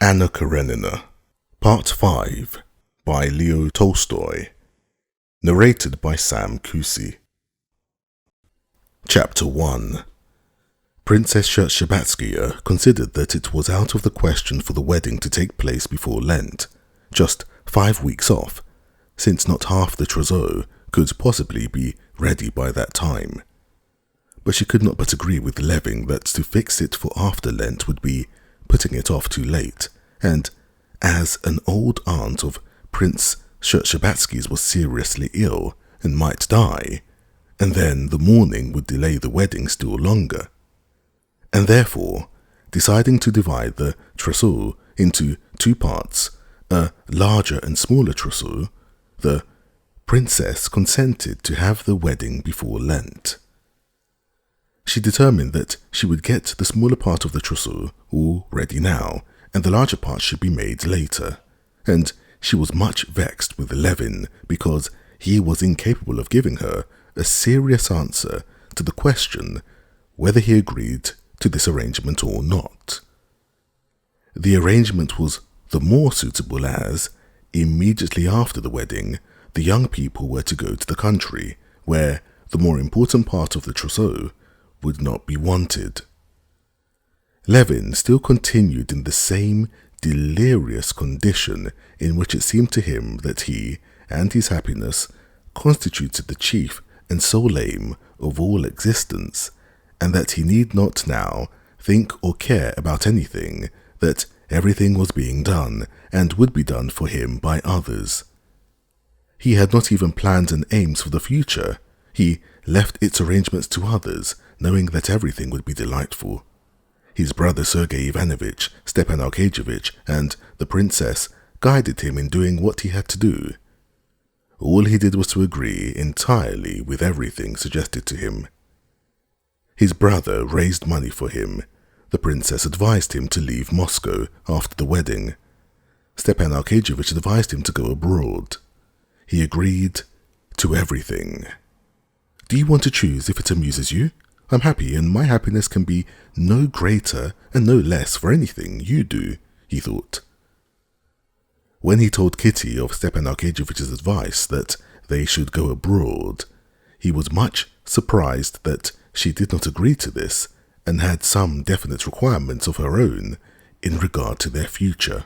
Anna Karenina, Part 5, by Leo Tolstoy, narrated by Sam Kusi. Chapter 1. Princess Shtcherbatskaya considered that it was out of the question for the wedding to take place before Lent, just 5 weeks off, since not half the trousseau could possibly be ready by that time. But she could not but agree with Levin that to fix it for after Lent would be putting it off too late, and as an old aunt of Prince Shtcherbatsky's was seriously ill and might die, and then the mourning would delay the wedding still longer. And therefore, deciding to divide the trousseau into 2 parts, a larger and smaller trousseau, the princess consented to have the wedding before Lent. She determined that she would get the smaller part of the trousseau all ready now, and the larger part should be made later, and she was much vexed with Levin because he was incapable of giving her a serious answer to the question whether he agreed to this arrangement or not. The arrangement was the more suitable as, immediately after the wedding, the young people were to go to the country, where the more important part of the trousseau would not be wanted. Levin still continued in the same delirious condition in which it seemed to him that he and his happiness constituted the chief and sole aim of all existence, and that he need not now think or care about anything, that everything was being done and would be done for him by others. He had not even plans and aims for the future. He left its arrangements to others, knowing that everything would be delightful. His brother Sergei Ivanovich, Stepan Arkadyevich, and the princess guided him in doing what he had to do. All he did was to agree entirely with everything suggested to him. His brother raised money for him. The princess advised him to leave Moscow after the wedding. Stepan Arkadyevich advised him to go abroad. He agreed to everything. "Do you want to choose if it amuses you? I'm happy, and my happiness can be no greater and no less for anything you do," he thought. When he told Kitty of Stepan Arkadyevich's advice that they should go abroad, he was much surprised that she did not agree to this and had some definite requirements of her own in regard to their future.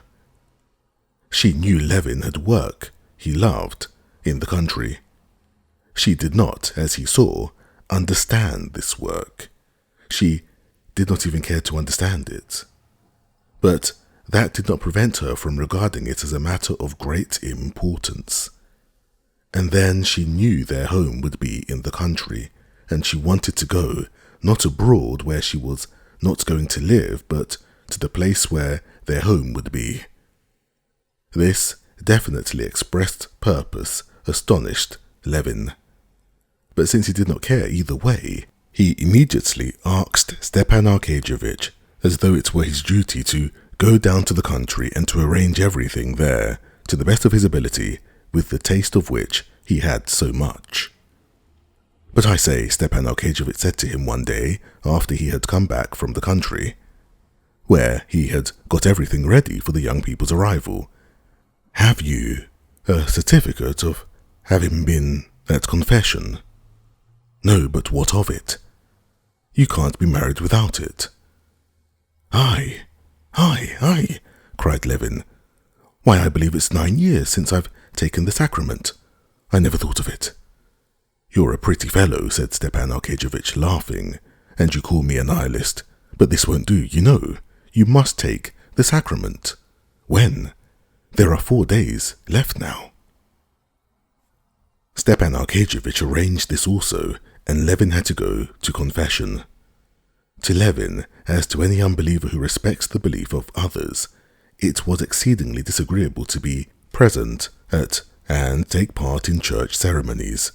She knew Levin had work he loved in the country. She did not, as he saw, understand this work. She did not even care to understand it. But that did not prevent her from regarding it as a matter of great importance. And then she knew their home would be in the country, and she wanted to go, not abroad where she was not going to live, but to the place where their home would be. This definitely expressed purpose astonished Levin. But since he did not care either way, he immediately asked Stepan Arkadyevich, as though it were his duty, to go down to the country and to arrange everything there to the best of his ability, with the taste of which he had so much. "But I say," Stepan Arkadyevich said to him one day after he had come back from the country, where he had got everything ready for the young people's arrival, "have you a certificate of having been at confession?" "No, but what of it?" "You can't be married without it." "Aye, cried Levin. "Why, I believe it's 9 years since I've taken the sacrament. I never thought of it." "You're a pretty fellow," said Stepan Arkadyevich, laughing, "and you call me a nihilist. But this won't do, you know. You must take the sacrament." "When?" "There are 4 days left now." Stepan Arkadyevich arranged this also, and Levin had to go to confession. To Levin, as to any unbeliever who respects the belief of others, it was exceedingly disagreeable to be present at and take part in church ceremonies.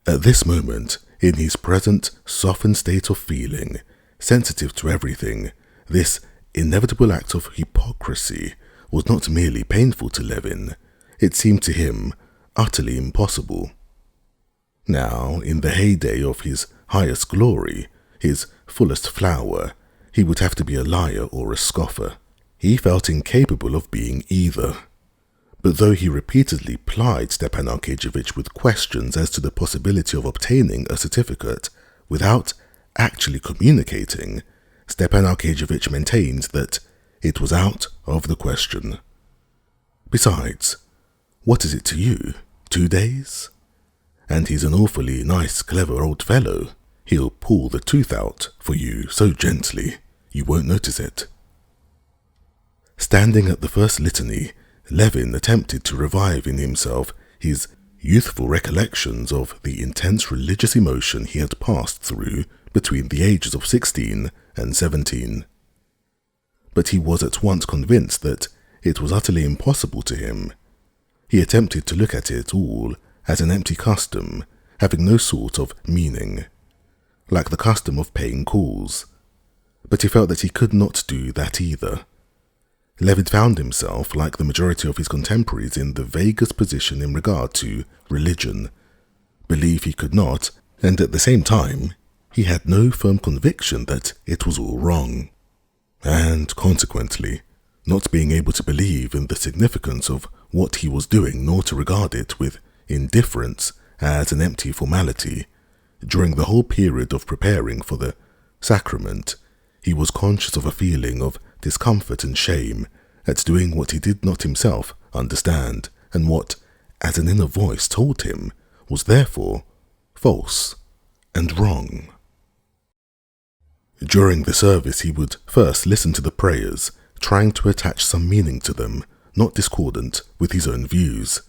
At this moment, in his present softened state of feeling, sensitive to everything, this inevitable act of hypocrisy was not merely painful to Levin, it seemed to him utterly impossible. Now, in the heyday of his highest glory, his fullest flower, he would have to be a liar or a scoffer. He felt incapable of being either. But though he repeatedly plied Stepan Arkadyevich with questions as to the possibility of obtaining a certificate without actually communicating, Stepan Arkadyevich maintained that it was out of the question. Besides, what is it to you? 2 days? And he's an awfully nice, clever old fellow. He'll pull the tooth out for you so gently, you won't notice it. Standing at the first litany, Levin attempted to revive in himself his youthful recollections of the intense religious emotion he had passed through between the ages of 16 and 17. But he was at once convinced that it was utterly impossible to him. He attempted to look at it all as an empty custom, having no sort of meaning, like the custom of paying calls. But he felt that he could not do that either. Levin found himself, like the majority of his contemporaries, in the vaguest position in regard to religion, believe he could not, and at the same time, he had no firm conviction that it was all wrong, and consequently, not being able to believe in the significance of what he was doing nor to regard it with indifference as an empty formality. During the whole period of preparing for the sacrament, he was conscious of a feeling of discomfort and shame at doing what he did not himself understand, and what, as an inner voice told him, was therefore false and wrong. During the service he would first listen to the prayers, trying to attach some meaning to them, not discordant with his own views.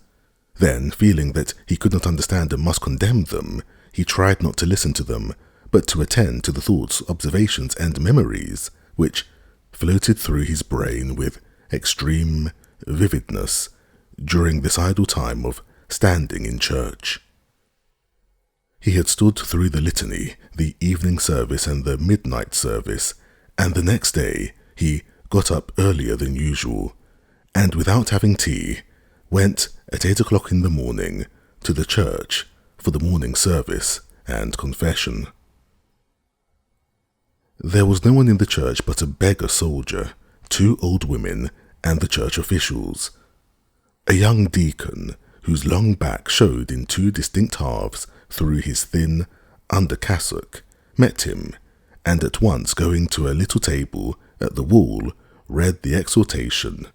Then, feeling that he could not understand and must condemn them, he tried not to listen to them, but to attend to the thoughts, observations, and memories which floated through his brain with extreme vividness during this idle time of standing in church. He had stood through the litany, the evening service, and the midnight service, and the next day he got up earlier than usual, and without having tea, went at 8 o'clock in the morning to the church for the morning service and confession. There was no one in the church but a beggar soldier, 2 old women, and the church officials. A young deacon, whose long back showed in 2 distinct halves through his thin under cassock, met him, and at once going to a little table at the wall, read the exhortation.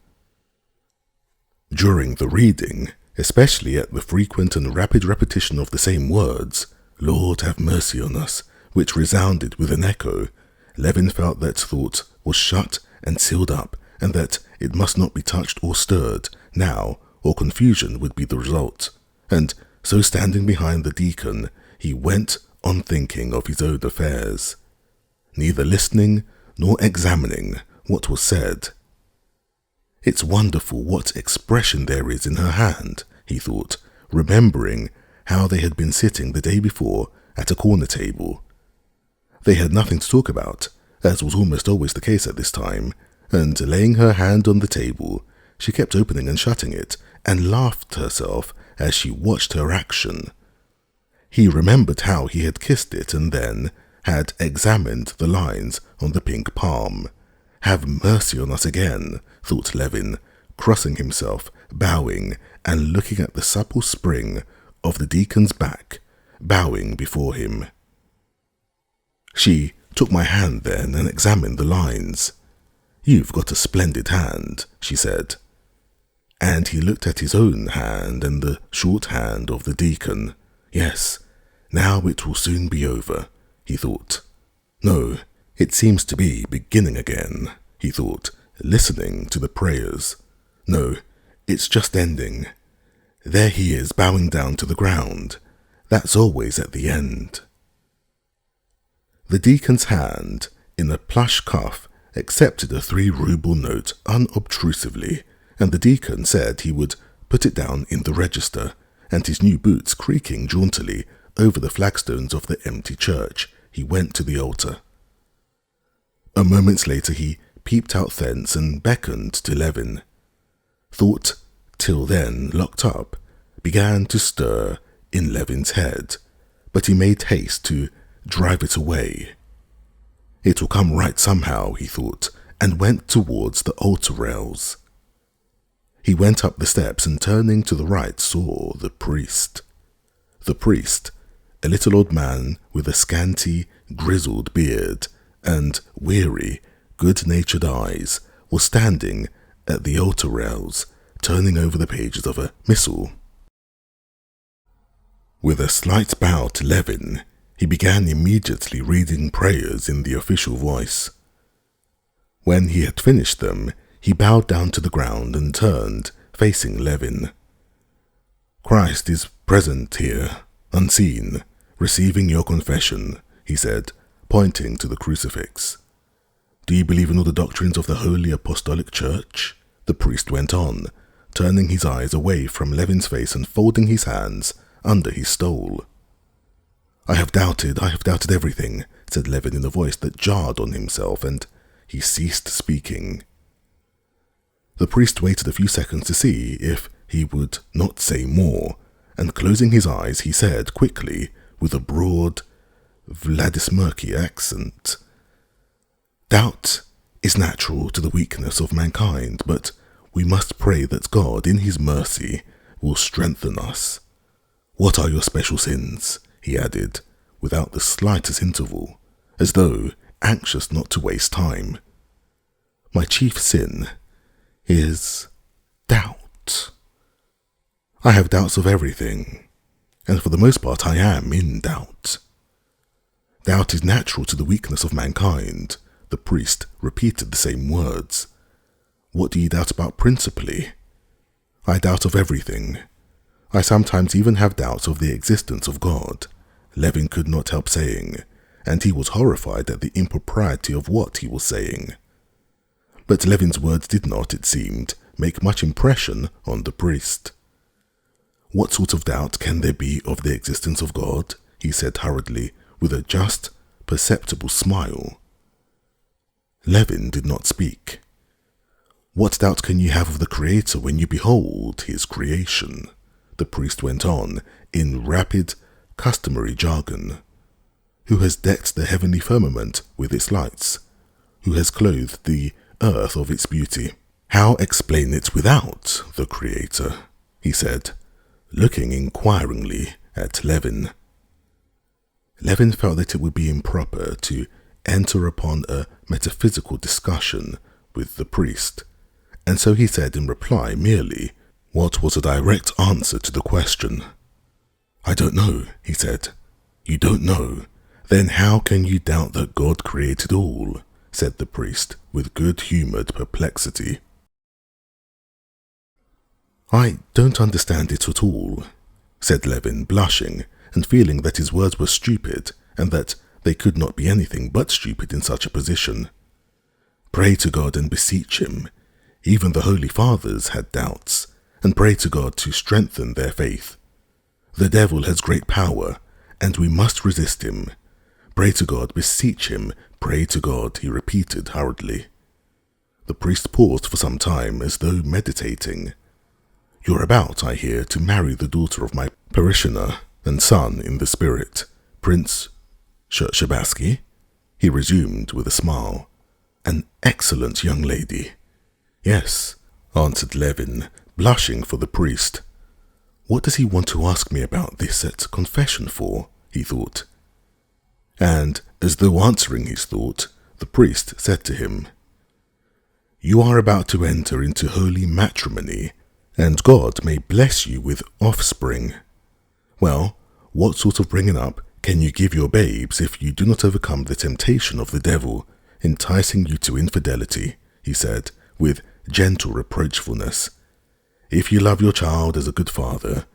During the reading, especially at the frequent and rapid repetition of the same words, "Lord, have mercy on us," which resounded with an echo, Levin felt that thought was shut and sealed up, and that it must not be touched or stirred now, or confusion would be the result. And so, standing behind the deacon, he went on thinking of his own affairs, neither listening nor examining what was said. "It's wonderful what expression there is in her hand," he thought, remembering how they had been sitting the day before at a corner table. They had nothing to talk about, as was almost always the case at this time, and laying her hand on the table, she kept opening and shutting it, and laughed herself as she watched her action. He remembered how he had kissed it and then had examined the lines on the pink palm. "Have mercy on us again," thought Levin, crossing himself, bowing, and looking at the supple spring of the deacon's back, bowing before him. She took my hand then and examined the lines. "You've got a splendid hand," she said. And he looked at his own hand and the short hand of the deacon. "Yes, now it will soon be over," he thought. "No, it seems to be beginning again," he thought, listening to the prayers. "No, it's just ending. There he is bowing down to the ground. That's always at the end." The deacon's hand, in a plush cuff, accepted a 3-ruble note unobtrusively, and the deacon said he would put it down in the register, and his new boots creaking jauntily over the flagstones of the empty church, he went to the altar. A moment later he peeped out thence and beckoned to Levin. Thought, till then locked up, began to stir in Levin's head, but he made haste to drive it away. "It will come right somehow," he thought, and went towards the altar rails. He went up the steps and turning to the right saw the priest. The priest, a little old man with a scanty, grizzled beard and weary, good-natured eyes, was standing at the altar rails, turning over the pages of a missal. With a slight bow to Levin, he began immediately reading prayers in the official voice. When he had finished them, he bowed down to the ground and turned, facing Levin. "Christ is present here, unseen, receiving your confession," he said, pointing to the crucifix. "Do you believe in all the doctrines of the Holy Apostolic Church?" The priest went on, turning his eyes away from Levin's face and folding his hands under his stole. I have doubted everything," said Levin in a voice that jarred on himself, and he ceased speaking. The priest waited a few seconds to see if he would not say more, and closing his eyes, he said quickly, with a broad, Vladismirky accent, "Doubt is natural to the weakness of mankind, but we must pray that God, in his mercy, will strengthen us. What are your special sins?" he added, without the slightest interval, as though anxious not to waste time. "My chief sin is doubt. I have doubts of everything, and for the most part I am in doubt." "Doubt is natural to the weakness of mankind." The priest repeated the same words. "What do you doubt about principally?" "I doubt of everything. I sometimes even have doubts of the existence of God," Levin could not help saying, and he was horrified at the impropriety of what he was saying. But Levin's words did not, it seemed, make much impression on the priest. "What sort of doubt can there be of the existence of God?" he said hurriedly, with a just, perceptible smile. Levin did not speak. "What doubt can you have of the Creator when you behold his creation?" The priest went on, in rapid, customary jargon. "Who has decked the heavenly firmament with its lights? Who has clothed the earth of its beauty? How explain it without the Creator?" he said, looking inquiringly at Levin. Levin felt that it would be improper to enter upon a metaphysical discussion with the priest, and so he said in reply merely what was a direct answer to the question. "I don't know," he said. "You don't know? Then how can you doubt that God created all?" said the priest with good-humoured perplexity. "I don't understand it at all," said Levin, blushing and feeling that his words were stupid and that they could not be anything but stupid in such a position. "Pray to God and beseech him. Even the Holy Fathers had doubts, and pray to God to strengthen their faith. The devil has great power, and we must resist him. Pray to God, beseech him, pray to God," he repeated hurriedly. The priest paused for some time, as though meditating. "You're about, I hear, to marry the daughter of my parishioner and son in the spirit, Prince Shtcherbatsky," he resumed with a smile. "An excellent young lady." "Yes," answered Levin, blushing for the priest. "What does he want to ask me about this at confession for?" he thought. And, as though answering his thought, the priest said to him, "You are about to enter into holy matrimony, and God may bless you with offspring. Well, what sort of bringing up can you give your babes if you do not overcome the temptation of the devil, enticing you to infidelity?" he said, with gentle reproachfulness. "If you love your child as a good father,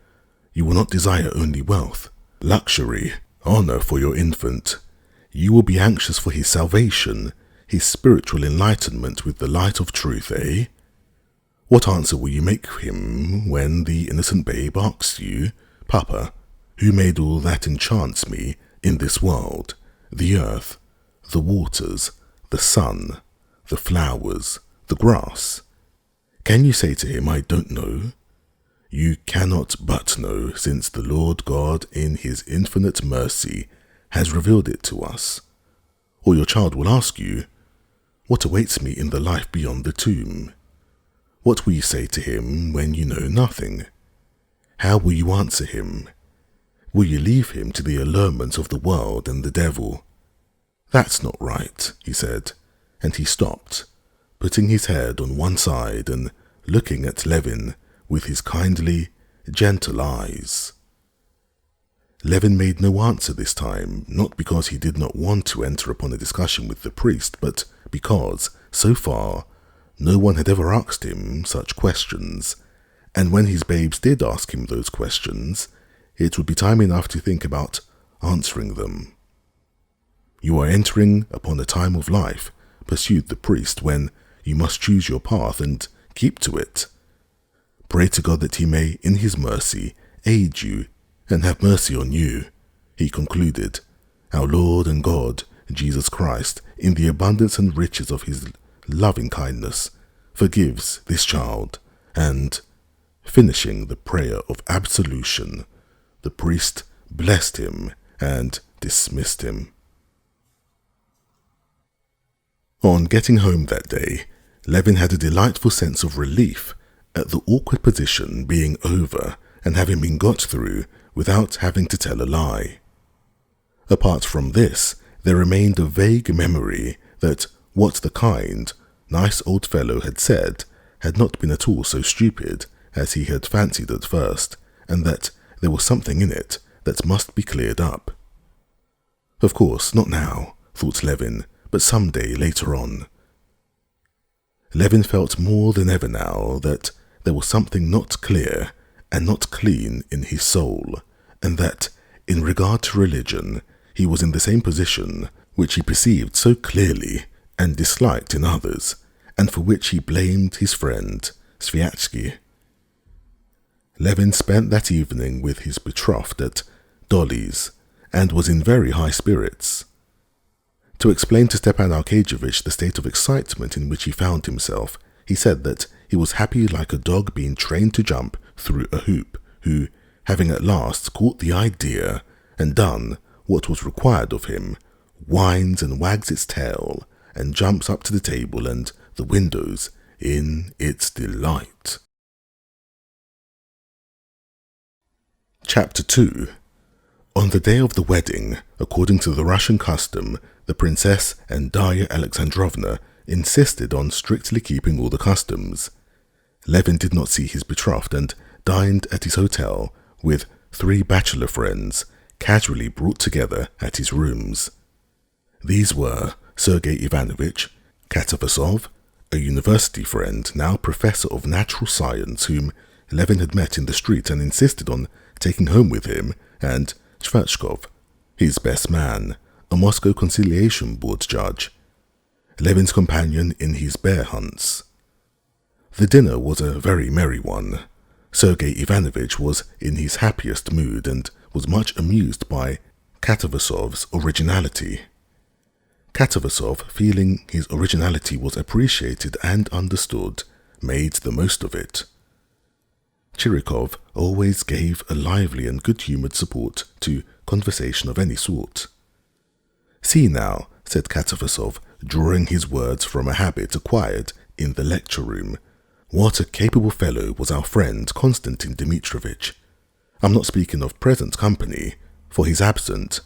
you will not desire only wealth, luxury, honor for your infant. You will be anxious for his salvation, his spiritual enlightenment with the light of truth, eh? What answer will you make him when the innocent babe asks you, 'Papa, who made all that enchants me in this world, the earth, the waters, the sun, the flowers, the grass?' Can you say to him, 'I don't know'? You cannot but know, since the Lord God in his infinite mercy has revealed it to us. Or your child will ask you, What awaits me in the life beyond the tomb? What will you say to him when you know nothing? How will you answer him? Will you leave him to the allurements of the world and the devil? That's not right, he said, and he stopped, putting his head on one side and looking at Levin with his kindly, gentle eyes. Levin made no answer this time, not because he did not want to enter upon a discussion with the priest, but because, so far, no one had ever asked him such questions, and when his babes did ask him those questions, it would be time enough to think about answering them. You are entering upon a time of life, pursued the priest, when you must choose your path and keep to it. Pray to God that he may, in his mercy, aid you and have mercy on you, he concluded. Our Lord and God, Jesus Christ, in the abundance and riches of his loving kindness, forgives this child, and, finishing the prayer of absolution, the priest blessed him and dismissed him. On getting home that day, Levin had a delightful sense of relief at the awkward position being over and having been got through without having to tell a lie. Apart from this, there remained a vague memory that what the kind, nice old fellow had said had not been at all so stupid as he had fancied at first, and that there was something in it that must be cleared up. Of course, not now, thought Levin, but some day later on. Levin felt more than ever now that there was something not clear and not clean in his soul, and that, in regard to religion, he was in the same position which he perceived so clearly and disliked in others, and for which he blamed his friend Sviatsky. Levin spent that evening with his betrothed at Dolly's, and was in very high spirits. To explain to Stepan Arkadyevitch the state of excitement in which he found himself, he said that he was happy like a dog being trained to jump through a hoop, who, having at last caught the idea and done what was required of him, whines and wags its tail and jumps up to the table and the windows in its delight. Chapter 2. On the day of the wedding, according to the Russian custom, the Princess and Darya Alexandrovna insisted on strictly keeping all the customs. Levin did not see his betrothed and dined at his hotel with 3 bachelor friends casually brought together at his rooms. These were Sergei Ivanovich, Katavasov, a university friend, now professor of natural science, whom Levin had met in the street and insisted on taking home with him, and Shverchkov, his best man, a Moscow conciliation board judge, Levin's companion in his bear hunts. The dinner was a very merry one. Sergei Ivanovich was in his happiest mood and was much amused by Katavasov's originality. Katavasov, feeling his originality was appreciated and understood, made the most of it. Chirikov always gave a lively and good-humoured support to conversation of any sort. "See now," said Katavasov, drawing his words from a habit acquired in the lecture room, "what a capable fellow was our friend Konstantin Dmitrovitch. I'm not speaking of present company, for he's absent.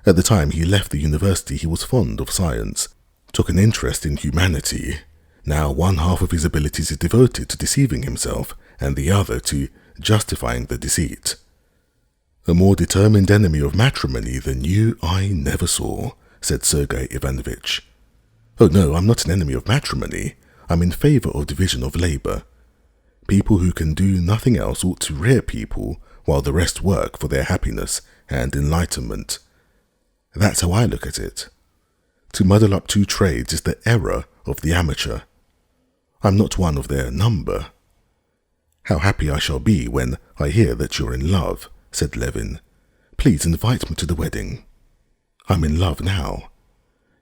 At the time he left the university he was fond of science, took an interest in humanity. Now one half of his abilities is devoted to deceiving himself, and the other to justifying the deceit. A more determined enemy of matrimony than you I never saw," said Sergei Ivanovich. "Oh no, I'm not an enemy of matrimony. I'm in favour of division of labour. People who can do nothing else ought to rear people while the rest work for their happiness and enlightenment. That's how I look at it. To muddle up 2 trades is the error of the amateur. I'm not one of their number." "How happy I shall be when I hear that you're in love," said Levin. "Please invite me to the wedding." "I'm in love now."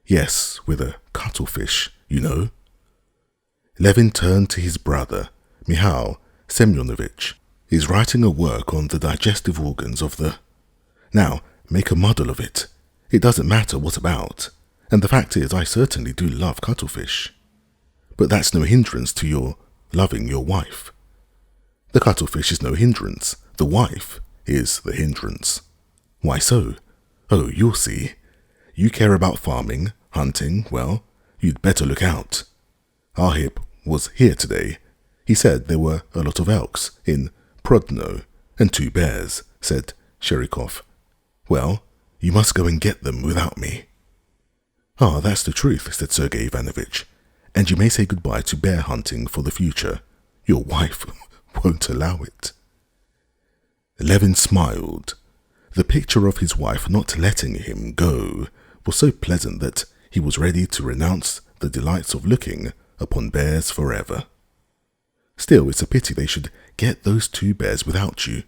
"Yes, with a cuttlefish, you know." Levin turned to his brother, Mihail Semyonovich. "He's writing a work on the digestive organs of the... Now, make a muddle of it. It doesn't matter what about. and the fact is I certainly do love cuttlefish. But that's no hindrance to your loving your wife. The cuttlefish is no hindrance. The wife is the hindrance. Why so? Oh, you'll see. You care about farming, hunting, well, you'd better look out. Our hip was here today. He said there were a lot of elks in Prodno and 2 bears, said Sherikov. Well, you must go and get them without me. Ah, that's the truth, said Sergei Ivanovich, and you may say goodbye to bear hunting for the future. Your wife won't allow it. Levin smiled. The picture of his wife not letting him go was so pleasant that he was ready to renounce the delights of looking upon bears forever. Still, it's a pity they should get those 2 bears without you.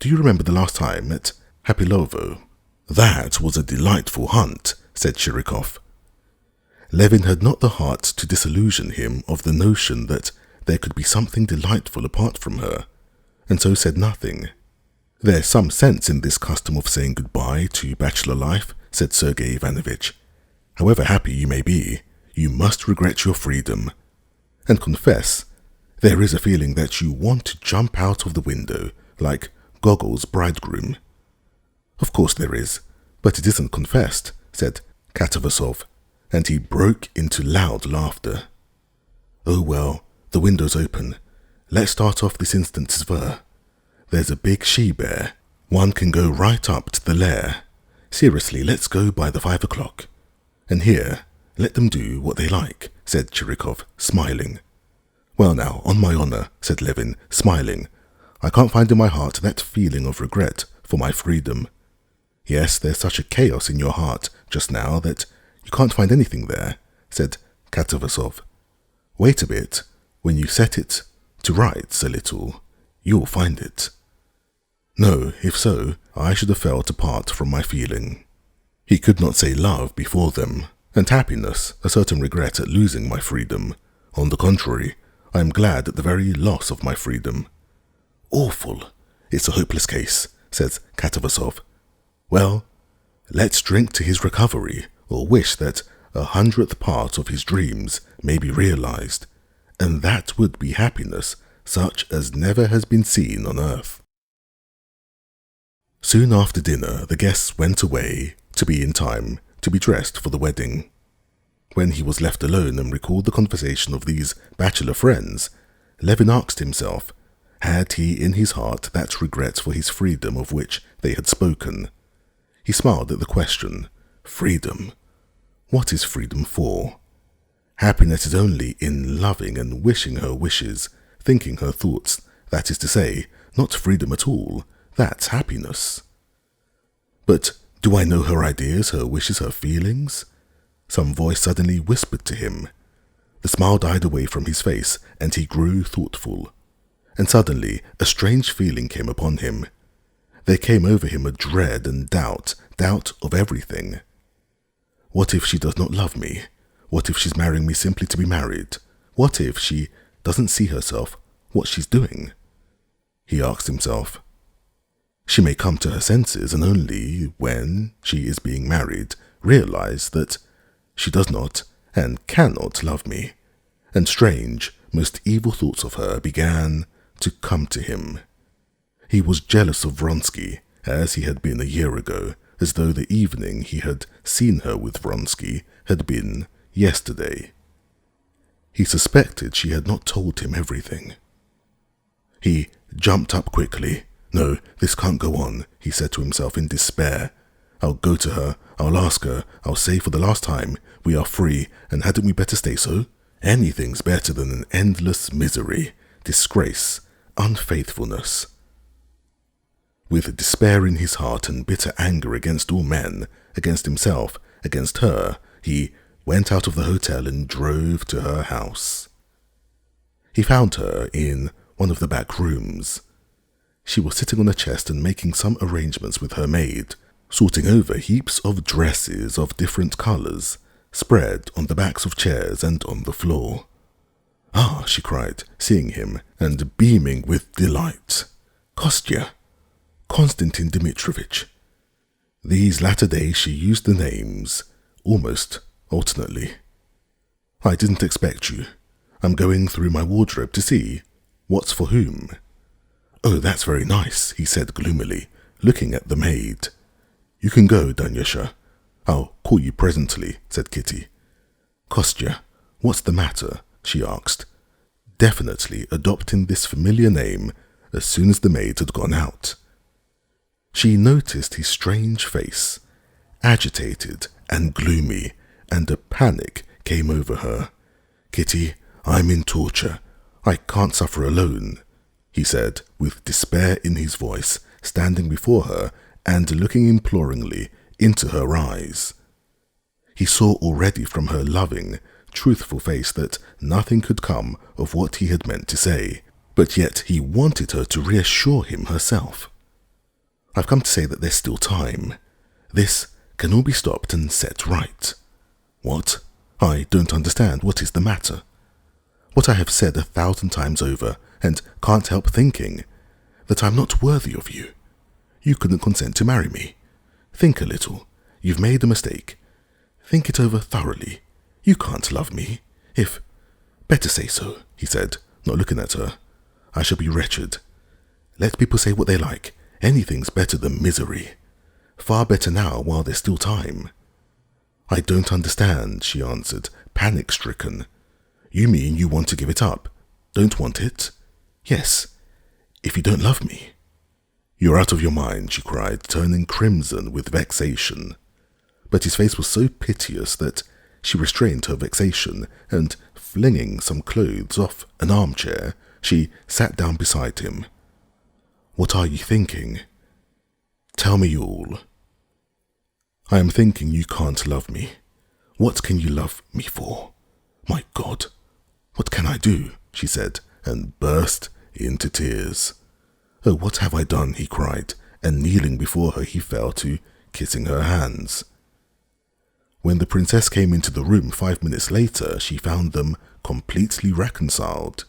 Do you remember the last time at Hapilovo? That was a delightful hunt, said Sherikov. Levin had not the heart to disillusion him of the notion that there could be something delightful apart from her, and so said nothing. There's some sense in this custom of saying goodbye to bachelor life, said Sergei Ivanovich. However happy you may be, you must regret your freedom, and confess there is a feeling that you want to jump out of the window like Gogol's bridegroom. Of course there is, but it isn't confessed, said Katavasov, and he broke into loud laughter. Oh well, the window's open. Let's start off this instant, Sver. There's a big she-bear. One can go right up to the lair. Seriously, let's go by the 5 o'clock. And here, let them do what they like, said Chirikov, smiling. Well now, on my honor, said Levin, smiling, I can't find in my heart that feeling of regret for my freedom. Yes, there's such a chaos in your heart just now that you can't find anything there, said Katavasov. Wait a bit. When you set it to rights a little, you'll find it. No, if so, I should have felt apart from my feeling. He could not say love before them, and happiness, a certain regret at losing my freedom. On the contrary, I am glad at the very loss of my freedom. Awful. It's a hopeless case, says Katavasov. Well, let's drink to his recovery, or wish that 100th part of his dreams may be realized, and that would be happiness such as never has been seen on earth. Soon after dinner, the guests went away to be in time to be dressed for the wedding. When he was left alone and recalled the conversation of these bachelor friends, Levin asked himself, had he in his heart that regret for his freedom of which they had spoken? He smiled at the question. Freedom? What is freedom for? Happiness is only in loving and wishing her wishes, thinking her thoughts, that is to say, not freedom at all. That's happiness. But do I know her ideas, her wishes, her feelings? Some voice suddenly whispered to him. The smile died away from his face, and he grew thoughtful. And suddenly a strange feeling came upon him. There came over him a dread and doubt of everything. What if she does not love me? What if she's marrying me simply to be married? What if she doesn't see herself what she's doing? He asked himself. She may come to her senses and only when she is being married realize that she does not and cannot love me, and strange, most evil thoughts of her began to come to him. He was jealous of Vronsky, as he had been a year ago, as though the evening he had seen her with Vronsky had been yesterday. He suspected she had not told him everything. He jumped up quickly. No, this can't go on, he said to himself in despair. I'll go to her, I'll ask her, I'll say for the last time, we are free, and hadn't we better stay so? Anything's better than an endless misery, disgrace, unfaithfulness. With despair in his heart and bitter anger against all men, against himself, against her, he went out of the hotel and drove to her house. He found her in one of the back rooms. She was sitting on a chest and making some arrangements with her maid, sorting over heaps of dresses of different colours, spread on the backs of chairs and on the floor. Ah, she cried, seeing him, and beaming with delight. Kostya! Konstantin Dmitrovitch. These latter days she used the names almost alternately. I didn't expect you. I'm going through my wardrobe to see what's for whom. Oh, that's very nice, he said gloomily, looking at the maid. You can go, Dunyasha. I'll call you presently, said Kitty. Kostya, what's the matter? She asked, definitely adopting this familiar name as soon as the maid had gone out. She noticed his strange face, agitated and gloomy, and a panic came over her. Kitty, I'm in torture. I can't suffer alone, he said, with despair in his voice, standing before her and looking imploringly into her eyes. He saw already from her loving, truthful face that nothing could come of what he had meant to say, but yet he wanted her to reassure him herself. I've come to say that there's still time. This can all be stopped and set right. What? I don't understand. What is the matter? What I have said 1,000 times over, and can't help thinking, that I'm not worthy of you. You couldn't consent to marry me. Think a little. You've made a mistake. Think it over thoroughly. You can't love me. Better say so, he said, not looking at her. I shall be wretched. Let people say what they like. Anything's better than misery. Far better now while there's still time. I don't understand, she answered, panic-stricken. You mean you want to give it up? Don't want it? Yes, if you don't love me. You're out of your mind, she cried, turning crimson with vexation. But his face was so piteous that she restrained her vexation, and flinging some clothes off an armchair, she sat down beside him. What are you thinking? Tell me all. I am thinking you can't love me. What can you love me for? My God, what can I do? She said, and burst into tears. Oh, what have I done? He cried, and kneeling before her he fell to kissing her hands. When the princess came into the room 5 minutes later, she found them completely reconciled.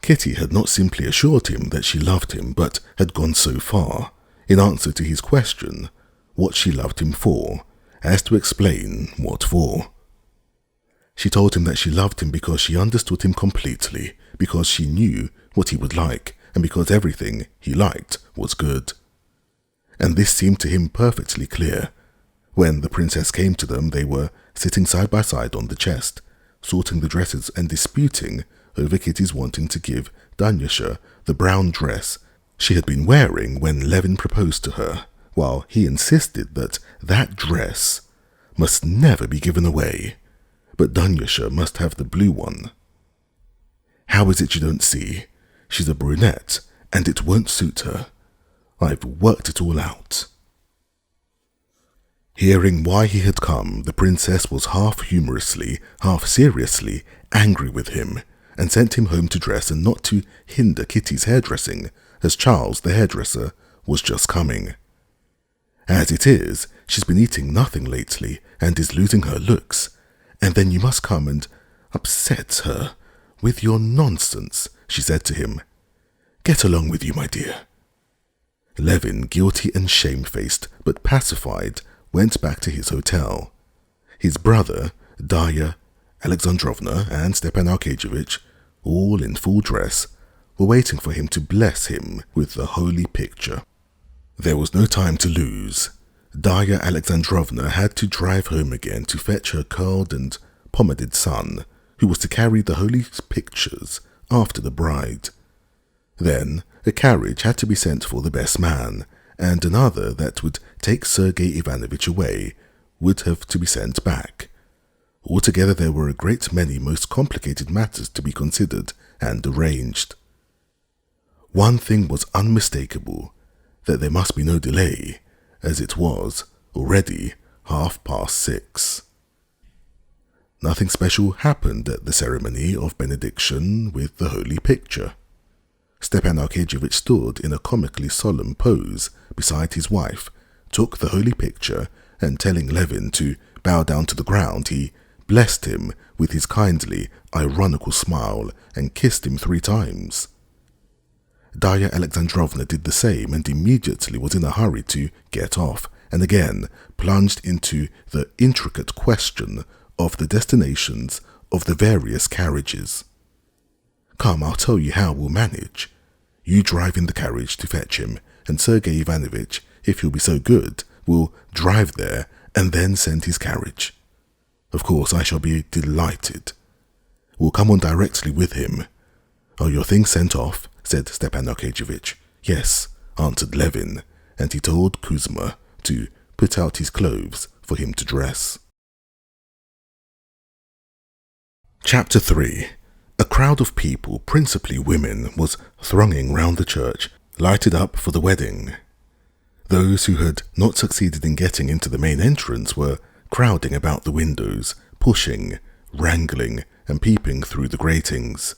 Kitty had not simply assured him that she loved him, but had gone so far, in answer to his question, what she loved him for, as to explain what for. She told him that she loved him because she understood him completely, because she knew what he would like, and because everything he liked was good. And this seemed to him perfectly clear. When the princess came to them, they were sitting side by side on the chest, sorting the dresses and disputing over Kitty's wanting to give Dunyasha the brown dress she had been wearing when Levin proposed to her, while he insisted that that dress must never be given away, but Dunyasha must have the blue one. How is it you don't see? She's a brunette, and it won't suit her. I've worked it all out. Hearing why he had come, the princess was half humorously, half seriously angry with him, and sent him home to dress and not to hinder Kitty's hairdressing, as Charles, the hairdresser, was just coming. As it is, she's been eating nothing lately, and is losing her looks, and then you must come and upset her with your nonsense, she said to him. Get along with you, my dear. Levin, guilty and shamefaced, but pacified, went back to his hotel. His brother, Darya Alexandrovna, and Stepan Arkadyevitch, all in full dress, were waiting for him to bless him with the holy picture. There was no time to lose. Darya Alexandrovna had to drive home again to fetch her curled and pomaded son, who was to carry the holy pictures after the bride. Then a carriage had to be sent for the best man, and another that would take Sergei Ivanovich away would have to be sent back. Altogether there were a great many most complicated matters to be considered and arranged. One thing was unmistakable, that there must be no delay, as it was already 6:30. Nothing special happened at the ceremony of benediction with the holy picture. Stepan Arkadyevitch stood in a comically solemn pose beside his wife, took the holy picture, and telling Levin to bow down to the ground, he blessed him with his kindly, ironical smile and kissed him 3 times. Darya Alexandrovna did the same and immediately was in a hurry to get off, and again plunged into the intricate question of the destinations of the various carriages. "Come, I'll tell you how we'll manage. You drive in the carriage to fetch him, and Sergei Ivanovich, if he'll be so good, will drive there and then send his carriage. Of course, I shall be delighted. We'll come on directly with him." "Are your things sent off?" said Stepan Arkadyevitch. "Yes," answered Levin, and he told Kuzma to put out his clothes for him to dress. Chapter 3. A crowd of people, principally women, was thronging round the church, lighted up for the wedding. Those who had not succeeded in getting into the main entrance were crowding about the windows, pushing, wrangling, and peeping through the gratings.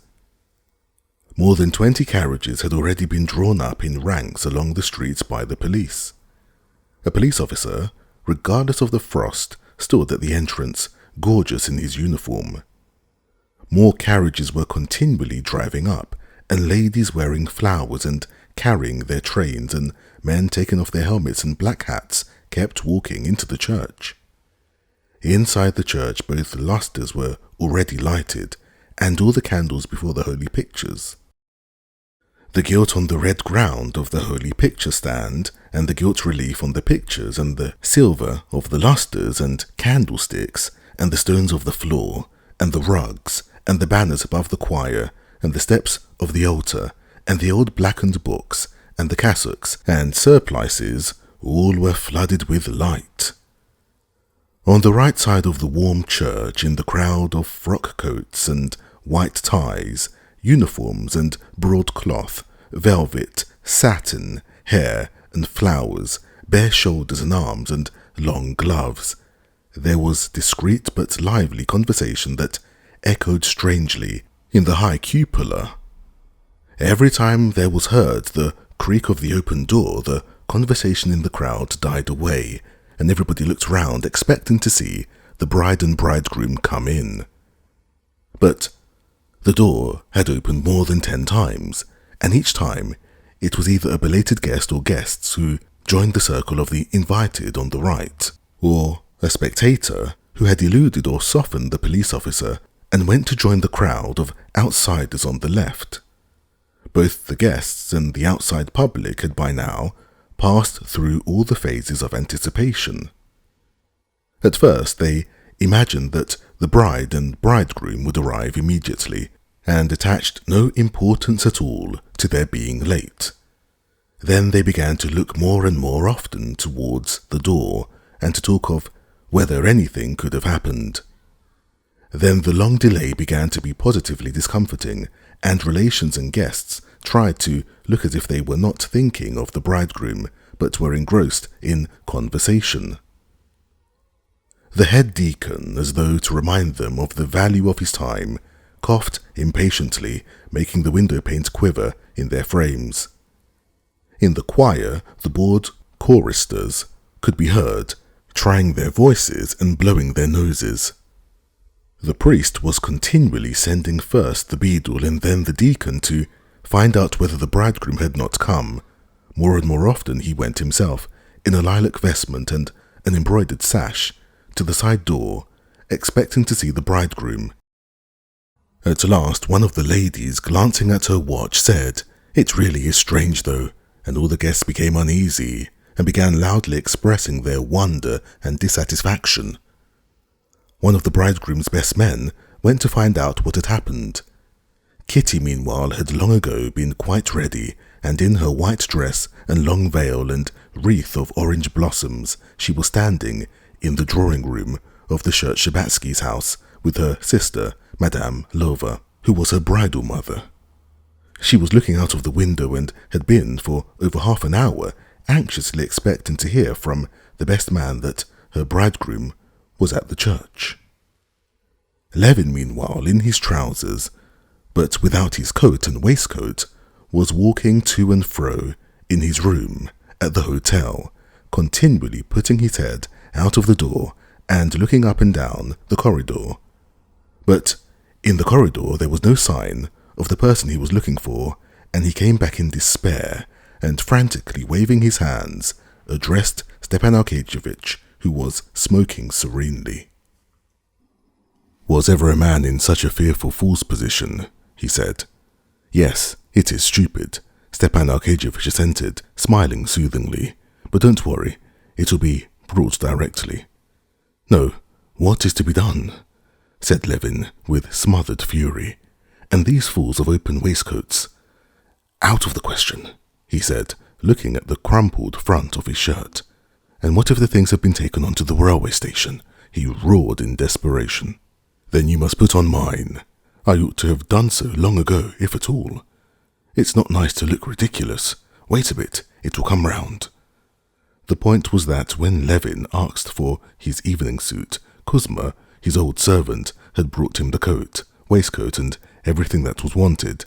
More than 20 carriages had already been drawn up in ranks along the streets by the police. A police officer, regardless of the frost, stood at the entrance, gorgeous in his uniform. More carriages were continually driving up, and ladies wearing flowers and carrying their trains, and men taking off their helmets and black hats kept walking into the church. Inside the church both lustres were already lighted, and all the candles before the holy pictures. The gilt on the red ground of the holy picture stand, and the gilt relief on the pictures, and the silver of the lustres and candlesticks, and the stones of the floor, and the rugs, and the banners above the choir, and the steps of the altar, and the old blackened books, and the cassocks and surplices, all were flooded with light. On the right side of the warm church, in the crowd of frock coats and white ties, uniforms and broadcloth, velvet, satin, hair and flowers, bare shoulders and arms and long gloves, there was discreet but lively conversation that echoed strangely in the high cupola. Every time there was heard the creak of the open door, the conversation in the crowd died away, and everybody looked round expecting to see the bride and bridegroom come in. But the door had opened more than 10 times, and each time it was either a belated guest or guests who joined the circle of the invited on the right, or a spectator who had eluded or softened the police officer and went to join the crowd of outsiders on the left. Both the guests and the outside public had by now passed through all the phases of anticipation. At first they imagined that the bride and bridegroom would arrive immediately, and attached no importance at all to their being late. Then they began to look more and more often towards the door, and to talk of whether anything could have happened. Then the long delay began to be positively discomforting, and relations and guests tried to look as if they were not thinking of the bridegroom, but were engrossed in conversation. The head deacon, as though to remind them of the value of his time, coughed impatiently, making the window panes quiver in their frames. In the choir, the bored choristers could be heard, trying their voices and blowing their noses. The priest was continually sending first the beadle and then the deacon to find out whether the bridegroom had not come. More and more often he went himself, in a lilac vestment and an embroidered sash, to the side door, expecting to see the bridegroom. At last, one of the ladies, glancing at her watch, said, "It really is strange, though," and all the guests became uneasy and began loudly expressing their wonder and dissatisfaction. One of the bridegroom's best men went to find out what had happened. Kitty, meanwhile, had long ago been quite ready, and in her white dress and long veil and wreath of orange blossoms, she was standing in the drawing-room of the Sherbatsky's house with her sister, Madame Lova, who was her bridal mother. She was looking out of the window and had been, for over half an hour, anxiously expecting to hear from the best man that her bridegroom was at the church. Levin, meanwhile, in his trousers, but without his coat and waistcoat, was walking to and fro in his room at the hotel, continually putting his head out of the door and looking up and down the corridor. But in the corridor there was no sign of the person he was looking for, and he came back in despair and, frantically waving his hands, addressed Stepan Arkadyevitch, who was smoking serenely. "Was ever a man in such a fearful fool's position?" he said. "Yes, it is stupid," Stepan Arkadyevitch assented, smiling soothingly. "But don't worry, it will be brought directly." "No, what is to be done?" said Levin with smothered fury. "And these fools of open waistcoats?" "Out of the question," he said, looking at the crumpled front of his shirt. "And what if the things have been taken on to the railway station?" he roared in desperation. "Then you must put on mine. I ought to have done so long ago, if at all. It's not nice to look ridiculous. Wait a bit, it will come round." The point was that when Levin asked for his evening suit, Kuzma, his old servant, had brought him the coat, waistcoat, and everything that was wanted.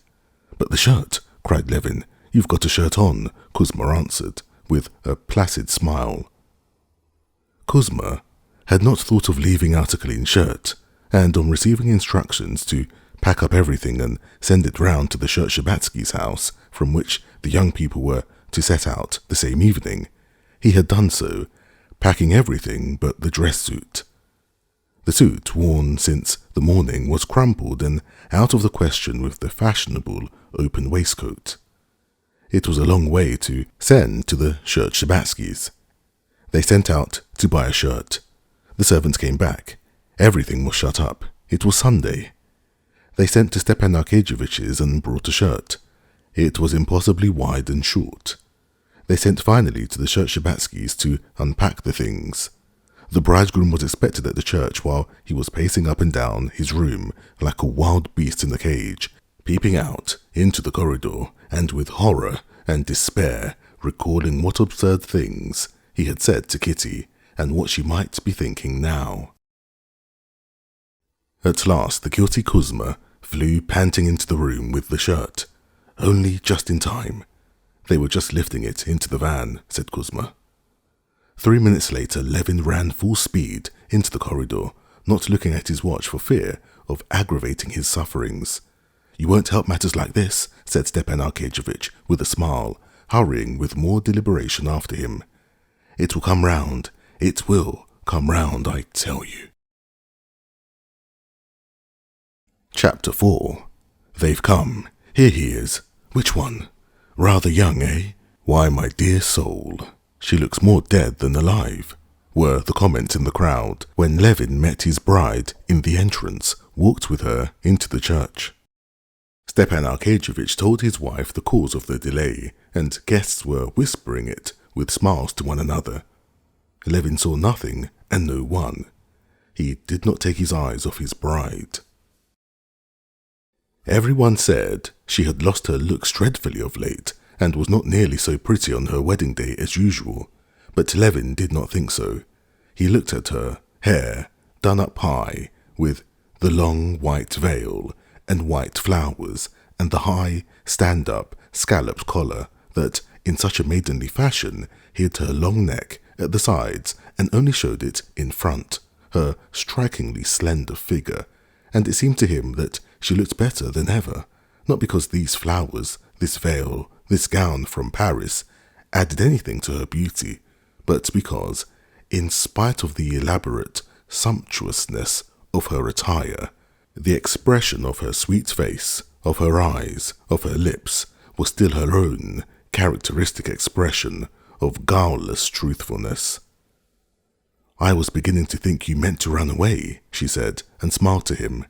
"But the shirt," cried Levin. "You've got a shirt on," Kuzma answered, with a placid smile. Kuzma had not thought of leaving out a clean shirt, and on receiving instructions to pack up everything and send it round to the Shabatsky's house, from which the young people were to set out the same evening, he had done so, packing everything but the dress suit. The suit, worn since the morning, was crumpled and out of the question with the fashionable open waistcoat. It was a long way to send to the Shabatsky's. They sent out to buy a shirt. The servants came back. Everything was shut up. It was Sunday. They sent to Stepan Arkadyevitch's and brought a shirt. It was impossibly wide and short. They sent finally to the Shabatsky's to unpack the things. The bridegroom was expected at the church while he was pacing up and down his room like a wild beast in a cage, peeping out into the corridor and with horror and despair recalling what absurd things he had said to Kitty and what she might be thinking now. At last the guilty Kuzma flew panting into the room with the shirt. "Only just in time. They were just lifting it into the van," said Kuzma. 3 minutes later, Levin ran full speed into the corridor, not looking at his watch for fear of aggravating his sufferings. "You won't help matters like this," said Stepan Arkadyevitch with a smile, hurrying with more deliberation after him. "It will come round. It will come round, I tell you." Chapter 4. They've come. Here he is. Which one? Rather young, eh? Why, my dear soul, she looks more dead than alive, were the comments in the crowd when Levin met his bride in the entrance, walked with her into the church. Stepan Arkadyevitch told his wife the cause of the delay, and guests were whispering it with smiles to one another. Levin saw nothing and no one. He did not take his eyes off his bride. Everyone said she had lost her looks dreadfully of late and was not nearly so pretty on her wedding day as usual, but Levin did not think so. He looked at her hair done up high with the long white veil and white flowers and the high stand-up scalloped collar that, in such a maidenly fashion, hid her long neck at the sides and only showed it in front, her strikingly slender figure, and it seemed to him that she looked better than ever, not because these flowers, this veil, this gown from Paris added anything to her beauty, but because, in spite of the elaborate sumptuousness of her attire, the expression of her sweet face, of her eyes, of her lips, was still her own characteristic expression of guileless truthfulness. "I was beginning to think you meant to run away," she said, and smiled to him.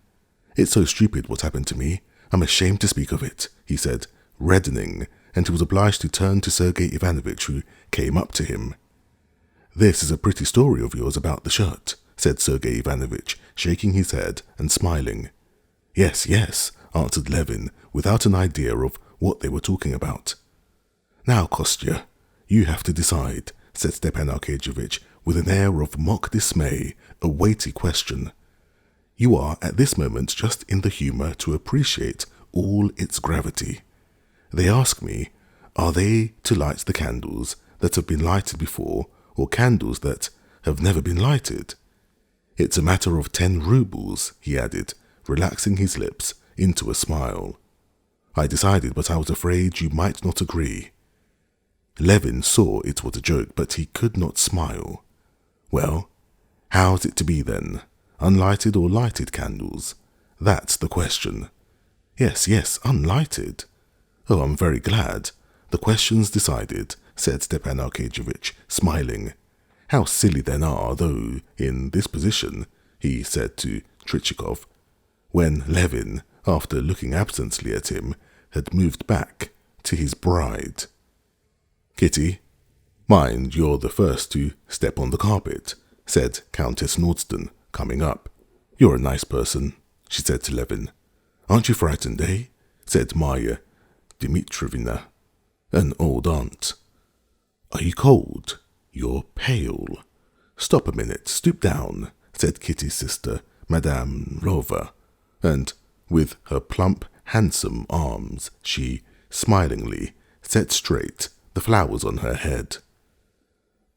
"It's so stupid what happened to me. I'm ashamed to speak of it," he said, reddening, and he was obliged to turn to Sergei Ivanovitch, who came up to him. "This is a pretty story of yours about the shirt," said Sergei Ivanovitch, shaking his head and smiling. "Yes, yes," answered Levin, without an idea of what they were talking about. "Now, Kostya, you have to decide," said Stepan Arkadyevitch, with an air of mock dismay, a weighty question. "You are at this moment just in the humour to appreciate all its gravity. They ask me, are they to light the candles that have been lighted before, or candles that have never been lighted? It's a matter of 10 rubles, he added, relaxing his lips into a smile. "I decided, but I was afraid you might not agree." Levin saw it was a joke, but he could not smile. Well, how's it to be then? Unlighted or lighted candles? That's the question. Yes, unlighted. Oh, I'm very glad. The question's decided, said Stepan Arkadyevitch, smiling. How silly then are, though, in this position, he said to Tchitchikov, when Levin, after looking absently at him, had moved back to his bride. Kitty, mind you're the first to step on the carpet, said Countess Nordston, coming up. You're a nice person, she said to Levin. Aren't you frightened, eh? Said Marya Dmitrievna, an old aunt. Are you cold? You're pale. Stop a minute, stoop down, said Kitty's sister, Madame Rova, and with her plump, handsome arms, she smilingly set straight the flowers on her head.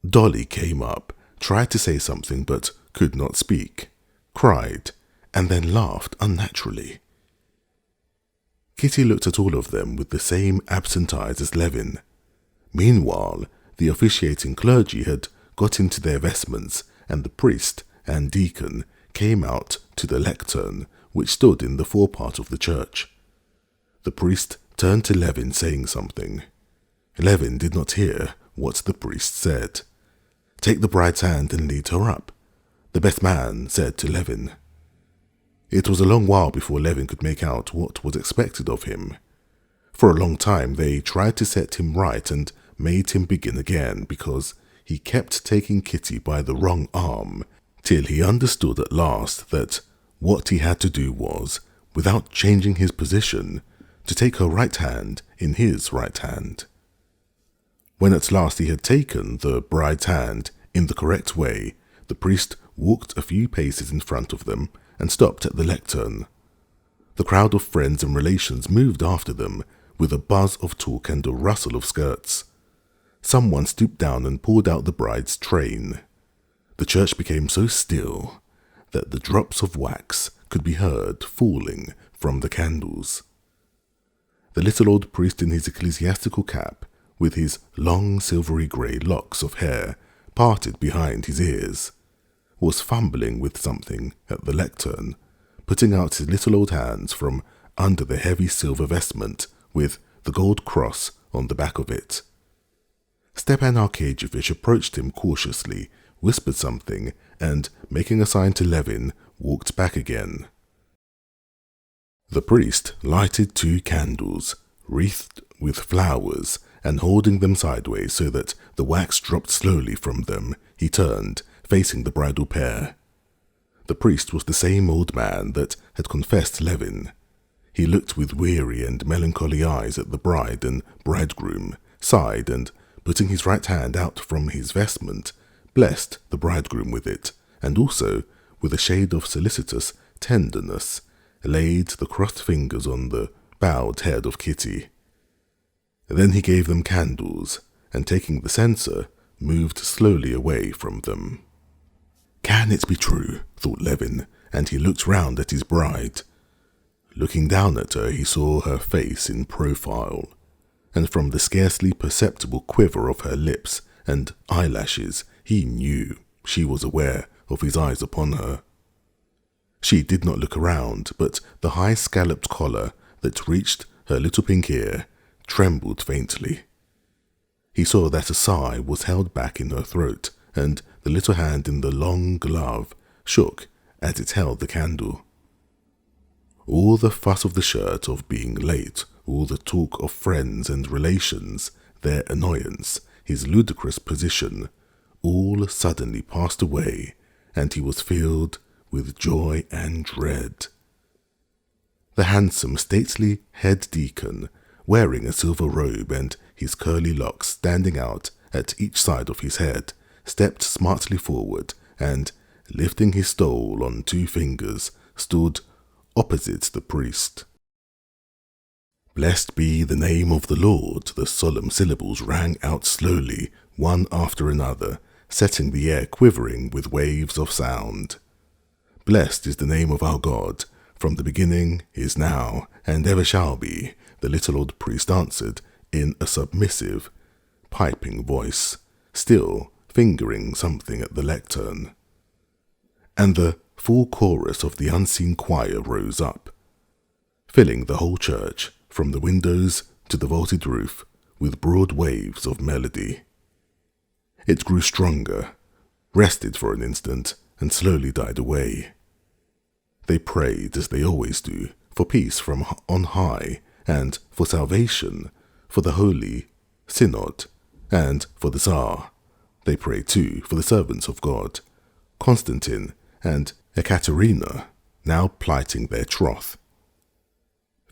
Dolly came up, tried to say something but could not speak, cried, and then laughed unnaturally. Kitty looked at all of them with the same absent eyes as Levin. Meanwhile, the officiating clergy had got into their vestments, and the priest and deacon came out to the lectern, which stood in the forepart of the church. The priest turned to Levin, saying something. Levin did not hear what the priest said. Take the bride's hand and lead her up, the best man said to Levin. It was a long while before Levin could make out what was expected of him. For a long time they tried to set him right and made him begin again, because he kept taking Kitty by the wrong arm, till he understood at last that what he had to do was, without changing his position, to take her right hand in his right hand. When at last he had taken the bride's hand in the correct way, the priest walked a few paces in front of them and stopped at the lectern. The crowd of friends and relations moved after them, with a buzz of talk and a rustle of skirts. Someone stooped down and pulled out the bride's train. The church became so still that the drops of wax could be heard falling from the candles. The little old priest in his ecclesiastical cap, with his long silvery grey locks of hair parted behind his ears, was fumbling with something at the lectern, putting out his little old hands from under the heavy silver vestment with the gold cross on the back of it. Stepan Arkadyevitch approached him cautiously, whispered something, and, making a sign to Levin, walked back again. The priest lighted 2 candles, wreathed with flowers, and holding them sideways so that the wax dropped slowly from them, he turned, facing the bridal pair. The priest was the same old man that had confessed Levin. He looked with weary and melancholy eyes at the bride and bridegroom, sighed, and, putting his right hand out from his vestment, blessed the bridegroom with it, and also, with a shade of solicitous tenderness, laid the crossed fingers on the bowed head of Kitty. Then he gave them candles, and taking the censer, moved slowly away from them. Can it be true? Thought Levin, and he looked round at his bride. Looking down at her, he saw her face in profile, and from the scarcely perceptible quiver of her lips and eyelashes, he knew she was aware of his eyes upon her. She did not look around, but the high scalloped collar that reached her little pink ear trembled faintly. He saw that a sigh was held back in her throat, and the little hand in the long glove shook as it held the candle. All the fuss of the shirt, of being late, all the talk of friends and relations, their annoyance, his ludicrous position, all suddenly passed away, and he was filled with joy and dread. The handsome, stately head deacon, wearing a silver robe and his curly locks standing out at each side of his head, stepped smartly forward and, lifting his stole on 2 fingers, stood opposite the priest. Blessed be the name of the Lord, the solemn syllables rang out slowly, one after another, setting the air quivering with waves of sound. Blessed is the name of our God, from the beginning, is now, and ever shall be, the little old priest answered in a submissive, piping voice, still fingering something at the lectern. And the full chorus of the unseen choir rose up, filling the whole church from the windows to the vaulted roof with broad waves of melody. It grew stronger, rested for an instant, and slowly died away. They prayed, as they always do, for peace from on high, and for salvation, for the Holy Synod, and for the Tsar. They prayed too for the servants of God, Konstantin and Ekaterina, now plighting their troth.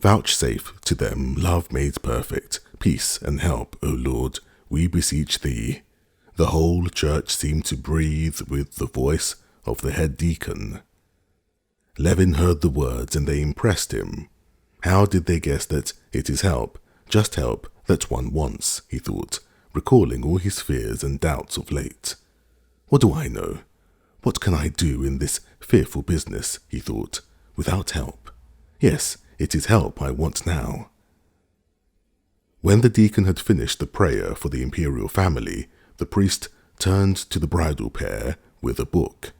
Vouchsafe to them love made perfect, peace and help, O Lord, we beseech thee. The whole church seemed to breathe with the voice of the head deacon. Levin heard the words and they impressed him. How did they guess that it is help, just help, that one wants, he thought, recalling all his fears and doubts of late. What do I know? What can I do in this fearful business, he thought, without help? Yes, it is help I want now. When the deacon had finished the prayer for the imperial family, the priest turned to the bridal pair with a book.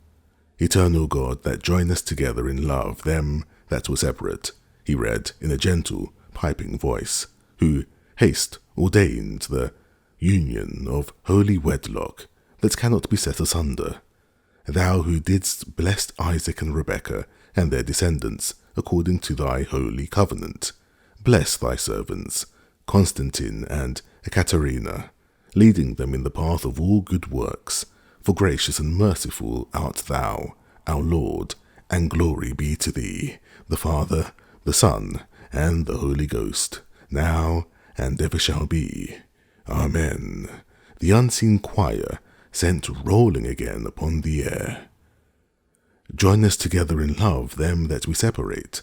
Eternal God, that join us together in love, them that were separate, he read in a gentle, piping voice, who haste ordained the union of holy wedlock that cannot be set asunder. Thou who didst bless Isaac and Rebekah and their descendants according to thy holy covenant, bless thy servants, Konstantin and Ekaterina, leading them in the path of all good works, for gracious and merciful art thou, our Lord, and glory be to thee, the Father, the Son, and the Holy Ghost, now and ever shall be. Amen. The unseen choir sent rolling again upon the air. Join us together in love, them that we separate.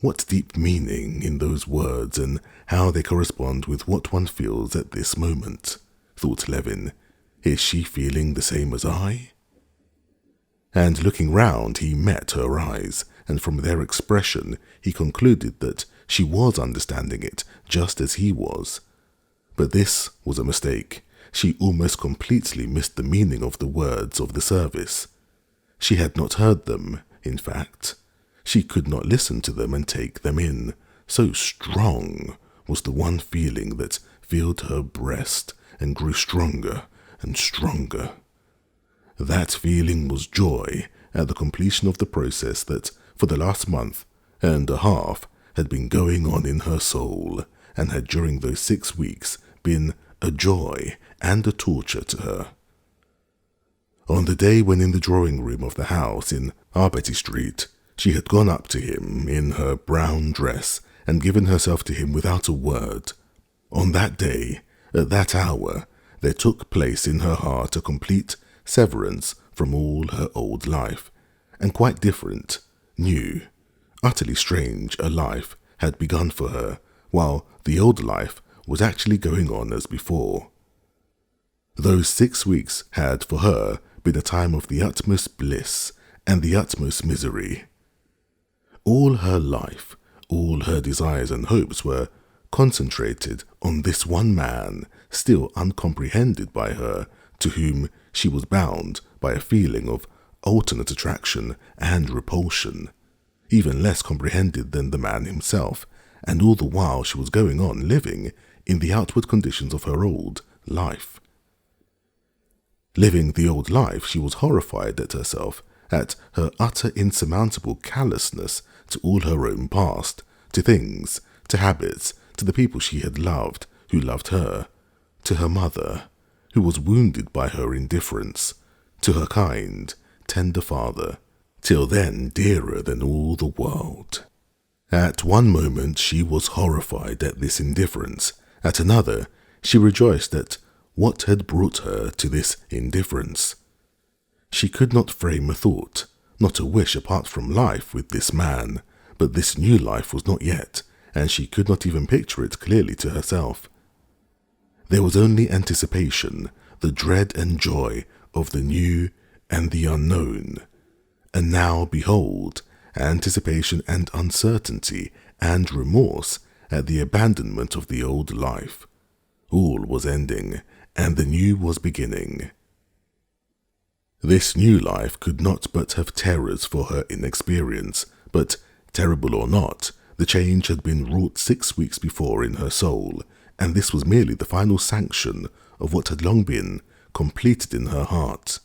What deep meaning in those words, and how they correspond with what one feels at this moment, thought Levin. Is she feeling the same as I? And looking round, he met her eyes, and from their expression he concluded that she was understanding it just as he was. But this was a mistake. She almost completely missed the meaning of the words of the service. She had not heard them, in fact. She could not listen to them and take them in. So strong was the one feeling that filled her breast and grew stronger and stronger. That feeling was joy at the completion of the process that, for the last month and a half, had been going on in her soul, and had during those 6 weeks been a joy and a torture to her. On the day when in the drawing-room of the house in Arbety Street, she had gone up to him in her brown dress and given herself to him without a word. On that day, at that hour, there took place in her heart a complete severance from all her old life, and quite different, new, utterly strange a life had begun for her, while the old life was actually going on as before. Those 6 weeks had for her been a time of the utmost bliss and the utmost misery. All her life, all her desires and hopes were concentrated on this one man, still uncomprehended by her, to whom she was bound by a feeling of alternate attraction and repulsion, even less comprehended than the man himself, and all the while she was going on living in the outward conditions of her old life. Living the old life, she was horrified at herself, at her utter insurmountable callousness to all her own past, to things, to habits, to the people she had loved, who loved her, to her mother, who was wounded by her indifference, to her kind, tender father, till then dearer than all the world. At one moment she was horrified at this indifference, at another she rejoiced at what had brought her to this indifference. She could not frame a thought, not a wish apart from life with this man, but this new life was not yet, and she could not even picture it clearly to herself. There was only anticipation, the dread and joy of the new and the unknown. And now, behold, anticipation and uncertainty and remorse at the abandonment of the old life. All was ending, and the new was beginning. This new life could not but have terrors for her inexperience, but, terrible or not, the change had been wrought 6 weeks before in her soul, and this was merely the final sanction of what had long been completed in her heart.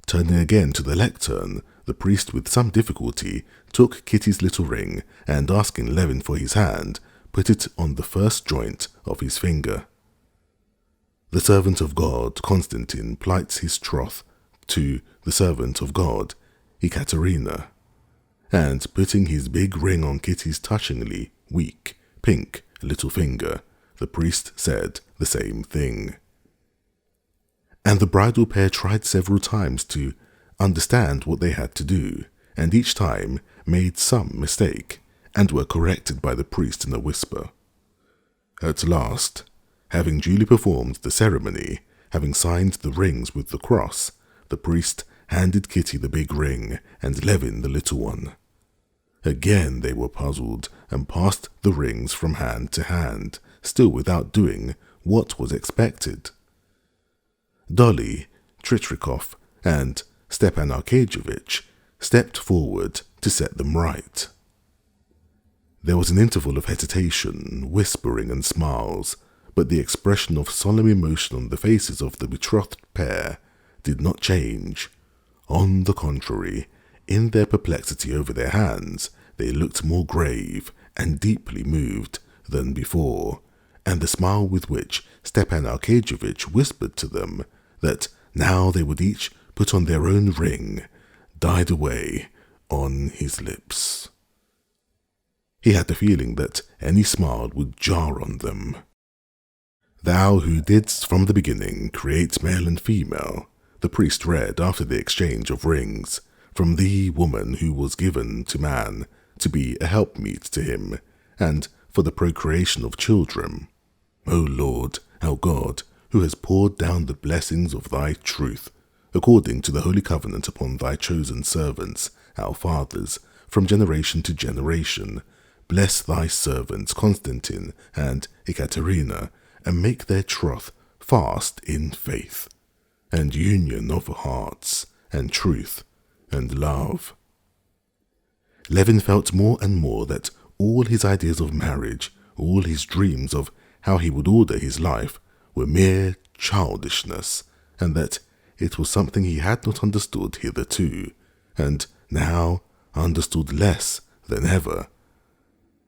Turning again to the lectern, the priest with some difficulty took Kitty's little ring and, asking Levin for his hand, put it on the first joint of his finger. The servant of God, Constantine, plights his troth to the servant of God, Ekaterina, and putting his big ring on Kitty's touchingly weak, pink little finger, the priest said the same thing. And the bridal pair tried several times to understand what they had to do, and each time made some mistake, and were corrected by the priest in a whisper. At last, having duly performed the ceremony, having signed the rings with the cross, the priest handed Kitty the big ring and Levin the little one. Again they were puzzled and passed the rings from hand to hand, still without doing what was expected. Dolly, Tritrikov, and Stepan Arkadyevitch stepped forward to set them right. There was an interval of hesitation, whispering and smiles, but the expression of solemn emotion on the faces of the betrothed pair did not change. On the contrary, in their perplexity over their hands, they looked more grave and deeply moved than before, and the smile with which Stepan Arkadyevitch whispered to them that now they would each put on their own ring died away on his lips. He had the feeling that any smile would jar on them. "Thou who didst from the beginning create male and female," the priest read after the exchange of rings, "from thee, woman, who was given to man to be a helpmeet to him, and for the procreation of children. O Lord, our God, who has poured down the blessings of thy truth, according to the holy covenant upon thy chosen servants, our fathers, from generation to generation, bless thy servants Constantine and Ekaterina, and make their troth fast in faith, and union of hearts, and truth, and love." Levin felt more and more that all his ideas of marriage, all his dreams of how he would order his life, were mere childishness, and that it was something he had not understood hitherto, and now understood less than ever,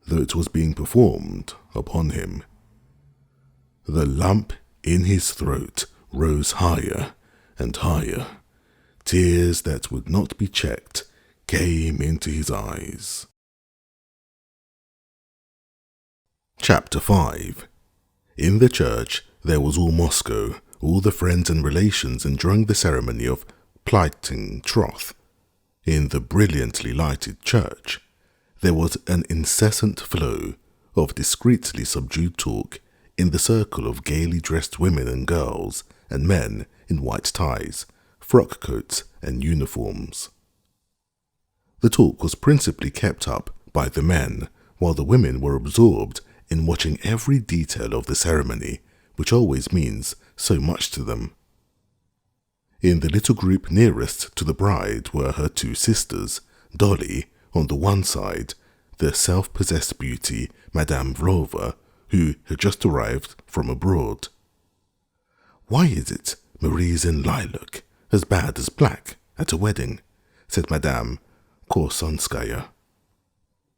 though it was being performed upon him. The lump in his throat rose higher and higher. Tears that would not be checked came into his eyes. Chapter 5. In the church there was all Moscow, all the friends and relations enjoying the ceremony of plighting troth. In the brilliantly lighted church there was an incessant flow of discreetly subdued talk in the circle of gaily dressed women and girls and men in white ties, frock coats and uniforms. The talk was principally kept up by the men, while the women were absorbed in watching every detail of the ceremony, which always means so much to them. In the little group nearest to the bride were her two sisters, Dolly on the one side, the self-possessed beauty Madame Vrova, who had just arrived from abroad. "Why is it Marie's in lilac, as bad as black, at a wedding?" said Madame Korsonskaya.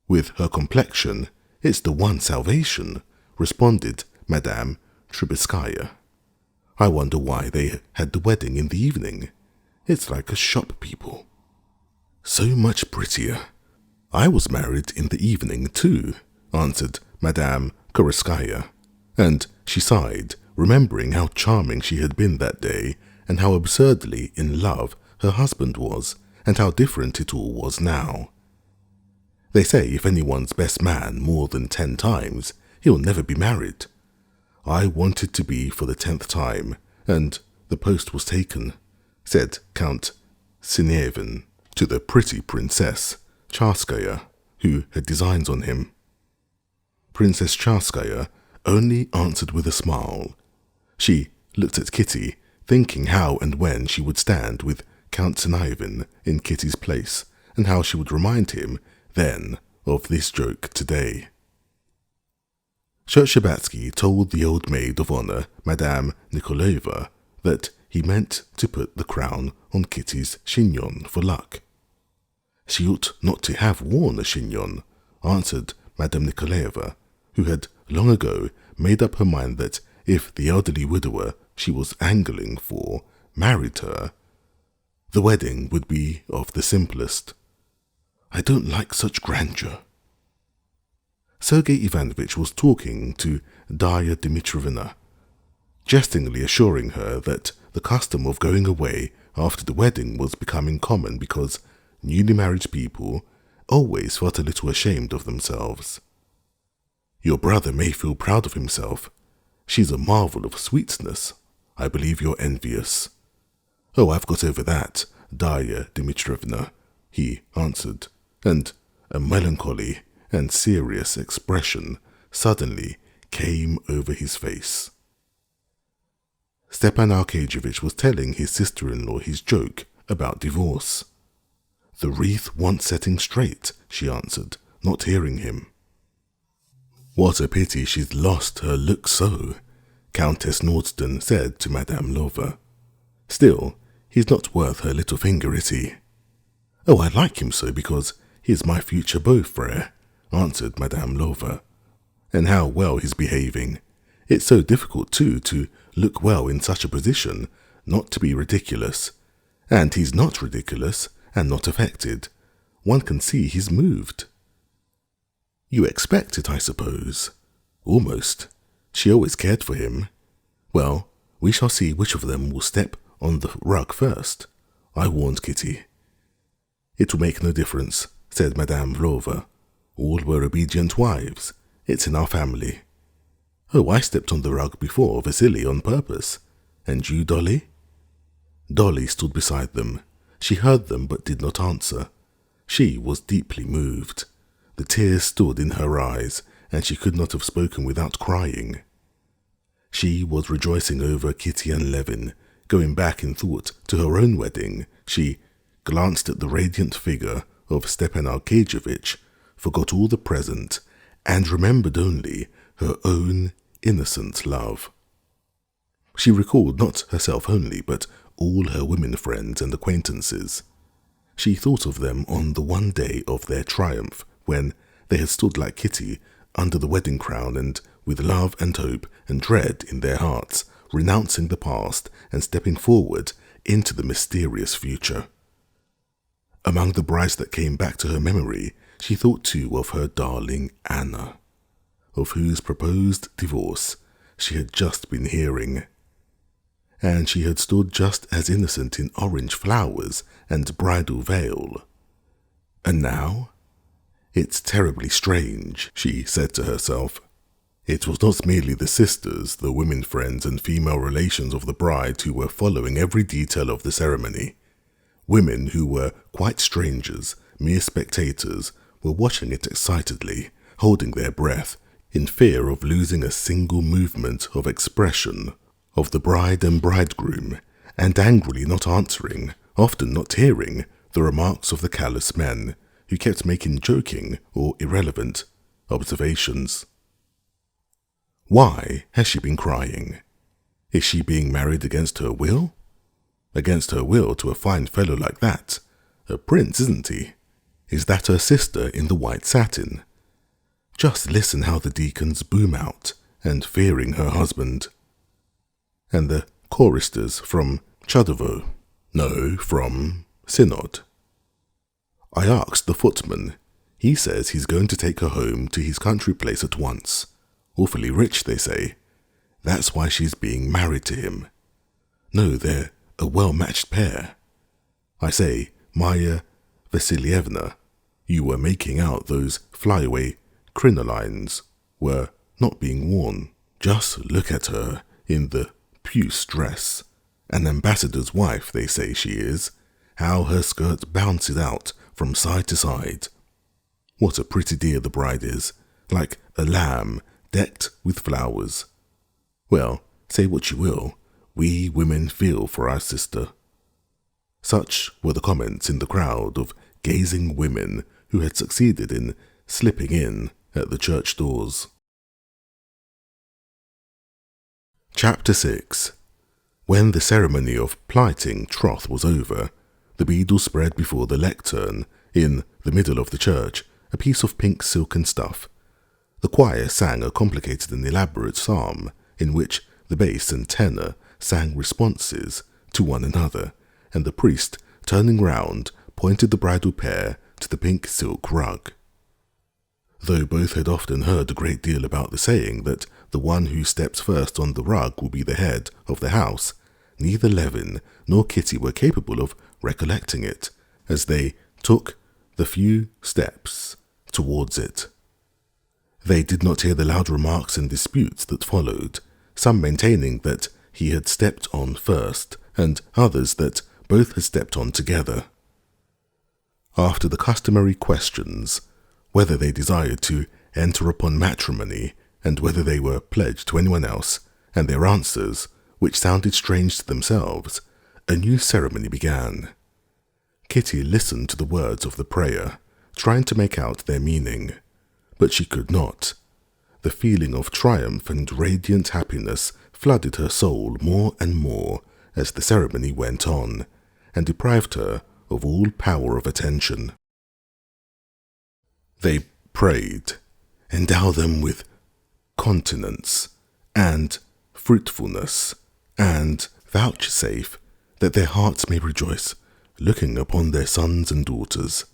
"With her complexion, it's the one salvation," responded Madame Trubetskaya. "I wonder why they had the wedding in the evening. It's like a shop people." "So much prettier. I was married in the evening too," answered Madame Korskaya, and she sighed, remembering how charming she had been that day, and how absurdly in love her husband was, and how different it all was now. "They say if anyone's best man more than 10 times, he'll never be married. I wanted to be for the 10th time, and the post was taken," said Count Sinevin to the pretty Princess Charskaya, who had designs on him. Princess Charskaya only answered with a smile. She looked at Kitty, thinking how and when she would stand with Count Zinovin in Kitty's place, and how she would remind him, then, of this joke today. Shcherbatsky told the old maid of honor, Madame Nikolaeva, that he meant to put the crown on Kitty's chignon for luck. She ought not to have worn a chignon, answered Madame Nikolaeva, who had long ago made up her mind that if the elderly widower she was angling for married her, the wedding would be of the simplest. I don't like such grandeur. Sergei Ivanovich was talking to Darya Dmitrovna, jestingly assuring her that the custom of going away after the wedding was becoming common because newly married people always felt a little ashamed of themselves. Your brother may feel proud of himself. She's a marvel of sweetness. I believe you're envious. Oh, I've got over that, Darya Dmitrovna, he answered, and a melancholy and serious expression suddenly came over his face. Stepan Arkadyevitch was telling his sister-in-law his joke about divorce. The wreath wants setting straight, she answered, not hearing him. What a pity she's lost her look so, Countess Nordsten said to Madame Lova. Still, he's not worth her little finger, is he? Oh, I like him so because he's my future beau-frère, answered Madame Lova. And how well he's behaving. It's so difficult, too, to look well in such a position, not to be ridiculous. And he's not ridiculous and not affected. One can see he's moved. You expect it, I suppose. Almost. She always cared for him. Well, we shall see which of them will step on the rug first, I warned Kitty. It will make no difference, said Madame Vlova. All were obedient wives. It's in our family. Oh, I stepped on the rug before, Vasily, on purpose. And you, Dolly? Dolly stood beside them. She heard them but did not answer. She was deeply moved. The tears stood in her eyes, and she could not have spoken without crying. She was rejoicing over Kitty and Levin, going back in thought to her own wedding. She glanced at the radiant figure of Stepan Arkadyevitch, forgot all the present, and remembered only her own innocent love. She recalled not herself only, but all her women friends and acquaintances. She thought of them on the one day of their triumph, when they had stood like Kitty under the wedding crown and, with love and hope and dread in their hearts, renouncing the past and stepping forward into the mysterious future. Among the brides that came back to her memory, she thought too of her darling Anna, of whose proposed divorce she had just been hearing. And she had stood just as innocent in orange flowers and bridal veil. And now? It's terribly strange, she said to herself. It was not merely the sisters, the women friends and female relations of the bride who were following every detail of the ceremony. Women who were quite strangers, mere spectators, were watching it excitedly, holding their breath, in fear of losing a single movement of expression of the bride and bridegroom, and angrily not answering, often not hearing, the remarks of the callous men, who kept making joking or irrelevant observations. Why has she been crying? Is she being married against her will? Against her will to a fine fellow like that? A prince, isn't he? Is that her sister in the white satin? Just listen how the deacons boom out, and fearing her husband. And the choristers from Chadovo, no, from Synod. I asked the footman. He says he's going to take her home to his country place at once. Awfully rich, they say. That's why she's being married to him. No, they're a well-matched pair. I say, Maya Vasilievna, you were making out those flyaway crinolines were not being worn. Just look at her in the puce dress. An ambassador's wife, they say she is. How her skirt bounces out from side to side. What a pretty dear the bride is, like a lamb decked with flowers. Well, say what you will, we women feel for our sister. Such were the comments in the crowd of gazing women who had succeeded in slipping in at the church doors. Chapter 6. When the ceremony of plighting troth was over, the beadle spread before the lectern, in the middle of the church, a piece of pink silken stuff. The choir sang a complicated and elaborate psalm, in which the bass and tenor sang responses to one another, and the priest, turning round, pointed the bridal pair to the pink silk rug. Though both had often heard a great deal about the saying that the one who steps first on the rug will be the head of the house, neither Levin nor Kitty were capable of recollecting it, as they took the few steps towards it. They did not hear the loud remarks and disputes that followed, some maintaining that he had stepped on first, and others that both had stepped on together. After the customary questions, whether they desired to enter upon matrimony, and whether they were pledged to anyone else, and their answers, which sounded strange to themselves, a new ceremony began. Kitty listened to the words of the prayer, trying to make out their meaning, but she could not. The feeling of triumph and radiant happiness flooded her soul more and more as the ceremony went on, and deprived her of all power of attention. They prayed, endow them with continence and fruitfulness, and vouchsafe that their hearts may rejoice, looking upon their sons and daughters.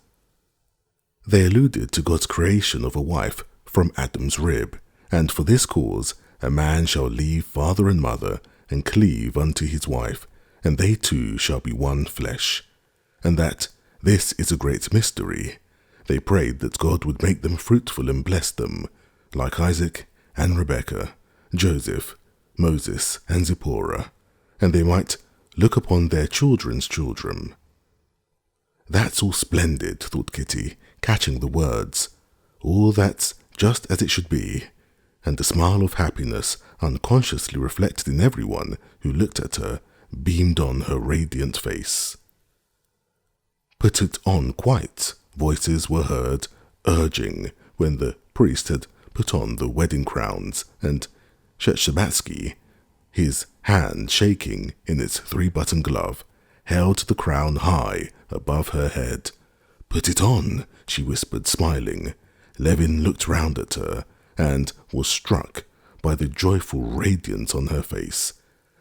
They alluded to God's creation of a wife from Adam's rib, and for this cause a man shall leave father and mother, and cleave unto his wife, and they two shall be one flesh, and that this is a great mystery. They prayed that God would make them fruitful and bless them, like Isaac and Rebekah, Joseph, Moses and Zipporah, and they might look upon their children's children. That's all splendid, thought Kitty, catching the words. All that's just as it should be, and the smile of happiness, unconsciously reflected in everyone who looked at her, beamed on her radiant face. Put it on quite, voices were heard, urging, when the priest had put on the wedding crowns, and Shcherbatsky, his hand shaking in its three-button glove, held the crown high above her head. Put it on, she whispered, smiling. Levin looked round at her, and was struck by the joyful radiance on her face,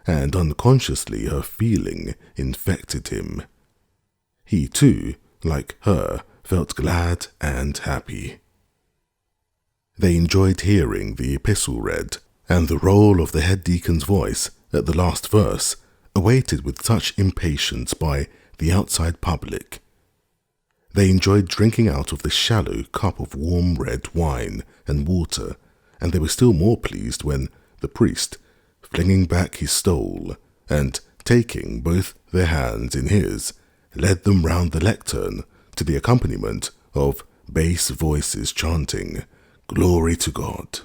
and unconsciously her feeling infected him. He too, like her, felt glad and happy. They enjoyed hearing the epistle read, and the roll of the head deacon's voice at the last verse, awaited with such impatience by the outside public. They enjoyed drinking out of the shallow cup of warm red wine and water, and they were still more pleased when the priest, flinging back his stole and taking both their hands in his, led them round the lectern to the accompaniment of bass voices chanting, "Glory to God."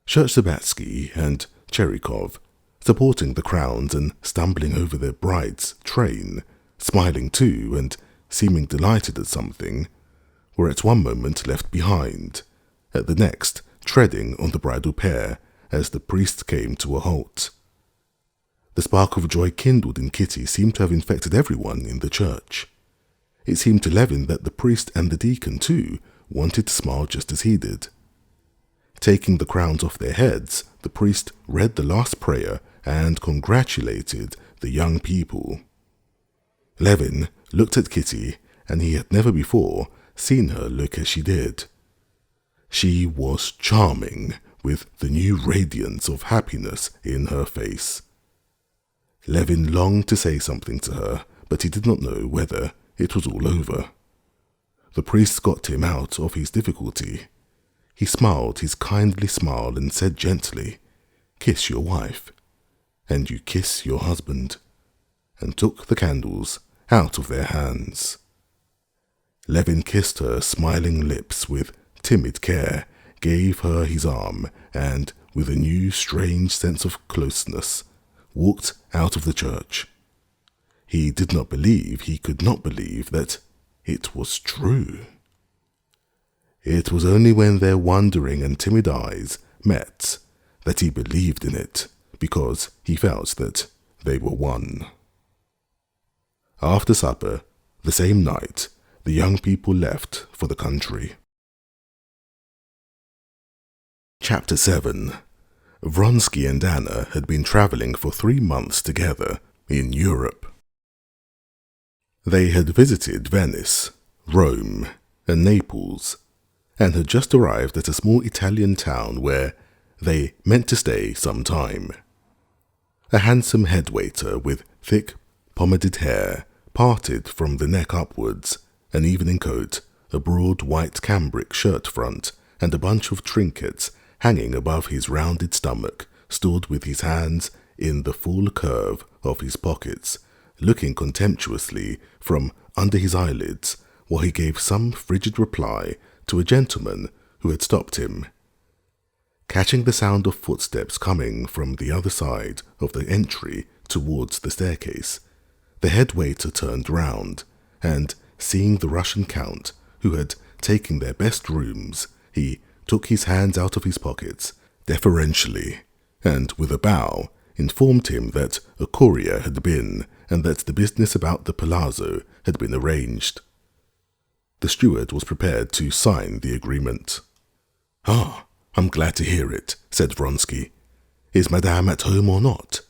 Shcherbatsky and Cherikov, supporting the crowns and stumbling over their bride's train, smiling too and seeming delighted at something, were at one moment left behind, at the next treading on the bridal pair as the priest came to a halt. The spark of joy kindled in Kitty seemed to have infected everyone in the church. It seemed to Levin that the priest and the deacon too wanted to smile just as he did. Taking the crowns off their heads, the priest read the last prayer and congratulated the young people. Levin looked at Kitty, and he had never before seen her look as she did. She was charming, with the new radiance of happiness in her face. Levin longed to say something to her, but he did not know whether it was all over. The priest got him out of his difficulty. He smiled his kindly smile and said gently, "Kiss your wife, and you kiss your husband," and took the candles out of their hands. Levin kissed her smiling lips with timid care, gave her his arm and, with a new strange sense of closeness, walked out of the church. He did not believe he could not believe that it was true. It was only when their wondering and timid eyes met that he believed in it, because he felt that they were one. After supper, the same night, the young people left for the country. Chapter 7. Vronsky and Anna had been travelling for 3 months together in Europe. They had visited Venice, Rome, and Naples, and had just arrived at a small Italian town where they meant to stay some time. A handsome head waiter with thick, pomaded hair, parted from the neck upwards, an evening coat, a broad white cambric shirt front, and a bunch of trinkets hanging above his rounded stomach, stood with his hands in the full curve of his pockets, looking contemptuously from under his eyelids while he gave some frigid reply to a gentleman who had stopped him. Catching the sound of footsteps coming from the other side of the entry towards the staircase, the head waiter turned round, and, seeing the Russian count, who had taken their best rooms, he took his hands out of his pockets, deferentially, and with a bow, informed him that a courier had been, and that the business about the palazzo had been arranged. The steward was prepared to sign the agreement. "Ah, I'm glad to hear it," said Vronsky. "Is Madame at home or not?"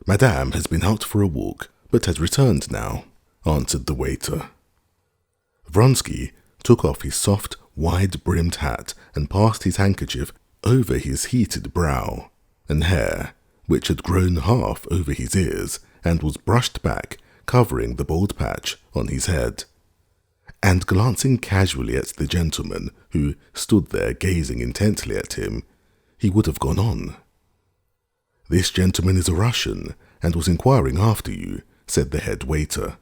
"Madame has been out for a walk, but has returned now," answered the waiter. Vronsky took off his soft, wide-brimmed hat and passed his handkerchief over his heated brow and hair, which had grown half over his ears and was brushed back, covering the bald patch on his head. And glancing casually at the gentleman, who stood there gazing intently at him, he would have gone on. "This gentleman is a Russian, and was inquiring after you," said the head waiter.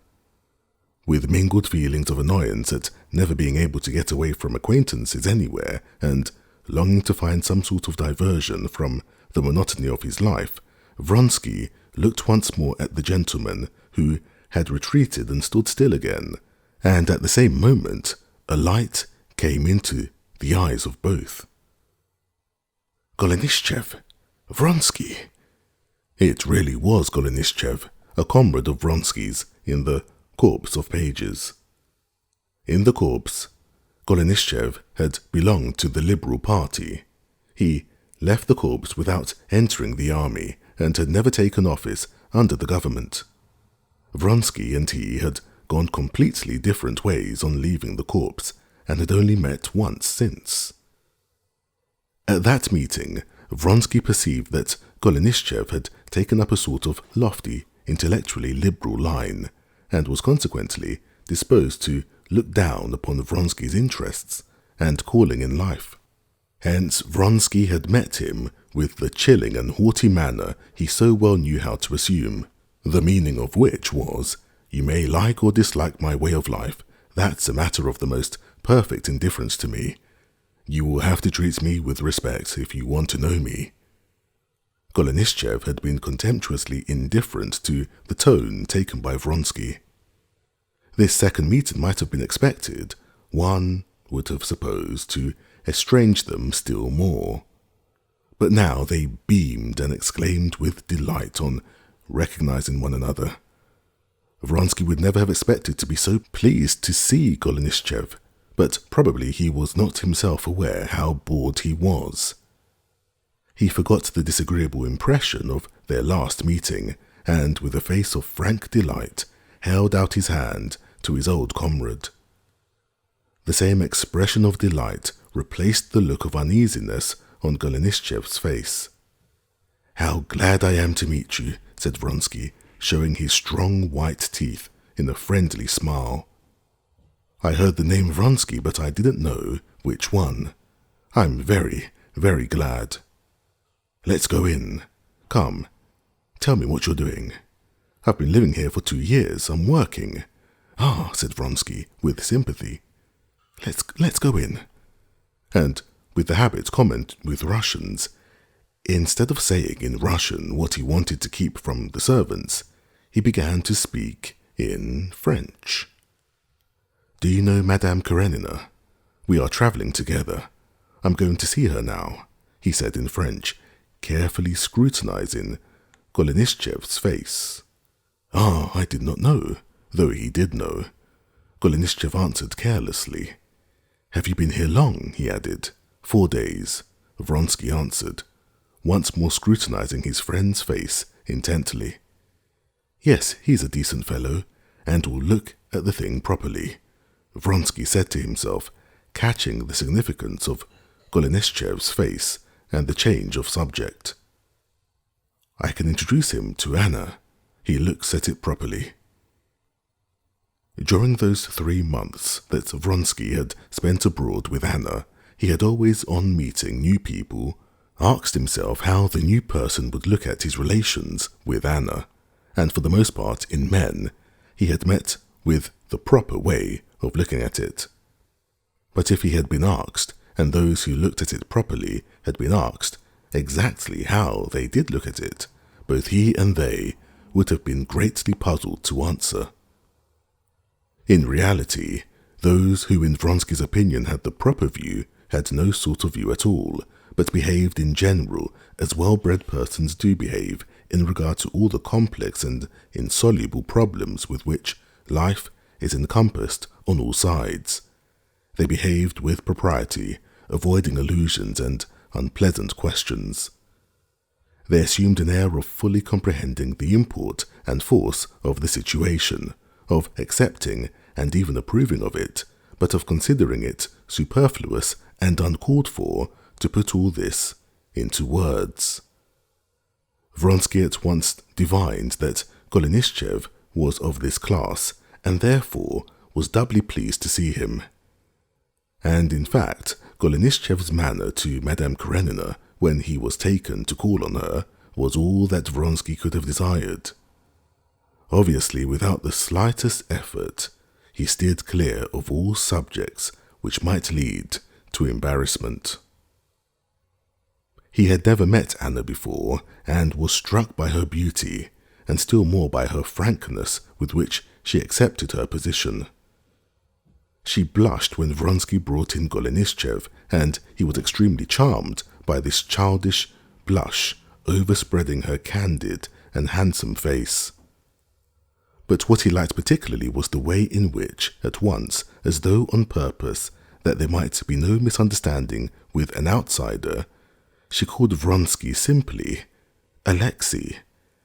With mingled feelings of annoyance at never being able to get away from acquaintances anywhere, and longing to find some sort of diversion from the monotony of his life, Vronsky looked once more at the gentleman, who had retreated and stood still again, and at the same moment a light came into the eyes of both. "Golenishtchev! Vronsky!" It really was Golenishtchev, a comrade of Vronsky's in the Corps of Pages. In the Corps, Golenishtchev had belonged to the Liberal Party. He left the Corps without entering the army, and had never taken office under the government. Vronsky and he had gone completely different ways on leaving the Corps, and had only met once since. At that meeting, Vronsky perceived that Golenishtchev had taken up a sort of lofty, intellectually liberal line, and was consequently disposed to look down upon Vronsky's interests and calling in life. Hence Vronsky had met him with the chilling and haughty manner he so well knew how to assume, the meaning of which was, "You may like or dislike my way of life, that's a matter of the most perfect indifference to me. You will have to treat me with respect if you want to know me." Golenishtchev had been contemptuously indifferent to the tone taken by Vronsky. This second meeting might have been expected, one would have supposed, to estrange them still more. But now they beamed and exclaimed with delight on recognizing one another. Vronsky would never have expected to be so pleased to see Golenishtchev, but probably he was not himself aware how bored he was. He forgot the disagreeable impression of their last meeting, and with a face of frank delight, held out his hand to his old comrade. The same expression of delight replaced the look of uneasiness on Golenishtchev's face. "How glad I am to meet you," said Vronsky, showing his strong white teeth in a friendly smile. "I heard the name Vronsky, but I didn't know which one. I'm very, very glad. Let's go in. Come, tell me what you're doing." "I've been living here for 2 years. I'm working." "Ah," said Vronsky with sympathy. Let's go in." And with the habit common with Russians. Instead of saying in Russian what he wanted to keep from the servants, he began to speak in French. "Do you know Madame Karenina? We are travelling together. I'm going to see her now," he said in French, carefully scrutinizing Golenishtchev's face. "Ah, I did not know," though he did know. Golenishtchev answered carelessly. "Have you been here long?" he added. 4 days, Vronsky answered, once more scrutinizing his friend's face intently. "Yes, he's a decent fellow, and will look at the thing properly," Vronsky said to himself, catching the significance of Golenishtchev's face and the change of subject. "I can introduce him to Anna. He looks at it properly." During those 3 months that Vronsky had spent abroad with Anna, he had always, on meeting new people, asked himself how the new person would look at his relations with Anna, and for the most part in men, he had met with the proper way of looking at it. But if he had been asked, and those who looked at it properly had been asked exactly how they did look at it, both he and they would have been greatly puzzled to answer. In reality, those who in Vronsky's opinion had the proper view had no sort of view at all, but behaved in general as well-bred persons do behave in regard to all the complex and insoluble problems with which life is encompassed on all sides. They behaved with propriety, avoiding allusions and unpleasant questions. They assumed an air of fully comprehending the import and force of the situation, of accepting and even approving of it, but of considering it superfluous and uncalled for to put all this into words. Vronsky at once divined that Golenishtchev was of this class, and therefore was doubly pleased to see him. And in fact, Golenishtchev's manner to Madame Karenina when he was taken to call on her was all that Vronsky could have desired. Obviously, without the slightest effort, he steered clear of all subjects which might lead to embarrassment. He had never met Anna before, and was struck by her beauty, and still more by her frankness with which she accepted her position. She blushed when Vronsky brought in Golenishtchev, and he was extremely charmed by this childish blush overspreading her candid and handsome face. But what he liked particularly was the way in which, at once, as though on purpose, that there might be no misunderstanding with an outsider, she called Vronsky simply Alexei,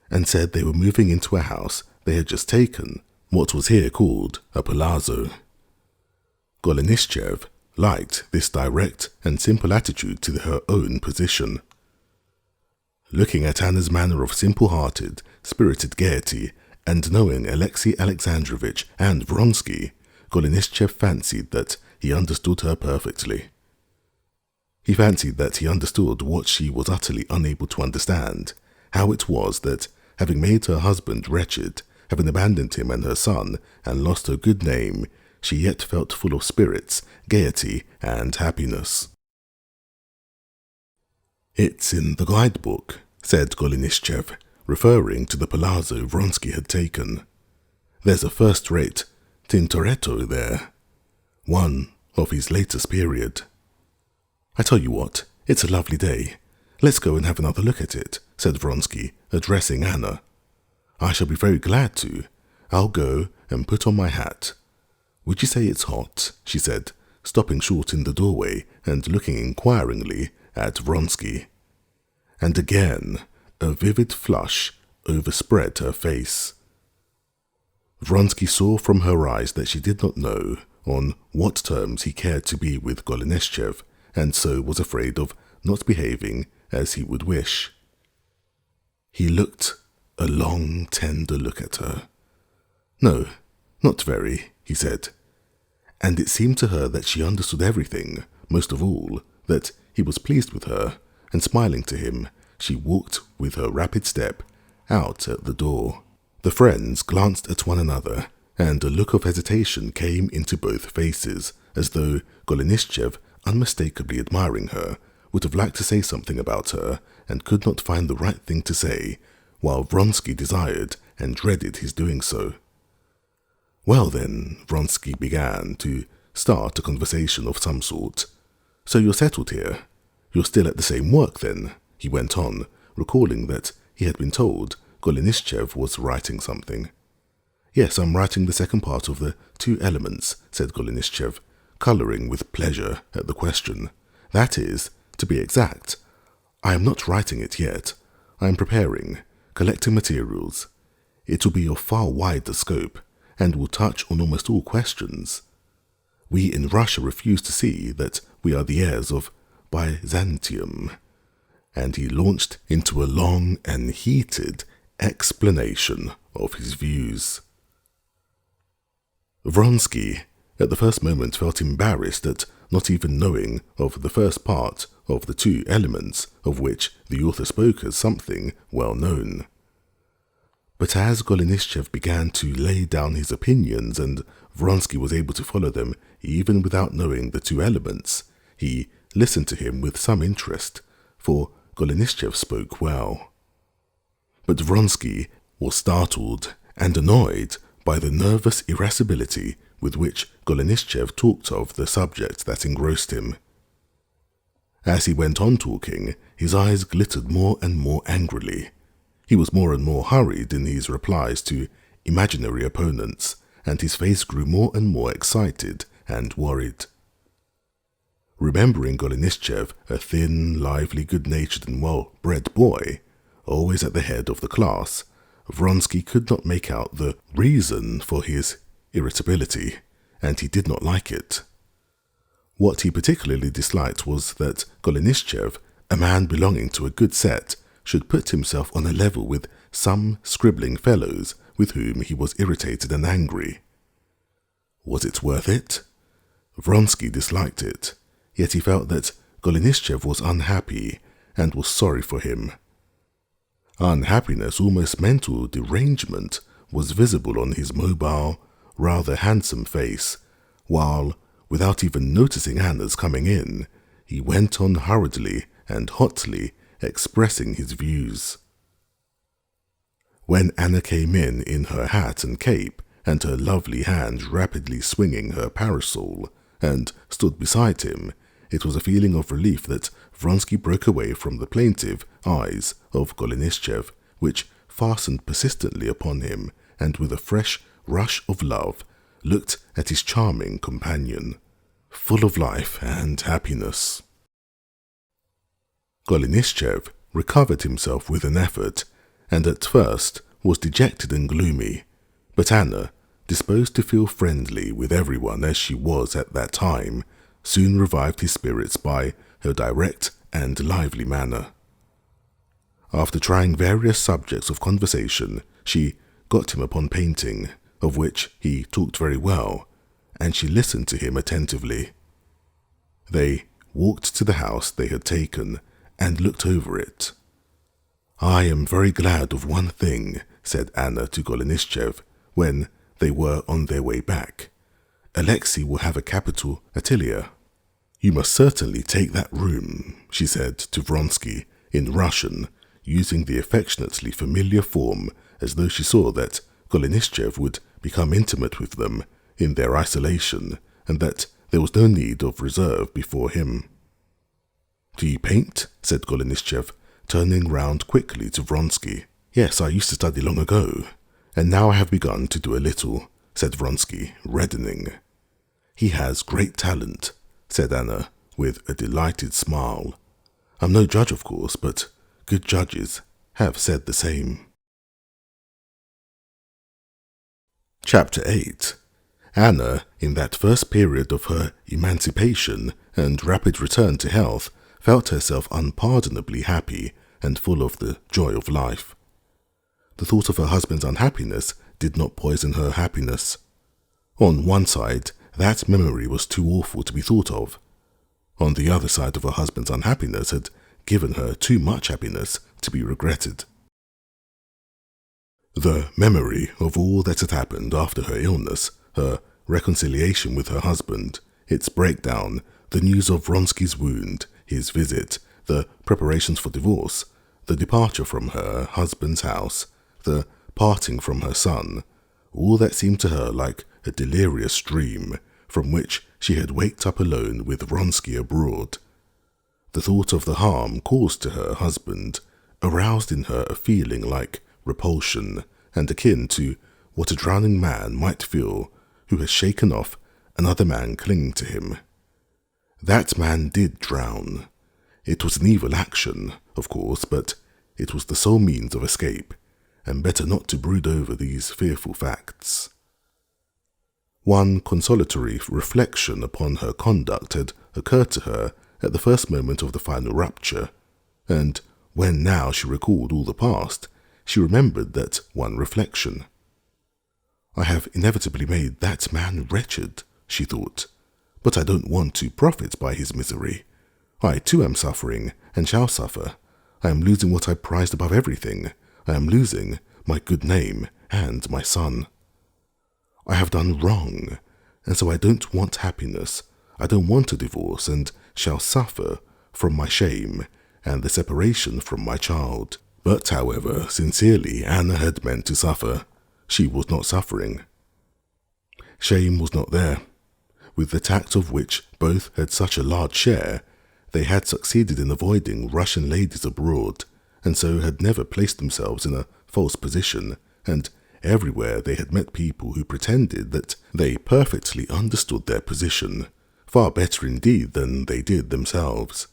and said they were moving into a house they had just taken, what was here called a palazzo. Golenishtchev liked this direct and simple attitude to her own position. Looking at Anna's manner of simple-hearted, spirited gaiety, and knowing Alexei Alexandrovich and Vronsky, Golenishtchev fancied that he understood her perfectly. He fancied that he understood what she was utterly unable to understand, how it was that, having made her husband wretched, having abandoned him and her son, and lost her good name, she yet felt full of spirits, gaiety, and happiness. "It's in the guidebook," said Golenishtchev, referring to the palazzo Vronsky had taken. "There's a first-rate Tintoretto there, one of his latest period. I tell you what, it's a lovely day. Let's go and have another look at it," said Vronsky, addressing Anna. "I shall be very glad to. I'll go and put on my hat. Would you say it's hot?" she said, stopping short in the doorway and looking inquiringly at Vronsky. And again, a vivid flush overspread her face. Vronsky saw from her eyes that she did not know on what terms he cared to be with Golenishtchev, and so was afraid of not behaving as he would wish. He looked a long, tender look at her. "No, not very," he said, and it seemed to her that she understood everything, most of all, that he was pleased with her, and smiling to him, she walked with her rapid step out at the door. The friends glanced at one another, and a look of hesitation came into both faces, as though Golenishtchev unmistakably admiring her, would have liked to say something about her and could not find the right thing to say, while Vronsky desired and dreaded his doing so. Well then, Vronsky began to start a conversation of some sort. So you're settled here? You're still at the same work then? He went on, recalling that he had been told Golenishtchev was writing something. Yes, I'm writing the second part of the 2 Elements, said Golenishtchev, colouring with pleasure at the question. That is, to be exact, I am not writing it yet. I am preparing, collecting materials. It will be of far wider scope, and will touch on almost all questions. We in Russia refuse to see that we are the heirs of Byzantium. And he launched into a long and heated explanation of his views. Vronsky, at the first moment, felt embarrassed at not even knowing of the first part of the 2 Elements, of which the author spoke as something well known. But as Golenishtchev began to lay down his opinions, and Vronsky was able to follow them even without knowing the 2 Elements, he listened to him with some interest, for Golenishtchev spoke well. But Vronsky was startled and annoyed by the nervous irascibility with which Golenishtchev talked of the subject that engrossed him. As he went on talking, his eyes glittered more and more angrily. He was more and more hurried in his replies to imaginary opponents, and his face grew more and more excited and worried. Remembering Golenishtchev, a thin, lively, good-natured and well-bred boy, always at the head of the class, Vronsky could not make out the reason for his irritability, and he did not like it. What he particularly disliked was that Golenishtchev, a man belonging to a good set, should put himself on a level with some scribbling fellows with whom he was irritated and angry. Was it worth it? Vronsky disliked it, yet he felt that Golenishtchev was unhappy and was sorry for him. Unhappiness, almost mental derangement, was visible on his mobile, rather handsome face, while, without even noticing Anna's coming in, he went on hurriedly and hotly expressing his views. When Anna came in her hat and cape, and her lovely hand rapidly swinging her parasol, and stood beside him, it was a feeling of relief that Vronsky broke away from the plaintive eyes of Golenishtchev, which fastened persistently upon him, and with a fresh rush of love looked at his charming companion, full of life and happiness. Golenishtchev recovered himself with an effort, and at first was dejected and gloomy, but Anna, disposed to feel friendly with everyone as she was at that time, soon revived his spirits by her direct and lively manner. After trying various subjects of conversation, she got him upon painting, of which he talked very well, and she listened to him attentively. They walked to the house they had taken and looked over it. "I am very glad of one thing," said Anna to Golenishtchev when they were on their way back. "Alexei will have a capital atelier." "You must certainly take that room," she said to Vronsky in Russian, using the affectionately familiar form as though she saw that Golenishtchev would become intimate with them in their isolation, and that there was no need of reserve before him. "Do you paint?" said Golenishtchev, turning round quickly to Vronsky. "Yes, I used to study long ago, and now I have begun to do a little," said Vronsky, reddening. "He has great talent," said Anna, with a delighted smile. "I'm no judge, of course, but good judges have said the same." Chapter 8. Anna, in that first period of her emancipation and rapid return to health, felt herself unpardonably happy and full of the joy of life. The thought of her husband's unhappiness did not poison her happiness. On one side, that memory was too awful to be thought of. On the other side of her husband's unhappiness had given her too much happiness to be regretted. The memory of all that had happened after her illness, her reconciliation with her husband, its breakdown, The news of Vronsky's wound, his visit, the preparations for divorce, the departure from her husband's house, the parting from her son, all that seemed to her like a delirious dream from which she had waked up alone with Vronsky abroad. The thought of the harm caused to her husband aroused in her a feeling like repulsion and akin to what a drowning man might feel who has shaken off another man clinging to him. That man did drown. It was an evil action, of course, but it was the sole means of escape, and better not to brood over these fearful facts. One consolatory reflection upon her conduct had occurred to her at the first moment of the final rupture, and when now she recalled all the past, she remembered that one reflection. I have inevitably made that man wretched, she thought, but I don't want to profit by his misery. I too am suffering, and shall suffer. I am losing what I prized above everything. I am losing my good name and my son. I have done wrong, and so I don't want happiness. I don't want a divorce, and shall suffer from my shame and the separation from my child. But, however sincerely Anna had meant to suffer, she was not suffering. Shame was not there. With the tact of which both had such a large share, they had succeeded in avoiding Russian ladies abroad, and so had never placed themselves in a false position, and everywhere they had met people who pretended that they perfectly understood their position, far better indeed than they did themselves.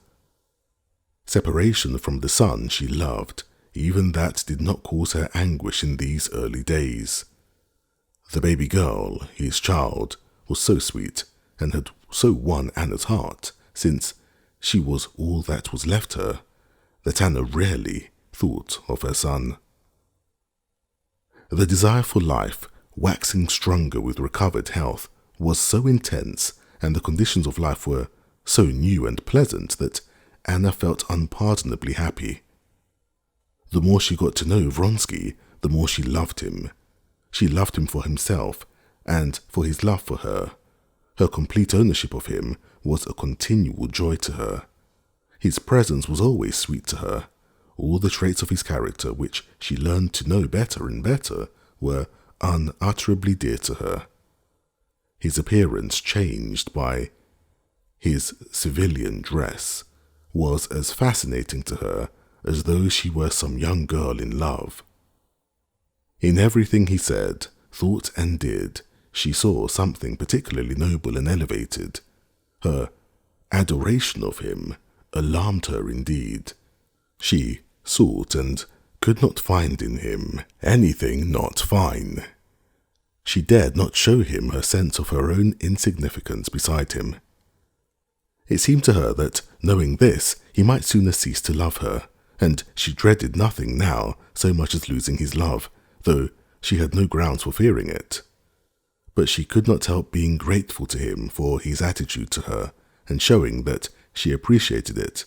Separation from the son she loved, even that did not cause her anguish in these early days. The baby girl, his child, was so sweet, and had so won Anna's heart, since she was all that was left her, that Anna rarely thought of her son. The desire for life, waxing stronger with recovered health, was so intense, and the conditions of life were so new and pleasant, that Anna felt unpardonably happy. The more she got to know Vronsky, the more she loved him. She loved him for himself, and for his love for her. Her complete ownership of him was a continual joy to her. His presence was always sweet to her. All the traits of his character, which she learned to know better and better, were unutterably dear to her. His appearance, changed by his civilian dress, was as fascinating to her as though she were some young girl in love. In everything he said, thought, and did, she saw something particularly noble and elevated. Her adoration of him alarmed her indeed. She sought and could not find in him anything not fine. She dared not show him her sense of her own insignificance beside him. It seemed to her that, knowing this, he might sooner cease to love her, and she dreaded nothing now so much as losing his love, though she had no grounds for fearing it. But she could not help being grateful to him for his attitude to her, and showing that she appreciated it.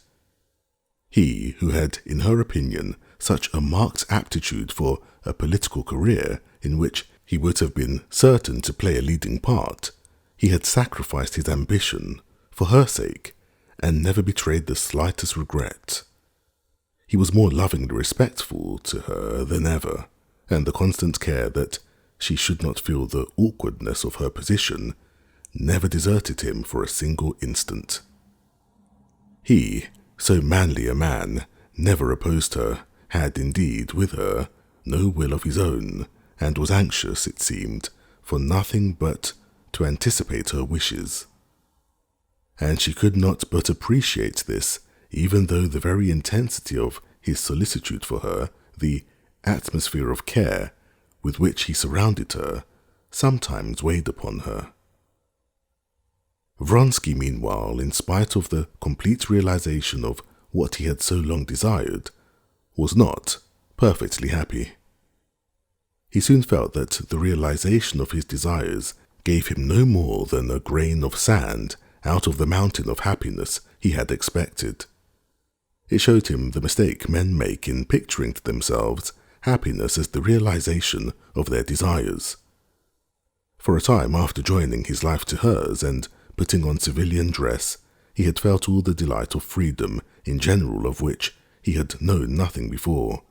He, who had, in her opinion, such a marked aptitude for a political career in which he would have been certain to play a leading part, he had sacrificed his ambition for her sake, and never betrayed the slightest regret. He was more lovingly respectful to her than ever, and the constant care that she should not feel the awkwardness of her position never deserted him for a single instant. He, so manly a man, never opposed her, had indeed with her no will of his own, and was anxious, it seemed, for nothing but to anticipate her wishes. And she could not but appreciate this, even though the very intensity of his solicitude for her, the atmosphere of care with which he surrounded her, sometimes weighed upon her. Vronsky, meanwhile, in spite of the complete realization of what he had so long desired, was not perfectly happy. He soon felt that the realization of his desires gave him no more than a grain of sand out of the mountain of happiness he had expected. It showed him the mistake men make in picturing to themselves happiness as the realization of their desires. For a time after joining his life to hers and putting on civilian dress, he had felt all the delight of freedom in general of which he had known nothing before,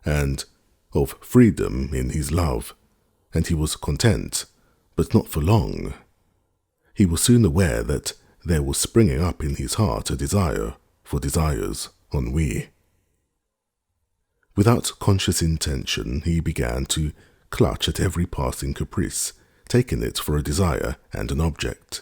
and of freedom in his love, and he was content, but not for long. He was soon aware that there was springing up in his heart a desire for desire's ennui. Without conscious intention, he began to clutch at every passing caprice, taking it for a desire and an object.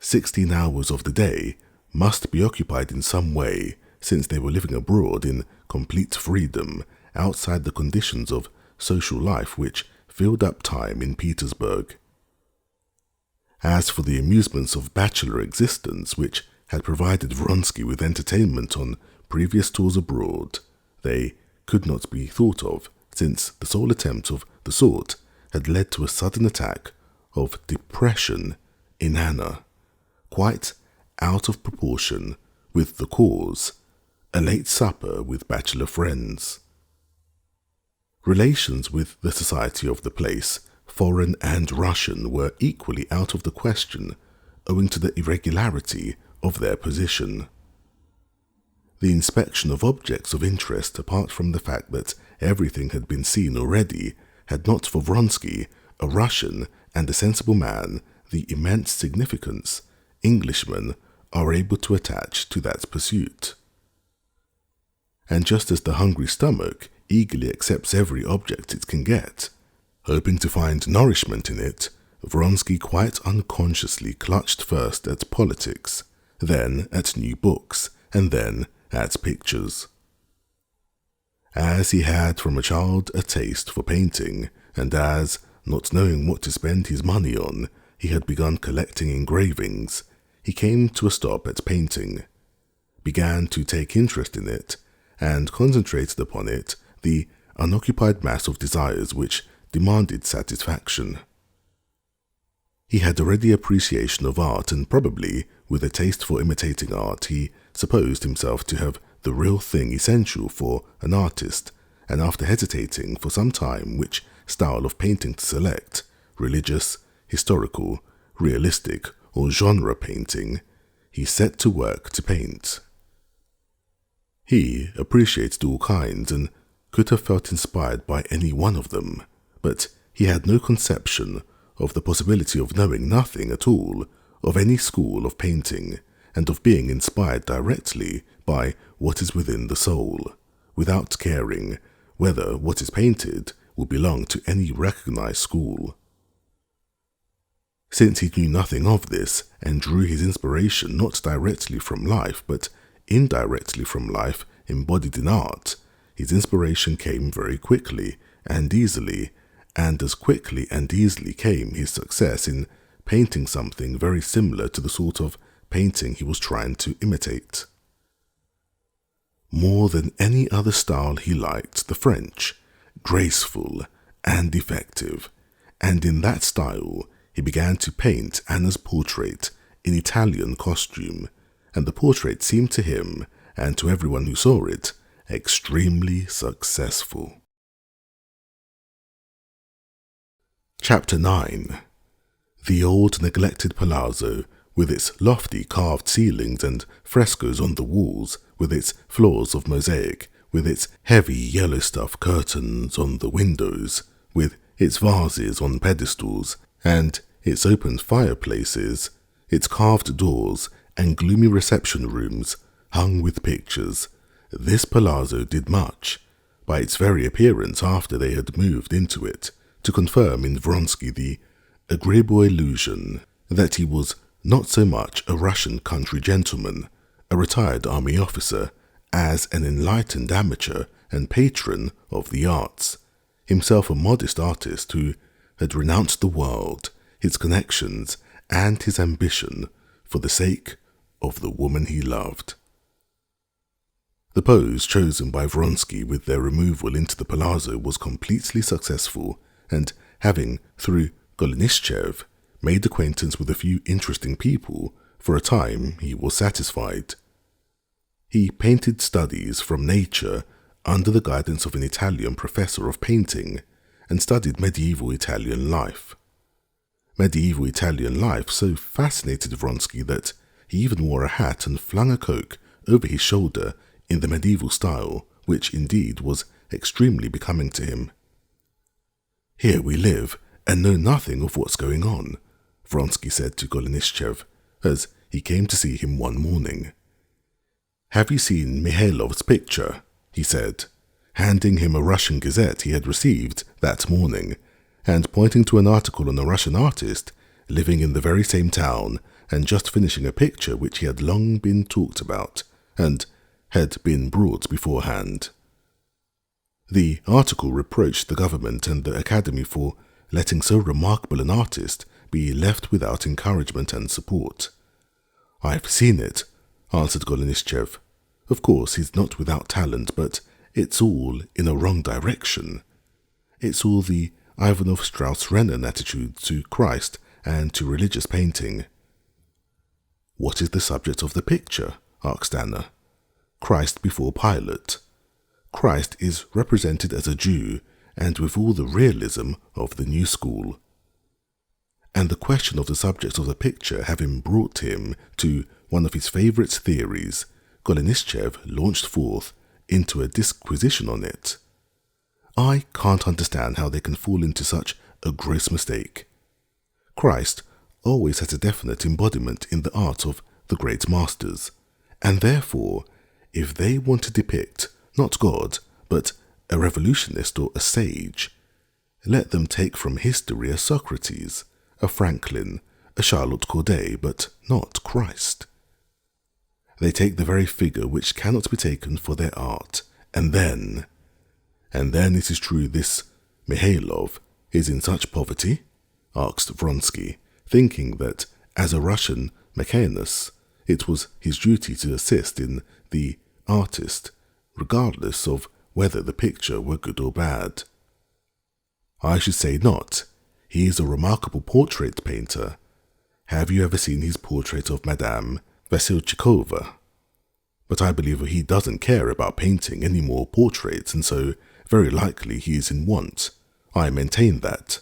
16 hours of the day must be occupied in some way, since they were living abroad in complete freedom outside the conditions of social life which filled up time in Petersburg. As for the amusements of bachelor existence which had provided Vronsky with entertainment on previous tours abroad, they could not be thought of, since the sole attempt of the sort had led to a sudden attack of depression in Anna, quite out of proportion with the cause, a late supper with bachelor friends. Relations with the society of the place, foreign and Russian, were equally out of the question, owing to the irregularity of their position. The inspection of objects of interest, apart from the fact that everything had been seen already, had not for Vronsky, a Russian and a sensible man, the immense significance Englishmen are able to attach to that pursuit. And just as the hungry stomach eagerly accepts every object it can get, hoping to find nourishment in it, Vronsky quite unconsciously clutched first at politics, then at new books, and then at pictures. As he had from a child a taste for painting, and as, not knowing what to spend his money on, he had begun collecting engravings, he came to a stop at painting, began to take interest in it, and concentrated upon it the unoccupied mass of desires which demanded satisfaction. He had a ready appreciation of art, and probably, with a taste for imitating art, he supposed himself to have the real thing essential for an artist, and after hesitating for some time which style of painting to select, religious, historical, realistic, or genre painting, he set to work to paint. He appreciated all kinds and could have felt inspired by any one of them, but he had no conception of the possibility of knowing nothing at all of any school of painting, and of being inspired directly by what is within the soul, without caring whether what is painted will belong to any recognized school. Since he knew nothing of this, and drew his inspiration not directly from life, but indirectly from life embodied in art, his inspiration came very quickly and easily, and as quickly and easily came his success in painting something very similar to the sort of painting he was trying to imitate. More than any other style he liked the French, graceful and effective, and in that style he began to paint Anna's portrait in Italian costume, and the portrait seemed to him, and to everyone who saw it, extremely successful. Chapter 9. The old neglected palazzo, with its lofty carved ceilings and frescoes on the walls, with its floors of mosaic, with its heavy yellow stuff curtains on the windows, with its vases on pedestals, and its open fireplaces, its carved doors, and gloomy reception rooms hung with pictures, this palazzo did much, by its very appearance after they had moved into it, to confirm in Vronsky the agreeable illusion that he was not so much a Russian country gentleman, a retired army officer, as an enlightened amateur and patron of the arts, himself a modest artist who had renounced the world, his connections, and his ambition for the sake of the woman he loved. The pose chosen by Vronsky with their removal into the palazzo was completely successful, and having, through Golenishtchev, made acquaintance with a few interesting people, for a time he was satisfied. He painted studies from nature under the guidance of an Italian professor of painting, and studied medieval Italian life. Medieval Italian life so fascinated Vronsky that he even wore a hat and flung a cloak over his shoulder in the medieval style, which indeed was extremely becoming to him. "Here we live and know nothing of what's going on," Vronsky said to Golenishtchev as he came to see him one morning. "Have you seen Mihailov's picture?" he said, handing him a Russian gazette he had received that morning, and pointing to an article on a Russian artist living in the very same town and just finishing a picture which he had long been talked about and had been brought beforehand. The article reproached the government and the academy for letting so remarkable an artist be left without encouragement and support. "I've seen it," answered Golenishtchev. "Of course, he's not without talent, but it's all in a wrong direction. It's all the Ivanov Strauss-Renan attitude to Christ and to religious painting." "What is the subject of the picture?" asked Anna. "Christ before Pilate. Christ is represented as a Jew and with all the realism of the new school." And the question of the subject of the picture having brought him to one of his favourite theories, Golenishtchev launched forth into a disquisition on it. "I can't understand how they can fall into such a gross mistake. Christ always has a definite embodiment in the art of the great masters, and therefore, if they want to depict not God, but a revolutionist or a sage, let them take from history a Socrates, a Franklin, a Charlotte Corday, but not Christ. They take the very figure which cannot be taken for their art, and then it is true this Mihailov is in such poverty?" asked Vronsky, thinking that, as a Russian Mecaenas, it was his duty to assist in the artist, regardless of whether the picture were good or bad. "I should say not. He is a remarkable portrait painter. Have you ever seen his portrait of Madame Vassilchikova? But I believe he doesn't care about painting any more portraits, and so very likely he is in want. I maintain that."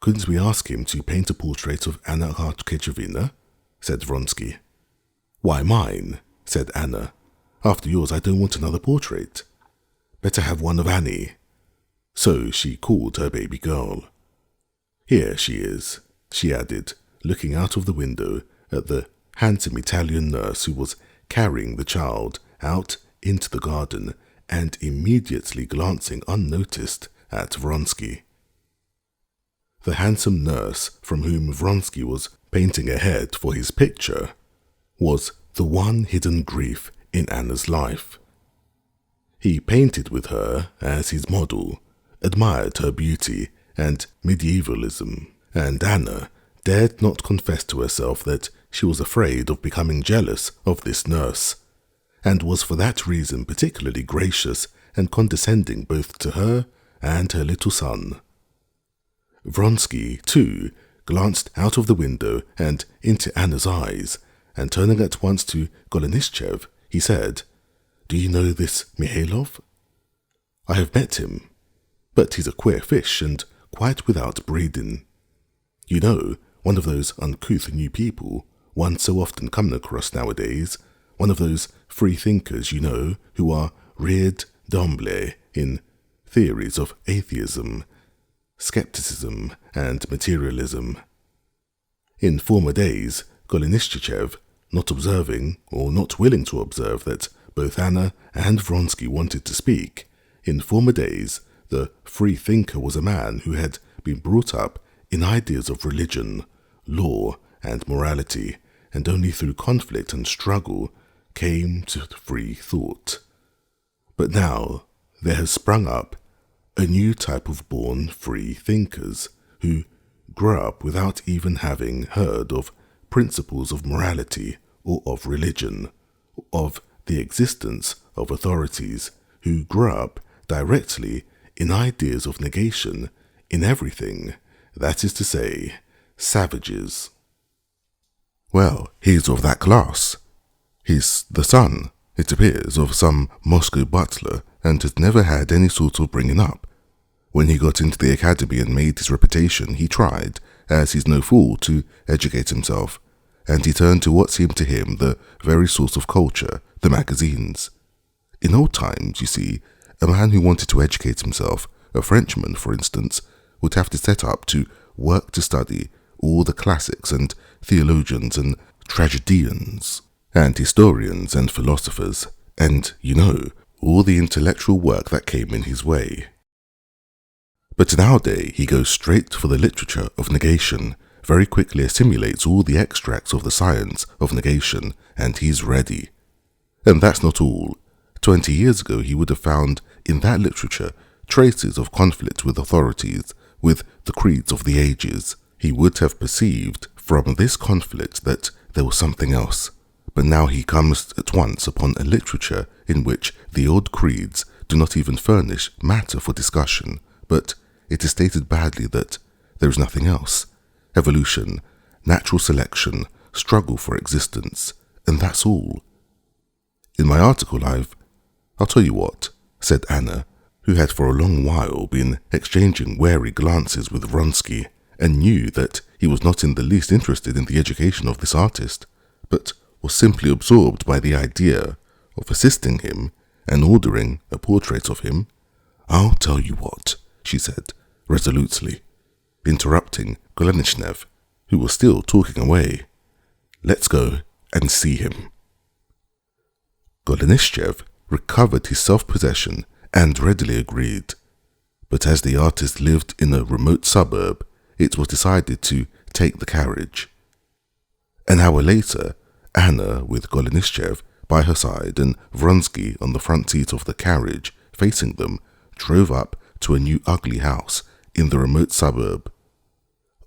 "Couldn't we ask him to paint a portrait of Anna Karenina?" said Vronsky. "Why mine?" said Anna. "After yours I don't want another portrait. Better have one of Annie." So she called her baby girl. "Here she is," she added, looking out of the window at the handsome Italian nurse who was carrying the child out into the garden and immediately glancing unnoticed at Vronsky. The handsome nurse from whom Vronsky was painting a head for his picture was the one hidden grief in Anna's life. He painted with her as his model, admired her beauty and medievalism, and Anna dared not confess to herself that she was afraid of becoming jealous of this nurse, and was for that reason particularly gracious and condescending both to her and her little son. Vronsky, too, glanced out of the window and into Anna's eyes, and turning at once to Golenishtchev, he said, "Do you know this Mihailov?" "I have met him, but he's a queer fish and quite without breeding. You know, one of those uncouth new people one so often come across nowadays, one of those free thinkers, you know, who are reared d'emblée in theories of atheism, skepticism, and materialism. In former days, Golenishtchev, not observing or not willing to observe that both Anna and Vronsky wanted to speak, in former days the free thinker was a man who had been brought up in ideas of religion, law, and morality, and only through conflict and struggle came to free thought. But now there has sprung up a new type of born free thinkers who grow up without even having heard of principles of morality or of religion, of the existence of authorities, who grow up directly in ideas of negation in everything, that is to say, savages. Well, he's of that class. He's the son, it appears, of some Moscow butler, and has never had any sort of bringing up. When he got into the academy and made his reputation, he tried, as he's no fool, to educate himself, and he turned to what seemed to him the very source of culture, the magazines. In old times, you see, a man who wanted to educate himself, a Frenchman for instance, would have to set up to work to study all the classics and theologians and tragedians and historians and philosophers, and, all the intellectual work that came in his way. But nowadays he goes straight for the literature of negation, very quickly assimilates all the extracts of the science of negation, and he's ready. And that's not all. 20 years ago he would have found in that literature traces of conflict with authorities, with the creeds of the ages. He would have perceived from this conflict that there was something else. But now he comes at once upon a literature in which the old creeds do not even furnish matter for discussion, but it is stated badly that there is nothing else. Evolution, natural selection, struggle for existence, and that's all. In my article I'll tell you what, said Anna, who had for a long while been exchanging wary glances with Vronsky, and knew that he was not in the least interested in the education of this artist, but was simply absorbed by the idea of assisting him and ordering a portrait of him. I'll tell you what, she said, resolutely, interrupting Golenishev, who was still talking away. Let's go and see him. Golenishev recovered his self-possession and readily agreed. But as the artist lived in a remote suburb, it was decided to take the carriage. An hour later, Anna, with Golenishev by her side and Vronsky on the front seat of the carriage facing them, drove up to a new ugly house in the remote suburb.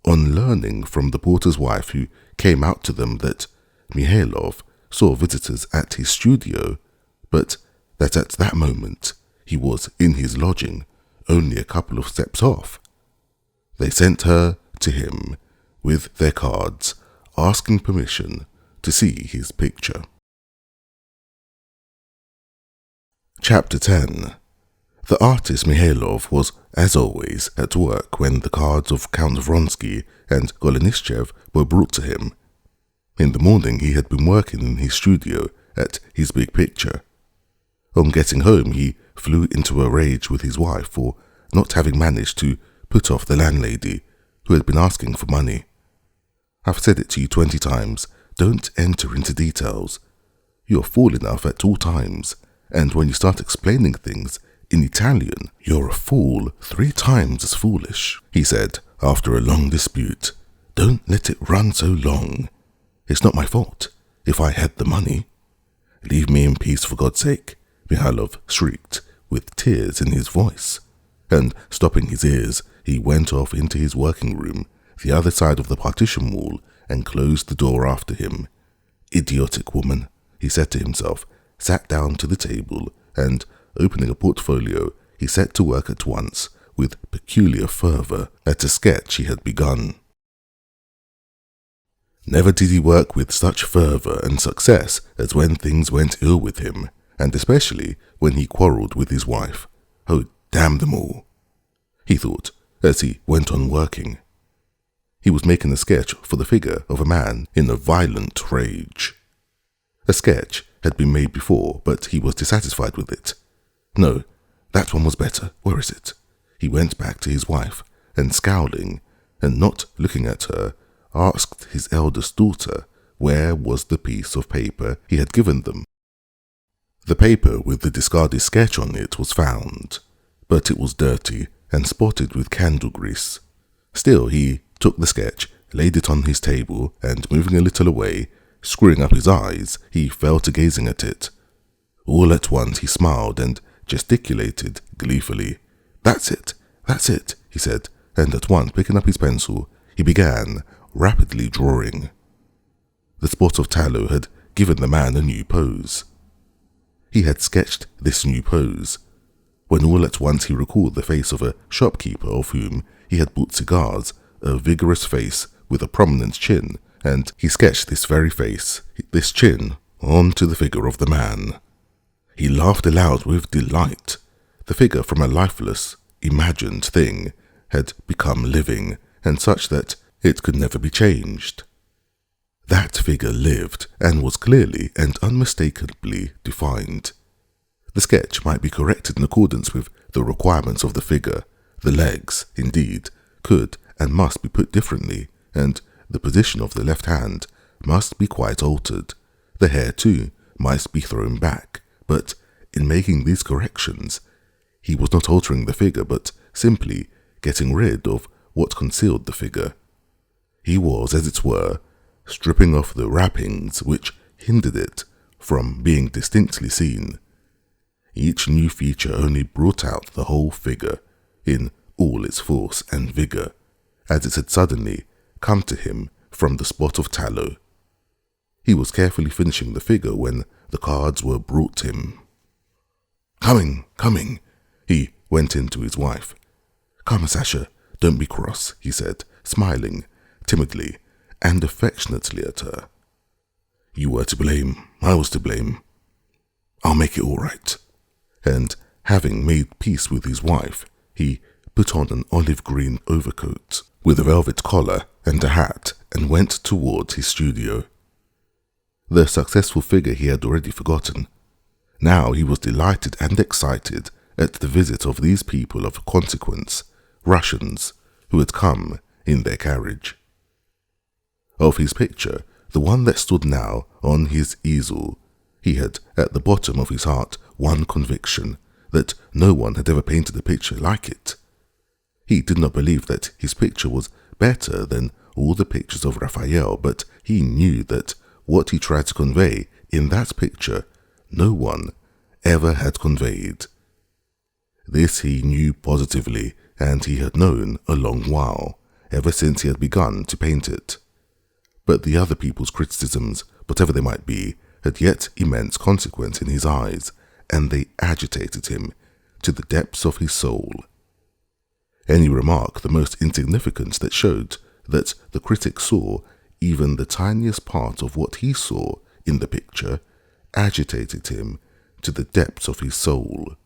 On learning from the porter's wife who came out to them that Mihailov saw visitors at his studio, but that at that moment he was in his lodging, only a couple of steps off, they sent her to him with their cards, asking permission to see his picture. Chapter 10. The artist Mihailov was, as always, at work when the cards of Count Vronsky and Golenishev were brought to him. In the morning he had been working in his studio at his big picture. On getting home he flew into a rage with his wife for not having managed to put off the landlady, who had been asking for money. I've said it to you 20 times, don't enter into details. You're fool enough at all times, and when you start explaining things in Italian, you're a fool 3 times as foolish, he said after a long dispute. Don't let it run so long. It's not my fault if I had the money. Leave me in peace for God's sake, Mihailov shrieked with tears in his voice, and stopping his ears, he went off into his working room, the other side of the partition wall, and closed the door after him. Idiotic woman, he said to himself, sat down to the table, and, opening a portfolio, he set to work at once, with peculiar fervour, at a sketch he had begun. Never did he work with such fervour and success as when things went ill with him, and especially when he quarrelled with his wife. Oh, damn them all, he thought, as he went on working. He was making a sketch for the figure of a man in a violent rage. A sketch had been made before, but he was dissatisfied with it. No, that one was better. Where is it? He went back to his wife, and scowling, and not looking at her, asked his eldest daughter where was the piece of paper he had given them. The paper with the discarded sketch on it was found, but it was dirty and spotted with candle grease. Still, he took the sketch, laid it on his table, and moving a little away, screwing up his eyes, he fell to gazing at it. All at once he smiled and gesticulated gleefully. That's it, he said, and at once picking up his pencil, he began rapidly drawing. The spot of tallow had given the man a new pose. He had sketched this new pose, when all at once he recalled the face of a shopkeeper of whom he had bought cigars, a vigorous face with a prominent chin, and he sketched this very face, this chin, onto the figure of the man. He laughed aloud with delight. The figure from a lifeless, imagined thing had become living, and such that it could never be changed. That figure lived and was clearly and unmistakably defined. The sketch might be corrected in accordance with the requirements of the figure. The legs, indeed, could and must be put differently, and the position of the left hand must be quite altered. The hair, too, must be thrown back, but in making these corrections, he was not altering the figure, but simply getting rid of what concealed the figure. He was, as it were, stripping off the wrappings which hindered it from being distinctly seen. Each new feature only brought out the whole figure in all its force and vigour, as it had suddenly come to him from the spot of tallow. He was carefully finishing the figure when the cards were brought him. "Coming, coming," he went in to his wife. "Come, Sasha, don't be cross," he said, smiling timidly and affectionately at her. "You were to blame, I was to blame. I'll make it all right." And having made peace with his wife, he put on an olive-green overcoat with a velvet collar and a hat and went towards his studio. The successful figure he had already forgotten. Now he was delighted and excited at the visit of these people of consequence, Russians, who had come in their carriage. Of his picture, the one that stood now on his easel, he had at the bottom of his heart one conviction, that no one had ever painted a picture like it. He did not believe that his picture was better than all the pictures of Raphael, but he knew that what he tried to convey in that picture no one ever had conveyed. This he knew positively, and he had known a long while, ever since he had begun to paint it. But the other people's criticisms, whatever they might be, had yet immense consequence in his eyes, and they agitated him to the depths of his soul. Any remark, the most insignificant, that showed that the critic saw even the tiniest part of what he saw in the picture, agitated him to the depths of his soul.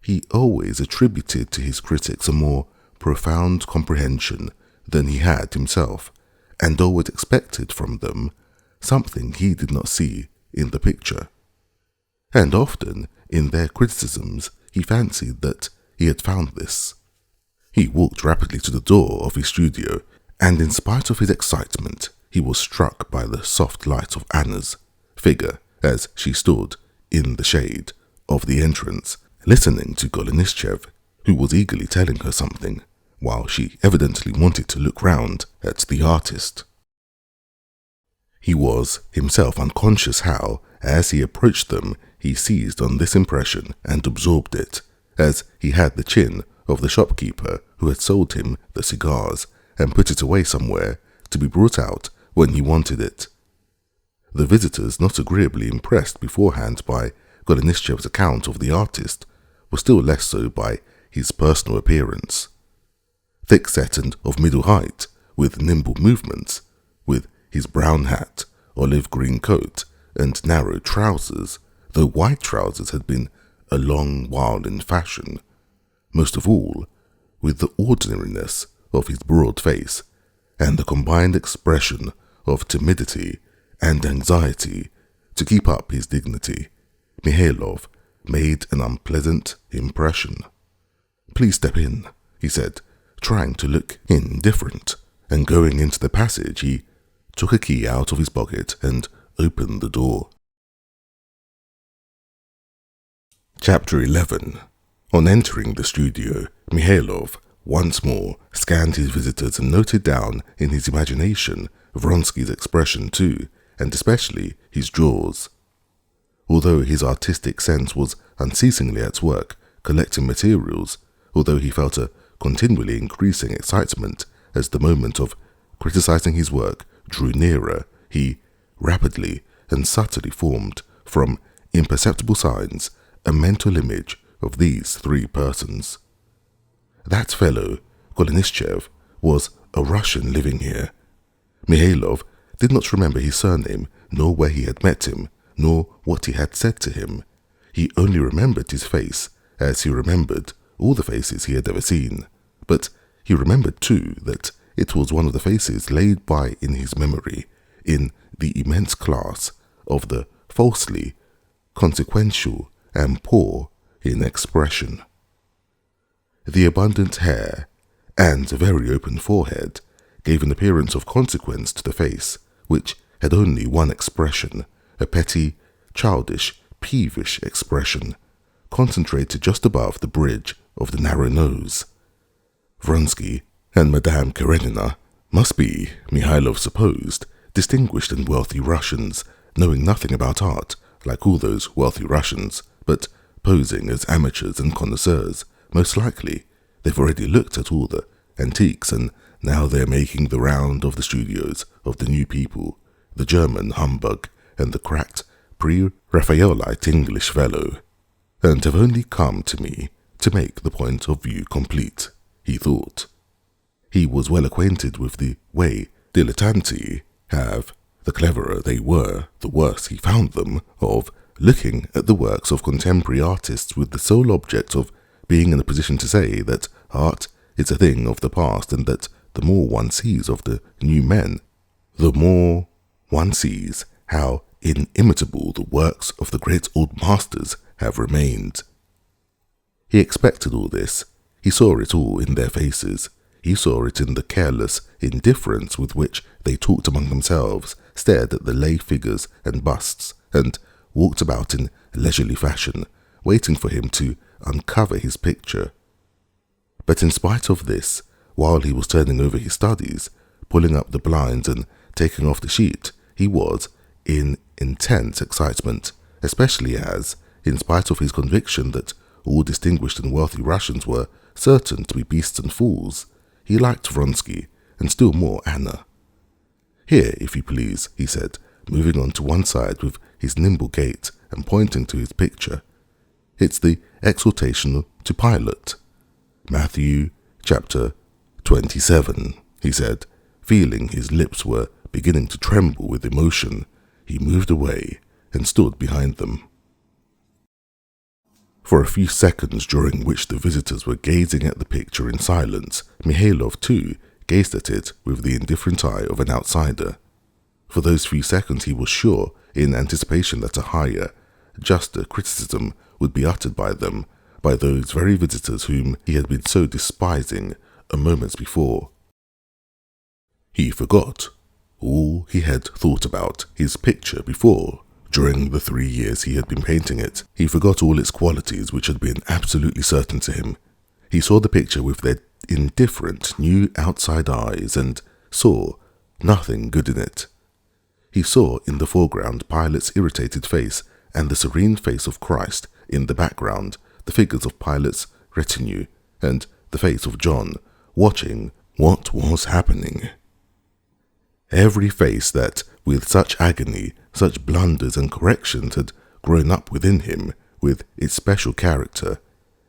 He always attributed to his critics a more profound comprehension than he had himself, and always expected from them something he did not see in the picture. And often, in their criticisms, he fancied that he had found this. He walked rapidly to the door of his studio, and in spite of his excitement, he was struck by the soft light of Anna's figure as she stood in the shade of the entrance, listening to Golenishtchev, who was eagerly telling her something, while she evidently wanted to look round at the artist. He was himself unconscious how, as he approached them, he seized on this impression and absorbed it, as he had the chin of the shopkeeper who had sold him the cigars, and put it away somewhere to be brought out when he wanted it. The visitors, not agreeably impressed beforehand by Golenishtchev's account of the artist, were still less so by his personal appearance. Thick-set and of middle height, with nimble movements, with his brown hat, olive-green coat, and narrow trousers, though white trousers had been a long while in fashion, most of all, with the ordinariness of his broad face, and the combined expression of timidity and anxiety to keep up his dignity, Mihailov made an unpleasant impression. "Please step in," he said, trying to look indifferent, and going into the passage he took a key out of his pocket and opened the door. Chapter 11. On entering the studio, Mihailov once more scanned his visitors and noted down in his imagination Vronsky's expression too, and especially his jaws. Although his artistic sense was unceasingly at work collecting materials, although he felt a continually increasing excitement as the moment of criticizing his work drew nearer, he rapidly and subtly formed, from imperceptible signs, a mental image of these three persons. That fellow, Golenishtchev, was a Russian living here. Mihailov did not remember his surname, nor where he had met him, nor what he had said to him. He only remembered his face, as he remembered all the faces he had ever seen. But he remembered too that it was one of the faces laid by in his memory in the immense class of the falsely consequential and poor in expression. The abundant hair and very open forehead gave an appearance of consequence to the face, which had only one expression, a petty, childish, peevish expression, concentrated just above the bridge of the narrow nose. Vronsky and Madame Karenina must be, Mihailov supposed, distinguished and wealthy Russians, knowing nothing about art, like all those wealthy Russians, but posing as amateurs and connoisseurs. Most likely, they've already looked at all the antiques, and now they're making the round of the studios of the new people, the German humbug and the cracked pre-Raphaelite English fellow, and have only come to me to make the point of view complete, he thought. He was well acquainted with the way dilettanti have, the cleverer they were, the worse he found them, of looking at the works of contemporary artists with the sole object of being in a position to say that art is a thing of the past, and that the more one sees of the new men, the more one sees how inimitable the works of the great old masters have remained. He expected all this. He saw it all in their faces. He saw it in the careless indifference with which they talked among themselves, stared at the lay figures and busts, and walked about in leisurely fashion, waiting for him to uncover his picture. But in spite of this, while he was turning over his studies, pulling up the blinds and taking off the sheet, he was in intense excitement, especially as, in spite of his conviction that all distinguished and wealthy Russians were certain to be beasts and fools, he liked Vronsky, and still more Anna. "Here, if you please," he said, moving on to one side with his nimble gait and pointing to his picture. "It's the exhortation to Pilate. Matthew chapter 27, he said, feeling his lips were beginning to tremble with emotion. He moved away and stood behind them. For a few seconds, during which the visitors were gazing at the picture in silence, Mihailov, too, gazed at it with the indifferent eye of an outsider. For those few seconds he was sure, in anticipation that a higher, juster criticism would be uttered by them, by those very visitors whom he had been so despising a moment before. He forgot all he had thought about his picture before. During the 3 years he had been painting it, he forgot all its qualities which had been absolutely certain to him. He saw the picture with their indifferent, new outside eyes and saw nothing good in it. He saw in the foreground Pilate's irritated face and the serene face of Christ in the background, the figures of Pilate's retinue and the face of John, watching what was happening. Every face that, with such agony, such blunders and corrections had grown up within him, with its special character,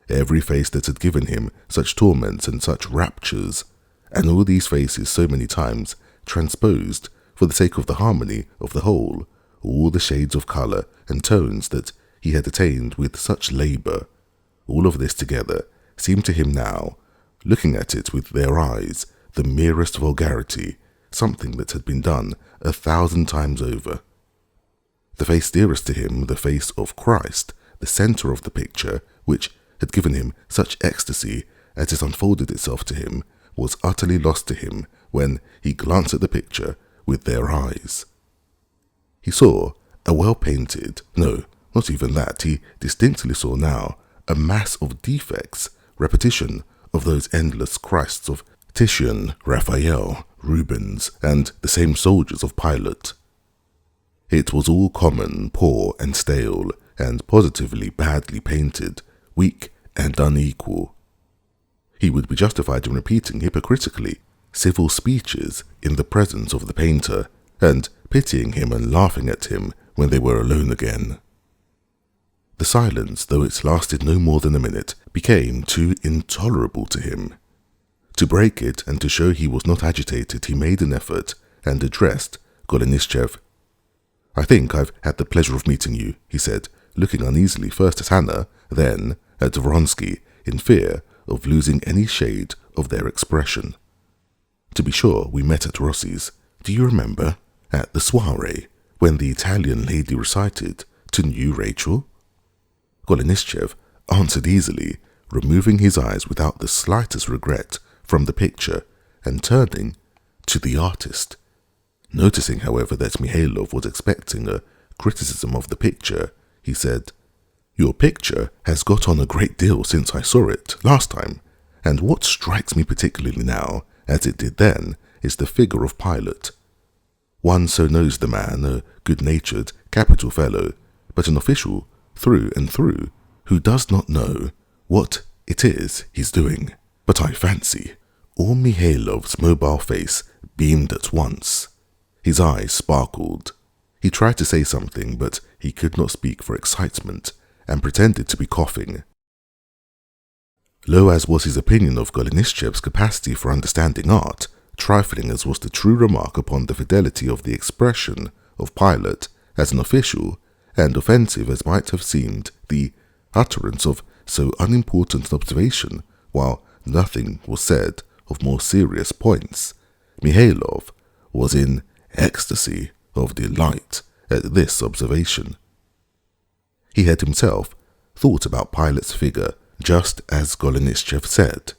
every face that had given him such torments and such raptures, and all these faces so many times transposed, for the sake of the harmony of the whole, all the shades of colour and tones that he had attained with such labour, all of this together seemed to him now, looking at it with their eyes, the merest vulgarity, something that had been done 1,000 times over. The face dearest to him, the face of Christ, the centre of the picture, which had given him such ecstasy as it unfolded itself to him, was utterly lost to him when he glanced at the picture with their eyes. He saw a well-painted, no, not even that, he distinctly saw now a mass of defects, repetition of those endless Christs of Titian, Raphael, Rubens, and the same soldiers of Pilate. It was all common, poor and stale, and positively badly painted, weak and unequal. He would be justified in repeating hypocritically civil speeches in the presence of the painter, and pitying him and laughing at him when they were alone again. The silence, though it lasted no more than a minute, became too intolerable to him. To break it and to show he was not agitated, he made an effort and addressed Golenishtchev. "I think I've had the pleasure of meeting you," he said, looking uneasily first at Anna, then at Vronsky, in fear of losing any shade of their expression. "To be sure, we met at Rossi's. Do you remember? at the soiree when the Italian lady recited to new Rachel? Golenishtchev answered easily, removing his eyes without the slightest regret from the picture and turning to the artist. Noticing, however, that Mihailov was expecting a criticism of the picture, he said, "Your picture has got on a great deal since I saw it last time, and what strikes me particularly now, as it did then, is the figure of Pilate. One so knows the man, a good-natured, capital fellow, but an official through and through, who does not know what it is he's doing. But I fancy..." All Mihailov's mobile face beamed at once. His eyes sparkled. He tried to say something, but he could not speak for excitement, and pretended to be coughing. Low as was his opinion of Golenishtchev's capacity for understanding art, trifling as was the true remark upon the fidelity of the expression of Pilate as an official, and offensive as might have seemed the utterance of so unimportant an observation, while nothing was said of more serious points, Mihailov was in ecstasy of delight at this observation. He had himself thought about Pilate's figure just as Golenishtchev said.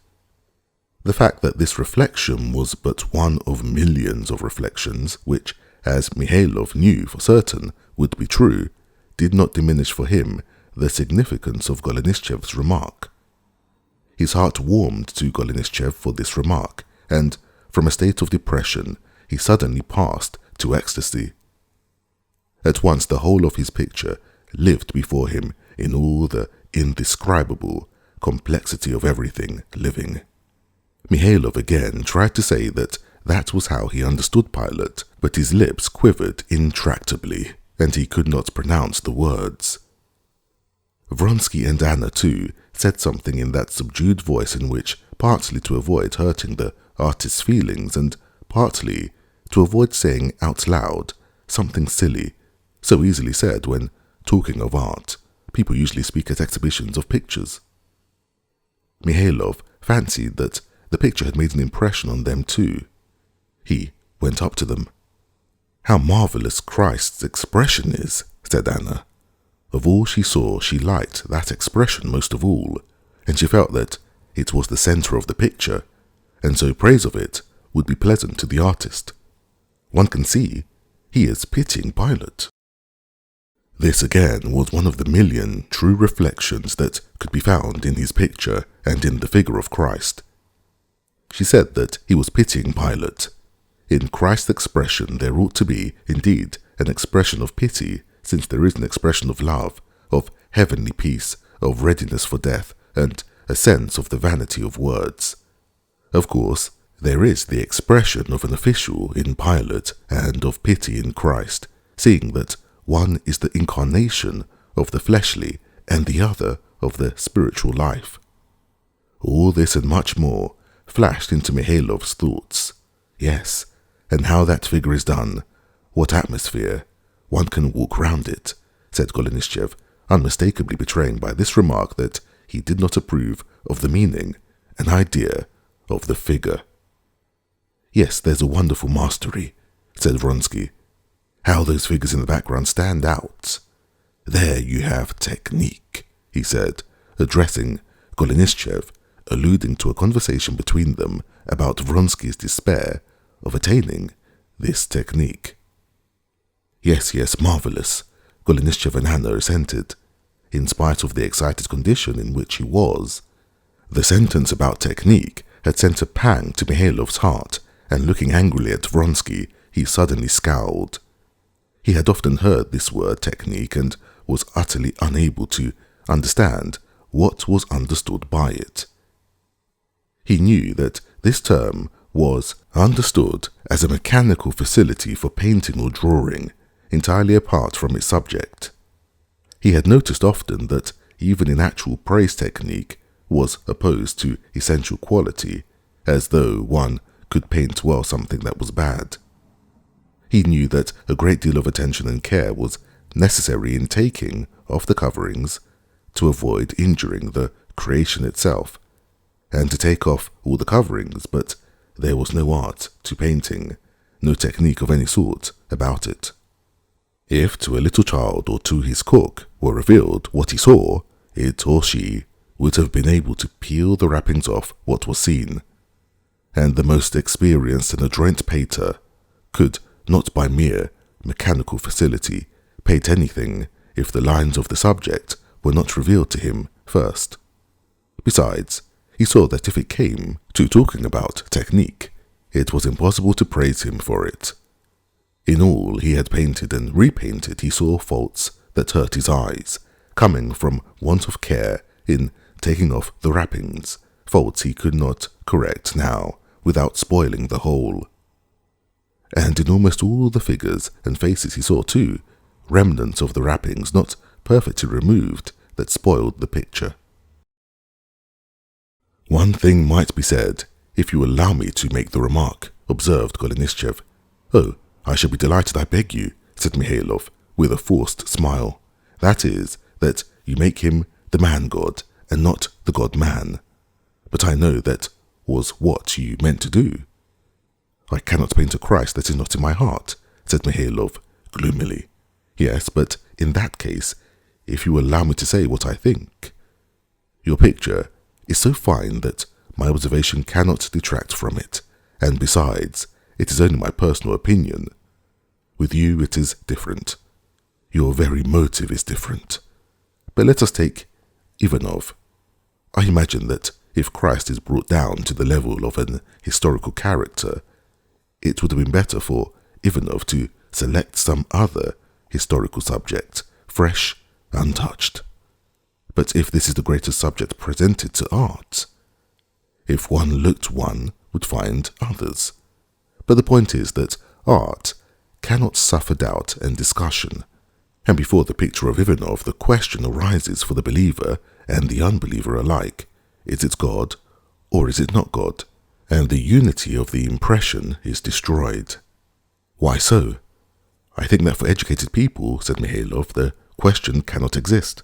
The fact that this reflection was but one of millions of reflections, which, as Mihailov knew for certain, would be true, did not diminish for him the significance of Golenishtchev's remark. His heart warmed to Golenishtchev for this remark, and from a state of depression he suddenly passed to ecstasy. At once the whole of his picture lived before him in all the indescribable complexity of everything living. Mihailov again tried to say that was how he understood Pilate, but his lips quivered intractably, and he could not pronounce the words. Vronsky and Anna, too, said something in that subdued voice in which, partly to avoid hurting the artist's feelings, and partly to avoid saying out loud something silly, so easily said when, talking of art, people usually speak at exhibitions of pictures. Mihailov fancied that the picture had made an impression on them too. He went up to them. "How marvellous Christ's expression is," said Anna. Of all she saw, she liked that expression most of all, and she felt that it was the centre of the picture, and so praise of it would be pleasant to the artist. One can see he is pitying Pilate. This again was one of the million true reflections that could be found in his picture and in the figure of Christ. She said that he was pitying Pilate. In Christ's expression there ought to be, indeed, an expression of pity, since there is an expression of love, of heavenly peace, of readiness for death, and a sense of the vanity of words. Of course, there is the expression of an official in Pilate and of pity in Christ, seeing that one is the incarnation of the fleshly and the other of the spiritual life. All this and much more flashed into Mihailov's thoughts. Yes, and how that figure is done, what atmosphere, one can walk round it, said Golenishtchev, unmistakably betraying by this remark that he did not approve of the meaning and idea of the figure. "Yes, there's a wonderful mastery," said Vronsky. "How those figures in the background stand out. There you have technique," he said, addressing Golenishtchev, alluding to a conversation between them about Vronsky's despair of attaining this technique. Yes, marvellous," Golenishtchev and Anna assented, in spite of the excited condition in which he was. The sentence about technique had sent a pang to Mihailov's heart, and looking angrily at Vronsky, he suddenly scowled. He had often heard this word technique and was utterly unable to understand what was understood by it. He knew that this term was understood as a mechanical facility for painting or drawing, entirely apart from its subject. He had noticed often that even in actual praise technique was opposed to essential quality, as though one could paint well something that was bad. He knew that a great deal of attention and care was necessary in taking off the coverings to avoid injuring the creation itself, and to take off all the coverings, but there was no art to painting, no technique of any sort about it. If to a little child or to his cook were revealed what he saw, it or she would have been able to peel the wrappings off what was seen, and the most experienced and adroit painter could not by mere mechanical facility paint anything if the lines of the subject were not revealed to him first. Besides, he saw that if it came to talking about technique, it was impossible to praise him for it. In all he had painted and repainted, he saw faults that hurt his eyes, coming from want of care in taking off the wrappings, faults he could not correct now without spoiling the whole. And in almost all the figures and faces he saw too, remnants of the wrappings not perfectly removed that spoiled the picture. One thing might be said, if you allow me to make the remark, observed Golenishtchev. Oh, I shall be delighted, I beg you, said Mihailov, with a forced smile. That is, that you make him the man-god, and not the god-man. But I know that was what you meant to do. I cannot paint a Christ that is not in my heart, said Mihailov, gloomily. Yes, but in that case, if you allow me to say what I think, your picture is so fine that my observation cannot detract from it, and besides, it is only my personal opinion. With you it is different. Your very motive is different. But let us take Ivanov. I imagine that if Christ is brought down to the level of an historical character, it would have been better for Ivanov to select some other historical subject, fresh, untouched. But if this is the greatest subject presented to art, if one looked, one would find others. But the point is that art cannot suffer doubt and discussion, and before the picture of Ivanov the question arises for the believer and the unbeliever alike, is it God or is it not God? And the unity of the impression is destroyed. Why so? I think that for educated people, said Mihailov, the question cannot exist.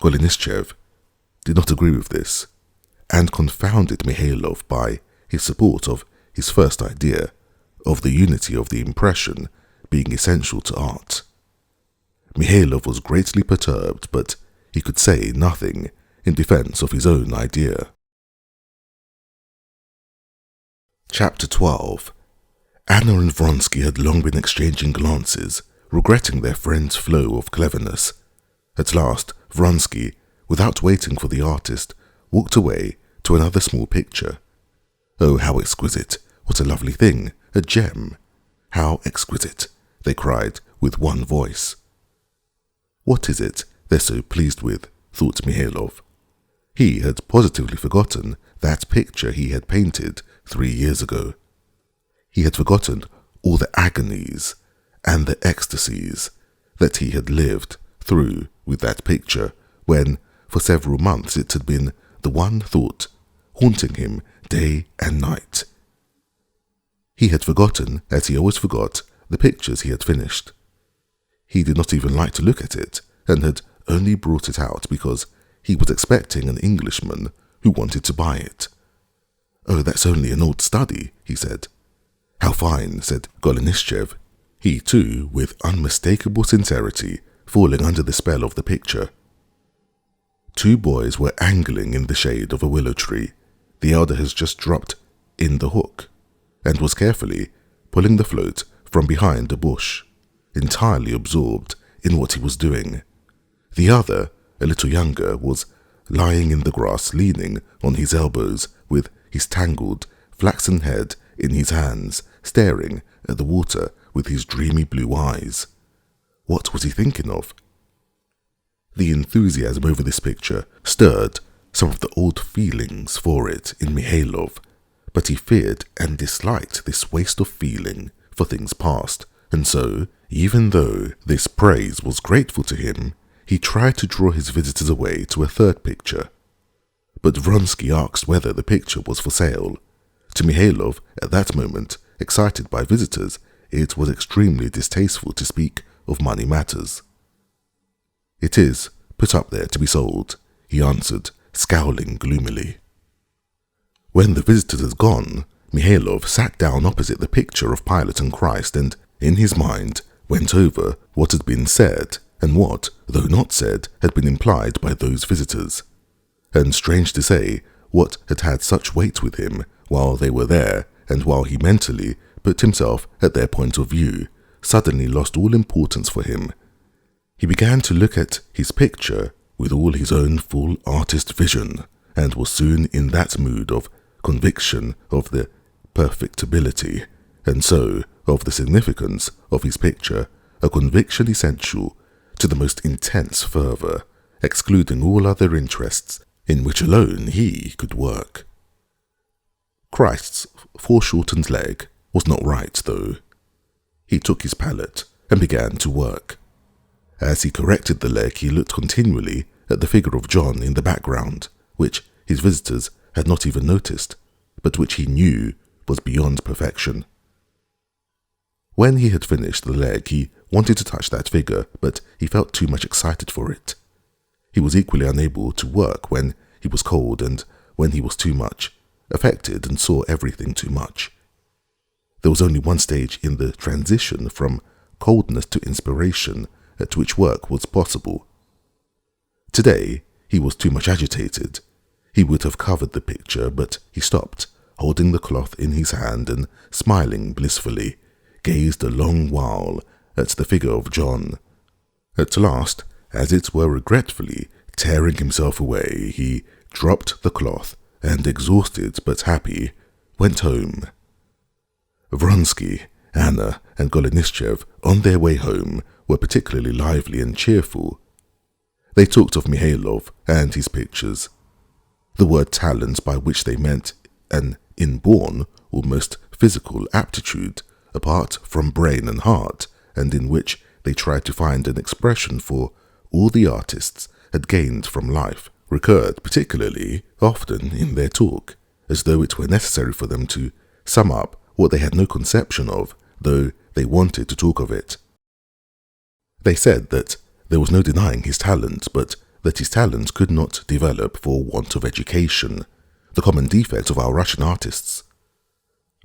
Golenishtchev did not agree with this, and confounded Mihailov by his support of his first idea of the unity of the impression being essential to art. Mihailov was greatly perturbed, but he could say nothing in defense of his own idea. Chapter 12. Anna and Vronsky had long been exchanging glances, regretting their friend's flow of cleverness. At last, Vronsky, without waiting for the artist, walked away to another small picture. Oh, how exquisite! What a lovely thing! A gem! How exquisite! They cried with one voice. What is it they're so pleased with? Thought Mihailov. He had positively forgotten that picture he had painted 3 years ago. He had forgotten all the agonies and the ecstasies that he had lived through with that picture when, for several months, it had been the one thought haunting him day and night. He had forgotten, as he always forgot, the pictures he had finished. He did not even like to look at it, and had only brought it out because he was expecting an Englishman who wanted to buy it. Oh, that's only an old study, he said. How fine, said Golenishtchev, he too, with unmistakable sincerity, falling under the spell of the picture. 2 boys were angling in the shade of a willow tree. The elder has just dropped in the hook, and was carefully pulling the float from behind a bush, entirely absorbed in what he was doing. The other, a little younger, was lying in the grass, leaning on his elbows, with his tangled, flaxen head in his hands, staring at the water with his dreamy blue eyes. What was he thinking of? The enthusiasm over this picture stirred some of the old feelings for it in Mihailov, but he feared and disliked this waste of feeling for things past, and so, even though this praise was grateful to him, he tried to draw his visitors away to a third picture. But Vronsky asked whether the picture was for sale. To Mihailov, at that moment, excited by visitors, it was extremely distasteful to speak of money matters. It is put up there to be sold, he answered, scowling gloomily. When the visitors had gone, Mihailov sat down opposite the picture of Pilate and Christ and, in his mind, went over what had been said and what, though not said, had been implied by those visitors. And strange to say, what had had such weight with him while they were there and while he mentally put himself at their point of view, suddenly lost all importance for him. He began to look at his picture with all his own full artist vision, and was soon in that mood of conviction of the perfectibility, and so of the significance of his picture, a conviction essential to the most intense fervour, excluding all other interests in which alone he could work. Christ's foreshortened leg was not right, though. He took his palette and began to work. As he corrected the leg, he looked continually at the figure of John in the background, which his visitors had not even noticed, but which he knew was beyond perfection. When he had finished the leg, he wanted to touch that figure, but he felt too much excited for it. He was equally unable to work when he was cold and when he was too much affected and saw everything too much. There was only one stage in the transition from coldness to inspiration at which work was possible. Today, he was too much agitated. He would have covered the picture, but he stopped, holding the cloth in his hand and, smiling blissfully, gazed a long while at the figure of John. At last, as it were regretfully tearing himself away, he dropped the cloth and, exhausted but happy, went home. Vronsky, Anna, and Golenishtchev, on their way home, were particularly lively and cheerful. They talked of Mihailov and his pictures. The word talent, by which they meant an inborn, almost physical aptitude, apart from brain and heart, and in which they tried to find an expression for all the artists had gained from life, recurred particularly often in their talk, as though it were necessary for them to sum up what they had no conception of, though they wanted to talk of it. They said that there was no denying his talent, but that his talent could not develop for want of education, the common defect of our Russian artists.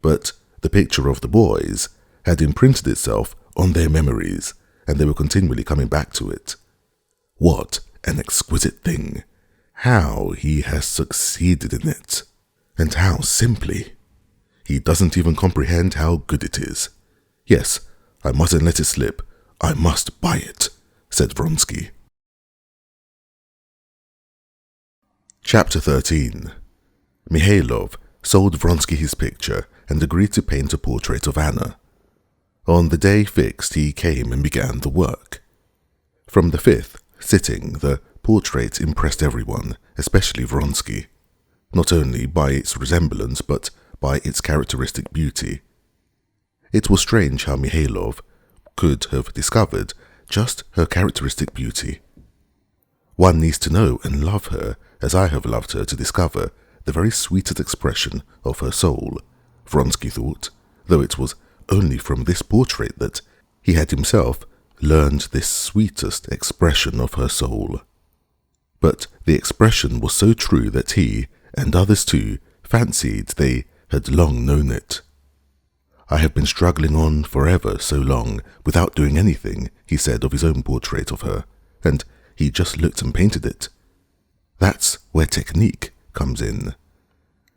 But the picture of the boys had imprinted itself on their memories, and they were continually coming back to it. What an exquisite thing! How he has succeeded in it, and how simply! He doesn't even comprehend how good it is. Yes, I mustn't let it slip. I must buy it, said Vronsky. Chapter 13. Mihailov sold Vronsky his picture and agreed to paint a portrait of Anna. On the day fixed, he came and began the work. From the fifth sitting, the portrait impressed everyone, especially Vronsky, not only by its resemblance but by its characteristic beauty. It was strange how Mihailov could have discovered just her characteristic beauty. One needs to know and love her as I have loved her to discover the very sweetest expression of her soul, Vronsky thought, though it was only from this portrait that he had himself learned this sweetest expression of her soul. But the expression was so true that he, and others too, fancied they had long known it. I have been struggling on forever so long without doing anything, he said of his own portrait of her, and he just looked and painted it. That's where technique comes in.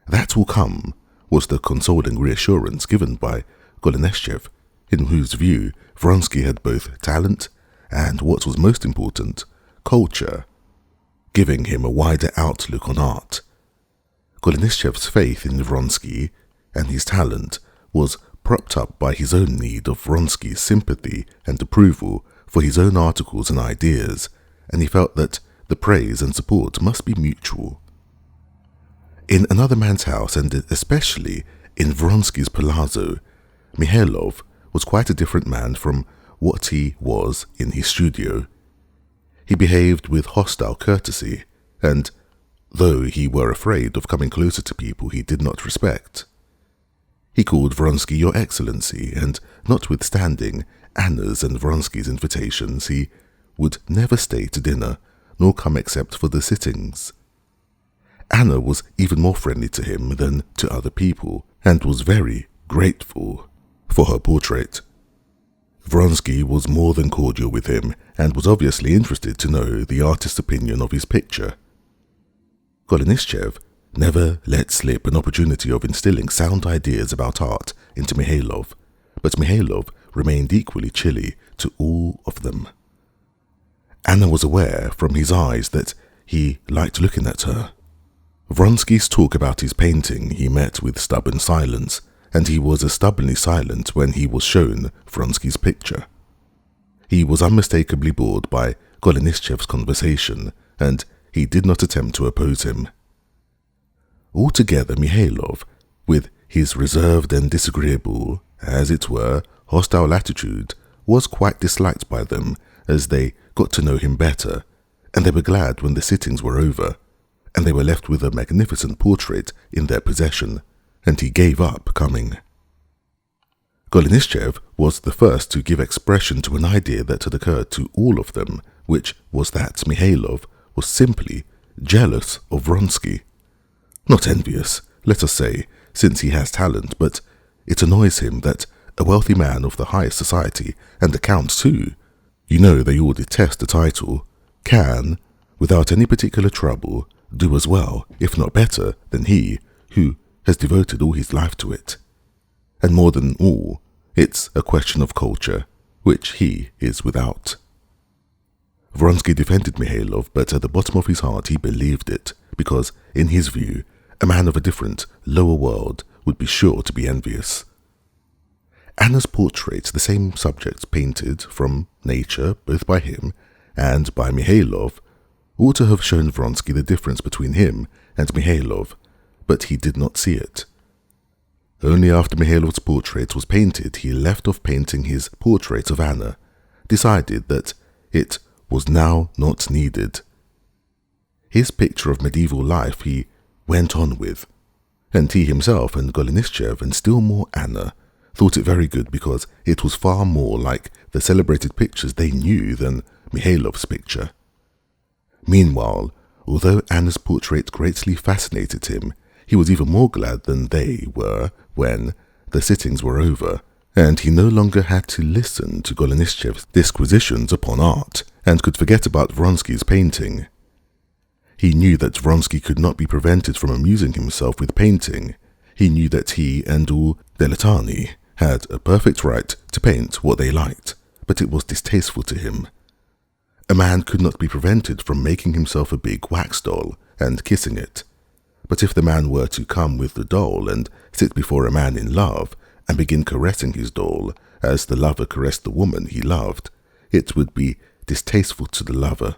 That will come, was the consoling reassurance given by Golenishtchev, in whose view Vronsky had both talent and, what was most important, culture, giving him a wider outlook on art. Golenishtchev's faith in Vronsky and his talent was propped up by his own need of Vronsky's sympathy and approval for his own articles and ideas, and he felt that the praise and support must be mutual. In another man's house, and especially in Vronsky's palazzo, Mihailov was quite a different man from what he was in his studio. He behaved with hostile courtesy, and though he were afraid of coming closer to people he did not respect, he called Vronsky Your Excellency, and notwithstanding Anna's and Vronsky's invitations, he would never stay to dinner, nor come except for the sittings. Anna was even more friendly to him than to other people, and was very grateful for her portrait. Vronsky was more than cordial with him and was obviously interested to know the artist's opinion of his picture. Golenishtchev never let slip an opportunity of instilling sound ideas about art into Mihailov, but Mihailov remained equally chilly to all of them. Anna was aware from his eyes that he liked looking at her. Vronsky's talk about his painting he met with stubborn silence, and he was as stubbornly silent when he was shown Vronsky's picture. He was unmistakably bored by Golenishtchev's conversation, and he did not attempt to oppose him. Altogether, Mihailov, with his reserved and disagreeable, as it were, hostile attitude, was quite disliked by them as they got to know him better, and they were glad when the sittings were over, and they were left with a magnificent portrait in their possession, and he gave up coming. Golenishtchev was the first to give expression to an idea that had occurred to all of them, which was that Mihailov was simply jealous of Vronsky. Not envious, let us say, since he has talent, but it annoys him that a wealthy man of the highest society, and the Count too, you know they all detest the title, can, without any particular trouble, do as well, if not better, than he, who has devoted all his life to it. And more than all, it's a question of culture, which he is without. Vronsky defended Mihailov, but at the bottom of his heart he believed it, because, in his view, a man of a different, lower world would be sure to be envious. Anna's portrait, the same subjects painted from nature, both by him and by Mihailov, ought to have shown Vronsky the difference between him and Mihailov, but he did not see it. Only after Mihailov's portrait was painted he left off painting his portrait of Anna, decided that it was now not needed. His picture of medieval life he went on with, and he himself and Golenishtchev and still more Anna thought it very good because it was far more like the celebrated pictures they knew than Mihailov's picture. Meanwhile, although Anna's portrait greatly fascinated him, he was even more glad than they were when the sittings were over, and he no longer had to listen to Golenishtchev's disquisitions upon art, and could forget about Vronsky's painting. He knew that Vronsky could not be prevented from amusing himself with painting. He knew that he and all dilettanti had a perfect right to paint what they liked, but it was distasteful to him. A man could not be prevented from making himself a big wax doll and kissing it. But if the man were to come with the doll and sit before a man in love and begin caressing his doll as the lover caressed the woman he loved, it would be distasteful to the lover.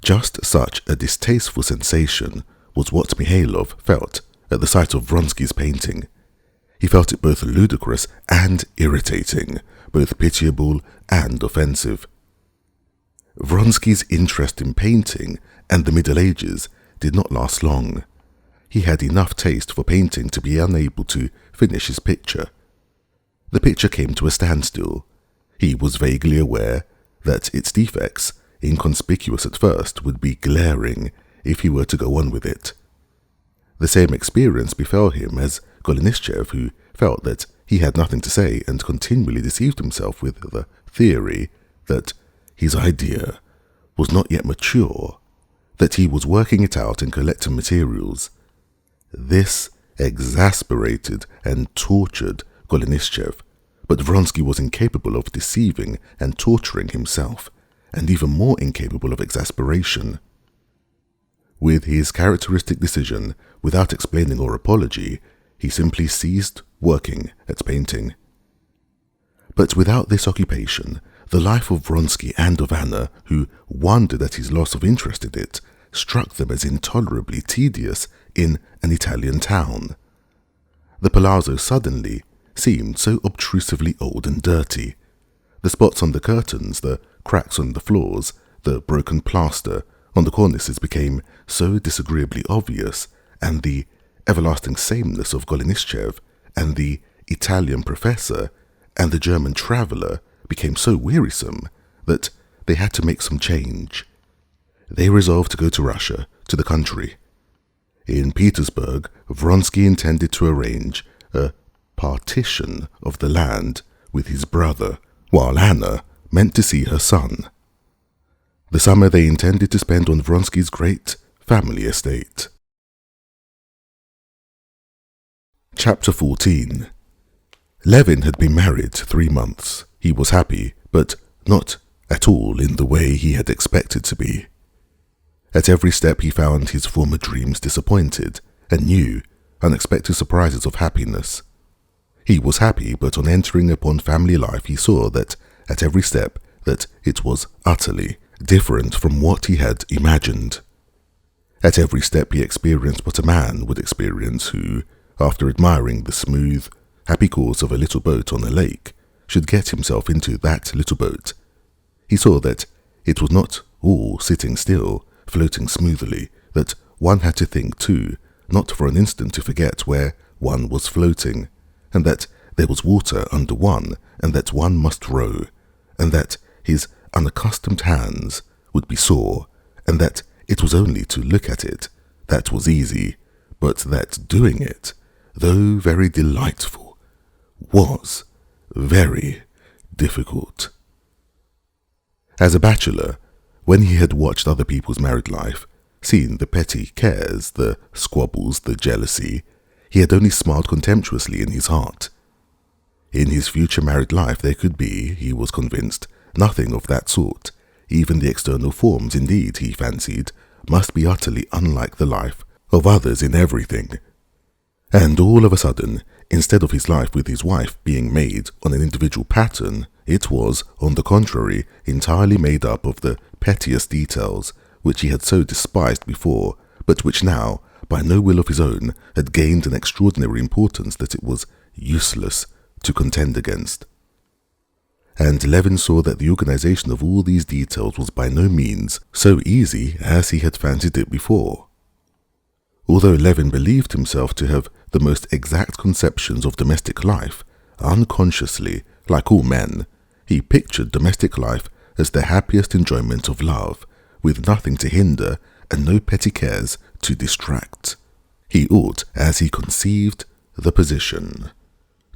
Just such a distasteful sensation was what Mihailov felt at the sight of Vronsky's painting. He felt it both ludicrous and irritating, both pitiable and offensive. Vronsky's interest in painting and the Middle Ages did not last long. He had enough taste for painting to be unable to finish his picture. The picture came to a standstill. He was vaguely aware that its defects, inconspicuous at first, would be glaring if he were to go on with it. The same experience befell him as Golenishtchev, who felt that he had nothing to say and continually deceived himself with the theory that his idea was not yet mature, that he was working it out and collecting materials. This exasperated and tortured Golenishtchev, but Vronsky was incapable of deceiving and torturing himself, and even more incapable of exasperation. With his characteristic decision, without explaining or apology, he simply ceased working at painting. But without this occupation, the life of Vronsky and of Anna, who wondered at his loss of interest in it, struck them as intolerably tedious in an Italian town. The palazzo suddenly seemed so obtrusively old and dirty. The spots on the curtains, the cracks on the floors, the broken plaster on the cornices became so disagreeably obvious, and the everlasting sameness of Golenishtchev and the Italian professor and the German traveller became so wearisome that they had to make some change. They resolved to go to Russia, to the country. In Petersburg, Vronsky intended to arrange a partition of the land with his brother, while Anna meant to see her son. The summer they intended to spend on Vronsky's great family estate. Chapter 14. Levin had been married 3 months. He was happy, but not at all in the way he had expected to be. At every step he found his former dreams disappointed, and new, unexpected surprises of happiness. He was happy, but on entering upon family life he saw that at every step that it was utterly different from what he had imagined. At every step he experienced what a man would experience who, after admiring the smooth, happy course of a little boat on a lake, should get himself into that little boat. He saw that it was not all sitting still, floating smoothly, that one had to think too, not for an instant to forget where one was floating, and that there was water under one, and that one must row, and that his unaccustomed hands would be sore, and that it was only to look at it that was easy, but that doing it, though very delightful, was very difficult. As a bachelor, when he had watched other people's married life, seen the petty cares, the squabbles, the jealousy, he had only smiled contemptuously in his heart. In his future married life there could be, he was convinced, nothing of that sort. Even the external forms, indeed, he fancied, must be utterly unlike the life of others in everything. And all of a sudden, instead of his life with his wife being made on an individual pattern, it was, on the contrary, entirely made up of the pettiest details, which he had so despised before, but which now, by no will of his own, had gained an extraordinary importance that it was useless to contend against. And Levin saw that the organization of all these details was by no means so easy as he had fancied it before. Although Levin believed himself to have the most exact conceptions of domestic life, unconsciously, like all men, he pictured domestic life as the happiest enjoyment of love, with nothing to hinder and no petty cares to distract. He ought, as he conceived the position,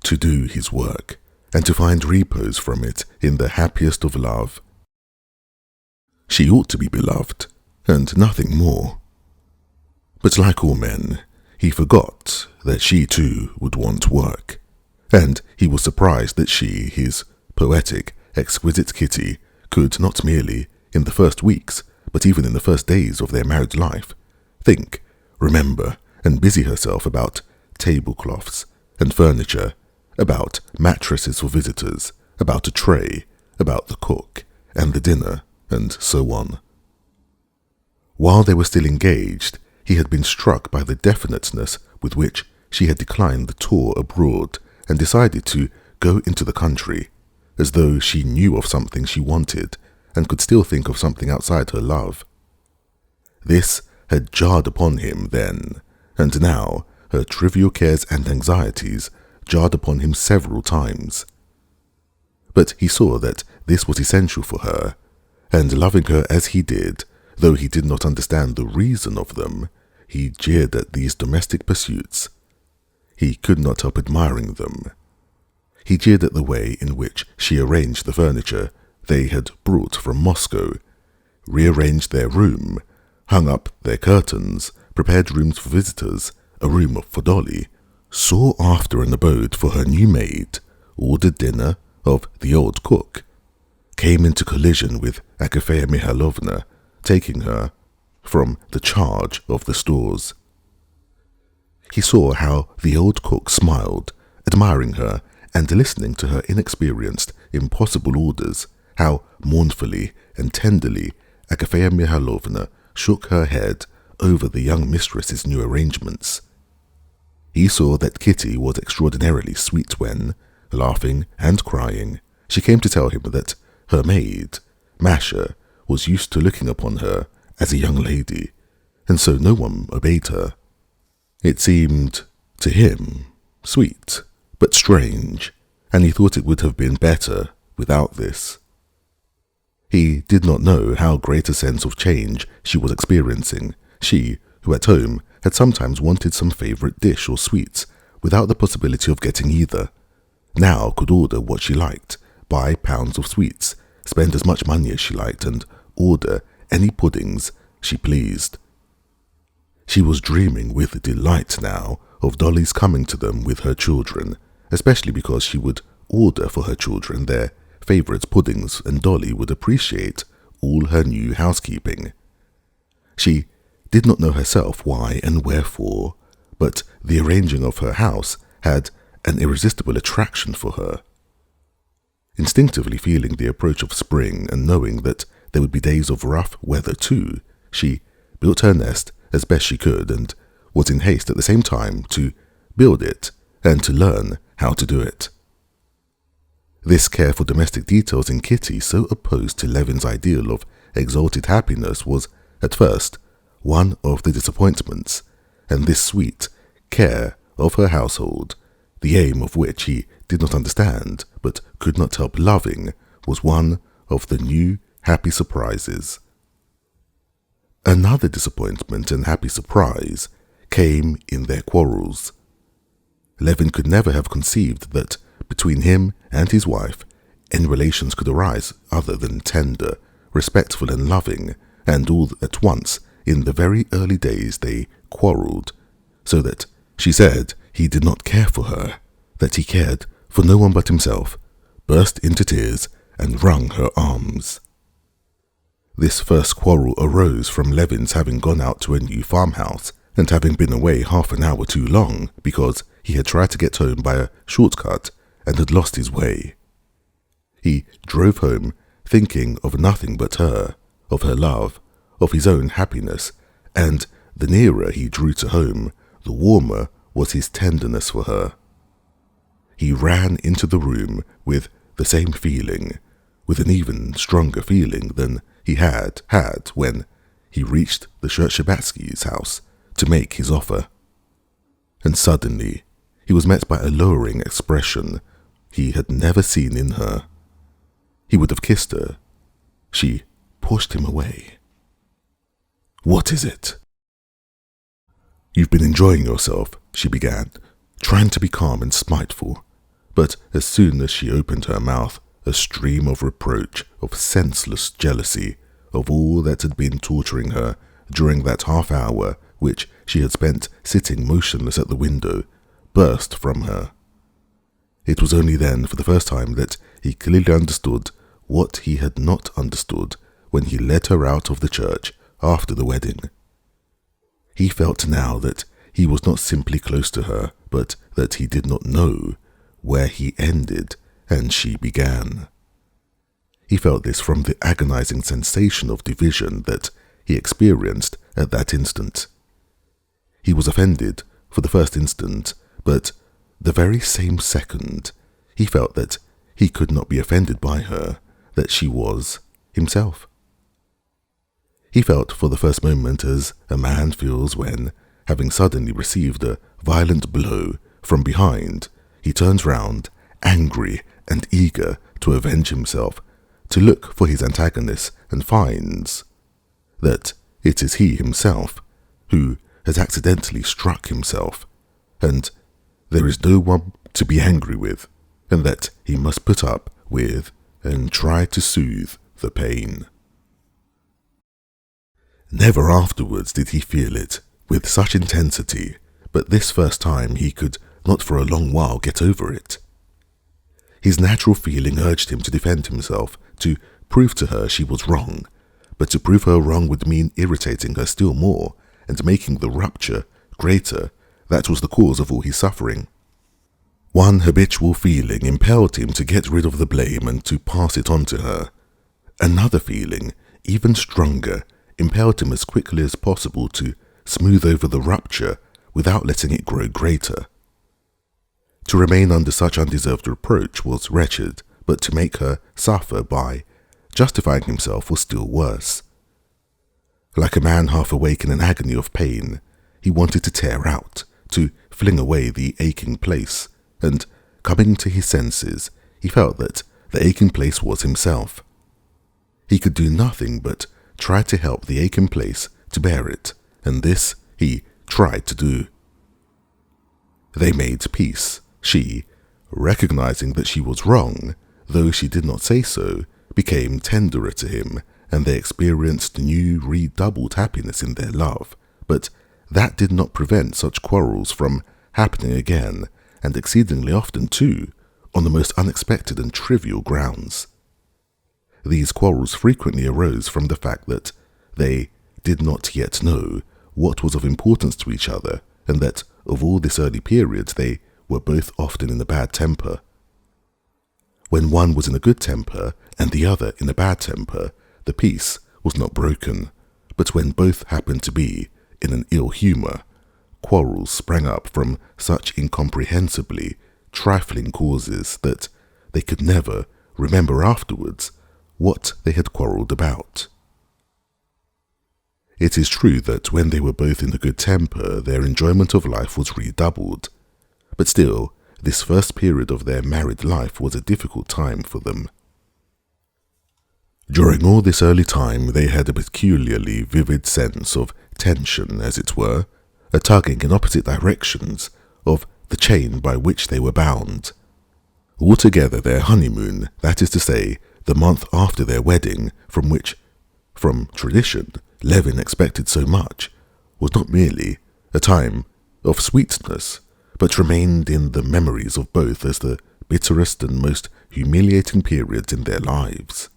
to do his work, and to find repose from it in the happiest of love. She ought to be beloved, and nothing more. But like all men, he forgot that she too would want work, and he was surprised that she, his poetic, exquisite Kitty, could not merely, in the first weeks, but even in the first days of their married life, think, remember, and busy herself about tablecloths and furniture, about mattresses for visitors, about a tray, about the cook and the dinner, and so on. While they were still engaged, he had been struck by the definiteness with which she had declined the tour abroad and decided to go into the country, as though she knew of something she wanted and could still think of something outside her love. This had jarred upon him then, and now her trivial cares and anxieties jarred upon him several times. But he saw that this was essential for her, and loving her as he did, though he did not understand the reason of them, he jeered at these domestic pursuits. He could not help admiring them. He jeered at the way in which she arranged the furniture they had brought from Moscow, rearranged their room, hung up their curtains, prepared rooms for visitors, a room for Dolly, saw after an abode for her new maid, ordered dinner of the old cook, came into collision with Agafea Mihailovna, taking her from the charge of the stores. He saw how the old cook smiled, admiring her and listening to her inexperienced, impossible orders, how mournfully and tenderly Agafea Mihailovna shook her head over the young mistress's new arrangements. He saw that Kitty was extraordinarily sweet when, laughing and crying, she came to tell him that her maid, Masha, was used to looking upon her as a young lady, and so no one obeyed her. It seemed, to him, sweet, but strange, and he thought it would have been better without this. He did not know how great a sense of change she was experiencing, she who at home had sometimes wanted some favourite dish or sweets without the possibility of getting either, now could order what she liked, buy pounds of sweets, spend as much money as she liked, and order any puddings she pleased. She was dreaming with delight now of Dolly's coming to them with her children, especially because she would order for her children their favourite puddings and Dolly would appreciate all her new housekeeping. She did not know herself why and wherefore, but the arranging of her house had an irresistible attraction for her. Instinctively feeling the approach of spring and knowing that there would be days of rough weather too, she built her nest as best she could and was in haste at the same time to build it and to learn how to do it. This care for domestic details in Kitty, so opposed to Levin's ideal of exalted happiness, was, at first, one of the disappointments, and this sweet care of her household, the aim of which he did not understand but could not help loving, was one of the new happy surprises. Another disappointment and happy surprise came in their quarrels. Levin could never have conceived that between him and his wife any relations could arise other than tender, respectful and loving, and all at once in the very early days they quarrelled, so that she said he did not care for her, that he cared for no one but himself, burst into tears and wrung her arms. This first quarrel arose from Levin's having gone out to a new farmhouse and having been away half an hour too long because he had tried to get home by a shortcut and had lost his way. He drove home thinking of nothing but her, of her love, of his own happiness, and the nearer he drew to home, the warmer was his tenderness for her. He ran into the room with the same feeling, with an even stronger feeling than he had when he reached the Shertshabatskys' house to make his offer. And suddenly he was met by a lowering expression he had never seen in her. He would have kissed her. She pushed him away. "What is it?" "You've been enjoying yourself," she began, trying to be calm and spiteful, but as soon as she opened her mouth, a stream of reproach, of senseless jealousy, of all that had been torturing her during that half hour which she had spent sitting motionless at the window, burst from her. It was only then, for the first time, that he clearly understood what he had not understood when he led her out of the church after the wedding. He felt now that he was not simply close to her, but that he did not know where he ended and she began. He felt this from the agonizing sensation of division that he experienced at that instant. He was offended for the first instant, but the very same second he felt that he could not be offended by her, that she was himself. He felt for the first moment as a man feels when, having suddenly received a violent blow from behind, he turns round, angry and eager to avenge himself, to look for his antagonist, and finds that it is he himself who has accidentally struck himself, and there is no one to be angry with, and that he must put up with and try to soothe the pain. Never afterwards did he feel it with such intensity, but this first time he could not for a long while get over it. His natural feeling urged him to defend himself, to prove to her she was wrong, but to prove her wrong would mean irritating her still more and making the rupture greater that was the cause of all his suffering. One habitual feeling impelled him to get rid of the blame and to pass it on to her. Another feeling, even stronger, impelled him as quickly as possible to smooth over the rupture without letting it grow greater. To remain under such undeserved reproach was wretched, but to make her suffer by justifying himself was still worse. Like a man half awake in an agony of pain, he wanted to tear out, to fling away the aching place, and, coming to his senses, he felt that the aching place was himself. He could do nothing but try to help the aching place to bear it, and this he tried to do. They made peace. She, recognizing that she was wrong, though she did not say so, became tenderer to him, and they experienced new redoubled happiness in their love. But that did not prevent such quarrels from happening again, and exceedingly often too, on the most unexpected and trivial grounds. These quarrels frequently arose from the fact that they did not yet know what was of importance to each other, and that of all this early period they were both often in a bad temper. When one was in a good temper and the other in a bad temper, the peace was not broken, but when both happened to be in an ill humour, quarrels sprang up from such incomprehensibly trifling causes that they could never remember afterwards what they had quarrelled about. It is true that when they were both in a good temper, their enjoyment of life was redoubled, but still, this first period of their married life was a difficult time for them. During all this early time, they had a peculiarly vivid sense of tension, as it were, a tugging in opposite directions of the chain by which they were bound. Altogether, their honeymoon, that is to say, the month after their wedding, from which, from tradition, Levin expected so much, was not merely a time of sweetness, but remained in the memories of both as the bitterest and most humiliating periods in their lives.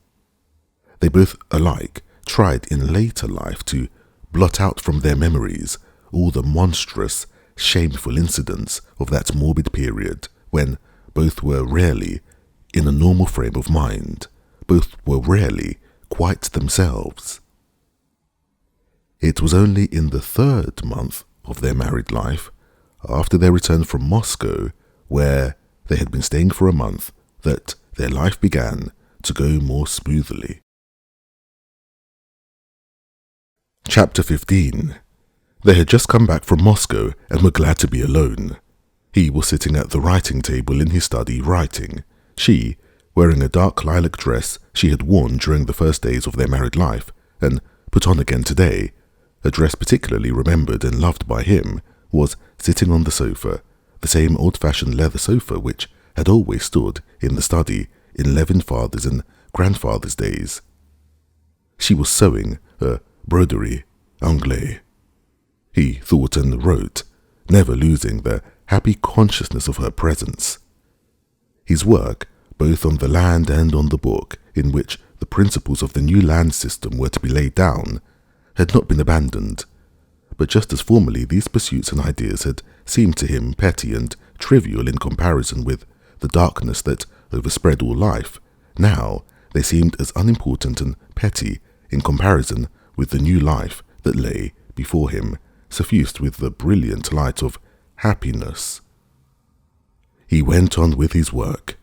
They both alike tried in later life to blot out from their memories all the monstrous, shameful incidents of that morbid period when both were rarely in a normal frame of mind, both were rarely quite themselves. It was only in the third month of their married life, after their return from Moscow, where they had been staying for a month, that their life began to go more smoothly. Chapter 15. They had just come back from Moscow and were glad to be alone. He was sitting at the writing table in his study writing. She, wearing a dark lilac dress she had worn during the first days of their married life, and put on again today, a dress particularly remembered and loved by him, was sitting on the sofa, the same old-fashioned leather sofa which had always stood in the study in Levin father's and grandfather's days. She was sewing a broderie anglais. He thought and wrote, never losing the happy consciousness of her presence. His work, both on the land and on the book, in which the principles of the new land system were to be laid down, had not been abandoned, but just as formerly these pursuits and ideas had seemed to him petty and trivial in comparison with the darkness that overspread all life, now they seemed as unimportant and petty in comparison with the new life that lay before him, suffused with the brilliant light of happiness. He went on with his work,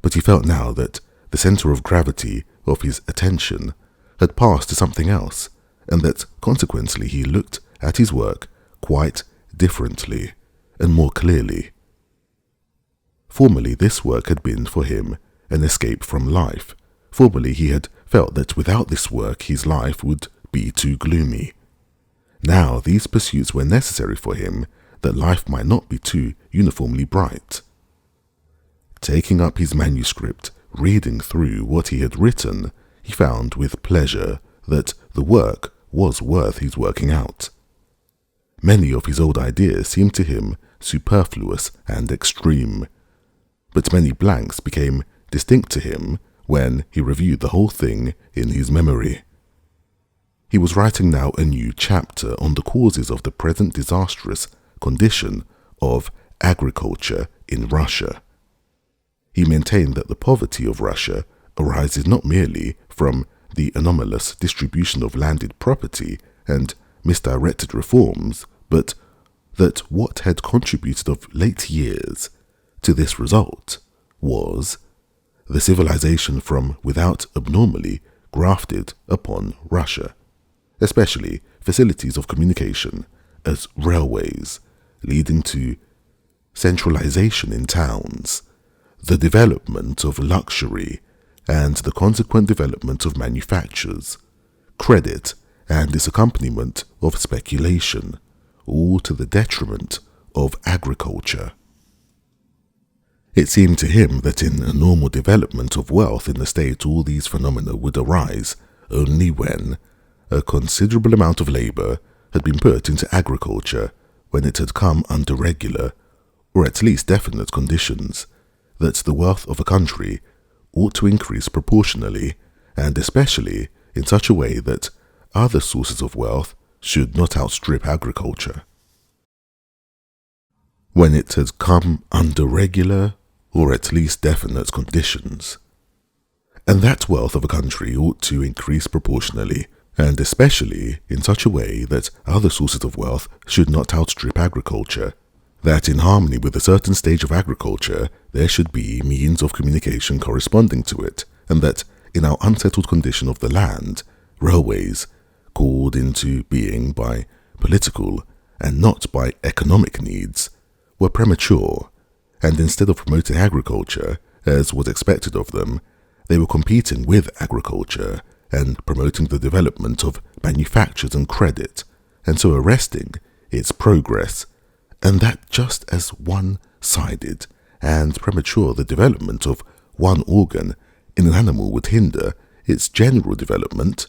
but he felt now that the centre of gravity of his attention had passed to something else, and that consequently he looked at his work quite differently and more clearly. Formerly this work had been for him an escape from life. Formerly he had felt that without this work his life would be too gloomy. Now these pursuits were necessary for him that life might not be too uniformly bright. Taking up his manuscript, reading through what he had written, he found with pleasure that the work was worth his working out. Many of his old ideas seemed to him superfluous and extreme, but many blanks became distinct to him when he reviewed the whole thing in his memory. He was writing now a new chapter on the causes of the present disastrous condition of agriculture in Russia. He maintained that the poverty of Russia arises not merely from the anomalous distribution of landed property and misdirected reforms, but that what had contributed of late years to this result was the civilization from without abnormally grafted upon Russia, especially facilities of communication as railways, leading to centralization in towns, the development of luxury, and the consequent development of manufactures, credit, and its accompaniment of speculation, all to the detriment of agriculture. It seemed to him that in a normal development of wealth in the state all these phenomena would arise only when a considerable amount of labour had been put into agriculture, when it had come under regular, or at least definite conditions, that the wealth of a country ought to increase proportionally, and especially in such a way that other sources of wealth should not outstrip agriculture. When it had come under regular, or at least definite conditions, and that wealth of a country ought to increase proportionally, and especially in such a way that other sources of wealth should not outstrip agriculture, that in harmony with a certain stage of agriculture there should be means of communication corresponding to it, and that in our unsettled condition of the land, railways, called into being by political and not by economic needs, were premature, and instead of promoting agriculture, as was expected of them, they were competing with agriculture and promoting the development of manufactures and credit, and so arresting its progress, and that just as one-sided and premature the development of one organ in an animal would hinder its general development,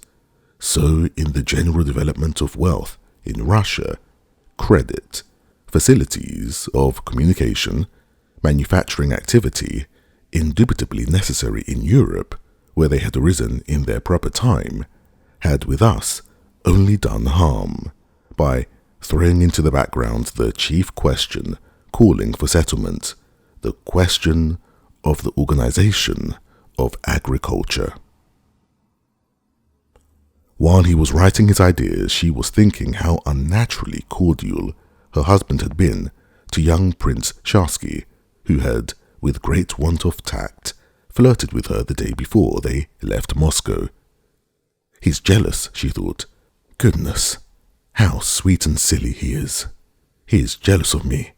so in the general development of wealth in Russia, credit, facilities of communication, manufacturing activity, indubitably necessary in Europe, where they had arisen in their proper time, had with us only done harm, by throwing into the background the chief question calling for settlement, the question of the organization of agriculture. While he was writing his ideas, she was thinking how unnaturally cordial her husband had been to young Prince Sharsky, who had, with great want of tact, flirted with her the day before they left Moscow. He's jealous, she thought. Goodness, how sweet and silly he is. He is jealous of me.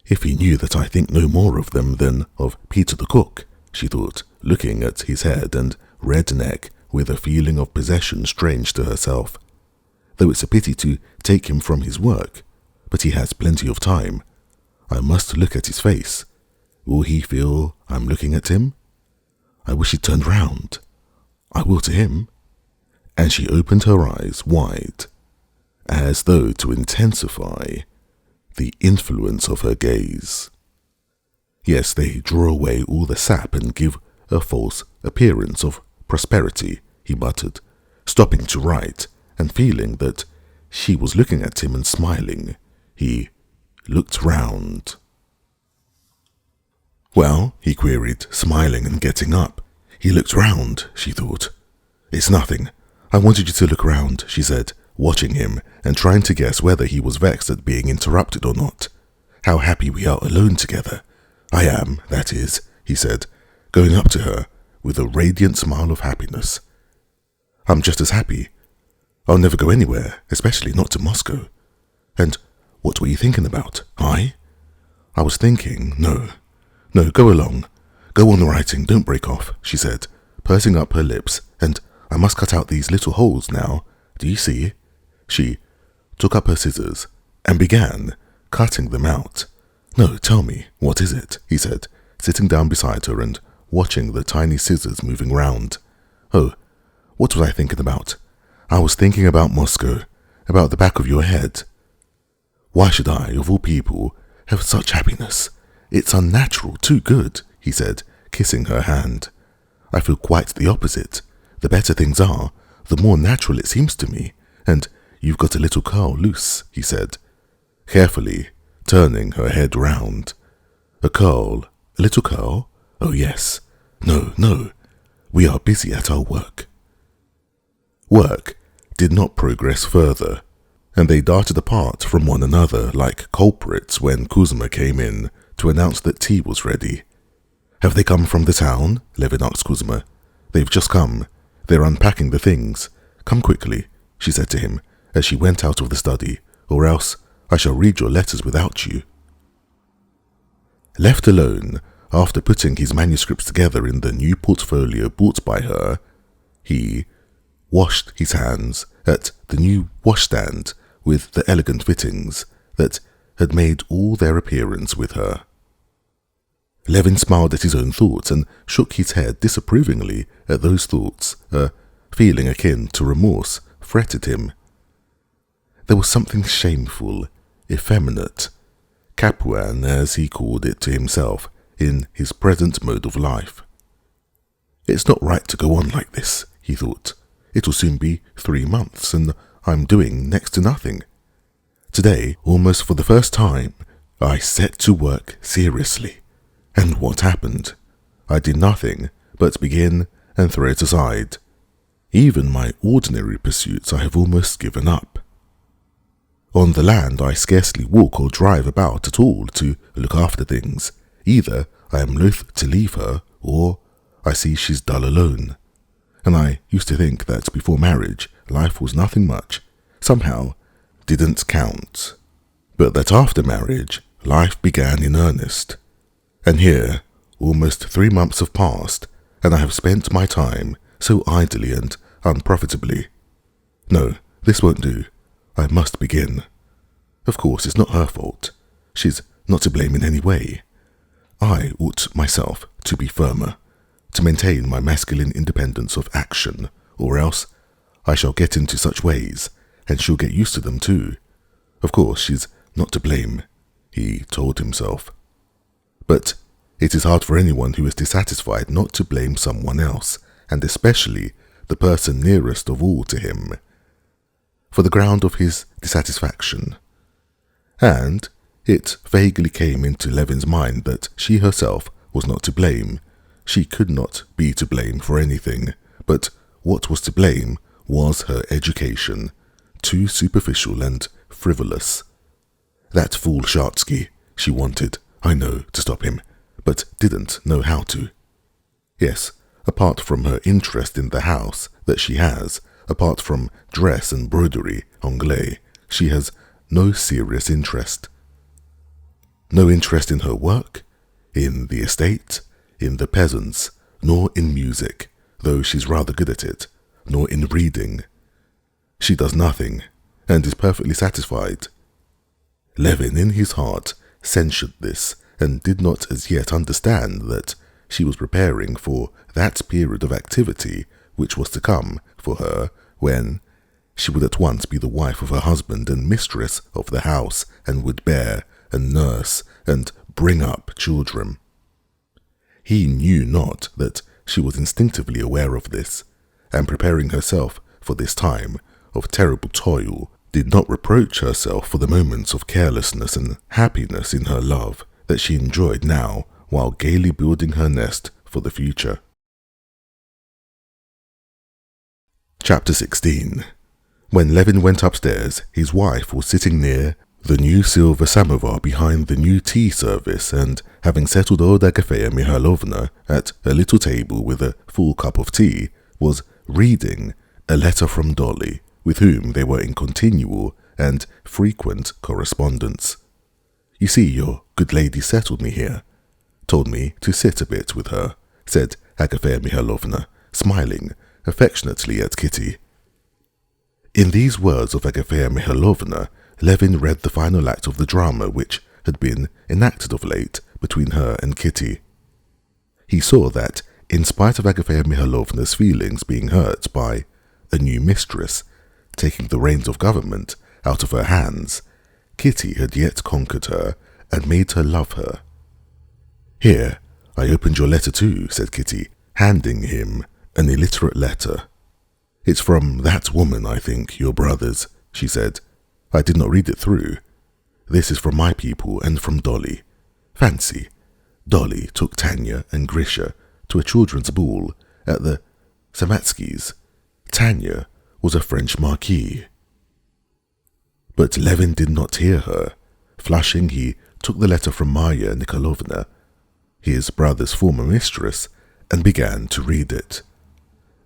If he knew that I think no more of them than of Peter the cook, she thought, looking at his head and red neck with a feeling of possession strange to herself. Though it's a pity to take him from his work, but he has plenty of time. I must look at his face. Will he feel I'm looking at him? I wish he turned round. I will to him. And she opened her eyes wide, as though to intensify the influence of her gaze. Yes, they draw away all the sap and give a false appearance of prosperity, he muttered, stopping to write and feeling that she was looking at him and smiling. He looked round. Well, he queried, smiling and getting up. He looked round, she thought. It's nothing. I wanted you to look round, she said, watching him and trying to guess whether he was vexed at being interrupted or not. How happy we are alone together. I am, that is, he said, going up to her with a radiant smile of happiness. I'm just as happy. I'll never go anywhere, especially not to Moscow. And what were you thinking about? I was thinking, no, go along. Go on writing, don't break off, she said, pursing up her lips, and I must cut out these little holes now. Do you see? She took up her scissors and began cutting them out. No, tell me, what is it? He said, sitting down beside her and watching the tiny scissors moving round. Oh, what was I thinking about? I was thinking about Moscow, about the back of your head. Why should I, of all people, have such happiness? It's unnatural, too good, he said, kissing her hand. I feel quite the opposite. The better things are, the more natural it seems to me. And you've got a little curl loose, he said, carefully turning her head round. A curl? A little curl? Oh, yes. No. We are busy at our work. Work did not progress further, and they darted apart from one another like culprits when Kuzma came in to announce that tea was ready. Have they come from the town? Levin asked Kuzma. They've just come. They're unpacking the things. Come quickly, she said to him as she went out of the study, or else I shall read your letters without you. Left alone, after putting his manuscripts together in the new portfolio bought by her, he washed his hands at the new washstand with the elegant fittings that had made all their appearance with her. Levin smiled at his own thoughts and shook his head disapprovingly at those thoughts. A feeling akin to remorse fretted him. There was something shameful, effeminate, Capuan, as he called it to himself, in his present mode of life. It's not right to go on like this, he thought. It will soon be 3 months, and I'm doing next to nothing. Today, almost for the first time, I set to work seriously. And what happened? I did nothing but begin and throw it aside. Even my ordinary pursuits I have almost given up. On the land I scarcely walk or drive about at all to look after things. Either I am loath to leave her, or I see she's dull alone. And I used to think that before marriage life was nothing much, somehow didn't count. But that after marriage life began in earnest. And here, almost 3 months have passed, and I have spent my time so idly and unprofitably. No, this won't do. I must begin. Of course, it's not her fault. She's not to blame in any way. I ought myself to be firmer, to maintain my masculine independence of action, or else I shall get into such ways, and she'll get used to them too. Of course, she's not to blame, he told himself. But it is hard for anyone who is dissatisfied not to blame someone else, and especially the person nearest of all to him, for the ground of his dissatisfaction. And it vaguely came into Levin's mind that she herself was not to blame. She could not be to blame for anything, but what was to blame was her education, too superficial and frivolous. That fool Shartsky, she wanted, I know, to stop him, but didn't know how to. Yes, apart from her interest in the house that she has, apart from dress and broderie, anglais, she has no serious interest. No interest in her work, in the estate, in the peasants, nor in music, though she's rather good at it, nor in reading. She does nothing, and is perfectly satisfied. Levin, in his heart, censured this, and did not as yet understand that she was preparing for that period of activity which was to come for her, when she would at once be the wife of her husband and mistress of the house, and would bear and nurse and bring up children. He knew not that she was instinctively aware of this, and preparing herself for this time of terrible toil, did not reproach herself for the moments of carelessness and happiness in her love that she enjoyed now while gaily building her nest for the future. Chapter 16. When Levin went upstairs, his wife was sitting near the new silver samovar behind the new tea service, and having settled old Agafea Mihailovna at a little table with a full cup of tea, was reading a letter from Dolly, with whom they were in continual and frequent correspondence. You see, your good lady settled me here, told me to sit a bit with her, said Agafea Mihailovna, smiling affectionately at Kitty. In these words of Agafea Mihailovna, Levin read the final act of the drama which had been enacted of late between her and Kitty. He saw that, in spite of Agafea Mihailovna's feelings being hurt by a new mistress taking the reins of government out of her hands, Kitty had yet conquered her and made her love her. Here, I opened your letter too, said Kitty, handing him an illiterate letter. It's from that woman, I think, your brother's, she said. I did not read it through. This is from my people and from Dolly. Fancy, Dolly took Tanya and Grisha to a children's ball at the Samatskys. Tanya was a French marquis. But Levin did not hear her. Flushing, he took the letter from Marya Nikolaevna, his brother's former mistress, and began to read it.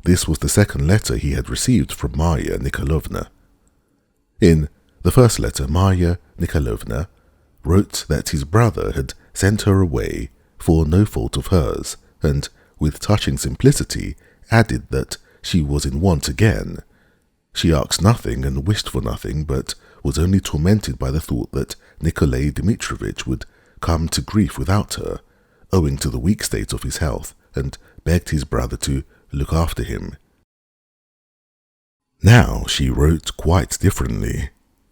This was the second letter he had received from Marya Nikolaevna. In the first letter, Marya Nikolaevna wrote that his brother had sent her away for no fault of hers, and with touching simplicity added that she was in want again. She asked nothing and wished for nothing, but was only tormented by the thought that Nikolai Dmitrievich would come to grief without her, owing to the weak state of his health, and begged his brother to look after him. Now she wrote quite differently.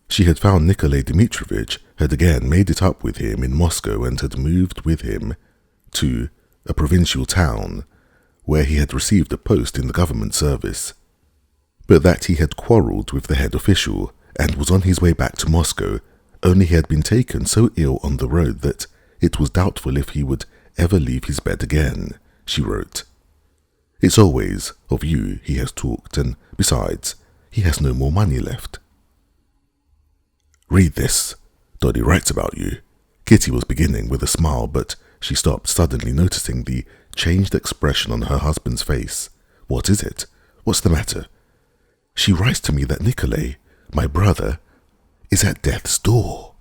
She had found Nikolai Dmitrievich, had again made it up with him in Moscow, and had moved with him to a provincial town where he had received a post in the government service, but that he had quarrelled with the head official and was on his way back to Moscow, only he had been taken so ill on the road that it was doubtful if he would ever leave his bed again, she wrote. It's always of you he has talked, and besides, he has no more money left. Read this. Dolly writes about you. Kitty was beginning with a smile, but she stopped, suddenly noticing the changed expression on her husband's face. What is it? What's the matter? She writes to me that Nikolai, my brother, is at death's door.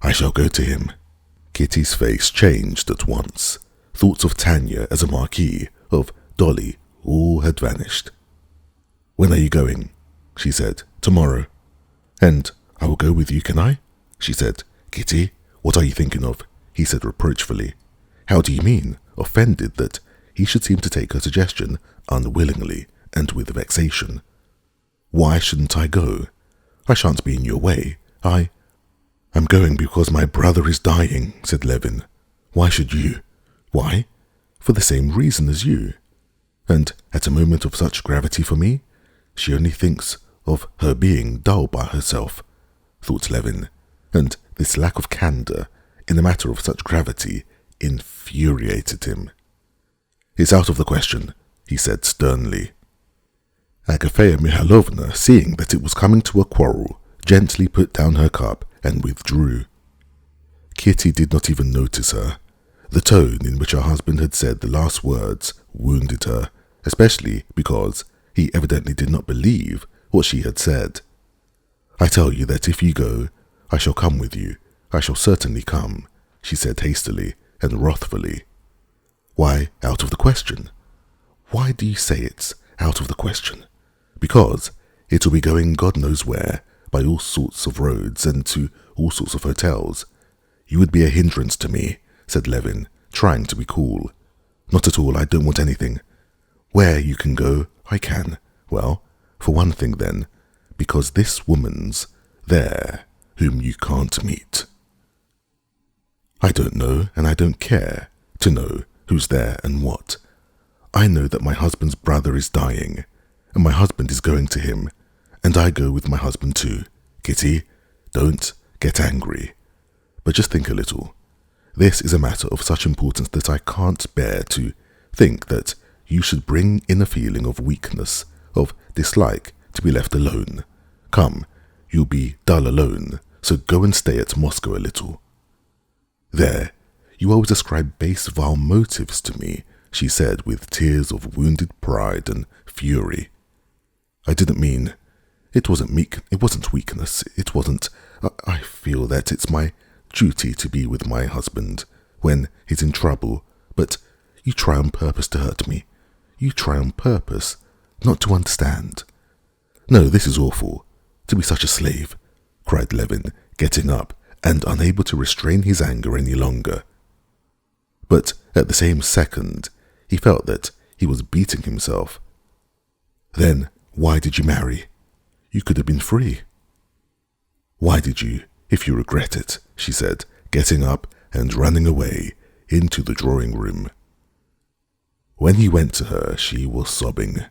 I shall go to him. Kitty's face changed at once. Thoughts of Tanya as a marquis, of Dolly, all had vanished. When are you going? She said. Tomorrow. And I will go with you, can I? She said. Kitty, what are you thinking of? He said reproachfully. How do you mean? Offended that he should seem to take her suggestion unwillingly and with vexation. Why shouldn't I go? I shan't be in your way. I'm going because my brother is dying, said Levin. Why should you? Why? For the same reason as you. And at a moment of such gravity for me, she only thinks of her being dull by herself, thought Levin, and this lack of candour in a matter of such gravity infuriated him. It's out of the question, he said sternly. Agafea Mihailovna, seeing that it was coming to a quarrel, gently put down her cup and withdrew. Kitty did not even notice her. The tone in which her husband had said the last words wounded her, especially because he evidently did not believe what she had said. I tell you that if you go, I shall come with you. I shall certainly come, she said hastily and wrathfully. Why out of the question? Why do you say it's out of the question? Because it will be going God knows where, by all sorts of roads and to all sorts of hotels. You would be a hindrance to me, said Levin, trying to be cool. Not at all, I don't want anything. Where you can go, I can. Well, for one thing then, because this woman's there whom you can't meet. I don't know, and I don't care to know who's there and what. I know that my husband's brother is dying, and my husband is going to him, and I go with my husband too. Kitty, don't get angry, but just think a little. This is a matter of such importance that I can't bear to think that you should bring in a feeling of weakness, of dislike to be left alone. Come, you'll be dull alone, so go and stay at Moscow a little. There, you always ascribe base, vile motives to me, she said with tears of wounded pride and fury. I didn't mean, it wasn't weakness, it wasn't, I feel that it's my duty to be with my husband when he's in trouble, but you try on purpose to hurt me. You try on purpose not to understand. No, this is awful, to be such a slave, cried Levin, getting up and unable to restrain his anger any longer. But at the same second, he felt that he was beating himself. Then why did you marry? You could have been free. Why did you, if you regret it, she said, getting up and running away into the drawing room. When he went to her, she was sobbing.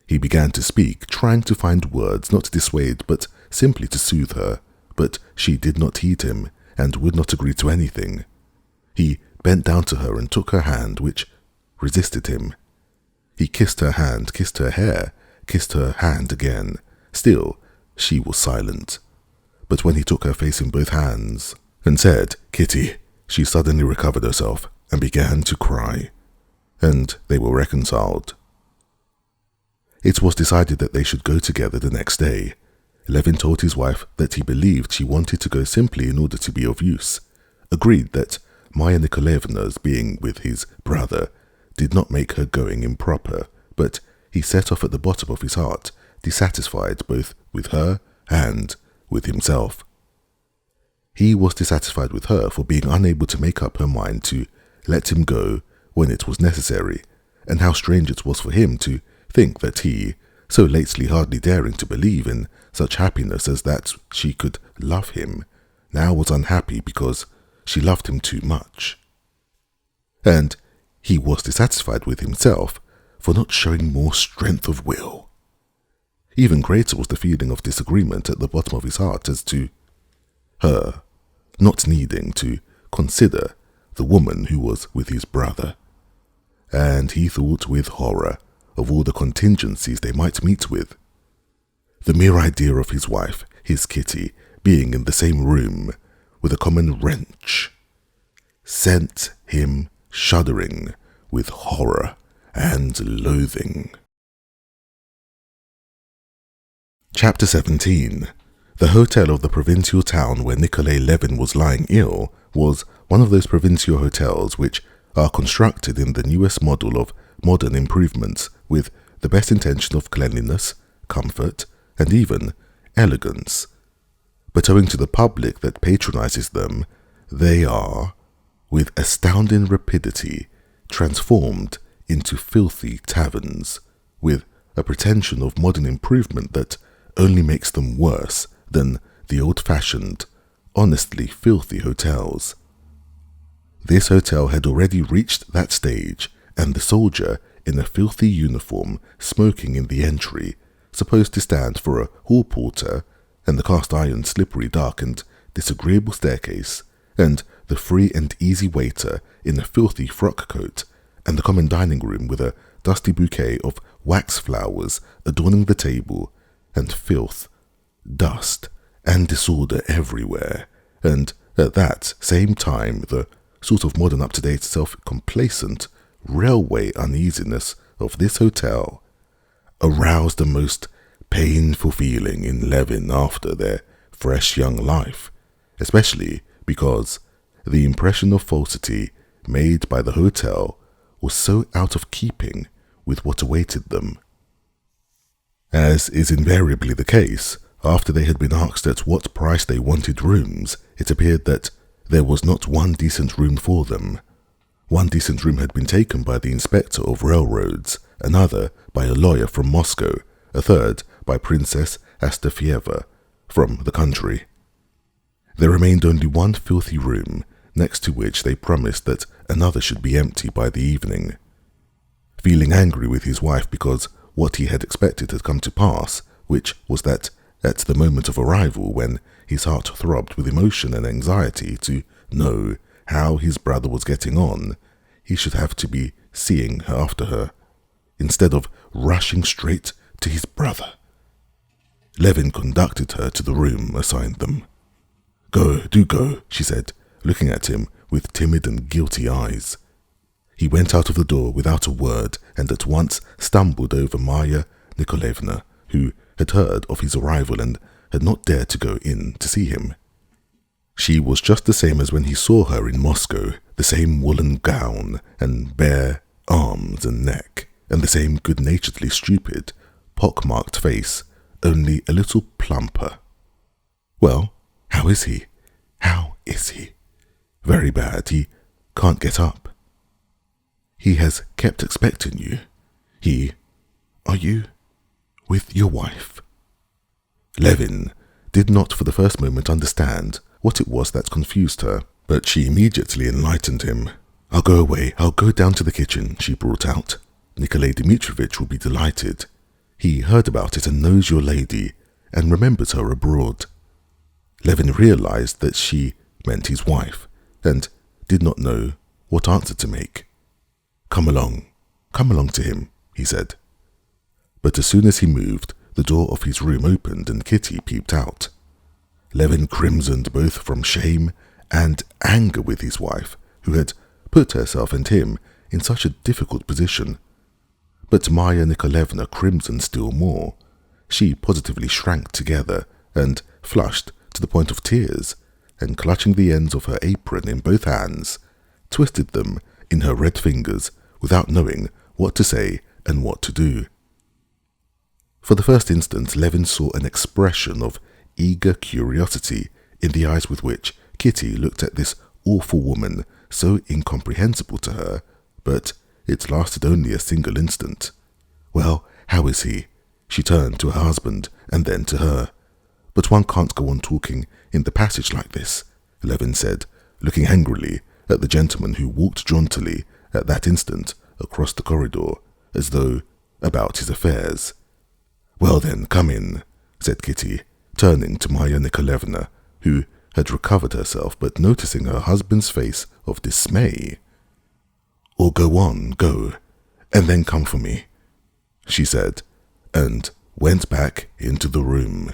He began to speak, trying to find words not to dissuade but simply to soothe her, but she did not heed him and would not agree to anything. He bent down to her and took her hand, which resisted him. He kissed her hand, kissed her hair, kissed her hand again. Still, she was silent. But when he took her face in both hands and said, "Kitty," she suddenly recovered herself and began to cry, and they were reconciled. It was decided that they should go together the next day. Levin told his wife that he believed she wanted to go simply in order to be of use, agreed that Maya Nikolaevna's being with his brother did not make her going improper, but he set off at the bottom of his heart, dissatisfied both with her and with himself. He was dissatisfied with her for being unable to make up her mind to let him go when it was necessary, and how strange it was for him to think that he, so lately hardly daring to believe in such happiness as that she could love him, now was unhappy because she loved him too much. And he was dissatisfied with himself for not showing more strength of will. Even greater was the feeling of disagreement at the bottom of his heart as to her not needing to consider the woman who was with his brother. And he thought with horror of all the contingencies they might meet with. The mere idea of his wife, his Kitty, being in the same room with a common wrench sent him shuddering with horror and loathing. Chapter 17. The hotel of the provincial town where Nikolai Levin was lying ill was one of those provincial hotels which are constructed in the newest model of modern improvements with the best intention of cleanliness, comfort, and even elegance. But owing to the public that patronizes them, they are, with astounding rapidity, transformed into filthy taverns, with a pretension of modern improvement that only makes them worse than the old-fashioned, honestly filthy hotels. This hotel had already reached that stage, and the soldier in a filthy uniform smoking in the entry, supposed to stand for a hall porter, and the cast-iron slippery dark and disagreeable staircase, and the free and easy waiter in a filthy frock coat, and the common dining room with a dusty bouquet of wax flowers adorning the table, and filth, dust, and disorder everywhere, and at that same time the sort of modern up-to-date self-complacent railway uneasiness of this hotel aroused the most painful feeling in Levin after their fresh young life, especially because the impression of falsity made by the hotel was so out of keeping with what awaited them. As is invariably the case, after they had been asked at what price they wanted rooms, it appeared that there was not one decent room for them. One decent room had been taken by the inspector of railroads, another by a lawyer from Moscow, a third by Princess Astafieva from the country. There remained only one filthy room, next to which they promised that another should be empty by the evening. Feeling angry with his wife because what he had expected had come to pass, which was that at the moment of arrival, when his heart throbbed with emotion and anxiety to know how his brother was getting on, he should have to be seeing her after her, instead of rushing straight to his brother. Levin conducted her to the room assigned them. "Go, do go," she said, looking at him with timid and guilty eyes. He went out of the door without a word and at once stumbled over Marya Nikolaevna, who had heard of his arrival and had not dared to go in to see him. She was just the same as when he saw her in Moscow, the same woolen gown and bare arms and neck, and the same good-naturedly stupid, pock-marked face, only a little plumper. "Well, how is he? How is he?" "Very bad. He can't get up." "He has kept expecting you. Are you with your wife?" Levin did not for the first moment understand what it was that confused her, but she immediately enlightened him. "I'll go away. I'll go down to the kitchen," she brought out. "Nikolai Dmitrievich will be delighted. He heard about it and knows your lady, and remembers her abroad." Levin realized that she meant his wife, and did not know what answer to make. Come along to him," he said. But as soon as he moved, the door of his room opened and Kitty peeped out. Levin crimsoned both from shame and anger with his wife, who had put herself and him in such a difficult position. But Marya Nikolaevna crimsoned still more. She positively shrank together and flushed to the point of tears, and clutching the ends of her apron in both hands, twisted them in her red fingers without knowing what to say and what to do. For the first instant, Levin saw an expression of eager curiosity in the eyes with which Kitty looked at this awful woman so incomprehensible to her, but it lasted only a single instant. "Well, how is he?" She turned to her husband and then to her. "But one can't go on talking in the passage like this," Levin said, looking angrily at the gentleman who walked jauntily at that instant across the corridor, as though about his affairs. "Well then, come in," said Kitty, turning to Marya Nikolaevna, who had recovered herself, but noticing her husband's face of dismay. "Or go on, go, and then come for me," she said, and went back into the room.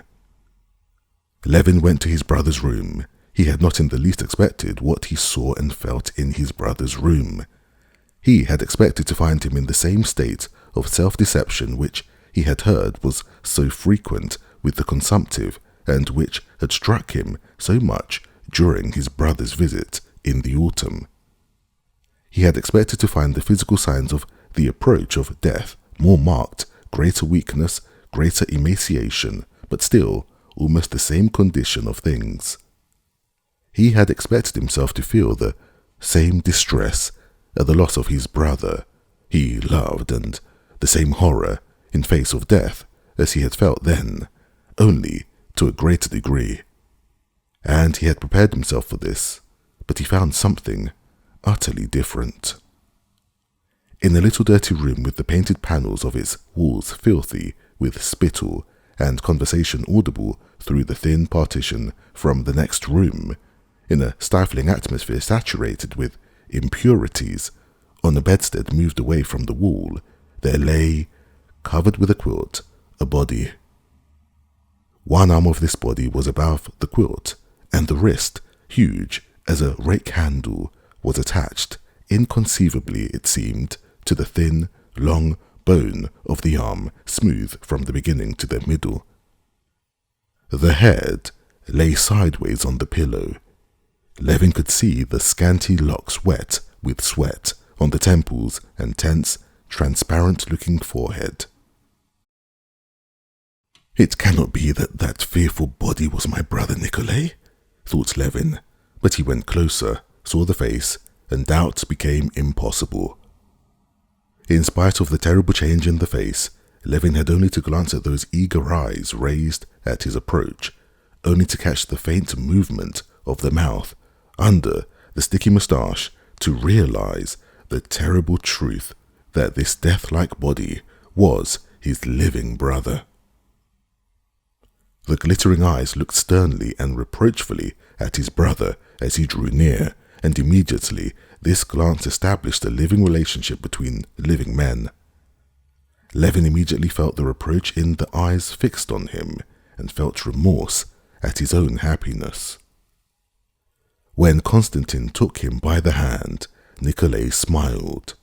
Levin went to his brother's room. He had not in the least expected what he saw and felt in his brother's room. He had expected to find him in the same state of self-deception which he had heard was so frequent with the consumptive, and which had struck him so much during his brother's visit in the autumn. He had expected to find the physical signs of the approach of death more marked, greater weakness, greater emaciation, but still almost the same condition of things. He had expected himself to feel the same distress at the loss of his brother he loved, and the same horror in face of death as he had felt then, only to a greater degree. And he had prepared himself for this, but he found something utterly different. In a little dirty room with the painted panels of its walls filthy with spittle and conversation audible through the thin partition from the next room, in a stifling atmosphere saturated with impurities, on a bedstead moved away from the wall, there lay, covered with a quilt, a body. One arm of this body was above the quilt, and the wrist, huge as a rake handle, was attached, inconceivably it seemed, to the thin, long bone of the arm, smooth from the beginning to the middle. The head lay sideways on the pillow. Levin could see the scanty locks wet with sweat on the temples and tense, transparent-looking forehead. "It cannot be that that fearful body was my brother Nikolai," thought Levin, but he went closer, saw the face, and doubt became impossible. In spite of the terrible change in the face, Levin had only to glance at those eager eyes raised at his approach, only to catch the faint movement of the mouth under the sticky moustache to realize the terrible truth that this death-like body was his living brother. The glittering eyes looked sternly and reproachfully at his brother as he drew near, and immediately this glance established a living relationship between living men. Levin immediately felt the reproach in the eyes fixed on him, and felt remorse at his own happiness. When Konstantin took him by the hand, Nikolai smiled.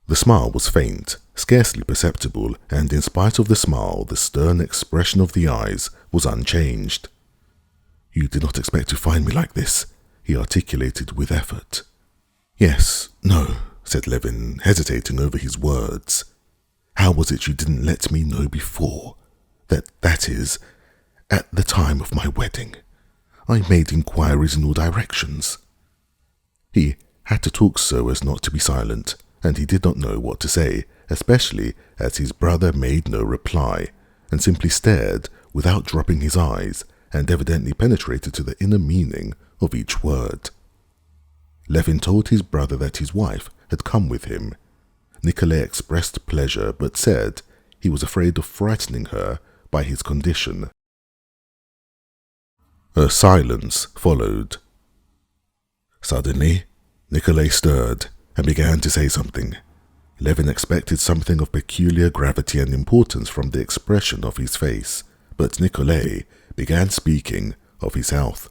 The smile was faint, scarcely perceptible, and in spite of the smile, the stern expression of the eyes was unchanged. "You did not expect to find me like this," he articulated with effort. "Yes, no," said Levin, hesitating over his words. "How was it you didn't let me know before? That is, at the time of my wedding. I made inquiries in all directions." He had to talk so as not to be silent, and he did not know what to say, especially as his brother made no reply, and simply stared without dropping his eyes, and evidently penetrated to the inner meaning of each word. Levin told his brother that his wife had come with him. Nikolai expressed pleasure, but said he was afraid of frightening her by his condition. A silence followed. Suddenly, Nikolai stirred and began to say something. Levin expected something of peculiar gravity and importance from the expression of his face, but Nikolai began speaking of his health.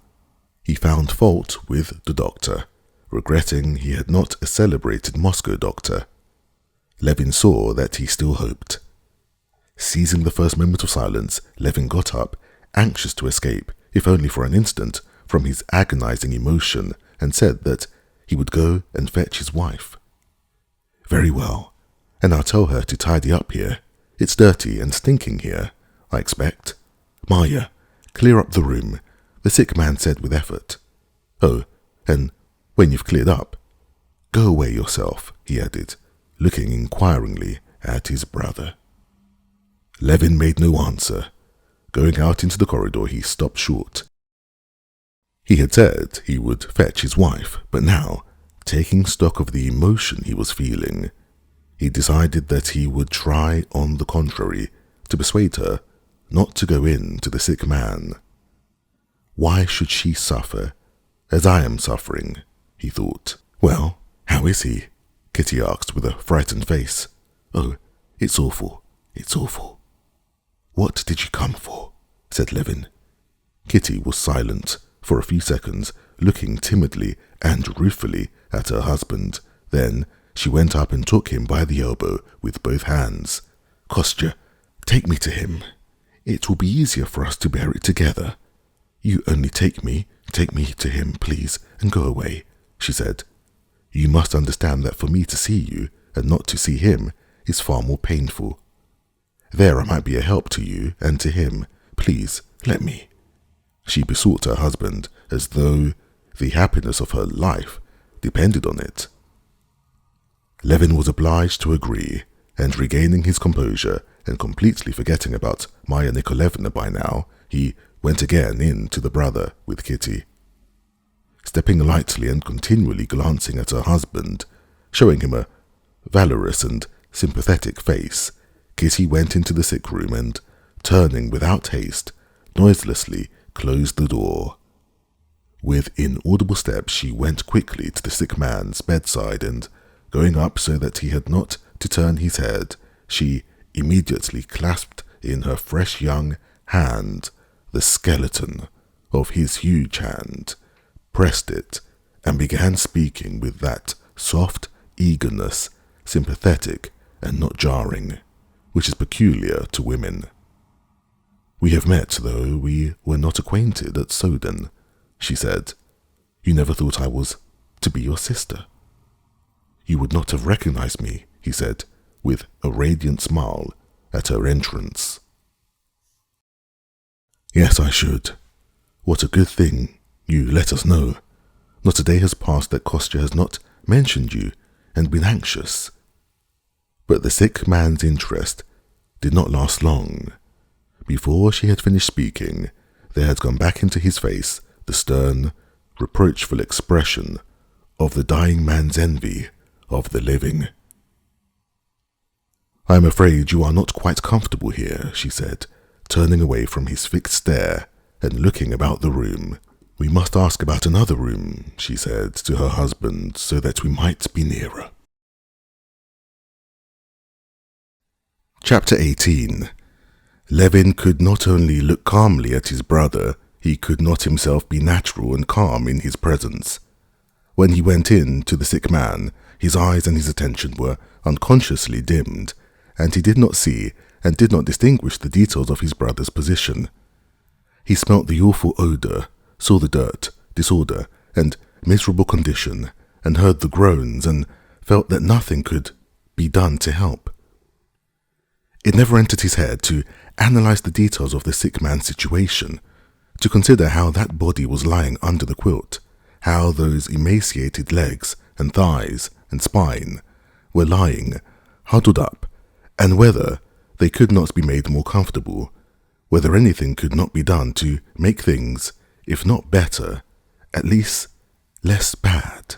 He found fault with the doctor, regretting he had not a celebrated Moscow doctor. Levin saw that he still hoped. Seizing the first moment of silence, Levin got up, anxious to escape, if only for an instant, from his agonizing emotion, and said that he would go and fetch his wife. "Very well, and I'll tell her to tidy up here. It's dirty and stinking here, I expect. Maya, clear up the room, the sick man said with effort. Oh, and when you've cleared up, go away yourself, he added, looking inquiringly at his brother. Levin made no answer. Going out into the corridor, he stopped short. He had said he would fetch his wife, but now, taking stock of the emotion he was feeling, he decided that he would try, on the contrary, to persuade her not to go in to the sick man. Why should she suffer as I am suffering, he thought. Well, how is he? Kitty asked with a frightened face. Oh, it's awful, it's awful. What did you come for? Said Levin. Kitty was silent for a few seconds, looking timidly and ruefully at her husband. Then she went up and took him by the elbow with both hands. Kostya, take me to him. It will be easier for us to bear it together. You only take me to him, please, and go away, she said. You must understand that for me to see you and not to see him is far more painful. There I might be a help to you and to him. Please, let me. She besought her husband as though the happiness of her life depended on it. Levin was obliged to agree, and regaining his composure and completely forgetting about Maya Nikolaevna by now, he went again in to the brother with Kitty. Stepping lightly and continually glancing at her husband, showing him a valorous and sympathetic face, Kitty went into the sick room and, turning without haste, noiselessly closed the door. With inaudible steps she went quickly to the sick man's bedside and, going up so that he had not to turn his head, she immediately clasped in her fresh young hand the skeleton of his huge hand, pressed it, and began speaking with that soft eagerness, sympathetic and not jarring, which is peculiar to women. We have met, though we were not acquainted at Soden, she said. You never thought I was to be your sister. You would not have recognized me, he said, with a radiant smile at her entrance. Yes, I should. What a good thing you let us know. Not a day has passed that Kostya has not mentioned you and been anxious. But the sick man's interest did not last long. Before she had finished speaking, there had gone back into his face the stern, reproachful expression of the dying man's envy of the living. I am afraid you are not quite comfortable here, she said, turning away from his fixed stare and looking about the room. We must ask about another room, she said to her husband, so that we might be nearer. Chapter 18. Levin could not only look calmly at his brother, he could not himself be natural and calm in his presence. When he went in to the sick man, his eyes and his attention were unconsciously dimmed, and he did not see and did not distinguish the details of his brother's position. He smelt the awful odour, saw the dirt, disorder, and miserable condition, and heard the groans, and felt that nothing could be done to help. It never entered his head to analyze the details of the sick man's situation, to consider how that body was lying under the quilt, how those emaciated legs and thighs and spine were lying, huddled up, and whether they could not be made more comfortable, whether anything could not be done to make things, if not better, at least less bad.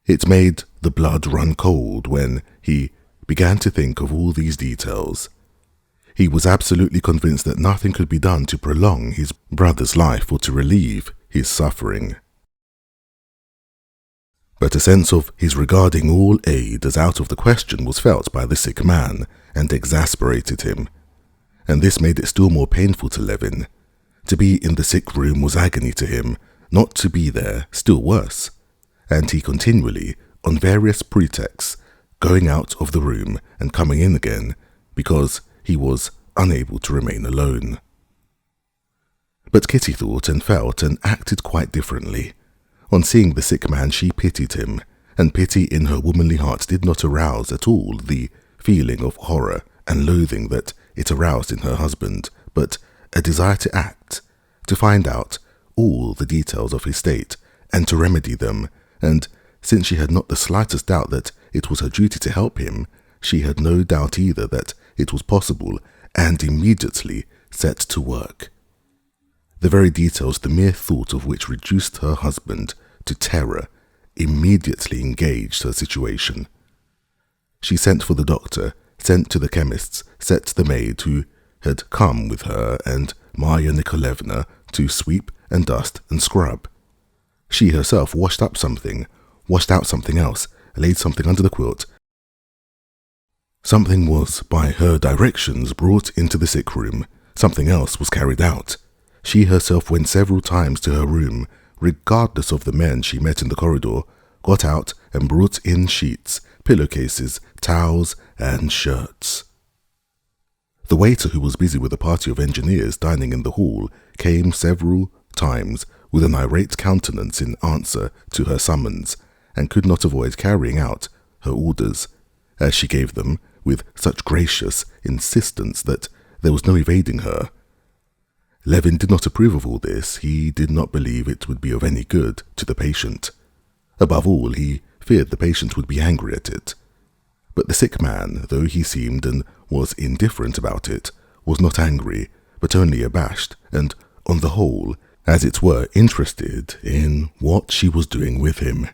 It made the blood run cold when he began to think of all these details. He was absolutely convinced that nothing could be done to prolong his brother's life or to relieve his suffering. But a sense of his regarding all aid as out of the question was felt by the sick man and exasperated him, and this made it still more painful to Levin. To be in the sick room was agony to him, not to be there still worse, and he continually, on various pretexts, going out of the room and coming in again, because he was unable to remain alone. But Kitty thought and felt and acted quite differently. On seeing the sick man she pitied him, and pity in her womanly heart did not arouse at all the feeling of horror and loathing that it aroused in her husband, but a desire to act, to find out all the details of his state and to remedy them, and since she had not the slightest doubt that it was her duty to help him, she had no doubt either that it was possible, and immediately set to work. The very details, the mere thought of which reduced her husband to terror, immediately engaged her situation. She sent for the doctor, sent to the chemists, set the maid who had come with her and Marya Nikolaevna to sweep and dust and scrub. She herself washed out something else, laid something under the quilt. Something was, by her directions, brought into the sick room. Something else was carried out. She herself went several times to her room, regardless of the men she met in the corridor, got out and brought in sheets, pillowcases, towels, and shirts. The waiter, who was busy with a party of engineers dining in the hall, came several times with an irate countenance in answer to her summons, and could not avoid carrying out her orders, as she gave them with such gracious insistence that there was no evading her. Levin did not approve of all this. He did not believe it would be of any good to the patient. Above all, he feared the patient would be angry at it. But the sick man, though he seemed and was indifferent about it, was not angry, but only abashed, and, on the whole, as it were, interested in what she was doing with him.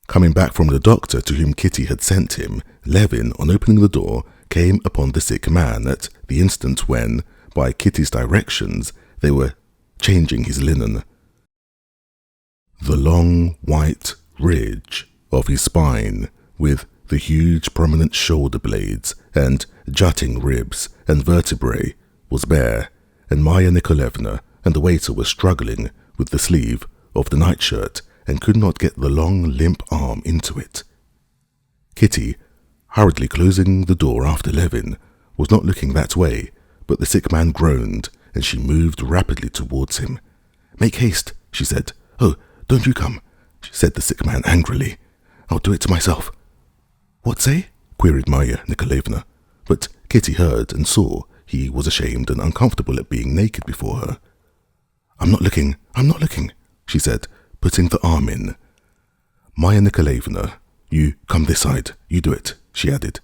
Coming back from the doctor to whom Kitty had sent him, Levin, on opening the door, came upon the sick man at the instant when, by Kitty's directions, they were changing his linen. The long white ridge of his spine, with the huge prominent shoulder blades and jutting ribs and vertebrae, was bare, and Marya Nikolaevna and the waiter were struggling with the sleeve of the nightshirt and could not get the long limp arm into it. Kitty, hurriedly closing the door after Levin, was not looking that way, but the sick man groaned, and she moved rapidly towards him. "Make haste," she said. "Oh, don't you come," said the sick man angrily. "I'll do it myself." "What say?" queried Marya Nikolaevna, but Kitty heard and saw he was ashamed and uncomfortable at being naked before her. I'm not looking," she said, putting the arm in. "Marya Nikolaevna, you come this side, you do it," she added.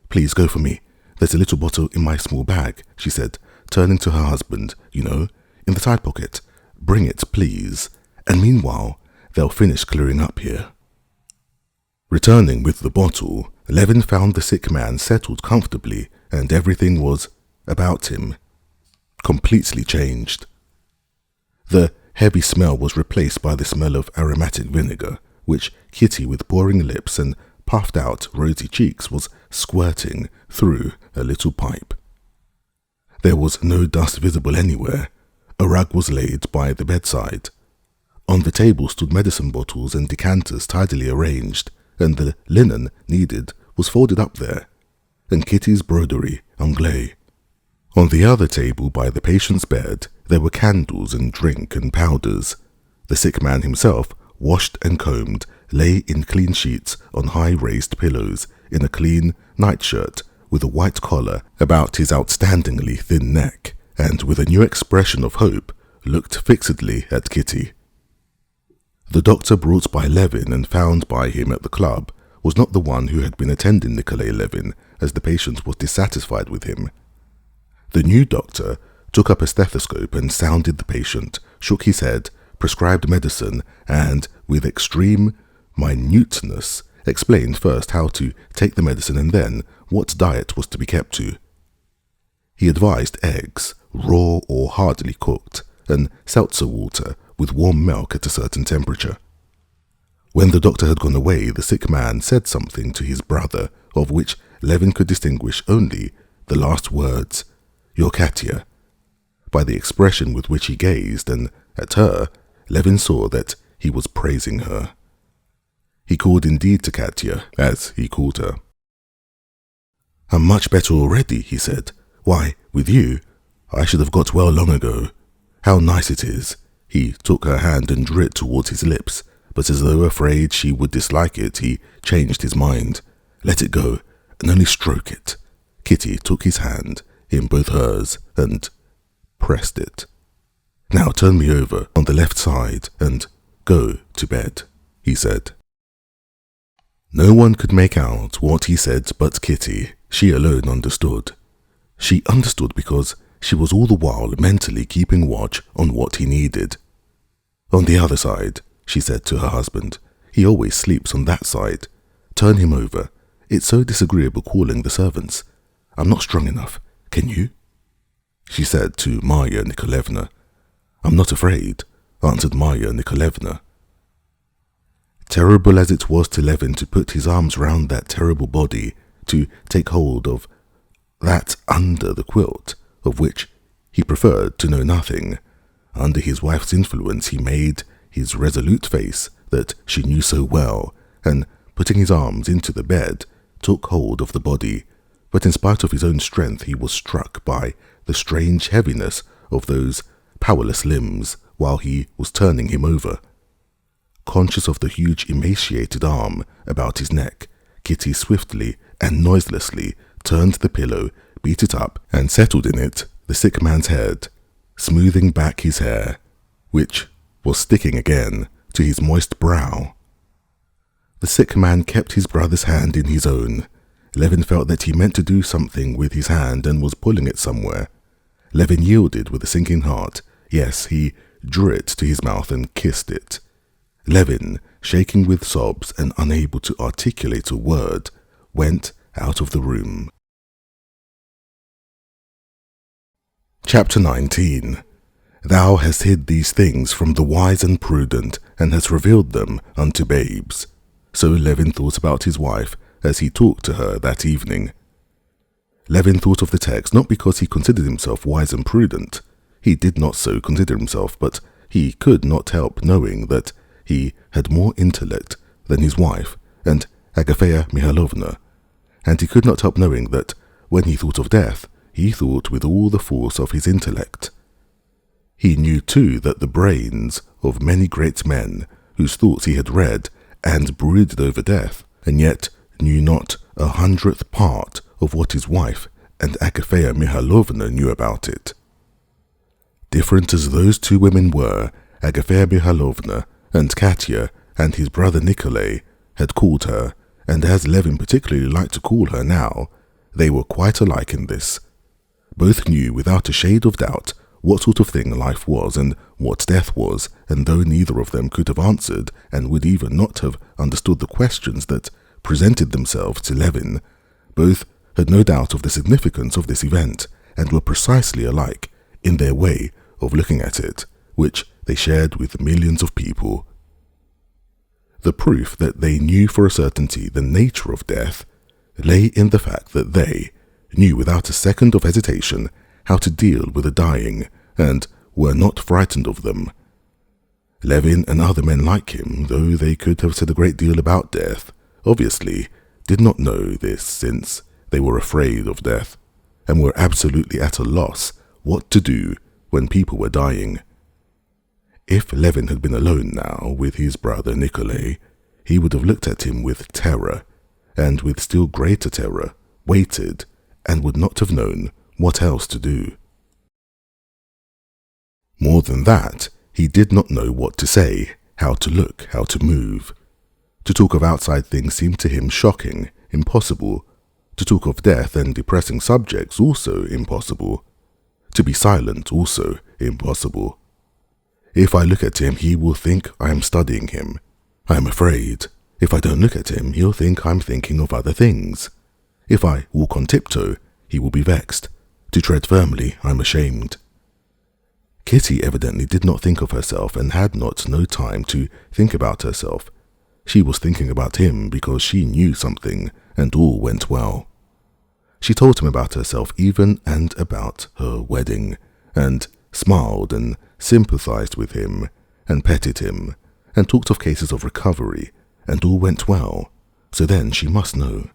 "Please go for me. There's a little bottle in my small bag," she said, turning to her husband, "you know, in the side pocket. Bring it, please, and meanwhile, they'll finish clearing up here." Returning with the bottle, Levin found the sick man settled comfortably, and everything was, about him, completely changed. The heavy smell was replaced by the smell of aromatic vinegar, which Kitty, with boring lips and puffed out rosy cheeks, was squirting through a little pipe. There was no dust visible anywhere. A rug was laid by the bedside. On the table stood medicine bottles and decanters tidily arranged, and the linen needed was folded up there, and Kitty's broderie anglais. On the other table by the patient's bed there were candles and drink and powders. The sick man himself, washed and combed, lay in clean sheets on high raised pillows, in a clean nightshirt with a white collar about his outstandingly thin neck, and with a new expression of hope looked fixedly at Kitty. The doctor brought by Levin and found by him at the club was not the one who had been attending Nikolai Levin, as the patient was dissatisfied with him. The new doctor took up a stethoscope and sounded the patient, shook his head, prescribed medicine, and, with extreme minuteness, explained first how to take the medicine and then what diet was to be kept to. He advised eggs, raw or hardly cooked, and seltzer water with warm milk at a certain temperature. When the doctor had gone away, the sick man said something to his brother, of which Levin could distinguish only the last words, "Your Katya." By the expression with which he gazed and at her, Levin saw that he was praising her. He called indeed to Katya, as he called her. "I'm much better already," he said. "Why, with you, I should have got well long ago. How nice it is." He took her hand and drew it towards his lips, but as though afraid she would dislike it, he changed his mind. "Let it go, and only stroke it. Kitty took his hand in both hers and pressed it. "Now turn me over on the left side and go to bed," he said. No one could make out what he said but Kitty. She alone understood. She understood because she was all the while mentally keeping watch on what he needed. "On the other side," she said to her husband. "He always sleeps on that side. Turn him over. It's so disagreeable calling the servants. I'm not strong enough. Can you?" She said to Marya Nikolaevna. "I'm not afraid," answered Marya Nikolaevna. Terrible as it was to Levin to put his arms round that terrible body, to take hold of that under the quilt, of which he preferred to know nothing, under his wife's influence he made his resolute face that she knew so well, and putting his arms into the bed, took hold of the body, but in spite of his own strength he was struck by the strange heaviness of those powerless limbs while he was turning him over. Conscious of the huge emaciated arm about his neck, Kitty swiftly and noiselessly turned the pillow, beat it up, and settled in it the sick man's head, smoothing back his hair, which was sticking again to his moist brow. The sick man kept his brother's hand in his own. Levin felt that he meant to do something with his hand and was pulling it somewhere. Levin yielded with a sinking heart. Yes, he drew it to his mouth and kissed it. Levin, shaking with sobs and unable to articulate a word, went out of the room. Chapter 19. Thou hast hid these things from the wise and prudent, and hast revealed them unto babes. So Levin thought about his wife as he talked to her that evening. Levin thought of the text not because he considered himself wise and prudent. He did not so consider himself, but he could not help knowing that he had more intellect than his wife and Agafea Mihailovna, and he could not help knowing that when he thought of death, he thought with all the force of his intellect. He knew too that the brains of many great men whose thoughts he had read and brooded over death, and yet knew not 100th part of what his wife and Agafea Mihailovna knew about it. Different as those two women were, Agafea Mihailovna and Katya and his brother Nikolai had called her, and as Levin particularly liked to call her now, they were quite alike in this. Both knew without a shade of doubt what sort of thing life was and what death was, and though neither of them could have answered and would even not have understood the questions that presented themselves to Levin, both had no doubt of the significance of this event and were precisely alike in their way of looking at it, which they shared with millions of people. The proof that they knew for a certainty the nature of death lay in the fact that they knew without a second of hesitation how to deal with the dying and were not frightened of them. Levin and other men like him, though they could have said a great deal about death, obviously did not know this, since they were afraid of death and were absolutely at a loss what to do when people were dying. If Levin had been alone now with his brother Nikolai, he would have looked at him with terror, and with still greater terror waited, and would not have known what else to do. More than that, he did not know what to say, how to look, how to move. To talk of outside things seemed to him shocking, impossible. To talk of death and depressing subjects also impossible. To be silent also impossible. If I look at him, he will think I am studying him. I am afraid. If I don't look at him, he'll think I'm thinking of other things. If I walk on tiptoe, he will be vexed. To tread firmly, I'm ashamed. Kitty evidently did not think of herself and had not no time to think about herself. She was thinking about him because she knew something, and all went well. She told him about herself even and about her wedding, and smiled and sympathized with him, and petted him, and talked of cases of recovery, and all went well, so then she must know.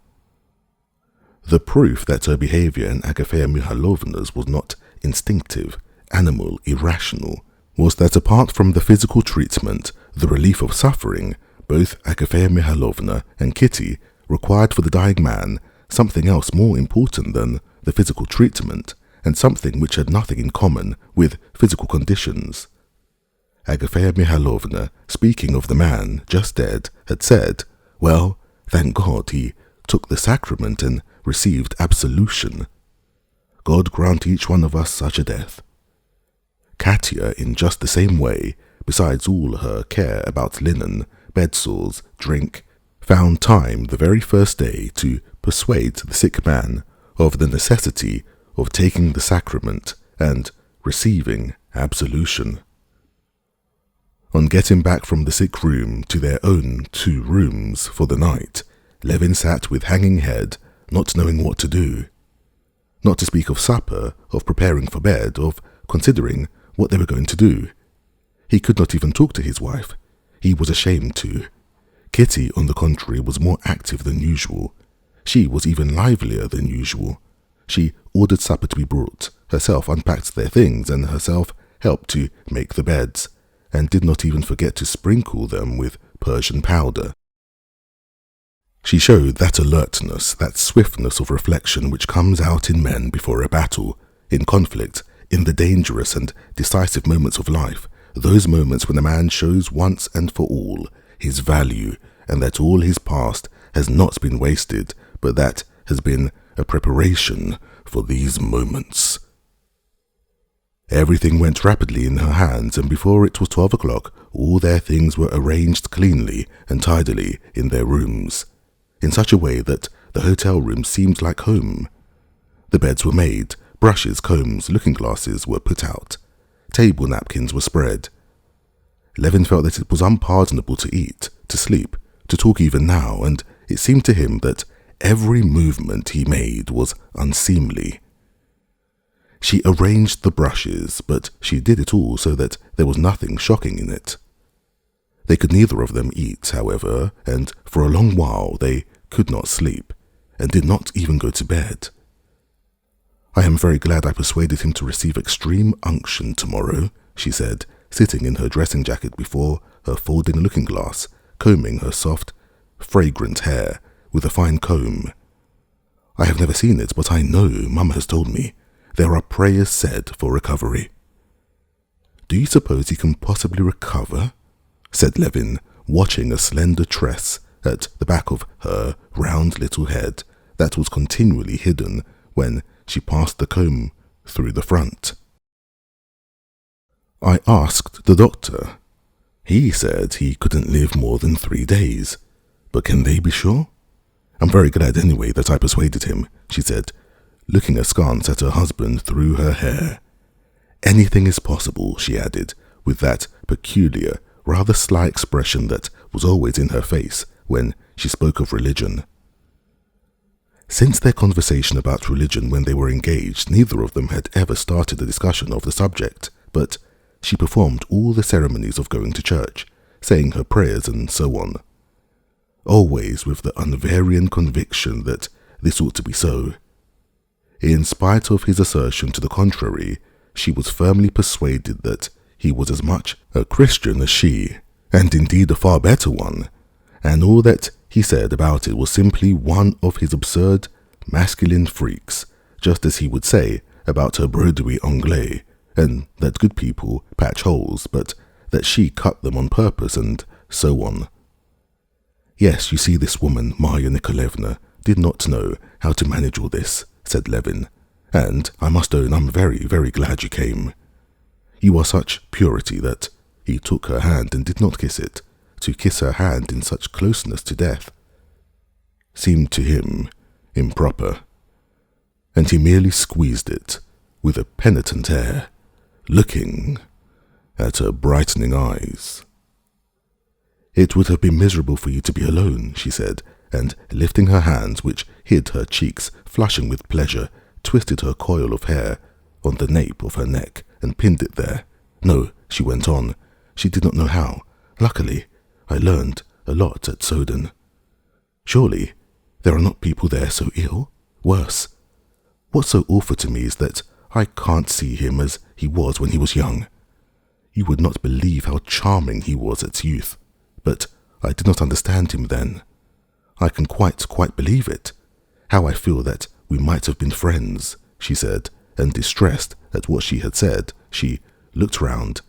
The proof that her behavior and Agafea Mihailovna's was not instinctive, animal, irrational, was that apart from the physical treatment, the relief of suffering, both Agafea Mihailovna and Kitty required for the dying man something else more important than the physical treatment, and something which had nothing in common with physical conditions. Agafea Mihailovna, speaking of the man just dead, had said, "Well, thank God he took the sacrament and received absolution. God grant each one of us such a death." Katya, in just the same way, besides all her care about linen, bedsores, drink, found time the very first day to persuade the sick man of the necessity of taking the sacrament and receiving absolution. On getting back from the sick room to their own 2 rooms for the night, Levin sat with hanging head, not knowing what to do. Not to speak of supper, of preparing for bed, of considering what they were going to do. He could not even talk to his wife. He was ashamed to. Kitty, on the contrary, was more active than usual. She was even livelier than usual. She ordered supper to be brought, herself unpacked their things, and herself helped to make the beds, and did not even forget to sprinkle them with Persian powder. She showed that alertness, that swiftness of reflection which comes out in men before a battle, in conflict, in the dangerous and decisive moments of life, those moments when a man shows once and for all his value, and that all his past has not been wasted, but that has been a preparation for these moments. Everything went rapidly in her hands, and before it was 12 o'clock, all their things were arranged cleanly and tidily in their rooms, in such a way that the hotel room seemed like home. The beds were made, brushes, combs, looking-glasses were put out, table napkins were spread. Levin felt that it was unpardonable to eat, to sleep, to talk even now, and it seemed to him that every movement he made was unseemly. She arranged the brushes, but she did it all so that there was nothing shocking in it. They could neither of them eat, however, and for a long while they could not sleep, and did not even go to bed. "I am very glad I persuaded him to receive extreme unction tomorrow," she said, sitting in her dressing jacket before her folding looking-glass, combing her soft, fragrant hair with a fine comb. "I have never seen it, but I know, Mama has told me, there are prayers said for recovery." "Do you suppose he can possibly recover?" said Levin, watching a slender tress at the back of her round little head that was continually hidden when she passed the comb through the front. "I asked the doctor. He said he couldn't live more than 3 days. But can they be sure? I'm very glad anyway that I persuaded him," she said, looking askance at her husband through her hair. "Anything is possible," she added, with that peculiar, rather sly expression that was always in her face when she spoke of religion. Since their conversation about religion when they were engaged, neither of them had ever started a discussion of the subject, but she performed all the ceremonies of going to church, saying her prayers and so on, always with the unvarying conviction that this ought to be so. In spite of his assertion to the contrary, she was firmly persuaded that he was as much a Christian as she, and indeed a far better one, and all that he said about it was simply one of his absurd masculine freaks, just as he would say about her broderie anglaise, and that good people patch holes, but that she cut them on purpose, and so on. "Yes, you see, this woman, Marya Nikolaevna, did not know how to manage all this," said Levin, "and I must own I'm very, very glad you came. You are such purity that—" He took her hand and did not kiss it. To kiss her hand in such closeness to death seemed to him improper, and he merely squeezed it with a penitent air, looking at her brightening eyes. "It would have been miserable for you to be alone," she said, and lifting her hands, which hid her cheeks, flushing with pleasure, twisted her coil of hair on the nape of her neck and pinned it there. "No," she went on, "she did not know how. Luckily, I learned a lot at Soden. Surely, there are not people there so ill? Worse. What's so awful to me is that I can't see him as he was when he was young. You would not believe how charming he was at youth, but I did not understand him then. I can quite believe it. How I feel that we might have been friends, she said, and distressed at what she had said, she looked round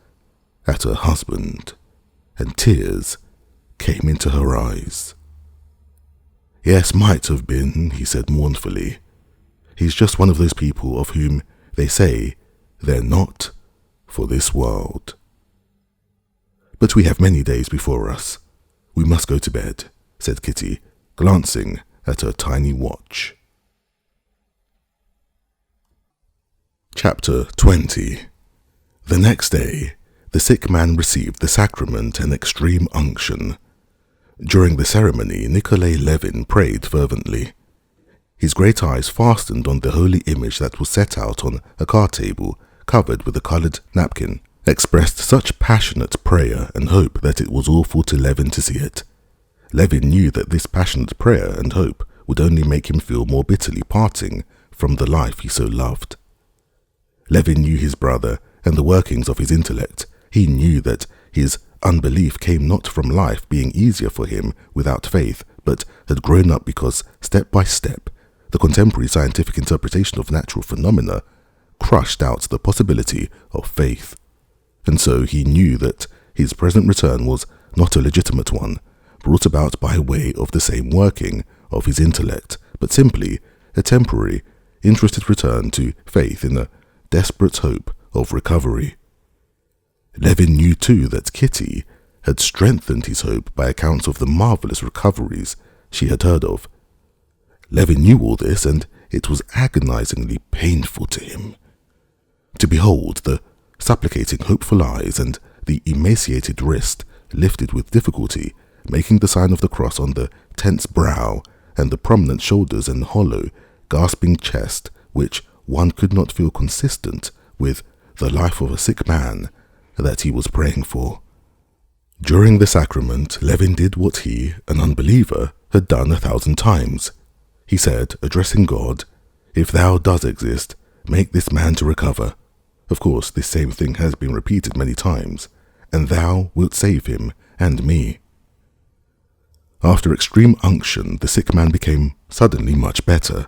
at her husband, and tears came into her eyes. Yes, might have been, he said mournfully. He's just one of those people of whom they say they're not for this world. But we have many days before us. We must go to bed, said Kitty, glancing at her tiny watch. Chapter 20. The next day, the sick man received the sacrament and extreme unction. During the ceremony, Nikolai Levin prayed fervently. His great eyes fastened on the holy image that was set out on a card table covered with a coloured napkin, expressed such passionate prayer and hope that it was awful to Levin to see it. Levin knew that this passionate prayer and hope would only make him feel more bitterly parting from the life he so loved. Levin knew his brother and the workings of his intellect. He knew that his unbelief came not from life being easier for him without faith, but had grown up because, step by step, the contemporary scientific interpretation of natural phenomena crushed out the possibility of faith. And so he knew that his present return was not a legitimate one, brought about by way of the same working of his intellect, but simply a temporary, interested return to faith in a desperate hope of recovery. Levin knew too that Kitty had strengthened his hope by accounts of the marvellous recoveries she had heard of. Levin knew all this, and it was agonizingly painful to him. To behold the supplicating hopeful eyes and the emaciated wrist lifted with difficulty, making the sign of the cross on the tense brow, and the prominent shoulders and hollow, gasping chest, which one could not feel consistent with the life of a sick man that he was praying for. During the sacrament, Levin did what he, an unbeliever, had done 1,000 times. He said, addressing God, "If thou does exist, make this man to recover." Of course, this same thing has been repeated many times, "and thou wilt save him and me." After extreme unction, the sick man became suddenly much better.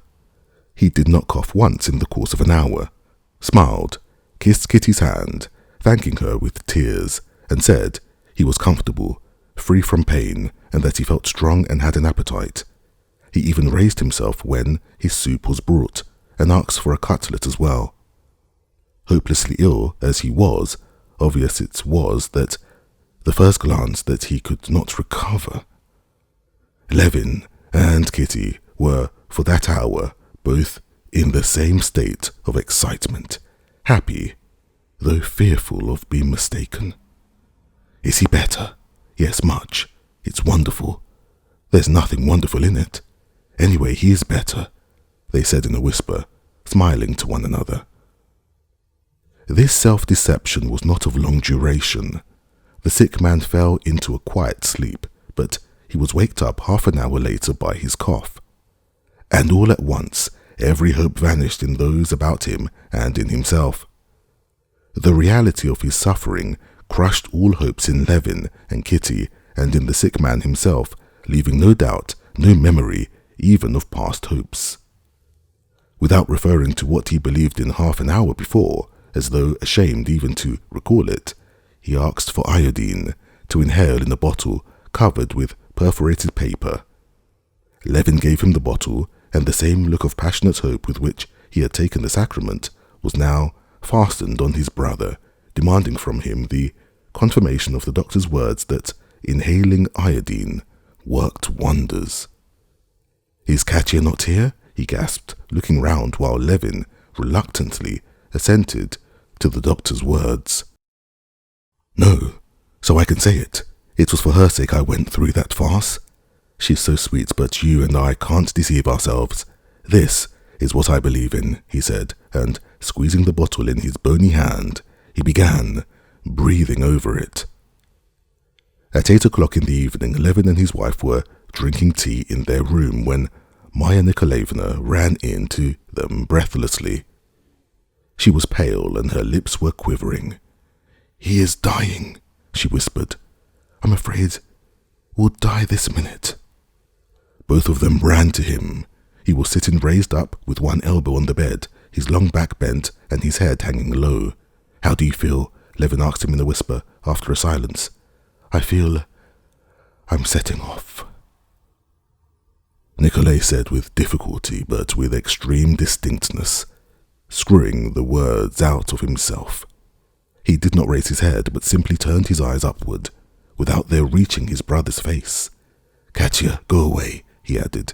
He did not cough once in the course of an hour, smiled, kissed Kitty's hand, thanking her with tears, and said he was comfortable, free from pain, and that he felt strong and had an appetite. He even raised himself when his soup was brought, and asked for a cutlet as well. Hopelessly ill as he was, obvious it was that the first glance that he could not recover. Levin and Kitty were, for that hour, both in the same state of excitement, happy, though fearful of being mistaken. "Is he better?" "Yes, much. It's wonderful." "There's nothing wonderful in it." "Anyway, he is better," they said in a whisper, smiling to one another. This self-deception was not of long duration. The sick man fell into a quiet sleep, but he was waked up half an hour later by his cough. And all at once, every hope vanished in those about him and in himself. The reality of his suffering crushed all hopes in Levin and Kitty and in the sick man himself, leaving no doubt, no memory, even of past hopes. Without referring to what he believed in half an hour before, as though ashamed even to recall it, he asked for iodine to inhale in a bottle covered with perforated paper. Levin gave him the bottle, and the same look of passionate hope with which he had taken the sacrament was now fastened on his brother, demanding from him the confirmation of the doctor's words that inhaling iodine worked wonders. "Is Katya not here?" he gasped, looking round while Levin reluctantly assented to the doctor's words. "No, so I can say it. It was for her sake I went through that farce. She's so sweet, but you and I can't deceive ourselves. This is what I believe in," he said, and squeezing the bottle in his bony hand, he began breathing over it. At 8 o'clock in the evening, Levin and his wife were drinking tea in their room when Maya Nikolaevna ran in to them breathlessly. She was pale and her lips were quivering. "He is dying," she whispered. "I'm afraid we'll die this minute." Both of them ran to him. He was sitting raised up with one elbow on the bed, his long back bent and his head hanging low. "How do you feel?" Levin asked him in a whisper after a silence. "I feel I'm setting off," Nikolai said with difficulty but with extreme distinctness, screwing the words out of himself. He did not raise his head but simply turned his eyes upward, without their reaching his brother's face. "Katya, go away," he added.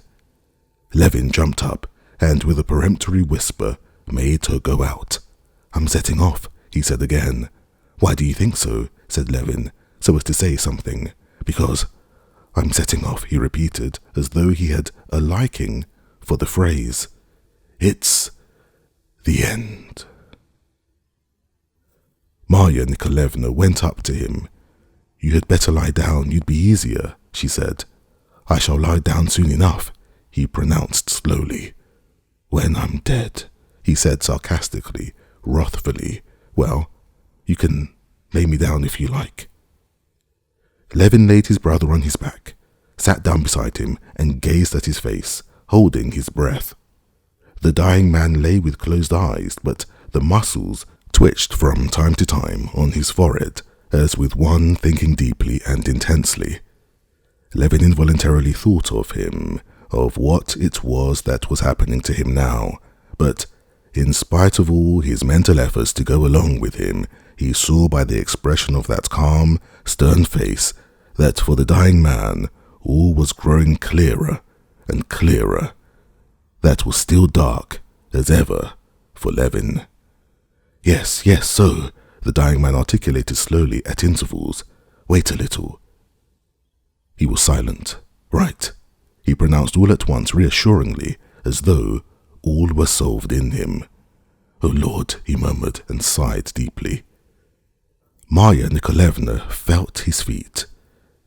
Levin jumped up and with a peremptory whisper made her go out. "I'm setting off," he said again. "Why do you think so?" said Levin, so as to say something. "Because I'm setting off," he repeated, as though he had a liking for the phrase. "It's the end." Marya Nikolaevna went up to him. "You had better lie down, you'd be easier," she said. "I shall lie down soon enough," he pronounced slowly. "When I'm dead," he said sarcastically, wrathfully. "Well, you can lay me down if you like." Levin laid his brother on his back, sat down beside him and gazed at his face, holding his breath. The dying man lay with closed eyes, but the muscles twitched from time to time on his forehead, as with one thinking deeply and intensely. Levin involuntarily thought of him, of what it was that was happening to him now, but in spite of all his mental efforts to go along with him, he saw by the expression of that calm, stern face that for the dying man all was growing clearer and clearer. That was still dark as ever for Levin. Yes, so," the dying man articulated slowly at intervals. "Wait a little." He was silent. "Right," he pronounced all at once reassuringly, as though all were solved in him. "Oh Lord," he murmured and sighed deeply. Marya Nikolaevna felt his feet.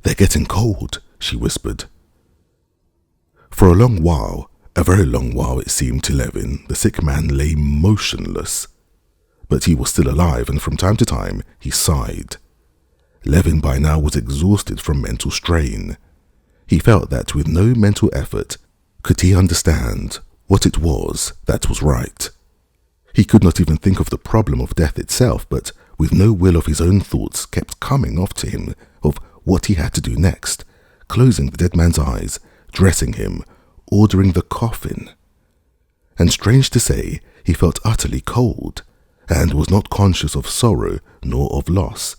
"They're getting cold," she whispered. For a long while, a very long while it seemed to Levin, the sick man lay motionless. But he was still alive, and from time to time he sighed. Levin by now was exhausted from mental strain. He felt that with no mental effort could he understand what it was that was right. He could not even think of the problem of death itself, but with no will of his own thoughts kept coming off to him of what he had to do next, closing the dead man's eyes, dressing him, ordering the coffin. And strange to say, he felt utterly cold, and was not conscious of sorrow nor of loss,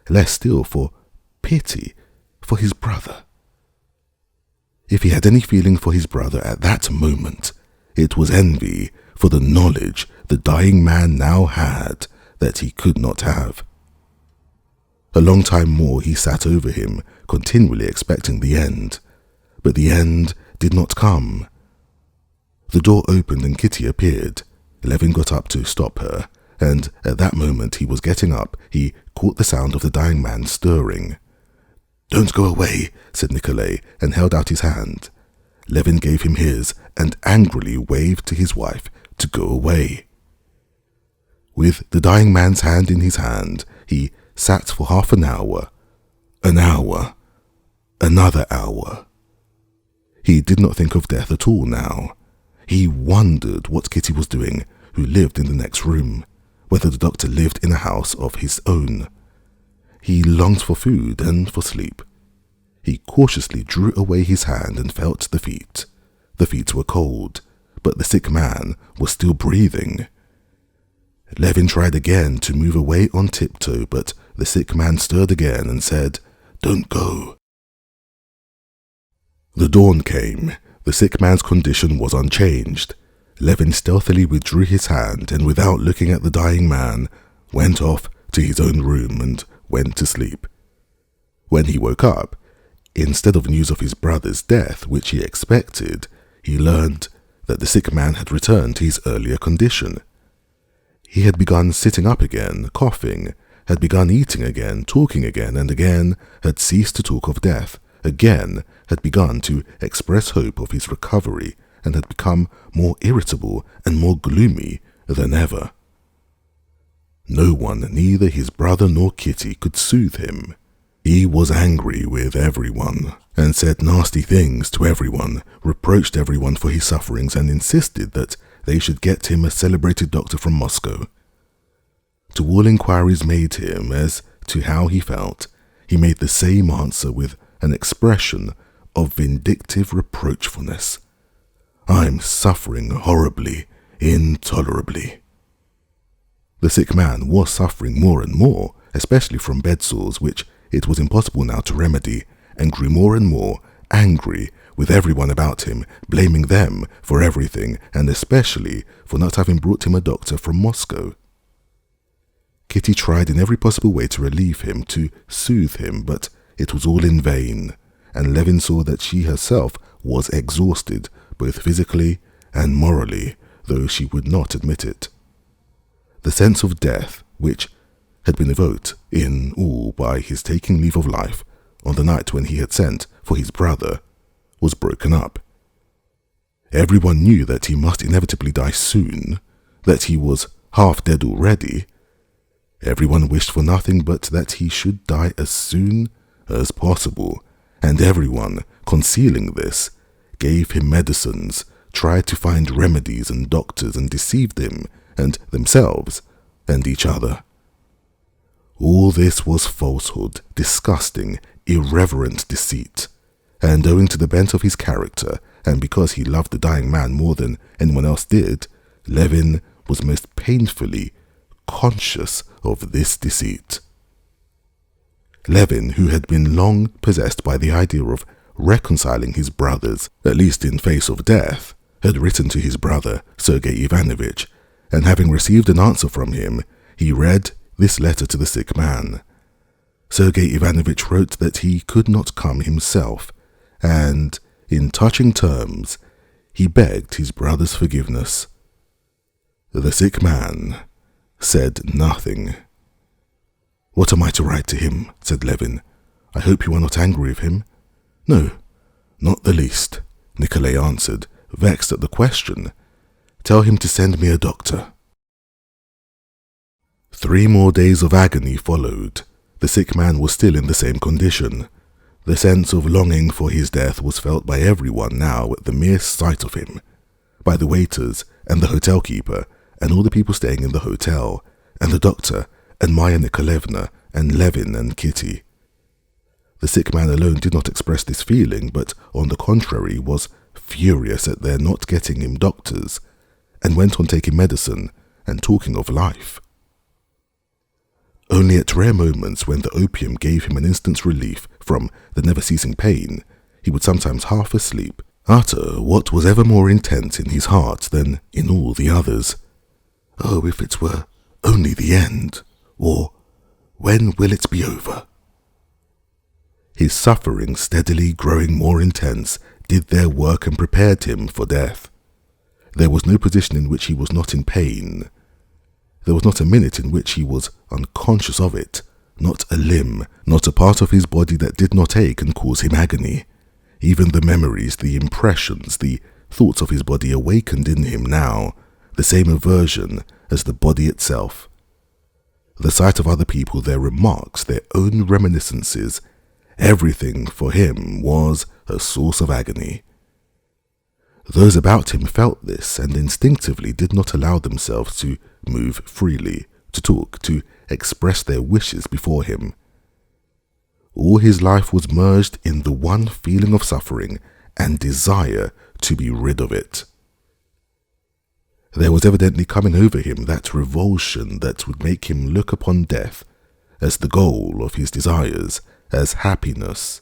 less still for pity for his brother. If he had any feeling for his brother at that moment, it was envy for the knowledge the dying man now had that he could not have. A long time more he sat over him, continually expecting the end, but the end did not come. The door opened and Kitty appeared. Levin got up to stop her, and at that moment he was getting up, he caught the sound of the dying man stirring. "Don't go away," said Nikolai, and held out his hand. Levin gave him his and angrily waved to his wife to go away. With the dying man's hand in his hand, he sat for half an hour, another hour. He did not think of death at all now. He wondered what Kitty was doing, who lived in the next room, whether the doctor lived in a house of his own. He longed for food and for sleep. He cautiously drew away his hand and felt the feet. The feet were cold, but the sick man was still breathing. Levin tried again to move away on tiptoe, but the sick man stirred again and said, "Don't go." The dawn came. The sick man's condition was unchanged. Levin stealthily withdrew his hand and, without looking at the dying man, went off to his own room and went to sleep. When he woke up, instead of news of his brother's death, which he expected, he learned that the sick man had returned to his earlier condition. He had begun sitting up again, coughing, had begun eating again, talking again, and again had ceased to talk of death, again had begun to express hope of his recovery, and had become more irritable and more gloomy than ever. No one, neither his brother nor Kitty, could soothe him. He was angry with everyone and said nasty things to everyone, reproached everyone for his sufferings and insisted that they should get him a celebrated doctor from Moscow. To all inquiries made him as to how he felt, he made the same answer with an expression of vindictive reproachfulness. "I'm suffering horribly, intolerably." The sick man was suffering more and more, especially from bed sores, which it was impossible now to remedy, and grew more and more angry with everyone about him, blaming them for everything, and especially for not having brought him a doctor from Moscow. Kitty tried in every possible way to relieve him, to soothe him, but it was all in vain, and Levin saw that she herself was exhausted, both physically and morally, though she would not admit it. The sense of death, which had been evoked in all by his taking leave of life on the night when he had sent for his brother, was broken up. Everyone knew that he must inevitably die soon, that he was half dead already. Everyone wished for nothing but that he should die as soon as possible, and everyone, concealing this, gave him medicines, tried to find remedies and doctors, and deceived him and themselves and each other. All this was falsehood, disgusting, irreverent deceit, and owing to the bent of his character, and because he loved the dying man more than anyone else did, Levin was most painfully conscious of this deceit. Levin, who had been long possessed by the idea of reconciling his brothers, at least in face of death, had written to his brother, Sergei Ivanovich, and having received an answer from him, he read this letter to the sick man. Sergei Ivanovich wrote that he could not come himself, and, in touching terms, he begged his brother's forgiveness. The sick man said nothing. "What am I to write to him?" said Levin. "I hope you are not angry with him." "No, not the least," Nikolai answered, vexed at the question. "Tell him to send me a doctor." 3 more days of agony followed. The sick man was still in the same condition. The sense of longing for his death was felt by everyone now at the mere sight of him, by the waiters and the hotel keeper and all the people staying in the hotel, and the doctor and Maya Nikolaevna and Levin and Kitty. The sick man alone did not express this feeling, but on the contrary was furious at their not getting him doctors, and went on taking medicine and talking of life. Only at rare moments when the opium gave him an instant's relief from the never-ceasing pain, he would sometimes half asleep, utter what was ever more intense in his heart than in all the others. "Oh, if it were only the end," or "When will it be over?" His suffering, steadily growing more intense, did their work and prepared him for death. There was no position in which he was not in pain. There was not a minute in which he was unconscious of it, not a limb, not a part of his body that did not ache and cause him agony. Even the memories, the impressions, the thoughts of his body awakened in him now the same aversion as the body itself. The sight of other people, their remarks, their own reminiscences, everything for him was a source of agony. Those about him felt this and instinctively did not allow themselves to move freely, to talk, to express their wishes before him. All his life was merged in the one feeling of suffering and desire to be rid of it. There was evidently coming over him that revulsion that would make him look upon death as the goal of his desires, as happiness.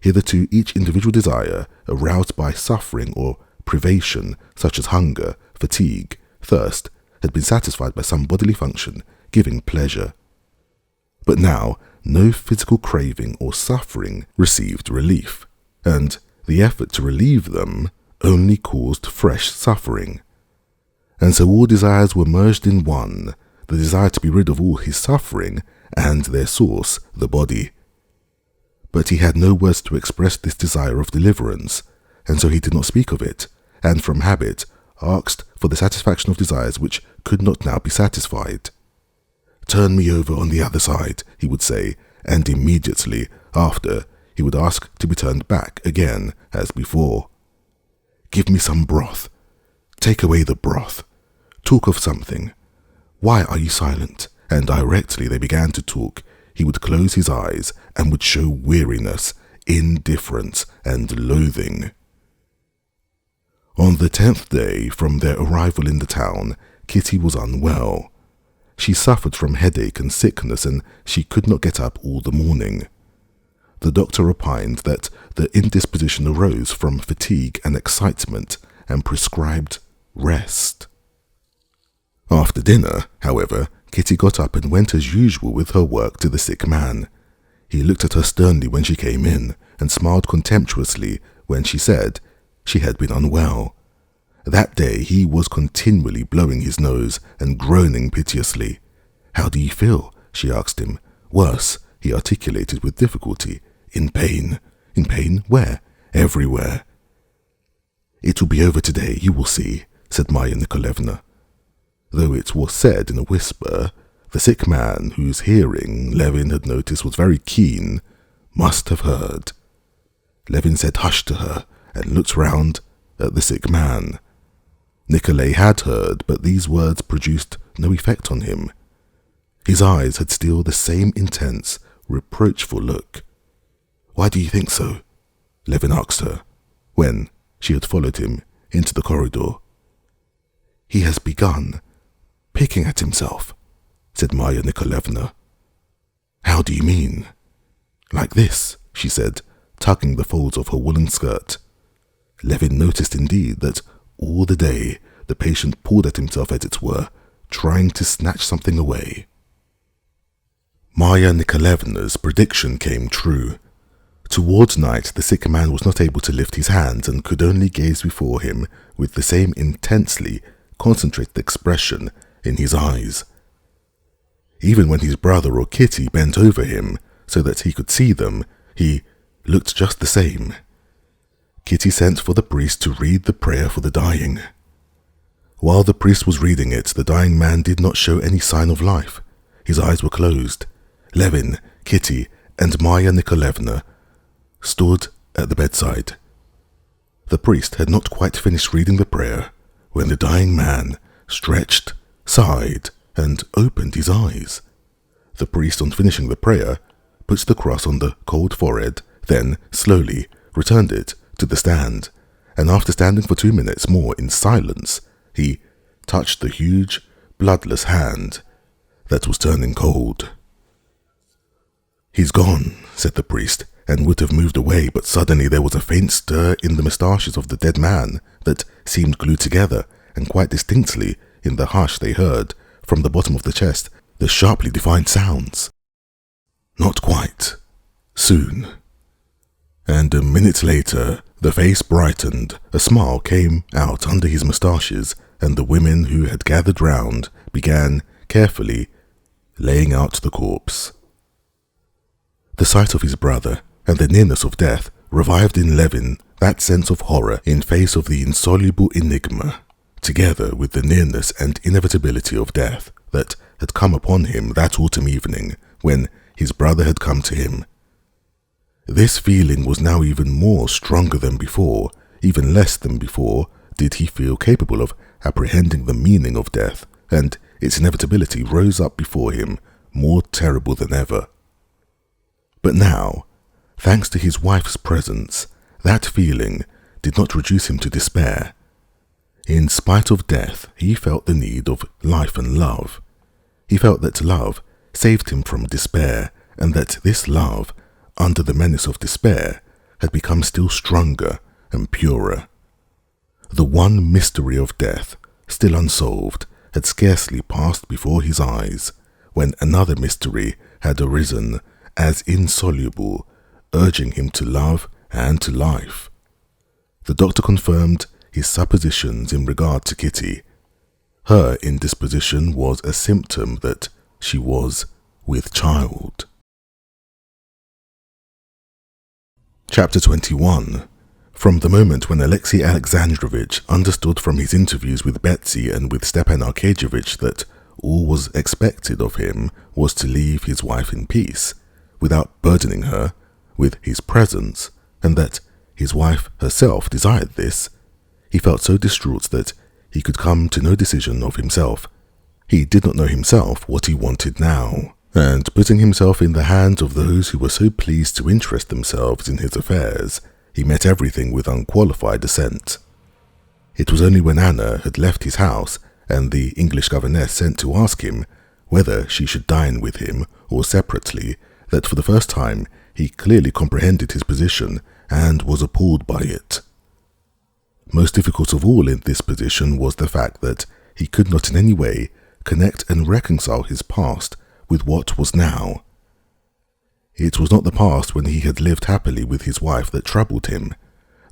Hitherto each individual desire, aroused by suffering or privation, such as hunger, fatigue, thirst, had been satisfied by some bodily function, giving pleasure. But now no physical craving or suffering received relief, and the effort to relieve them only caused fresh suffering. And so all desires were merged in one, the desire to be rid of all his suffering and their source, the body. But he had no words to express this desire of deliverance, and so he did not speak of it, and from habit asked for the satisfaction of desires which could not now be satisfied. "Turn me over on the other side," he would say, and immediately after he would ask to be turned back again as before. "Give me some broth. Take away the broth. Talk of something. Why are you silent?" And directly they began to talk, he would close his eyes and would show weariness, indifference, and loathing. On the 10th day from their arrival in the town, Kitty was unwell. She suffered from headache and sickness, and she could not get up all the morning. The doctor opined that the indisposition arose from fatigue and excitement and prescribed rest. After dinner, however, Kitty got up and went as usual with her work to the sick man. He looked at her sternly when she came in and smiled contemptuously when she said she had been unwell. That day he was continually blowing his nose and groaning piteously. "How do you feel?" she asked him. "Worse," he articulated with difficulty. "In pain." "In pain? Where?" "Everywhere." "It will be over today, you will see," said Marya Nikolaevna. Though it was said in a whisper, the sick man, whose hearing Levin had noticed was very keen, must have heard. Levin said hush to her and looked round at the sick man. Nikolai had heard, but these words produced no effect on him. His eyes had still the same intense, reproachful look. "Why do you think so?" Levin asked her, when she had followed him into the corridor. "He has begun picking at himself," said Marya Nikolaevna. "How do you mean?" "Like this," she said, tugging the folds of her woolen skirt. Levin noticed indeed that all the day the patient pulled at himself, as it were, trying to snatch something away. Marya Nikolaevna's prediction came true. Towards night the sick man was not able to lift his hands and could only gaze before him with the same intensely concentrated expression in his eyes. Even when his brother or Kitty bent over him so that he could see them, he looked just the same. Kitty sent for the priest to read the prayer for the dying. While the priest was reading it, the dying man did not show any sign of life. His eyes were closed. Levin, Kitty, and Marya Nikolaevna stood at the bedside. The priest had not quite finished reading the prayer when the dying man stretched, sighed, and opened his eyes. The priest, on finishing the prayer, put the cross on the cold forehead, then, slowly, returned it to the stand, and after standing for 2 minutes more in silence, he touched the huge, bloodless hand that was turning cold. "He's gone," said the priest, and would have moved away, but suddenly there was a faint stir in the moustaches of the dead man that seemed glued together, and quite distinctly, in the hush they heard, from the bottom of the chest, the sharply defined sounds. "Not quite. Soon." And a minute later, the face brightened, a smile came out under his moustaches, and the women who had gathered round began carefully laying out the corpse. The sight of his brother and the nearness of death revived in Levin that sense of horror in face of the insoluble enigma, together with the nearness and inevitability of death that had come upon him that autumn evening when his brother had come to him. This feeling was now even more stronger than before. Even less than before did he feel capable of apprehending the meaning of death, and its inevitability rose up before him more terrible than ever. But now, thanks to his wife's presence, that feeling did not reduce him to despair. In spite of death, he felt the need of life and love. He felt that love saved him from despair, and that this love, under the menace of despair, had become still stronger and purer. The one mystery of death, still unsolved, had scarcely passed before his eyes, when another mystery had arisen as insoluble, urging him to love and to life. The doctor confirmed his suppositions in regard to Kitty. Her indisposition was a symptom that she was with child. Chapter 21. From the moment when Alexei Alexandrovich understood from his interviews with Betsy and with Stepan Arkadyevich that all was expected of him was to leave his wife in peace, without burdening her with his presence, and that his wife herself desired this, he felt so distraught that he could come to no decision of himself. He did not know himself what he wanted now, and putting himself in the hands of those who were so pleased to interest themselves in his affairs, he met everything with unqualified assent. It was only when Anna had left his house and the English governess sent to ask him whether she should dine with him or separately that for the first time he clearly comprehended his position and was appalled by it. Most difficult of all in this position was the fact that he could not in any way connect and reconcile his past with what was now. It was not the past when he had lived happily with his wife that troubled him.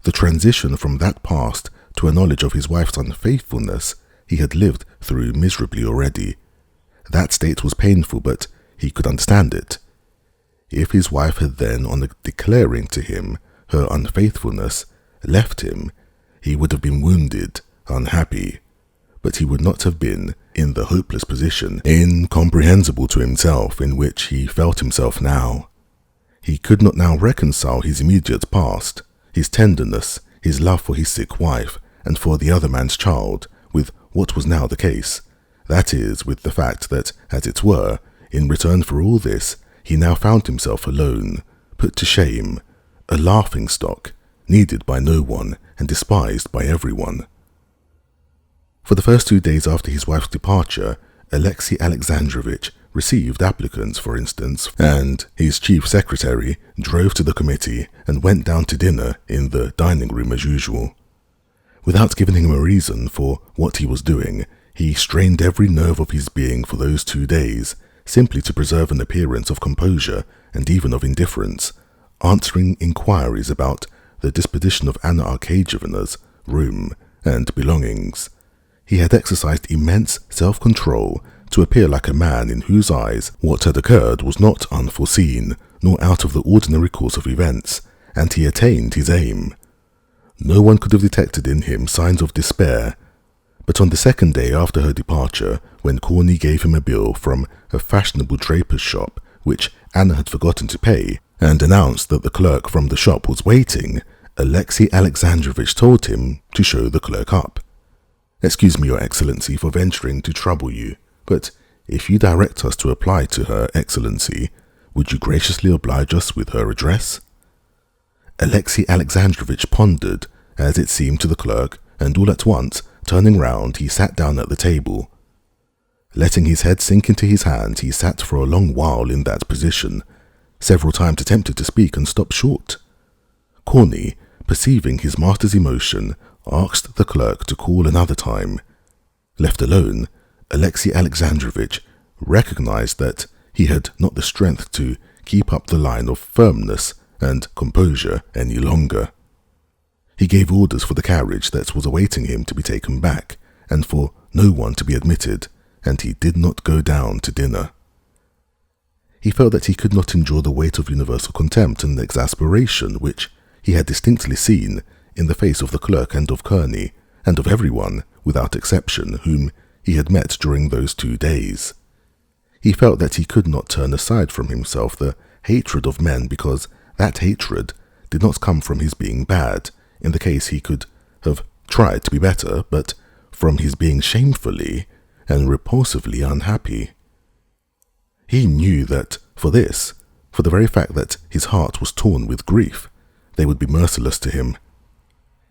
The transition from that past to a knowledge of his wife's unfaithfulness he had lived through miserably already. That state was painful, but he could understand it. If his wife had then, on declaring to him her unfaithfulness, left him, he would have been wounded, unhappy, but he would not have been in the hopeless position, incomprehensible to himself, in which he felt himself now. He could not now reconcile his immediate past, his tenderness, his love for his sick wife, and for the other man's child, with what was now the case, that is, with the fact that, as it were, in return for all this, he now found himself alone, put to shame, a laughing-stock, needed by no one and despised by everyone. For the first 2 days after his wife's departure, Alexei Alexandrovich received applicants, for instance, and his chief secretary drove to the committee and went down to dinner in the dining room as usual. Without giving him a reason for what he was doing, he strained every nerve of his being for those 2 days, simply to preserve an appearance of composure and even of indifference, answering inquiries about the disposition of Anna Arkadyevna's room and belongings. He had exercised immense self-control to appear like a man in whose eyes what had occurred was not unforeseen, nor out of the ordinary course of events, and he attained his aim. No one could have detected in him signs of despair, but on the second day after her departure, when Corney gave him a bill from a fashionable draper's shop, which Anna had forgotten to pay, and announced that the clerk from the shop was waiting, Alexei Alexandrovich told him to show the clerk up. "Excuse me, Your Excellency, for venturing to trouble you, but if you direct us to apply to Her Excellency, would you graciously oblige us with her address?" Alexei Alexandrovich pondered, as it seemed to the clerk, and all at once, turning round, he sat down at the table. Letting his head sink into his hands, he sat for a long while in that position, several times attempted to speak and stopped short. Corney, perceiving his master's emotion, asked the clerk to call another time. Left alone, Alexei Alexandrovich recognized that he had not the strength to keep up the line of firmness and composure any longer. He gave orders for the carriage that was awaiting him to be taken back, and for no one to be admitted, and he did not go down to dinner. He felt that he could not endure the weight of universal contempt and exasperation which he had distinctly seen in the face of the clerk and of Kearney, and of everyone, without exception, whom he had met during those 2 days. He felt that he could not turn aside from himself the hatred of men, because that hatred did not come from his being bad, in the case he could have tried to be better, but from his being shamefully and repulsively unhappy. He knew that for this, for the very fact that his heart was torn with grief, they would be merciless to him.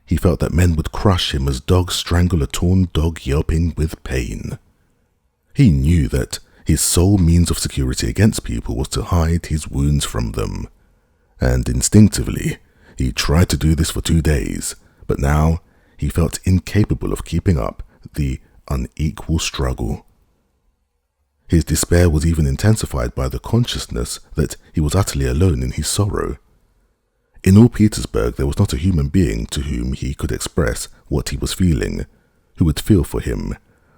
He felt that men would crush him as dogs strangle a torn dog yelping with pain. He knew that his sole means of security against people was to hide his wounds from them, and instinctively he tried to do this for 2 days, but now he felt incapable of keeping up the unequal struggle. His despair was even intensified by the consciousness that he was utterly alone in his sorrow. In all Petersburg there was not a human being to whom he could express what he was feeling, who would feel for him,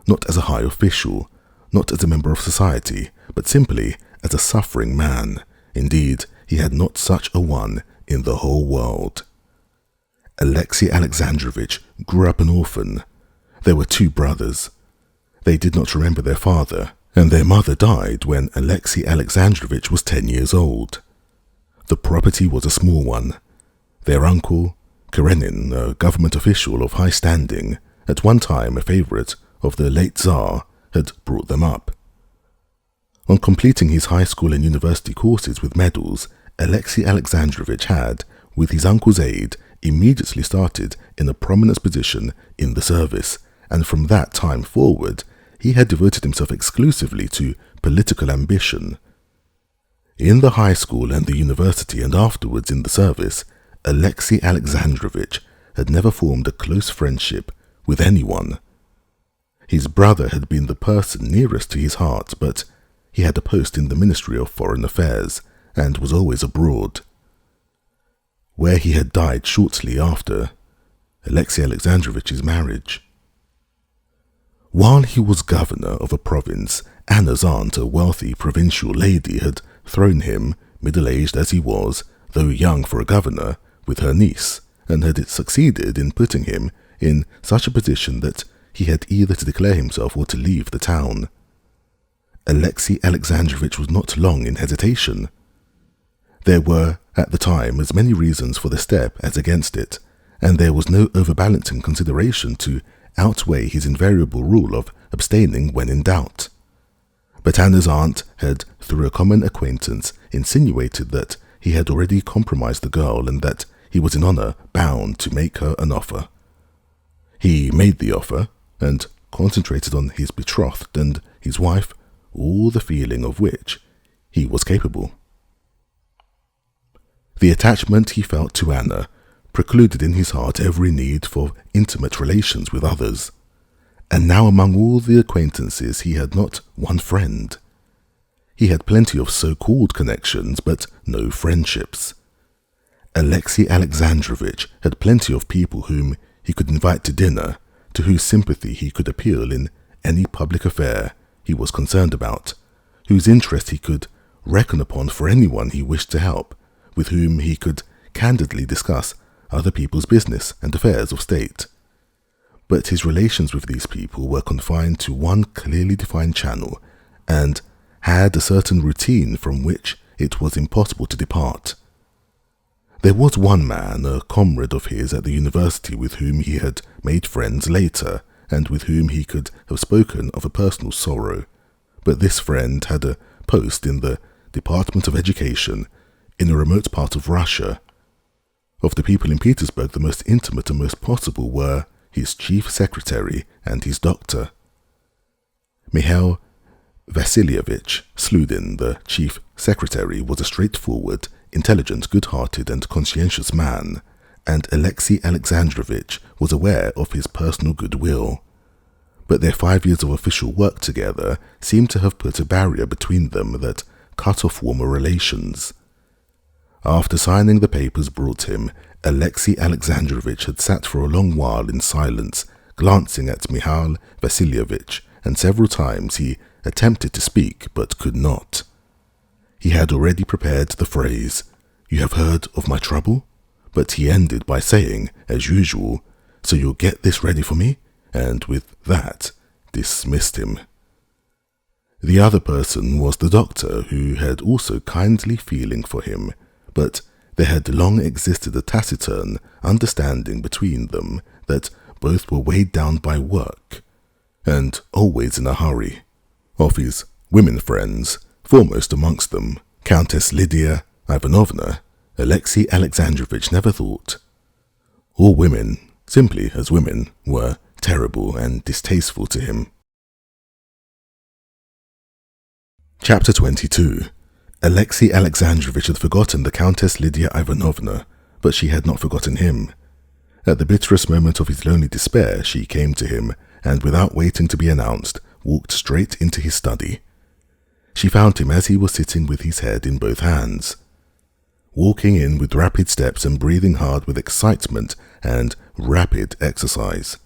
not as a high official, not as a member of society, but simply as a suffering man. Indeed, he had not such a one in the whole world. Alexei Alexandrovich grew up an orphan. There were 2 brothers. They did not remember their father, and their mother died when Alexei Alexandrovich was 10 years old. The property was a small one. Their uncle, Karenin, a government official of high standing, at one time a favorite of the late Tsar, had brought them up. On completing his high school and university courses with medals, Alexei Alexandrovich had, with his uncle's aid, immediately started in a prominent position in the service, and from that time forward, he had devoted himself exclusively to political ambition. In the high school and the university and afterwards in the service, Alexei Alexandrovich had never formed a close friendship with anyone. His brother had been the person nearest to his heart, but he had a post in the Ministry of Foreign Affairs and was always abroad, where he had died shortly after Alexei Alexandrovich's marriage. While he was governor of a province, Anna's aunt, a wealthy provincial lady, had thrown him, middle-aged as he was, though young for a governor, with her niece, and had succeeded in putting him in such a position that he had either to declare himself or to leave the town. Alexei Alexandrovich was not long in hesitation. There were, at the time, as many reasons for the step as against it, and there was no overbalancing consideration to outweigh his invariable rule of abstaining when in doubt. But Anna's aunt had, through a common acquaintance, insinuated that he had already compromised the girl and that he was in honour bound to make her an offer. He made the offer, and concentrated on his betrothed and his wife, all the feeling of which he was capable. The attachment he felt to Anna precluded in his heart every need for intimate relations with others, and now among all the acquaintances he had not one friend. He had plenty of so-called connections, but no friendships. Alexei Alexandrovich had plenty of people whom he could invite to dinner, to whose sympathy he could appeal in any public affair he was concerned about, whose interest he could reckon upon for anyone he wished to help, with whom he could candidly discuss other people's business and affairs of state. But his relations with these people were confined to one clearly defined channel, and had a certain routine from which it was impossible to depart. There was one man, a comrade of his at the university, with whom he had made friends later, and with whom he could have spoken of a personal sorrow, but this friend had a post in the Department of Education in a remote part of Russia. Of the people in Petersburg, the most intimate and most possible were his chief secretary and his doctor. Mihail Vasilyevich Sludin, the chief secretary, was a straightforward, intelligent, good-hearted and conscientious man, and Alexei Alexandrovich was aware of his personal goodwill. But their 5 years of official work together seemed to have put a barrier between them that cut off warmer relations. After signing the papers brought him, Alexei Alexandrovich had sat for a long while in silence, glancing at Mihail Vasilyevich, and several times he attempted to speak but could not. He had already prepared the phrase, "You have heard of my trouble?" But he ended by saying, as usual, "So you'll get this ready for me?" and with that dismissed him. The other person was the doctor, who had also kindly feeling for him, but there had long existed a taciturn understanding between them that both were weighed down by work, and always in a hurry. Of his women friends, foremost amongst them, Countess Lydia Ivanovna, Alexei Alexandrovich never thought. All women, simply as women, were terrible and distasteful to him. Chapter 22. Alexei Alexandrovich had forgotten the Countess Lydia Ivanovna, but she had not forgotten him. At the bitterest moment of his lonely despair, she came to him, and without waiting to be announced, walked straight into his study. She found him as he was sitting with his head in both hands, walking in with rapid steps and breathing hard with excitement and rapid exercise.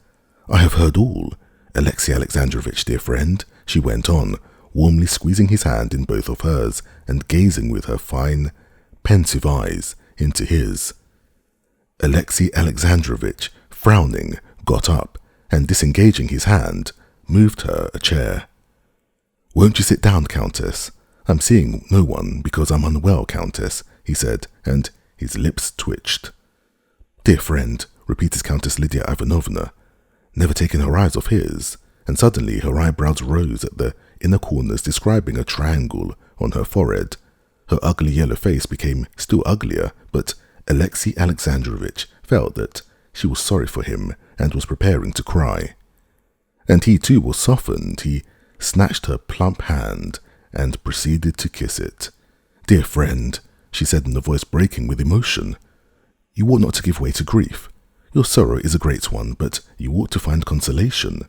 "I have heard all, Alexei Alexandrovich, dear friend," she went on, warmly squeezing his hand in both of hers and gazing with her fine, pensive eyes into his. Alexei Alexandrovich, frowning, got up, and disengaging his hand, moved her a chair. "Won't you sit down, Countess? I'm seeing no one because I'm unwell, Countess, he said, and his lips twitched. Dear friend, repeated Countess Lydia Ivanovna, never taking her eyes off his, and suddenly her eyebrows rose at the inner corners, describing a triangle on her forehead. Her ugly yellow face became still uglier, but Alexei Alexandrovich felt that she was sorry for him and was preparing to cry. And he too was softened. He snatched her plump hand and proceeded to kiss it. Dear friend, she said in a voice breaking with emotion, you ought not to give way to grief. Your sorrow is a great one, but you ought to find consolation.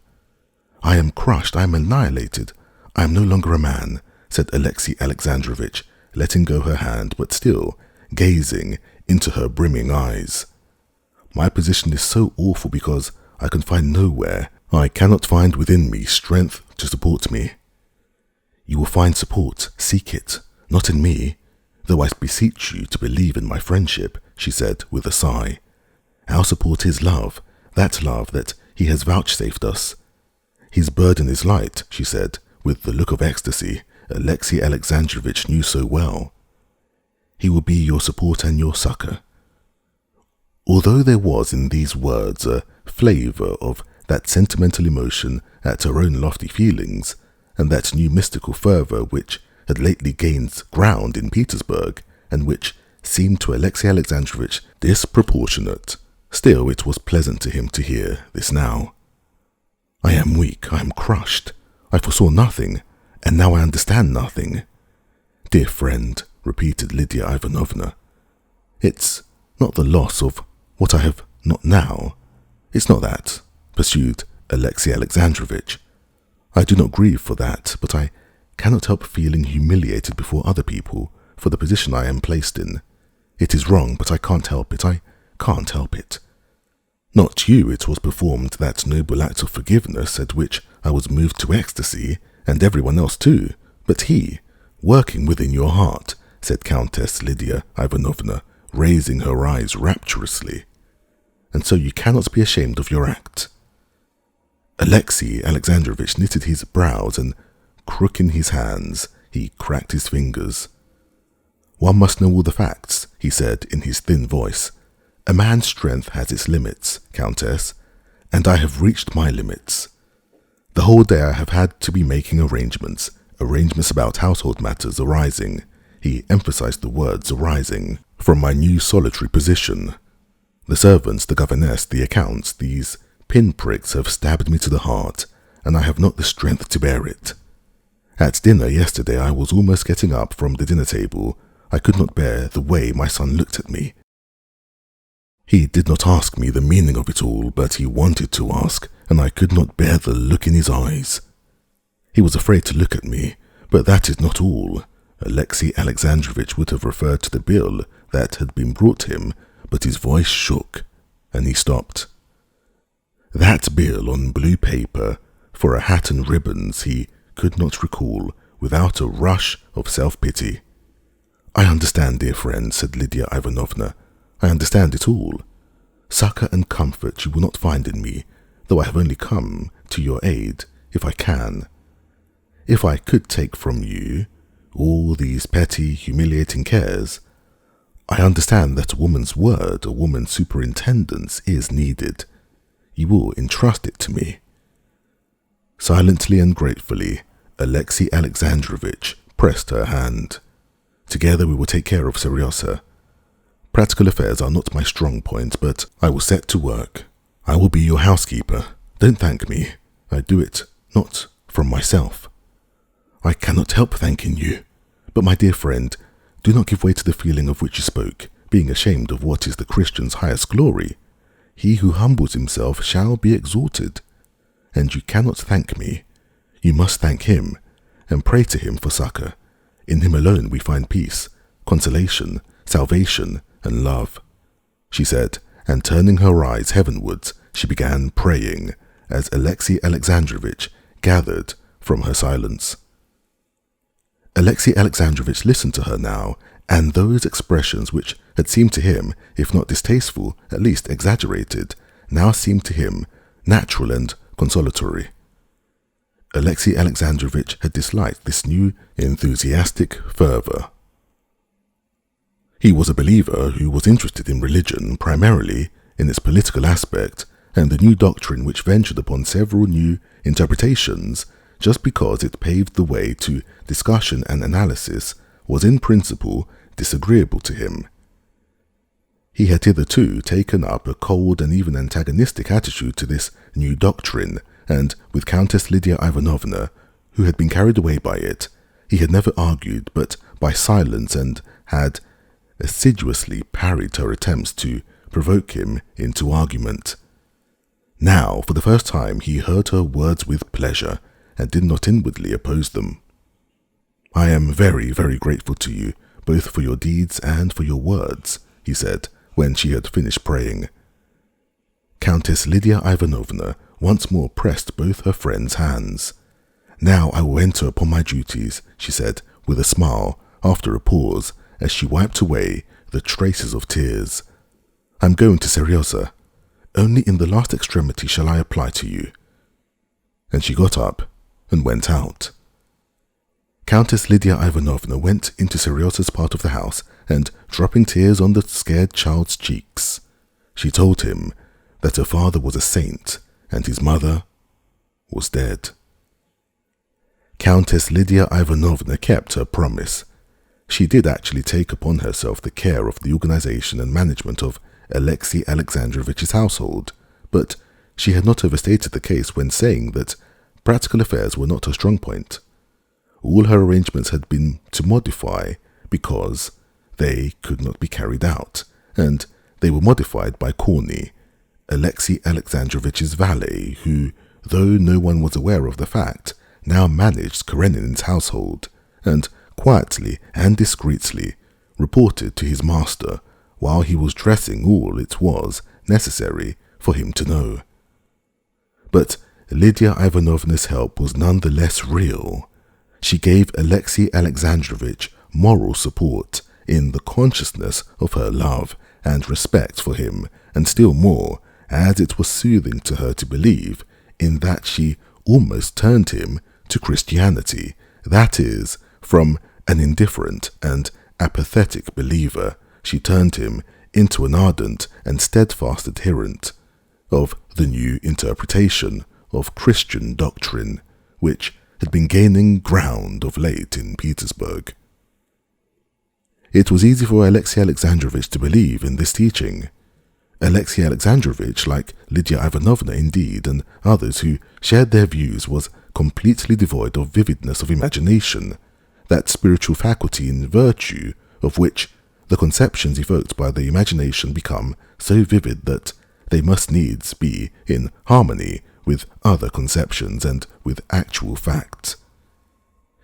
I am crushed, I am annihilated, I am no longer a man, said Alexei Alexandrovich, letting go her hand, but still gazing into her brimming eyes. My position is so awful because I can find nowhere, I cannot find within me strength to support me. You will find support, seek it, not in me, though I beseech you to believe in my friendship, she said with a sigh. Our support is love that he has vouchsafed us. His burden is light, she said, with the look of ecstasy Alexei Alexandrovich knew so well. He will be your support and your succor. Although there was in these words a flavour of that sentimental emotion at her own lofty feelings, and that new mystical fervour which had lately gained ground in Petersburg, and which seemed to Alexei Alexandrovich disproportionate, still it was pleasant to him to hear this now. I am weak, I am crushed, I foresaw nothing, and now I understand nothing. Dear friend, repeated Lydia Ivanovna, it's not the loss of what I have not now. It's not that, pursued Alexei Alexandrovich. I do not grieve for that, but I cannot help feeling humiliated before other people for the position I am placed in. It is wrong, but I can't help it. I can't help it. Not you, it was performed that noble act of forgiveness at which I was moved to ecstasy, and everyone else too, but he, working within your heart, said Countess Lydia Ivanovna, raising her eyes rapturously. And so you cannot be ashamed of your act. Alexei Alexandrovich knitted his brows and, crooking his hands, he cracked his fingers. One must know all the facts, he said in his thin voice. A man's strength has its limits, Countess, and I have reached my limits. The whole day I have had to be making arrangements about household matters arising, he emphasized the words arising, from my new solitary position. The servants, the governess, the accounts, these pinpricks have stabbed me to the heart, and I have not the strength to bear it. At dinner yesterday I was almost getting up from the dinner table. I could not bear the way my son looked at me. He did not ask me the meaning of it all, but he wanted to ask, and I could not bear the look in his eyes. He was afraid to look at me, but that is not all. Alexei Alexandrovich would have referred to the bill that had been brought him, but his voice shook, and he stopped. That bill on blue paper, for a hat and ribbons, he could not recall without a rush of self-pity. I understand, dear friend, said Lydia Ivanovna. I understand it all. Succour and comfort you will not find in me, though I have only come to your aid, if I can. If I could take from you all these petty, humiliating cares, I understand that a woman's word, a woman's superintendence is needed. You will entrust it to me. Silently and gratefully, Alexei Alexandrovich pressed her hand. Together we will take care of Seryosa. Practical affairs are not my strong point, but I will set to work. I will be your housekeeper. Don't thank me. I do it not from myself. I cannot help thanking you. But my dear friend, do not give way to the feeling of which you spoke, being ashamed of what is the Christian's highest glory. He who humbles himself shall be exalted. And you cannot thank me. You must thank him, and pray to him for succour. In him alone we find peace, consolation, salvation, and love, she said, and turning her eyes heavenwards, she began praying, as Alexei Alexandrovich gathered from her silence. Alexei Alexandrovich listened to her now, and those expressions which had seemed to him, if not distasteful, at least exaggerated, now seemed to him natural and consolatory. Alexei Alexandrovich had disliked this new enthusiastic fervour. He was a believer who was interested in religion primarily in its political aspect, and the new doctrine which ventured upon several new interpretations just because it paved the way to discussion and analysis was in principle disagreeable to him. He had hitherto taken up a cold and even antagonistic attitude to this new doctrine, and with Countess Lydia Ivanovna, who had been carried away by it, he had never argued but by silence and had assiduously parried her attempts to provoke him into argument. Now, for the first time, he heard her words with pleasure and did not inwardly oppose them. "I am very, very grateful to you, both for your deeds and for your words," he said, when she had finished praying. Countess Lydia Ivanovna once more pressed both her friend's hands. "Now I will enter upon my duties," she said, with a smile, after a pause, as she wiped away the traces of tears. "I'm going to Seryoza. Only in the last extremity shall I apply to you." And she got up and went out. Countess Lydia Ivanovna went into Seryoza's part of the house, and, dropping tears on the scared child's cheeks, she told him that her father was a saint and his mother was dead. Countess Lydia Ivanovna kept her promise. She did actually take upon herself the care of the organization and management of Alexei Alexandrovich's household, but she had not overstated the case when saying that practical affairs were not her strong point. All her arrangements had been to modify because they could not be carried out, and they were modified by Korny, Alexei Alexandrovich's valet, who, though no one was aware of the fact, now managed Karenin's household, and quietly and discreetly reported to his master while he was dressing all it was necessary for him to know. But Lydia Ivanovna's help was none the less real. She gave Alexei Alexandrovich moral support in the consciousness of her love and respect for him, and still more, as it was soothing to her to believe, in that she almost turned him to Christianity, that is, from an indifferent and apathetic believer, she turned him into an ardent and steadfast adherent of the new interpretation of Christian doctrine, which had been gaining ground of late in Petersburg. It was easy for Alexei Alexandrovich to believe in this teaching. Alexei Alexandrovich, like Lydia Ivanovna indeed, and others who shared their views, was completely devoid of vividness of imagination, that spiritual faculty in virtue of which the conceptions evoked by the imagination become so vivid that they must needs be in harmony with other conceptions and with actual facts.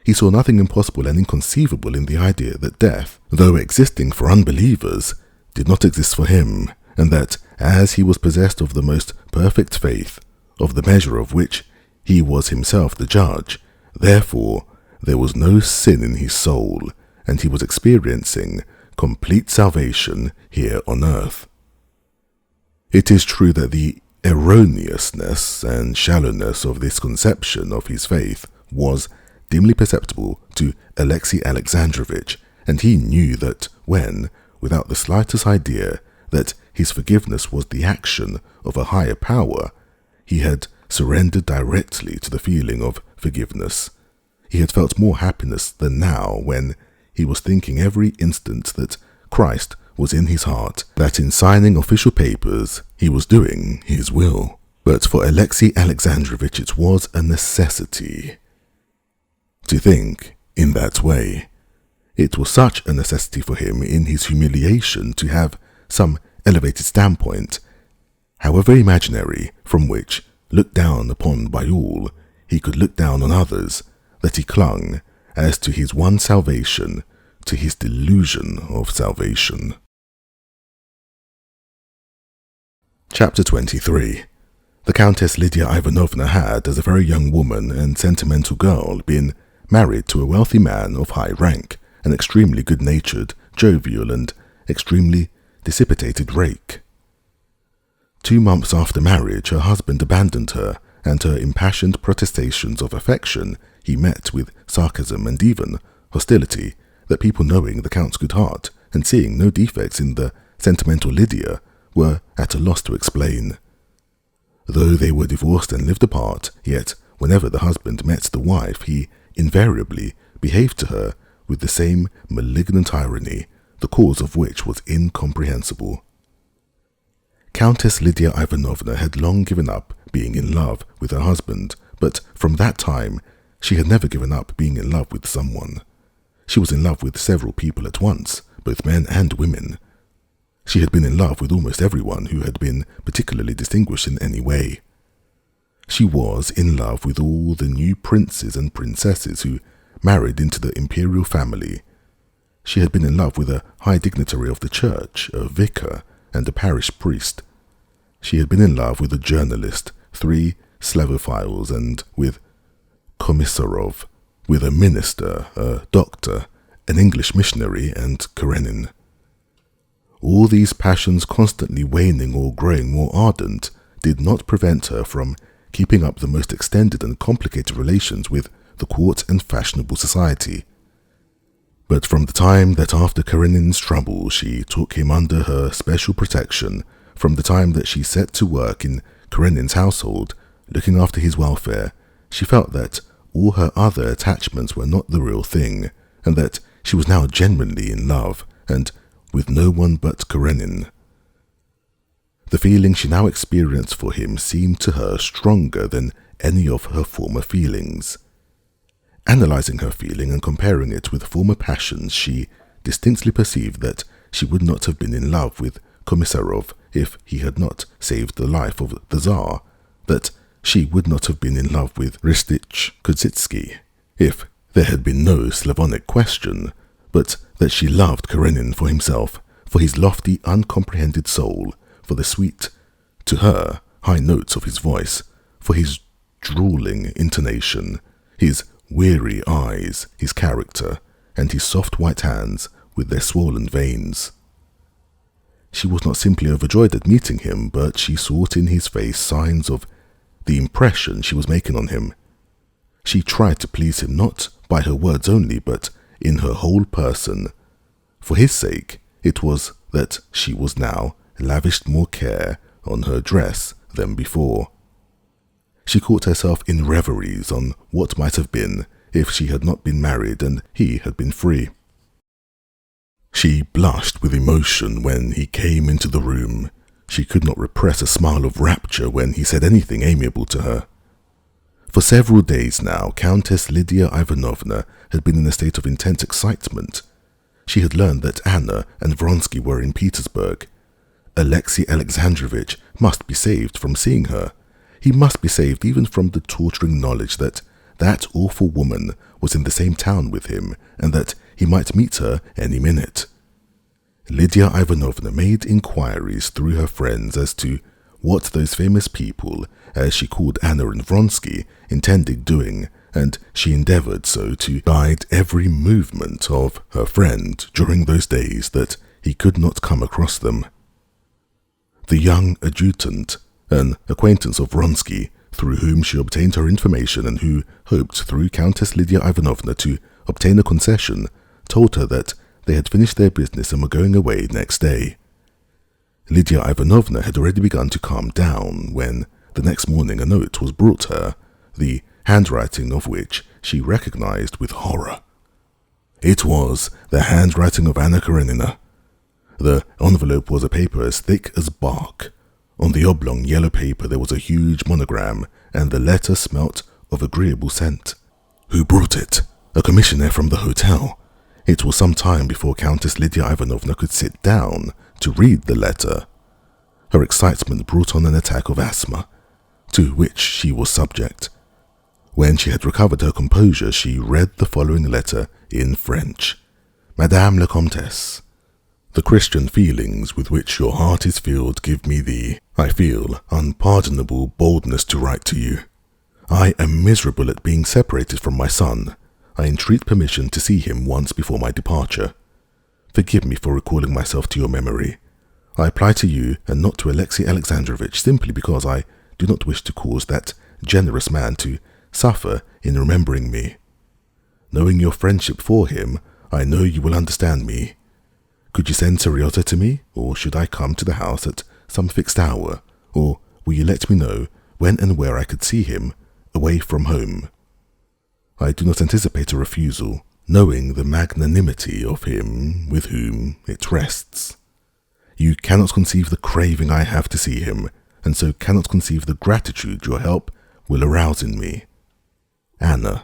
He saw nothing impossible and inconceivable in the idea that death, though existing for unbelievers, did not exist for him, and that, as he was possessed of the most perfect faith, of the measure of which he was himself the judge, therefore there was no sin in his soul, and he was experiencing complete salvation here on earth. It is true that the erroneousness and shallowness of this conception of his faith was dimly perceptible to Alexei Alexandrovich, and he knew that when, without the slightest idea that his forgiveness was the action of a higher power, he had surrendered directly to the feeling of forgiveness. He had felt more happiness than now when he was thinking every instant that Christ was in his heart, that in signing official papers he was doing his will. But for Alexei Alexandrovich it was a necessity to think in that way. It was such a necessity for him in his humiliation to have some elevated standpoint, however imaginary, from which, looked down upon by all, he could look down on others, that he clung, as to his one salvation, to his delusion of salvation. Chapter 23. The Countess Lydia Ivanovna had, as a very young woman and sentimental girl, been married to a wealthy man of high rank, an extremely good-natured, jovial, and extremely dissipated rake. 2 months after marriage, her husband abandoned her and her impassioned protestations of affection he met with sarcasm and even hostility that people knowing the Count's good heart and seeing no defects in the sentimental Lydia were at a loss to explain. Though they were divorced and lived apart, yet whenever the husband met the wife, he invariably behaved to her with the same malignant irony, the cause of which was incomprehensible. Countess Lydia Ivanovna had long given up being in love with her husband, but from that time she had never given up being in love with someone. She was in love with several people at once, both men and women. She had been in love with almost everyone who had been particularly distinguished in any way. She was in love with all the new princes and princesses who married into the imperial family. She had been in love with a high dignitary of the church, a vicar, and a parish priest. She had been in love with a journalist, 3 Slavophiles, and with Komissarov, with a minister, a doctor, an English missionary, and Karenin. All these passions constantly waning or growing more ardent did not prevent her from keeping up the most extended and complicated relations with the court and fashionable society. But from the time that after Karenin's trouble she took him under her special protection, from the time that she set to work in Karenin's household, looking after his welfare, she felt that all her other attachments were not the real thing, and that she was now genuinely in love, and with no one but Karenin. The feeling she now experienced for him seemed to her stronger than any of her former feelings. Analyzing her feeling and comparing it with former passions, she distinctly perceived that she would not have been in love with Komissarov if he had not saved the life of the Tsar, that she would not have been in love with Ristich Kodzitsky if there had been no Slavonic question, but that she loved Karenin for himself, for his lofty, uncomprehended soul, for the sweet, to her, high notes of his voice, for his drooling intonation, his weary eyes, his character, and his soft white hands with their swollen veins. She was not simply overjoyed at meeting him, but she sought in his face signs of the impression she was making on him. She tried to please him not by her words only, but in her whole person. For his sake, it was that she was now lavished more care on her dress than before. She caught herself in reveries on what might have been if she had not been married and he had been free. She blushed with emotion when he came into the room. She could not repress a smile of rapture when he said anything amiable to her. For several days now, Countess Lydia Ivanovna had been in a state of intense excitement. She had learned that Anna and Vronsky were in Petersburg. Alexei Alexandrovich must be saved from seeing her. He must be saved even from the torturing knowledge that that awful woman was in the same town with him, and that he might meet her any minute. Lydia Ivanovna made inquiries through her friends as to what those famous people, as she called Anna and Vronsky, intended doing, and she endeavoured so to guide every movement of her friend during those days that he could not come across them. The young adjutant, an acquaintance of Vronsky, through whom she obtained her information and who hoped through Countess Lydia Ivanovna to obtain a concession, told her that they had finished their business and were going away next day. Lydia Ivanovna had already begun to calm down when, the next morning, a note was brought her, the handwriting of which she recognized with horror. It was the handwriting of Anna Karenina. The envelope was a paper as thick as bark. On the oblong yellow paper there was a huge monogram, and the letter smelt of agreeable scent. Who brought it? A commissioner from the hotel. It was some time before Countess Lydia Ivanovna could sit down to read the letter. Her excitement brought on an attack of asthma, to which she was subject. When she had recovered her composure, she read the following letter in French. Madame la Comtesse, the Christian feelings with which your heart is filled give me the, I feel, unpardonable boldness to write to you. I am miserable at being separated from my son. I entreat permission to see him once before my departure. Forgive me for recalling myself to your memory. I apply to you and not to Alexei Alexandrovich simply because I do not wish to cause that generous man to suffer in remembering me. Knowing your friendship for him, I know you will understand me. Could you send Seriota to me, or should I come to the house at some fixed hour, or will you let me know when and where I could see him, away from home? I do not anticipate a refusal, knowing the magnanimity of him with whom it rests. You cannot conceive the craving I have to see him, and so cannot conceive the gratitude your help will arouse in me. Anna.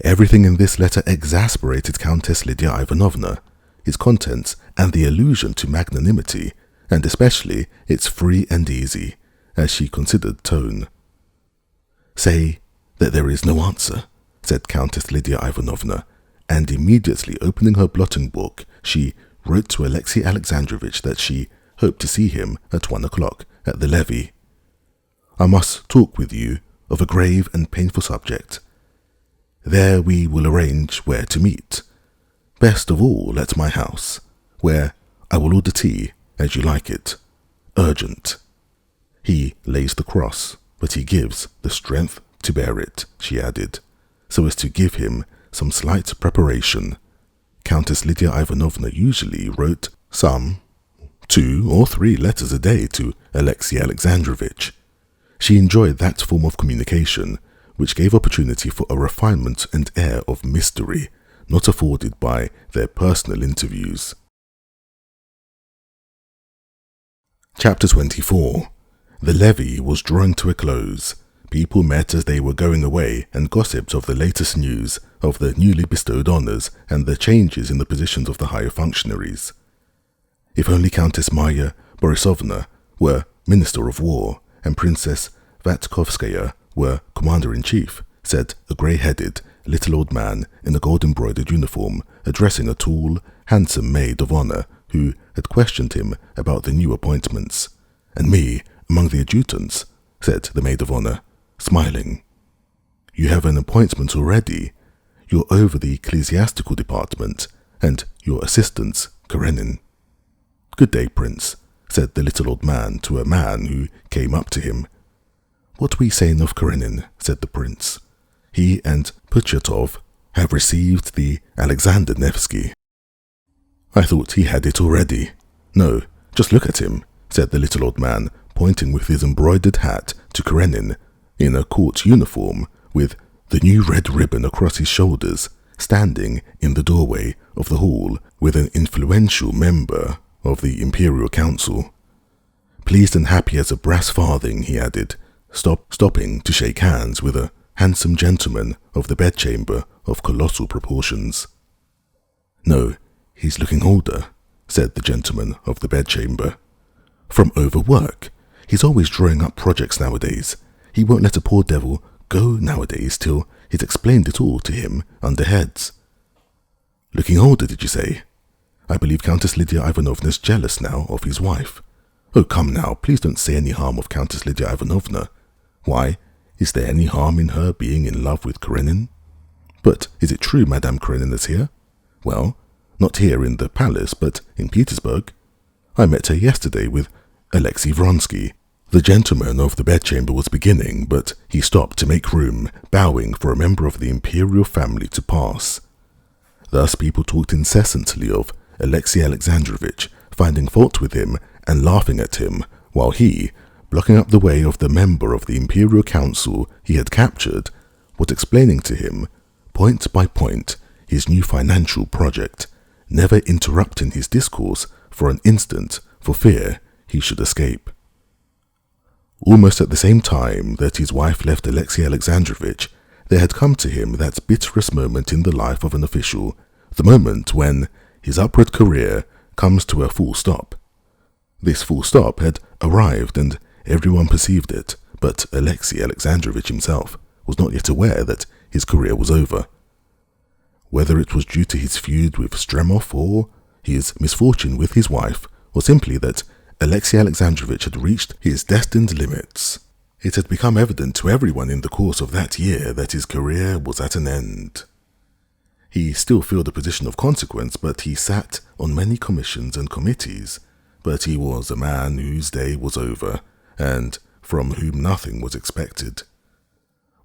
Everything in this letter exasperated Countess Lydia Ivanovna, its contents and the allusion to magnanimity, and especially its free and easy, as she considered, tone. Say that there is no answer, said Countess Lydia Ivanovna, and immediately opening her blotting book, she wrote to Alexei Alexandrovich that she hoped to see him at 1 o'clock at the levee. I must talk with you of a grave and painful subject. There we will arrange where to meet. Best of all at my house, where I will order tea as you like it. Urgent. He lays the cross, but he gives the strength to bear it, she added, so as to give him some slight preparation. Countess Lydia Ivanovna usually wrote some 2 or 3 letters a day to Alexei Alexandrovich. She enjoyed that form of communication, which gave opportunity for a refinement and air of mystery not afforded by their personal interviews. Chapter 24. The levee was drawing to a close. People met as they were going away and gossiped of the latest news, of the newly bestowed honours and the changes in the positions of the higher functionaries. If only Countess Maya Borisovna were Minister of War and Princess Vatkovskaya were Commander-in-Chief, said a grey-headed, little old man in a gold-embroidered uniform, addressing a tall, handsome maid of honour who had questioned him about the new appointments. And me, among the adjutants, said the maid of honour, smiling. You have an appointment already. You're over the ecclesiastical department, and your assistant's Karenin. Good day, Prince, said the little old man to a man who came up to him. What we saying of Karenin, said the prince. He and Puchatov have received the Alexander Nevsky. I thought he had it already. No, just look at him, said the little old man, pointing with his embroidered hat to Karenin, in a court uniform, with the new red ribbon across his shoulders, standing in the doorway of the hall with an influential member of the Imperial Council. Pleased and happy as a brass farthing, he added, stopping to shake hands with a handsome gentleman of the bedchamber of colossal proportions. No, he's looking older, said the gentleman of the bedchamber. From overwork. He's always drawing up projects nowadays. He won't let a poor devil go nowadays till he's explained it all to him under heads. Looking older, did you say? I believe Countess Lydia Ivanovna's jealous now of his wife. Oh, come now, please don't say any harm of Countess Lydia Ivanovna. Why, is there any harm in her being in love with Karenin? But is it true Madame Karenina is here? Well, not here in the palace, but in Petersburg. I met her yesterday with Alexei Vronsky. The gentleman of the bedchamber was beginning, but he stopped to make room, bowing for a member of the imperial family to pass. Thus people talked incessantly of Alexei Alexandrovich, finding fault with him and laughing at him, while he, blocking up the way of the member of the Imperial Council he had captured, was explaining to him, point by point, his new financial project, never interrupting his discourse for an instant for fear he should escape. Almost at the same time that his wife left Alexei Alexandrovich, there had come to him that bitterest moment in the life of an official, the moment when his upward career comes to a full stop. This full stop had arrived and everyone perceived it, but Alexei Alexandrovich himself was not yet aware that his career was over. Whether it was due to his feud with Stremov or his misfortune with his wife, or simply that Alexei Alexandrovich had reached his destined limits, it had become evident to everyone in the course of that year that his career was at an end. He still filled a position of consequence, but he sat on many commissions and committees, but he was a man whose day was over, and from whom nothing was expected.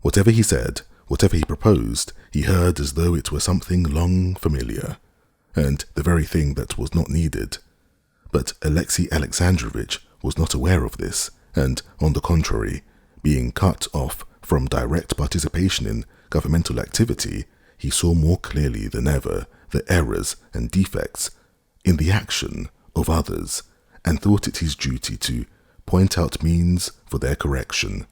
Whatever he said, whatever he proposed, he heard as though it were something long familiar, and the very thing that was not needed. But Alexei Alexandrovich was not aware of this, and, on the contrary, being cut off from direct participation in governmental activity, he saw more clearly than ever the errors and defects in the action of others, and thought it his duty to point out means for their correction.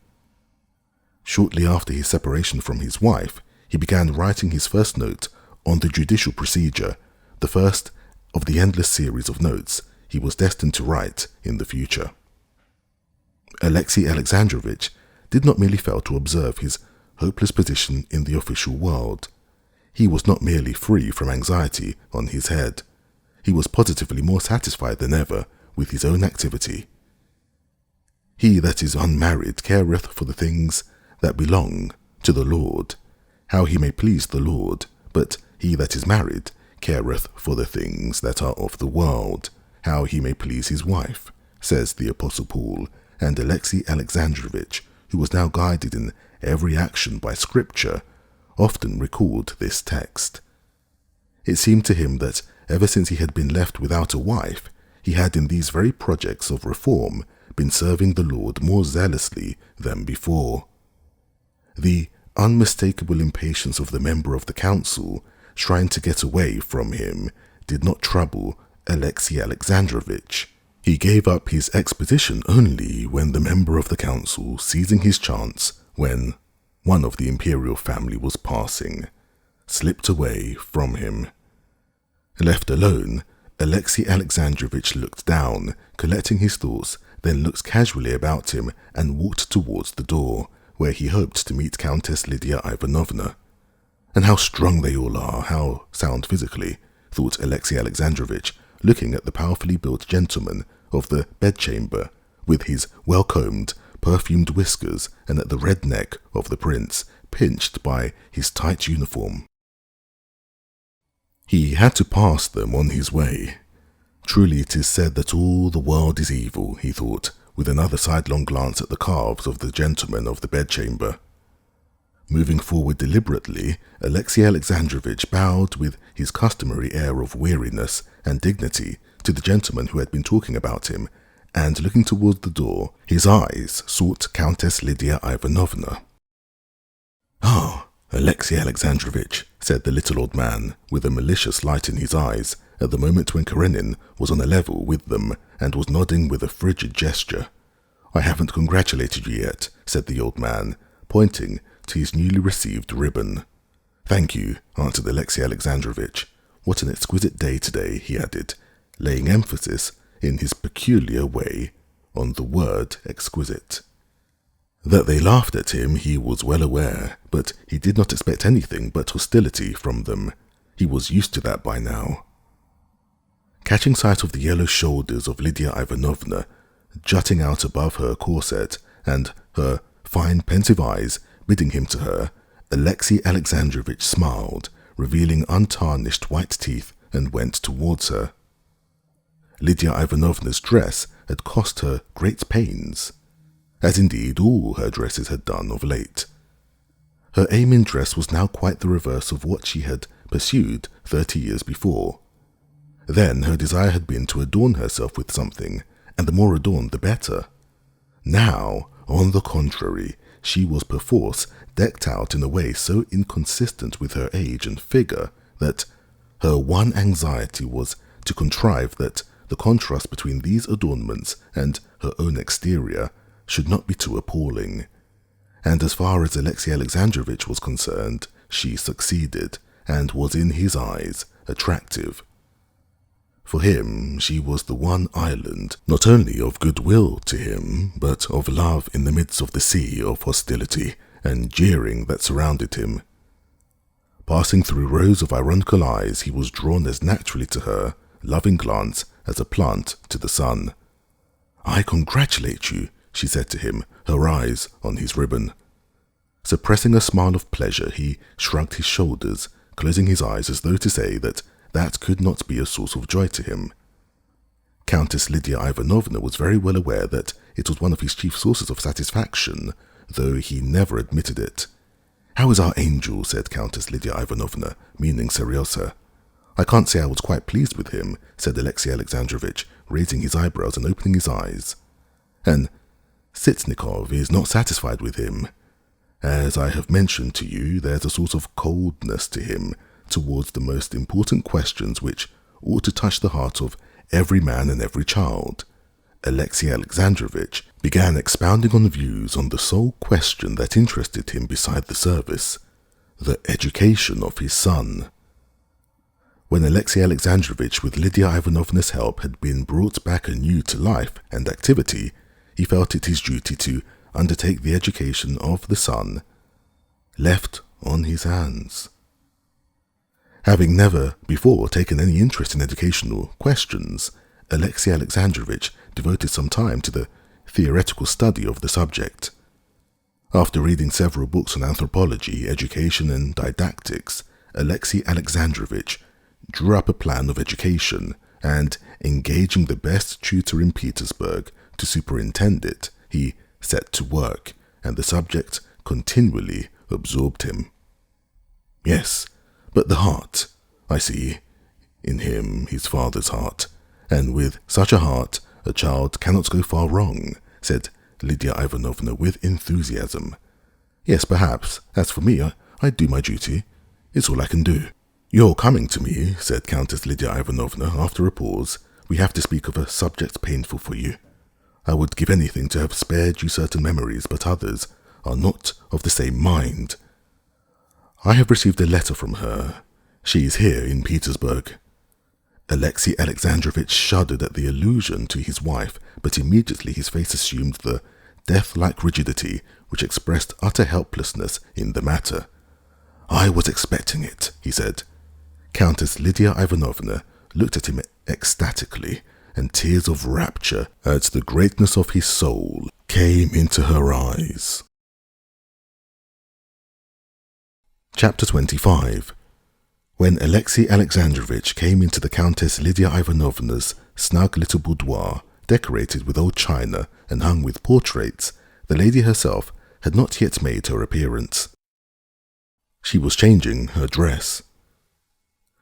Shortly after his separation from his wife, he began writing his first note on the judicial procedure, the first of the endless series of notes he was destined to write in the future. Alexei Alexandrovich did not merely fail to observe his hopeless position in the official world. He was not merely free from anxiety on his head. He was positively more satisfied than ever with his own activity. He that is unmarried careth for the things that belong to the Lord, how he may please the Lord, but he that is married careth for the things that are of the world, how he may please his wife, says the Apostle Paul, and Alexei Alexandrovich, who was now guided in every action by Scripture, often recalled this text. It seemed to him that ever since he had been left without a wife, he had in these very projects of reform been serving the Lord more zealously than before. The unmistakable impatience of the member of the council, trying to get away from him, did not trouble Alexei Alexandrovich. He gave up his exposition only when the member of the council, seizing his chance when one of the imperial family was passing, slipped away from him. Left alone, Alexei Alexandrovich looked down, collecting his thoughts, then looked casually about him and walked towards the door, where he hoped to meet Countess Lydia Ivanovna. And how strong they all are, how sound physically, thought Alexei Alexandrovich, looking at the powerfully built gentleman of the bedchamber, with his well-combed, perfumed whiskers, and at the red neck of the prince, pinched by his tight uniform. He had to pass them on his way. Truly it is said that all the world is evil, he thought, with another sidelong glance at the calves of the gentleman of the bedchamber. Moving forward deliberately, Alexei Alexandrovich bowed with his customary air of weariness and dignity to the gentleman who had been talking about him, and looking toward the door, his eyes sought Countess Lydia Ivanovna. "Ah, Alexei Alexandrovich," said the little old man, with a malicious light in his eyes, at the moment when Karenin was on a level with them and was nodding with a frigid gesture. "I haven't congratulated you yet," said the old man, pointing to his newly received ribbon. "Thank you," answered Alexei Alexandrovich. "What an exquisite day today," he added, laying emphasis in his peculiar way on the word exquisite. That they laughed at him he was well aware, but he did not expect anything but hostility from them. He was used to that by now. Catching sight of the yellow shoulders of Lydia Ivanovna jutting out above her corset, and her fine pensive eyes bidding him to her, Alexei Alexandrovich smiled, revealing untarnished white teeth, and went towards her. Lydia Ivanovna's dress had cost her great pains, as indeed all her dresses had done of late. Her aim in dress was now quite the reverse of what she had pursued 30 years before. Then her desire had been to adorn herself with something, and the more adorned the better. Now, on the contrary, she was perforce decked out in a way so inconsistent with her age and figure that her one anxiety was to contrive that the contrast between these adornments and her own exterior should not be too appalling. And as far as Alexei Alexandrovich was concerned, she succeeded, and was in his eyes attractive. For him, she was the one island, not only of goodwill to him, but of love in the midst of the sea of hostility and jeering that surrounded him. Passing through rows of ironical eyes, he was drawn as naturally to her loving glance as a plant to the sun. "I congratulate you," she said to him, her eyes on his ribbon. Suppressing a smile of pleasure, he shrugged his shoulders, closing his eyes as though to say that could not be a source of joy to him. Countess Lydia Ivanovna was very well aware that it was one of his chief sources of satisfaction, though he never admitted it. "How is our angel?" said Countess Lydia Ivanovna, meaning Seryosa. "I can't say I was quite pleased with him," said Alexei Alexandrovich, raising his eyebrows and opening his eyes. "And Sitnikov is not satisfied with him. As I have mentioned to you, there's a sort of coldness to him towards the most important questions which ought to touch the heart of every man and every child." Alexei Alexandrovich began expounding on views on the sole question that interested him beside the service, the education of his son. When Alexei Alexandrovich, with Lydia Ivanovna's help, had been brought back anew to life and activity, he felt it his duty to undertake the education of the son left on his hands. Having never before taken any interest in educational questions, Alexei Alexandrovich devoted some time to the theoretical study of the subject. After reading several books on anthropology, education, and didactics, Alexei Alexandrovich drew up a plan of education, and, engaging the best tutor in Petersburg to superintend it, he set to work, and the subject continually absorbed him. "Yes, but the heart, I see, in him his father's heart, and with such a heart a child cannot go far wrong," said Lydia Ivanovna with enthusiasm. "Yes, perhaps. As for me, I do my duty. It's all I can do." "You're coming to me," said Countess Lydia Ivanovna after a pause. "We have to speak of a subject painful for you. I would give anything to have spared you certain memories, but others are not of the same mind. I have received a letter from her. She is here in Petersburg." Alexei Alexandrovich shuddered at the allusion to his wife, but immediately his face assumed the death-like rigidity which expressed utter helplessness in the matter. "I was expecting it," he said. Countess Lydia Ivanovna looked at him ecstatically, and tears of rapture at the greatness of his soul came into her eyes. Chapter 25. When Alexei Alexandrovich came into the Countess Lydia Ivanovna's snug little boudoir, decorated with old china and hung with portraits, the lady herself had not yet made her appearance. She was changing her dress.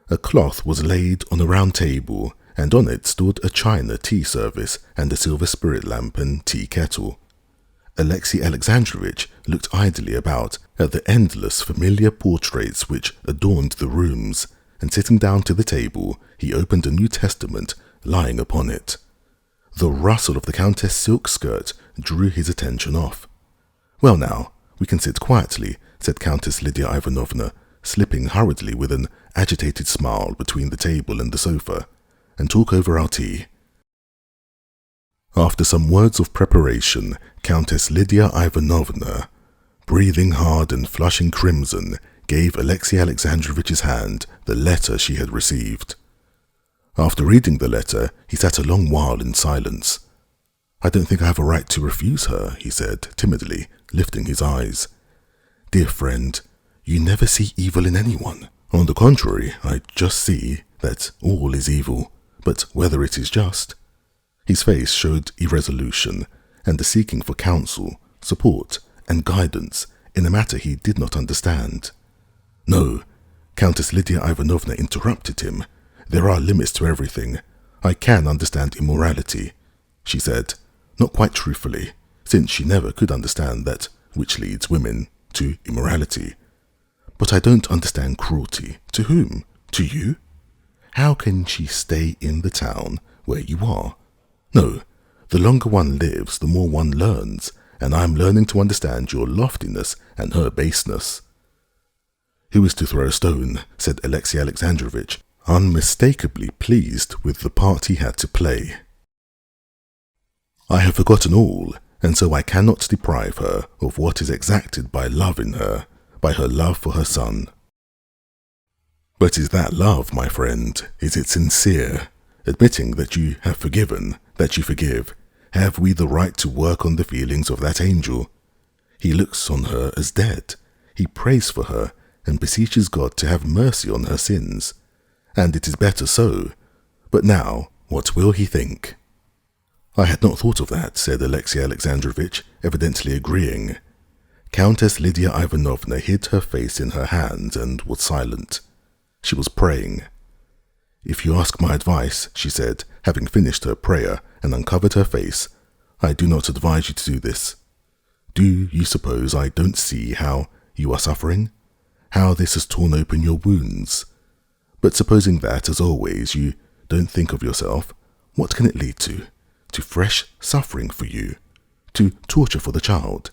A cloth was laid on a round table, and on it stood a china tea service and a silver spirit lamp and tea kettle. Alexei Alexandrovich looked idly about at the endless familiar portraits which adorned the rooms, and sitting down to the table, he opened a New Testament lying upon it. The rustle of the Countess' silk skirt drew his attention off. "Well now, we can sit quietly," said Countess Lydia Ivanovna, slipping hurriedly with an agitated smile between the table and the sofa, "and talk over our tea." After some words of preparation, Countess Lydia Ivanovna, breathing hard and flushing crimson, gave Alexei Alexandrovich's hand the letter she had received. After reading the letter, he sat a long while in silence. "I don't think I have a right to refuse her," he said, timidly, lifting his eyes. "Dear friend, you never see evil in anyone. On the contrary, I just see that all is evil, but whether it is just—" His face showed irresolution, and the seeking for counsel, support, and guidance in a matter he did not understand. "No," Countess Lydia Ivanovna interrupted him. "There are limits to everything. I can understand immorality," she said, not quite truthfully, since she never could understand that which leads women to immorality. "But I don't understand cruelty. To whom? To you? How can she stay in the town where you are? No, the longer one lives, the more one learns, and I am learning to understand your loftiness and her baseness." "Who is to throw a stone?" said Alexei Alexandrovich, unmistakably pleased with the part he had to play. "I have forgotten all, and so I cannot deprive her of what is exacted by love in her, by her love for her son." "But is that love, my friend? Is it sincere? Admitting that you have forgiven, that you forgive, have we the right to work on the feelings of that angel? He looks on her as dead. He prays for her and beseeches God to have mercy on her sins. And it is better so. But now, what will he think?" "I had not thought of that," said Alexey Alexandrovich, evidently agreeing. Countess Lydia Ivanovna hid her face in her hands and was silent. She was praying. "If you ask my advice," she said, having finished her prayer and uncovered her face, "I do not advise you to do this. Do you suppose I don't see how you are suffering? How this has torn open your wounds? But supposing that, as always, you don't think of yourself, what can it lead to? To fresh suffering for you? To torture for the child?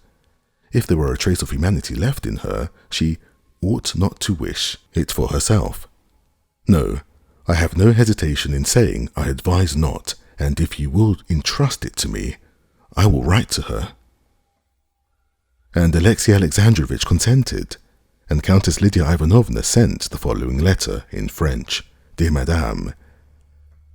If there were a trace of humanity left in her, she ought not to wish it for herself. No, I have no hesitation in saying I advise not, and if you will entrust it to me, I will write to her." And Alexey Alexandrovich consented, and Countess Lydia Ivanovna sent the following letter in French. "Dear Madame,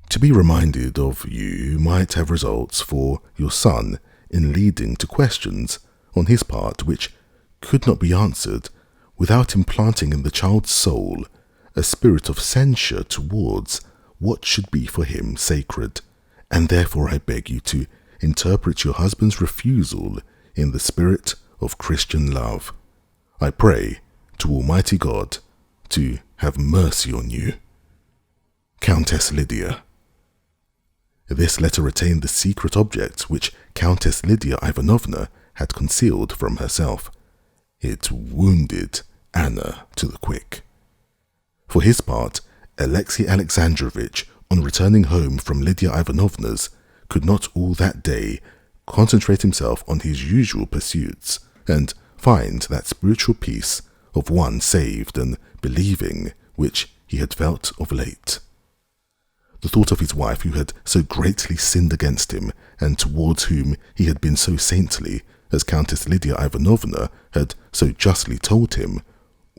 to be reminded of you might have results for your son in leading to questions on his part which could not be answered without implanting in the child's soul a spirit of censure towards what should be for him sacred, and therefore I beg you to interpret your husband's refusal in the spirit of Christian love. I pray to Almighty God to have mercy on you. Countess Lydia." This letter retained the secret object which Countess Lydia Ivanovna had concealed from herself. It wounded Anna to the quick. For his part, Alexey Alexandrovich, on returning home from Lydia Ivanovna's, could not all that day concentrate himself on his usual pursuits and find that spiritual peace of one saved and believing which he had felt of late. The thought of his wife who had so greatly sinned against him and towards whom he had been so saintly, as Countess Lydia Ivanovna had so justly told him,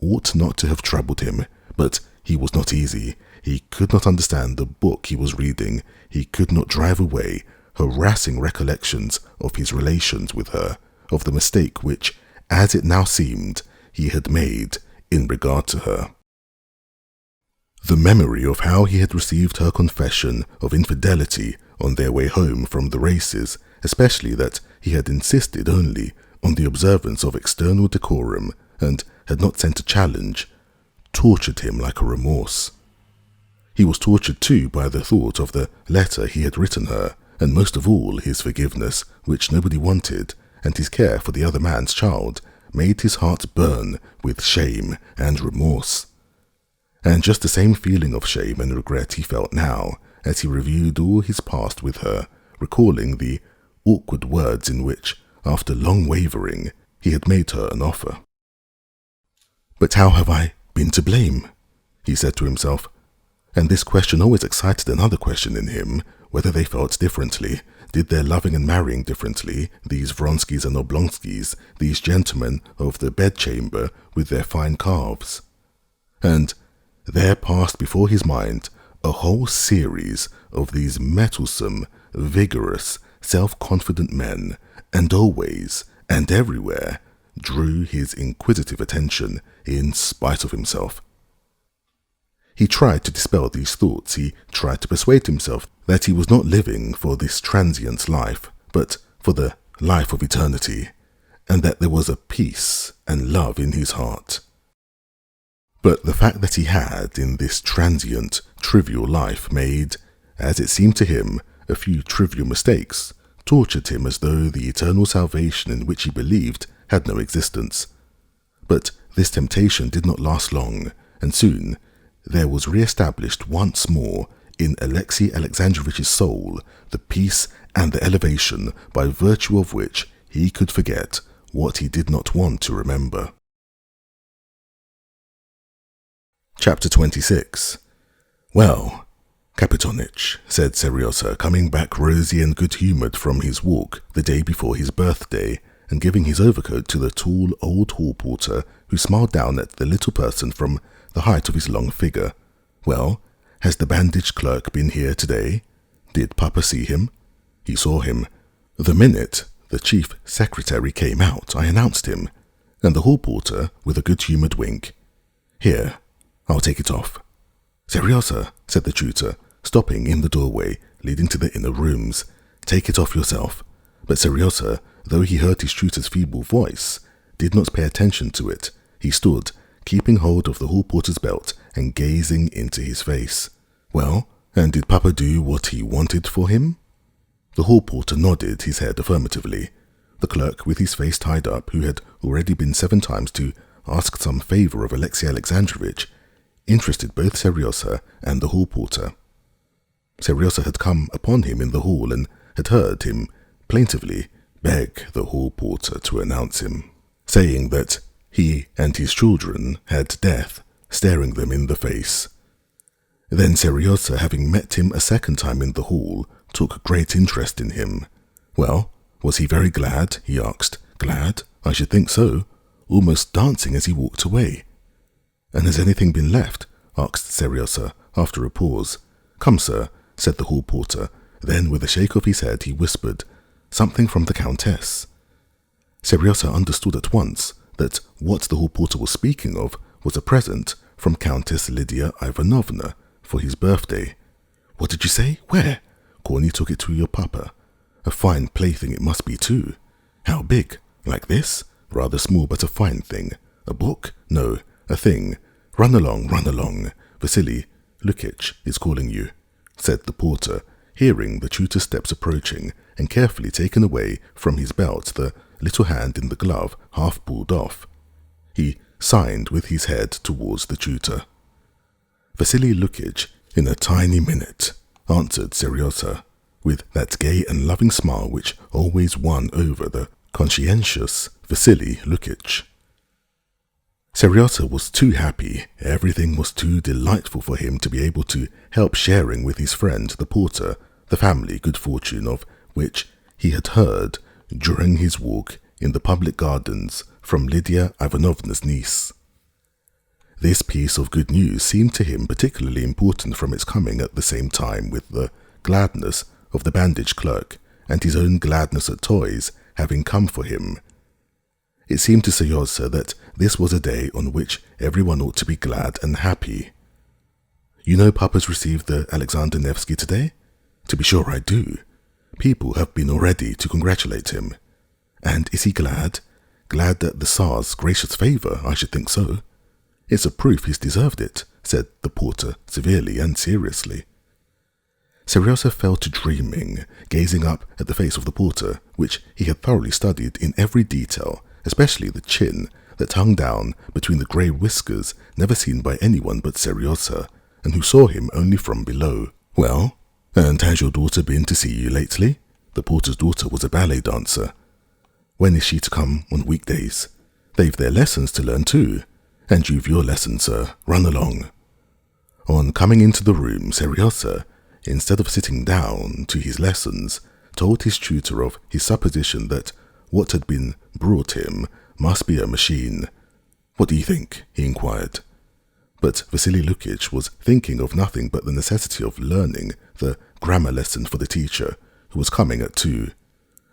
ought not to have troubled him, but he was not easy. He could not understand the book he was reading. He could not drive away harassing recollections of his relations with her, of the mistake which, as it now seemed, he had made in regard to her. The memory of how he had received her confession of infidelity on their way home from the races, especially that he had insisted only on the observance of external decorum and had not sent a challenge, tortured him like a remorse. He was tortured too by the thought of the letter he had written her, and most of all his forgiveness, which nobody wanted, and his care for the other man's child, made his heart burn with shame and remorse. And just the same feeling of shame and regret he felt now, as he reviewed all his past with her, recalling the awkward words in which, after long wavering, he had made her an offer. "But how have I been to blame?" he said to himself. And this question always excited another question in him, whether they felt differently. Did their loving and marrying differently, these Vronskys and Oblonskys, these gentlemen of the bedchamber with their fine calves? And there passed before his mind a whole series of these mettlesome, vigorous, self-confident men, and always and everywhere drew his inquisitive attention in spite of himself. He tried to dispel these thoughts. He tried to persuade himself that he was not living for this transient life, but for the life of eternity, and that there was a peace and love in his heart. But the fact that he had, in this transient, trivial life, made, as it seemed to him, a few trivial mistakes, tortured him as though the eternal salvation in which he believed had no existence. But this temptation did not last long, and soon there was re-established once more in Alexey Alexandrovich's soul the peace and the elevation by virtue of which he could forget what he did not want to remember. Chapter 26. "Well, Kapitonich," said Seryosa, coming back rosy and good-humoured from his walk the day before his birthday, and giving his overcoat to the tall old hall porter, who smiled down at the little person from the height of his long figure. "Well, has the bandaged clerk been here today? Did Papa see him?" He saw him. The minute the chief secretary came out, I announced him, and the hall porter, with a good-humoured wink, "Here, I'll take it off." "Seryosa," said the tutor, stopping in the doorway leading to the inner rooms, Take it off yourself." But Seriosa, though he heard his tutor's feeble voice, did not pay attention to it. He stood, keeping hold of the hall porter's belt and gazing into his face. "Well, and did Papa do what he wanted for him?" The hall porter nodded his head affirmatively. The clerk, with his face tied up, who had already been 7 times to ask some favour of Alexei Alexandrovich, interested both Seriosa and the hall porter. Seriosa had come upon him in the hall and had heard him plaintively beg the hall porter to announce him, saying that he and his children had death staring them in the face. Then Seriosa, having met him a second time in the hall, took great interest in him. "Well, was he very glad?" he asked. "Glad? I should think so," almost dancing as he walked away. "And has anything been left?" asked Seriosa, after a pause. "Come, sir," said the hall porter. Then, with a shake of his head, he whispered, "Something from the Countess." Seriosa understood at once that what the hall porter was speaking of was a present from Countess Lydia Ivanovna for his birthday. "What did you say? Where?" "Corny took it to your papa." "A fine plaything it must be too." "How big? Like this?" "Rather small, but a fine thing." "A book?" "No, a thing. Run along, Vasily Lukich is calling you," said the porter, hearing the tutor's steps approaching, and carefully taken away from his belt, the little hand in the glove half pulled off. He signed with his head towards the tutor. "Vasily Lukich, in a tiny minute," answered Seriosa, with that gay and loving smile which always won over the conscientious Vasily Lukich. Seriosa was too happy. Everything was too delightful for him to be able to help sharing with his friend the porter the family good fortune of which he had heard during his walk in the public gardens from Lydia Ivanovna's niece. This piece of good news seemed to him particularly important from its coming at the same time with the gladness of the bandage clerk and his own gladness at toys having come for him. It seemed to Seriosa that this was a day on which everyone ought to be glad and happy. "You know Papa's received the Alexander Nevsky today?" "To be sure I do. People have been already to congratulate him." "And is he glad?" "Glad at the Tsar's gracious favour, I should think so." "It's a proof he's deserved it," said the porter severely and seriously. Seriosa fell to dreaming, gazing up at the face of the porter, which he had thoroughly studied in every detail, especially the chin that hung down between the grey whiskers never seen by anyone but Seriosa, and who saw him only from below. "Well, and has your daughter been to see you lately?" The porter's daughter was a ballet dancer. "When is she to come on weekdays?" "They've their lessons to learn too." "And you've your lesson, sir. Run along." On coming into the room, Seriosa, instead of sitting down to his lessons, told his tutor of his supposition that what had been brought him must be a machine. "What do you think?" he inquired. But Vasily Lukich was thinking of nothing but the necessity of learning the grammar lesson for the teacher, who was coming at 2.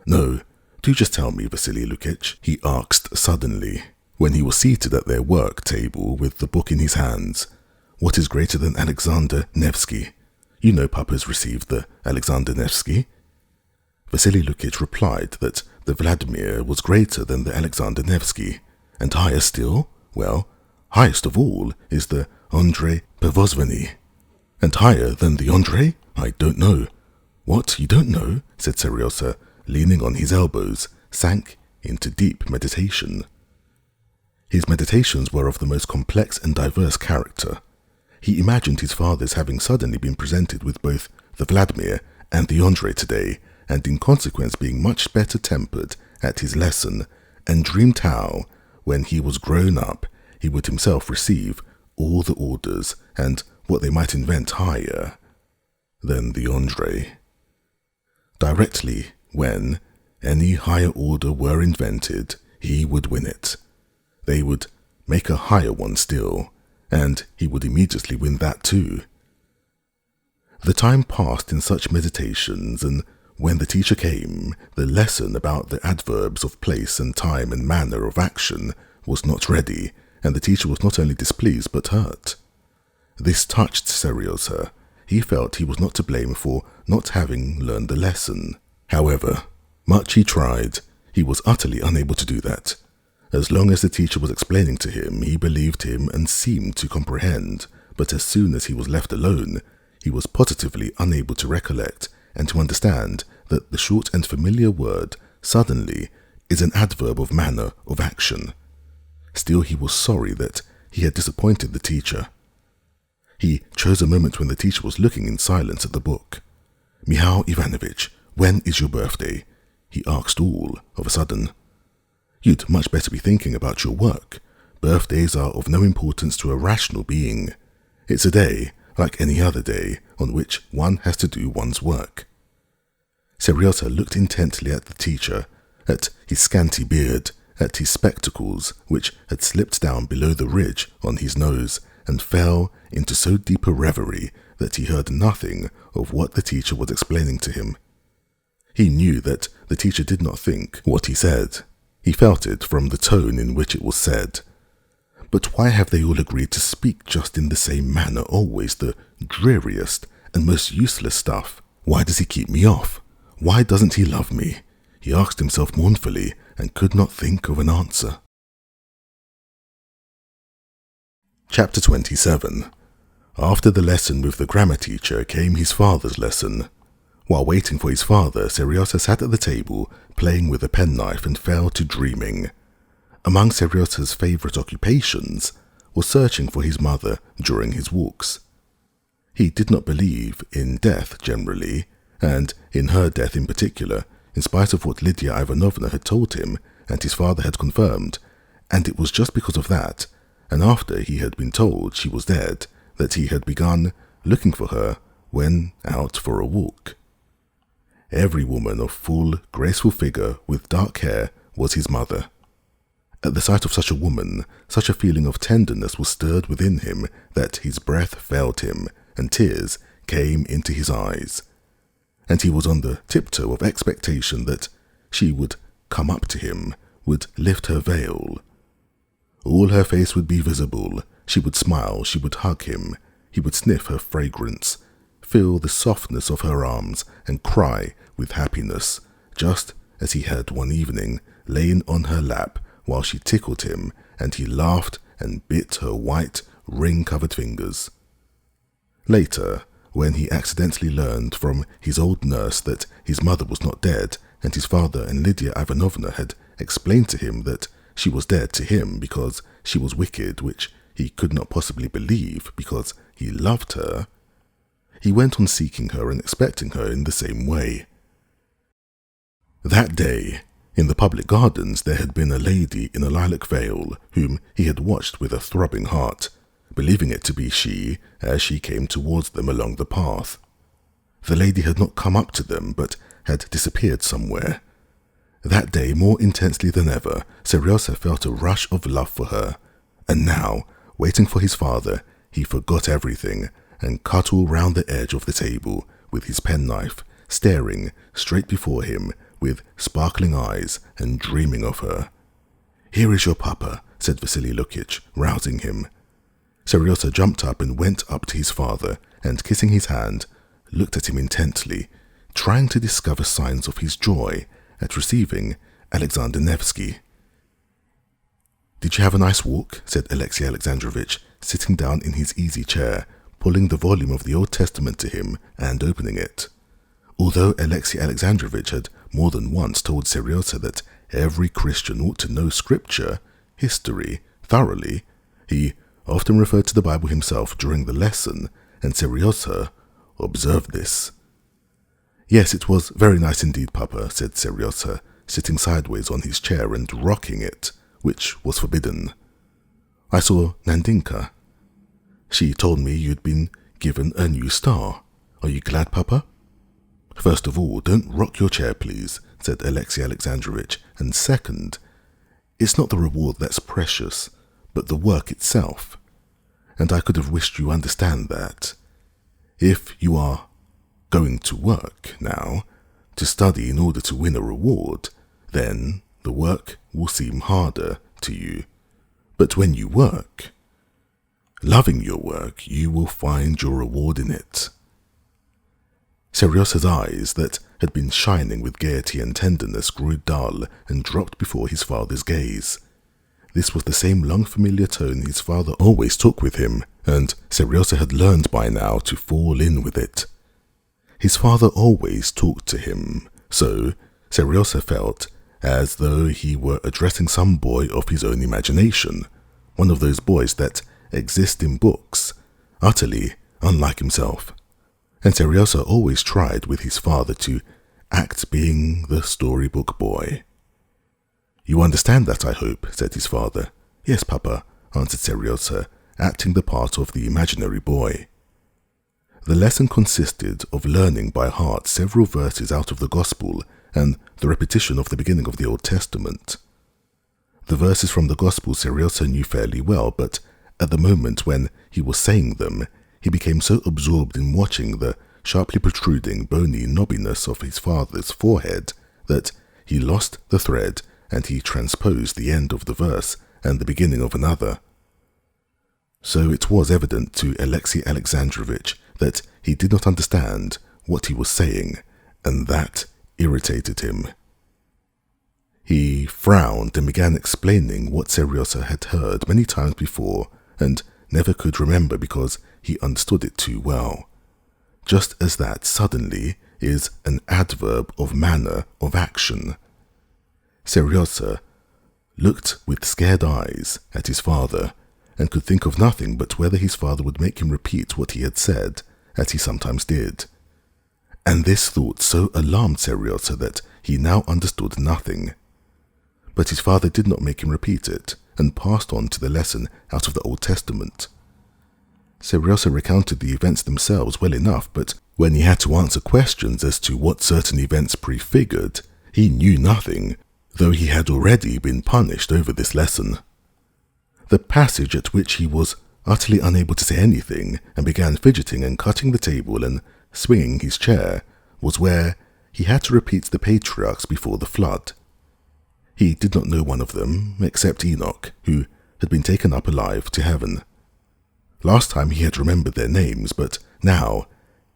"No, do just tell me, Vasily Lukich," he asked suddenly, when he was seated at their work table with the book in his hands, "what is greater than Alexander Nevsky? You know Papa's received the Alexander Nevsky." Vasily Lukich replied that the Vladimir was greater than the Alexander Nevsky, and higher still? Well, highest of all is the Andrei Pervozvany. "And higher than the Andrei? I don't know." "What, you don't know?" said Seriosa, leaning on his elbows, sank into deep meditation. His meditations were of the most complex and diverse character. He imagined his father's having suddenly been presented with both the Vladimir and the Andrei today, and in consequence being much better tempered at his lesson, and dreamed how, when he was grown up, he would himself receive all the orders and what they might invent higher than the Andrei. Directly, when any higher order were invented, he would win it. They would make a higher one still, and he would immediately win that too. The time passed in such meditations, and when the teacher came, the lesson about the adverbs of place and time and manner of action was not ready, and the teacher was not only displeased but hurt. This touched Seriosa. He felt he was not to blame for not having learned the lesson. However, much he tried, he was utterly unable to do that. As long as the teacher was explaining to him, he believed him and seemed to comprehend, but as soon as he was left alone, he was positively unable to recollect and to understand that the short and familiar word suddenly is an adverb of manner, of action. Still, he was sorry that he had disappointed the teacher. He chose a moment when the teacher was looking in silence at the book. "Mihail Ivanovich, when is your birthday?" he asked all of a sudden. "You'd much better be thinking about your work. Birthdays are of no importance to a rational being. It's a day, like any other day, on which one has to do one's work." Seryozha looked intently at the teacher, at his scanty beard, at his spectacles, which had slipped down below the ridge on his nose, and fell into so deep a reverie that he heard nothing of what the teacher was explaining to him. He knew that the teacher did not think what he said. He felt it from the tone in which it was said. But why have they all agreed to speak just in the same manner, always the dreariest and most useless stuff? Why does he keep me off? Why doesn't he love me? He asked himself mournfully and could not think of an answer. Chapter 27. After the lesson with the grammar teacher came his father's lesson. While waiting for his father, Seryozha sat at the table, playing with a penknife, and fell to dreaming. Among Seryozha's favourite occupations was searching for his mother during his walks. He did not believe in death generally, and in her death in particular, in spite of what Lydia Ivanovna had told him and his father had confirmed, and it was just because of that, and after he had been told she was dead, that he had begun looking for her when out for a walk. Every woman of full, graceful figure with dark hair was his mother. At the sight of such a woman, such a feeling of tenderness was stirred within him that his breath failed him, and tears came into his eyes. And he was on the tiptoe of expectation that she would come up to him, would lift her veil. All her face would be visible. She would smile, she would hug him, he would sniff her fragrance, feel the softness of her arms, and cry with happiness, just as he had one evening, lain on her lap while she tickled him, and he laughed and bit her white, ring-covered fingers. Later, when he accidentally learned from his old nurse that his mother was not dead, and his father and Lydia Ivanovna had explained to him that she was dead to him because she was wicked, which he could not possibly believe because he loved her, he went on seeking her and expecting her in the same way. That day, in the public gardens, there had been a lady in a lilac veil whom he had watched with a throbbing heart, believing it to be she as she came towards them along the path. The lady had not come up to them, but had disappeared somewhere. That day, more intensely than ever, Seryozha felt a rush of love for her, and now, waiting for his father, he forgot everything and cut all round the edge of the table with his penknife, staring straight before him with sparkling eyes and dreaming of her. "Here is your papa," said Vasily Lukitch, rousing him. Seryozha jumped up and went up to his father, and kissing his hand, looked at him intently, trying to discover signs of his joy at receiving Alexander Nevsky. "Did you have a nice walk?" said Alexey Alexandrovich, sitting down in his easy chair, pulling the volume of the Old Testament to him and opening it. Although Alexey Alexandrovich had more than once told Seryozha that every Christian ought to know Scripture, history, thoroughly, he often referred to the Bible himself during the lesson, and Seryozha observed this. "Yes, it was very nice indeed, Papa," said Seryozha, sitting sideways on his chair and rocking it, which was forbidden. "I saw Nandinka. She told me you'd been given a new star. Are you glad, Papa?" "First of all, don't rock your chair, please," said Alexey Alexandrovich, "and second, it's not the reward that's precious, but the work itself. And I could have wished you understand that. If you are going to work now, to study in order to win a reward, then the work will seem harder to you. But when you work, loving your work, you will find your reward in it." Seryosa's eyes, that had been shining with gaiety and tenderness, grew dull and dropped before his father's gaze. This was the same long familiar tone his father always took with him, and Seryosa had learned by now to fall in with it. His father always talked to him, so Seryosa felt as though he were addressing some boy of his own imagination, one of those boys that exist in books, utterly unlike himself. And Seryosa always tried with his father to act being the storybook boy. "You understand that, I hope," said his father. "Yes, Papa," answered Seryosa, acting the part of the imaginary boy. The lesson consisted of learning by heart several verses out of the Gospel and the repetition of the beginning of the Old Testament. The verses from the Gospel Seryosa knew fairly well, but at the moment when he was saying them, he became so absorbed in watching the sharply protruding, bony knobbiness of his father's forehead that he lost the thread, and he transposed the end of the verse and the beginning of another. So it was evident to Alexei Alexandrovich that he did not understand what he was saying, and that irritated him. He frowned and began explaining what Seryosa had heard many times before and never could remember because he understood it too well. Just as that suddenly is an adverb of manner of action. Seryosa looked with scared eyes at his father and could think of nothing but whether his father would make him repeat what he had said, as he sometimes did. And this thought so alarmed Seryosa that he now understood nothing. But his father did not make him repeat it, and passed on to the lesson out of the Old Testament. Seryosa recounted the events themselves well enough, but when he had to answer questions as to what certain events prefigured, he knew nothing, though he had already been punished over this lesson. The passage at which he was utterly unable to say anything and began fidgeting and cutting the table and swinging his chair was where he had to repeat the patriarchs before the flood. He did not know one of them, except Enoch, who had been taken up alive to heaven. Last time he had remembered their names, but now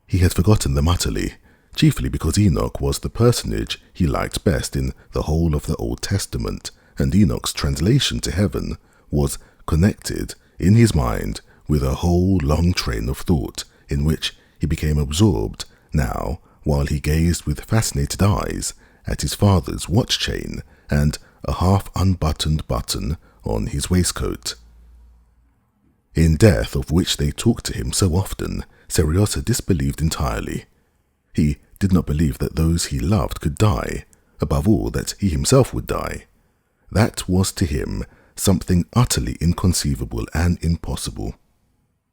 he had forgotten them utterly, chiefly because Enoch was the personage he liked best in the whole of the Old Testament, and Enoch's translation to heaven was connected in his mind with a whole long train of thought in which he became absorbed now while he gazed with fascinated eyes at his father's watch chain and a half-unbuttoned button on his waistcoat. In death, of which they talked to him so often, Seryosa disbelieved entirely. He did not believe that those he loved could die, above all that he himself would die. That was to him something utterly inconceivable and impossible.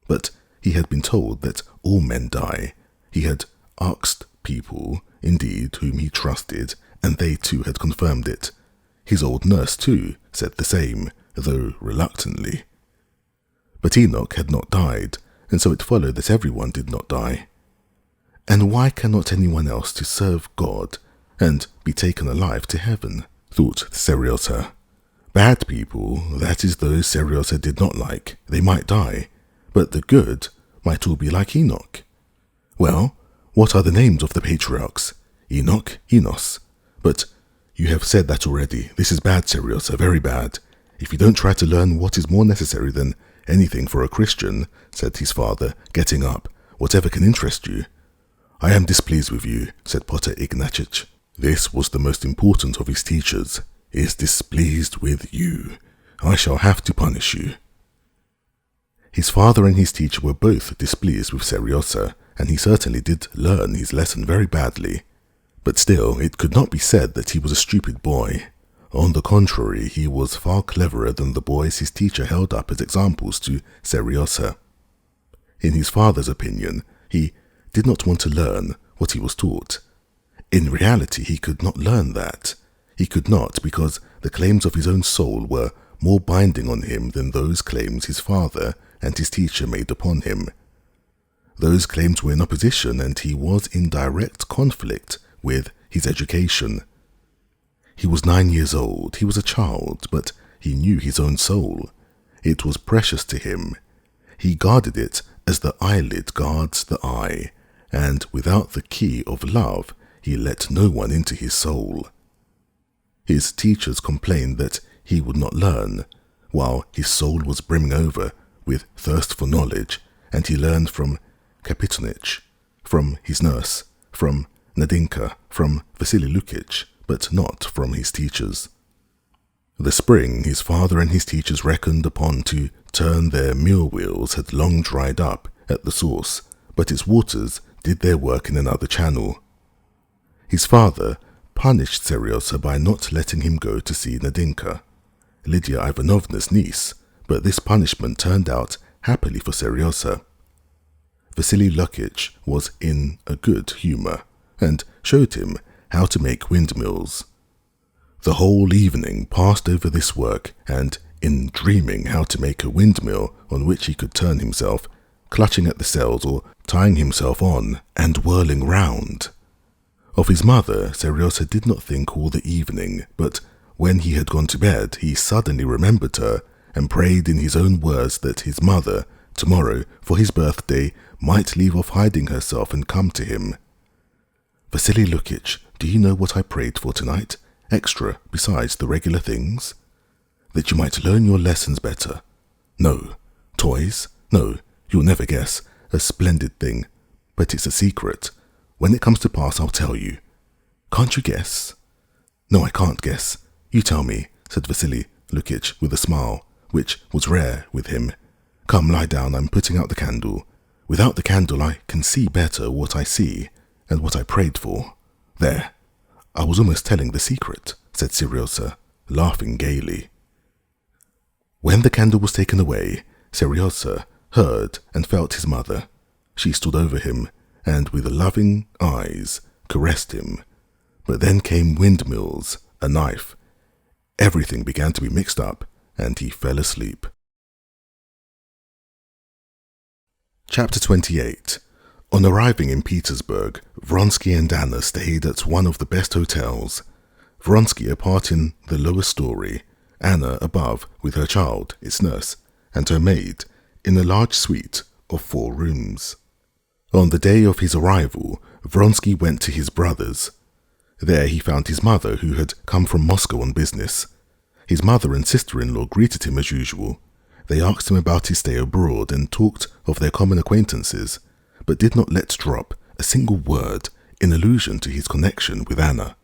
But he had been told that all men die. He had asked people, indeed, whom he trusted, and they too had confirmed it. His old nurse too said the same, though reluctantly. But Enoch had not died, and so it followed that everyone did not die. And why cannot anyone else to serve God and be taken alive to heaven? Thought Seryosa. Bad people, that is those Seryosa did not like, they might die, but the good might all be like Enoch. Well, what are the names of the patriarchs? Enoch, Enos. But you have said that already. This is bad, Seryosa, very bad. If you don't try to learn what is more necessary than anything for a Christian, said his father, getting up, whatever can interest you. I am displeased with you, said Potter Ignatich. This was the most important of his teachers. Is displeased with you. I shall have to punish you. His father and his teacher were both displeased with Seryosa, and he certainly did learn his lesson very badly. But still, it could not be said that he was a stupid boy. On the contrary, he was far cleverer than the boys his teacher held up as examples to Seryosa. In his father's opinion, he did not want to learn what he was taught. In reality, he could not learn that. He could not because the claims of his own soul were more binding on him than those claims his father and his teacher made upon him. Those claims were in opposition, and he was in direct conflict with his education. He was 9 years old, he was a child, but he knew his own soul. It was precious to him. He guarded it as the eyelid guards the eye, and without the key of love, he let no one into his soul. His teachers complained that he would not learn, while his soul was brimming over with thirst for knowledge, and he learned from Kapitonich, from his nurse, from Nadinka, from Vasily Lukich, but not from his teachers. The spring his father and his teachers reckoned upon to turn their mill wheels had long dried up at the source, but its waters did their work in another channel. His father punished Seryosa by not letting him go to see Nadinka, Lydia Ivanovna's niece, but this punishment turned out happily for Seryosa. Vasily Lukich was in a good humour and showed him how to make windmills. The whole evening passed over this work and in dreaming how to make a windmill on which he could turn himself, clutching at the sails or tying himself on and whirling round. Of his mother, Seryosa did not think all the evening, but when he had gone to bed, he suddenly remembered her and prayed in his own words that his mother, tomorrow, for his birthday, might leave off hiding herself and come to him. "Vasily Lukich, do you know what I prayed for tonight, extra besides the regular things? That you might learn your lessons better. No. Toys? No, you'll never guess. A splendid thing. But it's a secret. When it comes to pass, I'll tell you. Can't you guess?" "No, I can't guess. You tell me," said Vasily Lukich with a smile, which was rare with him. "Come, lie down, I'm putting out the candle. Without the candle I can see better what I see, and what I prayed for. There, I was almost telling the secret," said Seryosa, laughing gaily. When the candle was taken away, Seryosa heard and felt his mother. She stood over him, and with loving eyes caressed him. But then came windmills, a knife. Everything began to be mixed up, and he fell asleep. Chapter 28. On arriving in Petersburg, Vronsky and Anna stayed at one of the best hotels. Vronsky apart in the lower story, Anna above with her child, its nurse, and her maid, in a large suite of 4 rooms. On the day of his arrival, Vronsky went to his brother's. There he found his mother, who had come from Moscow on business. His mother and sister-in-law greeted him as usual. They asked him about his stay abroad and talked of their common acquaintances, but did not let drop a single word in allusion to his connection with Anna.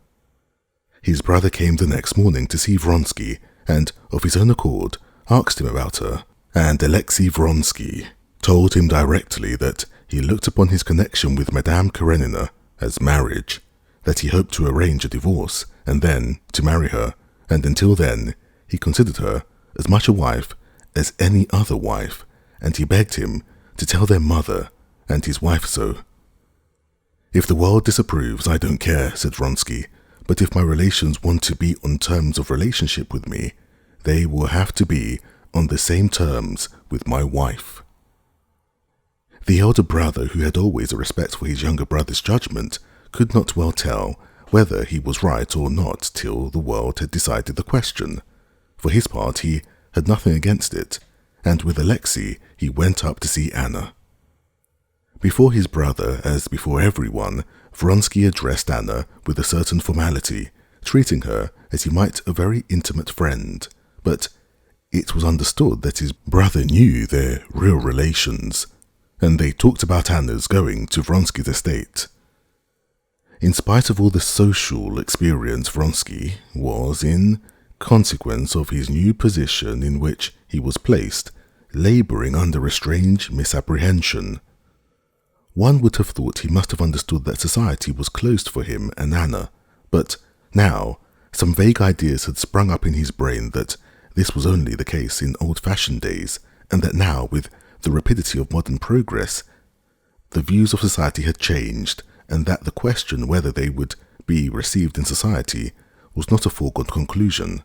His brother came the next morning to see Vronsky and, of his own accord, asked him about her, and Alexei Vronsky told him directly that he looked upon his connection with Madame Karenina as marriage, that he hoped to arrange a divorce and then to marry her, and until then he considered her as much a wife as any other wife, and he begged him to tell their mother and his wife so. "If the world disapproves, I don't care," said Vronsky, "but if my relations want to be on terms of relationship with me, they will have to be on the same terms with my wife." The elder brother, who had always a respect for his younger brother's judgment, could not well tell whether he was right or not till the world had decided the question. For his part, he had nothing against it, and with Alexei he went up to see Anna. Before his brother, as before everyone, Vronsky addressed Anna with a certain formality, treating her as he might a very intimate friend, but it was understood that his brother knew their real relations, and they talked about Anna's going to Vronsky's estate. In spite of all the social experience Vronsky was, in consequence of his new position in which he was placed, labouring under a strange misapprehension. One would have thought he must have understood that society was closed for him and Anna, but now some vague ideas had sprung up in his brain that this was only the case in old-fashioned days, and that now, with the rapidity of modern progress, the views of society had changed, and that the question whether they would be received in society was not a foregone conclusion.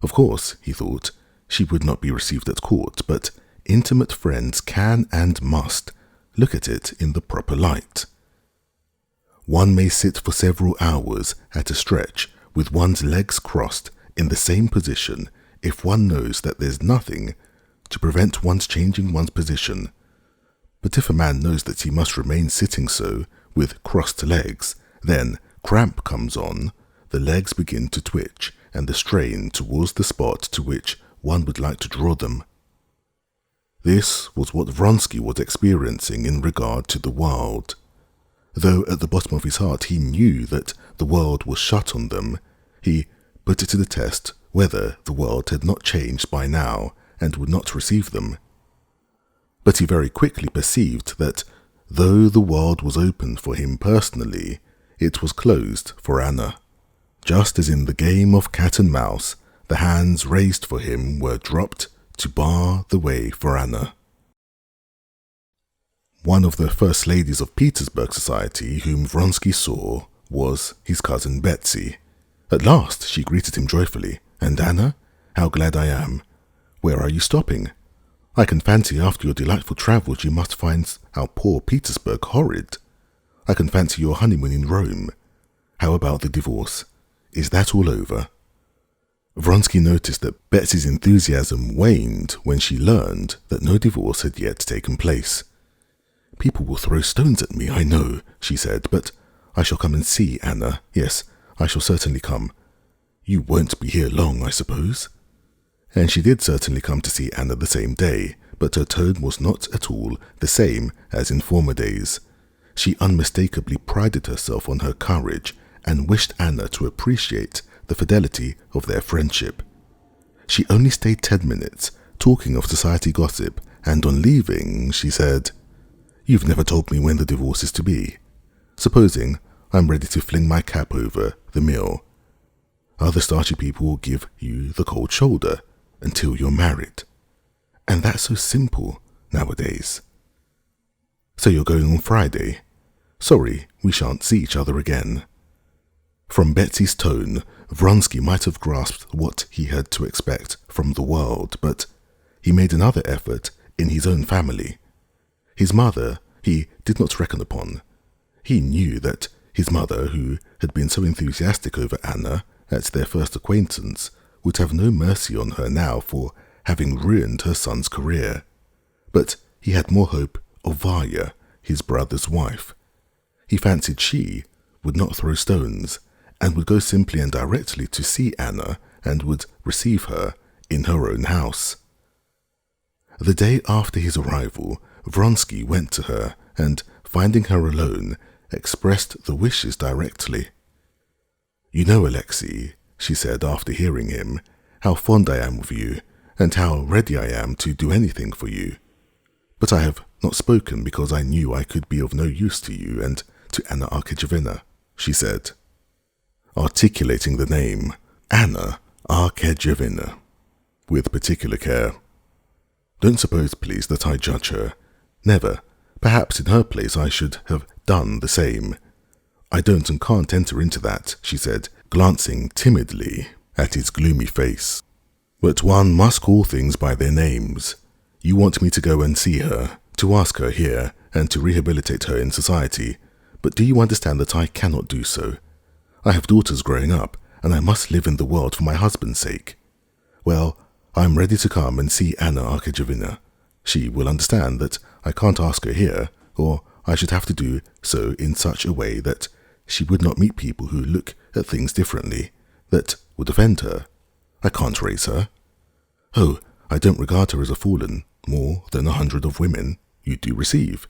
Of course, he thought, she would not be received at court, but intimate friends can and must look at it in the proper light. One may sit for several hours at a stretch with one's legs crossed in the same position if one knows that there's nothing to prevent one's changing one's position. But if a man knows that he must remain sitting so, with crossed legs, then cramp comes on, the legs begin to twitch, and the strain towards the spot to which one would like to draw them. This was what Vronsky was experiencing in regard to the world. Though at the bottom of his heart he knew that the world was shut on them, he put it to the test whether the world had not changed by now and would not receive them. But he very quickly perceived that, though the world was open for him personally, it was closed for Anna. Just as in the game of cat and mouse, the hands raised for him were dropped to bar the way for Anna. One of the first ladies of Petersburg society whom Vronsky saw was his cousin Betsy. At last she greeted him joyfully. "And Anna? How glad I am. Where are you stopping? I can fancy after your delightful travels you must find our poor Petersburg horrid. I can fancy your honeymoon in Rome. How about the divorce? Is that all over?" Vronsky noticed that Betsy's enthusiasm waned when she learned that no divorce had yet taken place. "People will throw stones at me, I know," she said, "but I shall come and see Anna. Yes, I shall certainly come. You won't be here long, I suppose?" And she did certainly come to see Anna the same day, but her tone was not at all the same as in former days. She unmistakably prided herself on her courage and wished Anna to appreciate the fidelity of their friendship. She only stayed 10 minutes, talking of society gossip, and on leaving, she said, "You've never told me when the divorce is to be. Supposing I'm ready to fling my cap over the mill. Other starchy people will give you the cold shoulder until you're married. And that's so simple nowadays. So you're going on Friday? Sorry, we shan't see each other again." From Betsy's tone, Vronsky might have grasped what he had to expect from the world, but he made another effort in his own family. His mother he did not reckon upon. He knew that his mother, who had been so enthusiastic over Anna at their first acquaintance, would have no mercy on her now for having ruined her son's career. But he had more hope of Varya, his brother's wife. He fancied she would not throw stones, and would go simply and directly to see Anna and would receive her in her own house. The day after his arrival, Vronsky went to her and, finding her alone, expressed the wishes directly. "You know, Alexei," she said after hearing him, "how fond I am of you, and how ready I am to do anything for you. But I have not spoken because I knew I could be of no use to you and to Anna Arkadyevna," she said, articulating the name, Anna Arkadyevna, with particular care. "Don't suppose, please, that I judge her. Never. Perhaps in her place I should have done the same. I don't and can't enter into that," she said, glancing timidly at his gloomy face. "But one must call things by their names. You want me to go and see her, to ask her here, and to rehabilitate her in society. But do you understand that I cannot do so? I have daughters growing up, and I must live in the world for my husband's sake. Well, I'm ready to come and see Anna Arkadyevna. She will understand that I can't ask her here, or I should have to do so in such a way that she would not meet people who look at things differently, that would offend her. I can't raise her. Oh, I don't regard her as a fallen, more than 100 of women you do receive."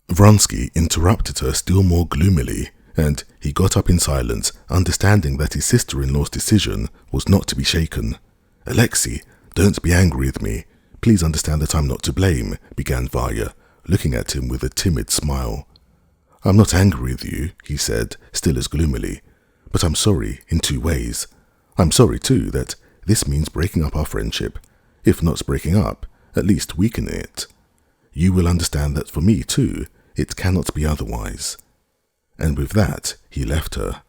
Vronsky interrupted her still more gloomily, and he got up in silence, understanding that his sister-in-law's decision was not to be shaken. "Alexei, don't be angry with me. Please understand that I'm not to blame," began Varya, looking at him with a timid smile. "I'm not angry with you," he said, still as gloomily, "but I'm sorry in 2 ways. I'm sorry, too, that this means breaking up our friendship. If not breaking up, at least weakening it. You will understand that for me, too, it cannot be otherwise." And with that, he left her.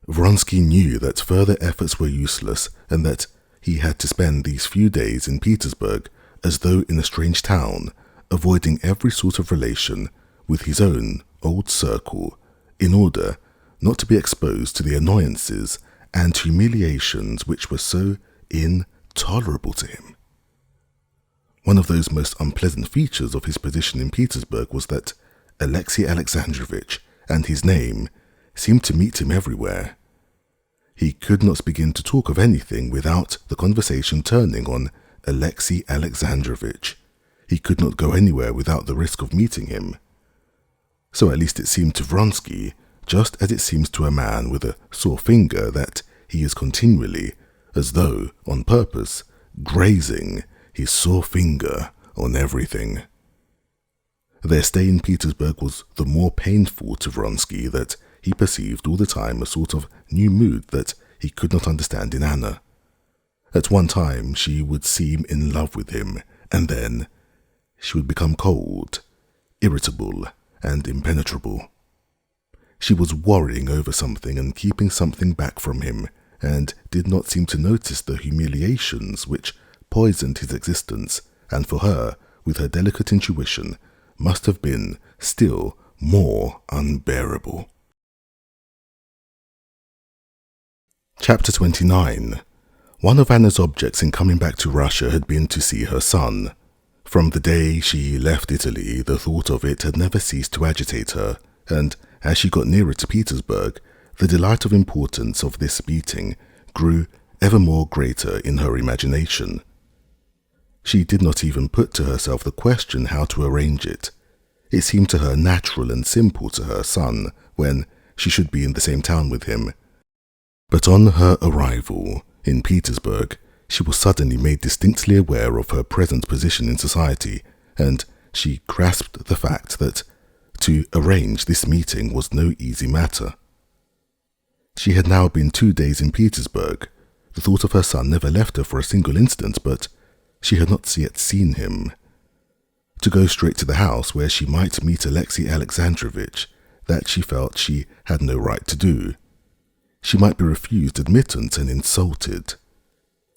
Vronsky knew that further efforts were useless and that he had to spend these few days in Petersburg as though in a strange town, avoiding every sort of relation with his own old circle, in order not to be exposed to the annoyances and humiliations which were so intolerable to him. One of those most unpleasant features of his position in Petersburg was that Alexei Alexandrovich and his name seemed to meet him everywhere. He could not begin to talk of anything without the conversation turning on Alexei Alexandrovich. He could not go anywhere without the risk of meeting him. So at least it seemed to Vronsky, just as it seems to a man with a sore finger, that he is continually, as though on purpose, grazing his sore finger on everything. Their stay in Petersburg was the more painful to Vronsky that he perceived all the time a sort of new mood that he could not understand in Anna. At one time she would seem in love with him, and then she would become cold, irritable, and impenetrable. She was worrying over something and keeping something back from him, and did not seem to notice the humiliations which poisoned his existence, and for her, with her delicate intuition, must have been still more unbearable. Chapter 29. One of Anna's objects in coming back to Russia had been to see her son. From the day she left Italy, the thought of it had never ceased to agitate her, and as she got nearer to Petersburg, the delight of importance of this meeting grew ever more greater in her imagination. She did not even put to herself the question how to arrange it. It seemed to her natural and simple to her son when she should be in the same town with him. But on her arrival in Petersburg, she was suddenly made distinctly aware of her present position in society, and she grasped the fact that to arrange this meeting was no easy matter. She had now been 2 days in Petersburg. The thought of her son never left her for a single instant, but she had not yet seen him. To go straight to the house where she might meet Alexei Alexandrovich, that she felt she had no right to do. She might be refused admittance and insulted.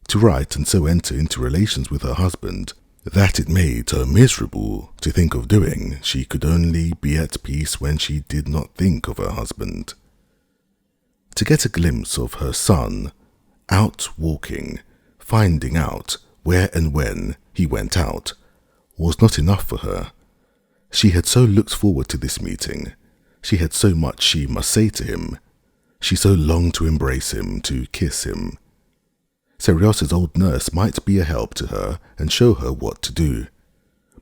To write and so enter into relations with her husband, that it made her miserable to think of doing. She could only be at peace when she did not think of her husband. To get a glimpse of her son, out walking, finding out where and when he went out, was not enough for her. She had so looked forward to this meeting. She had so much she must say to him. She so longed to embrace him, to kiss him. Serios's old nurse might be a help to her and show her what to do,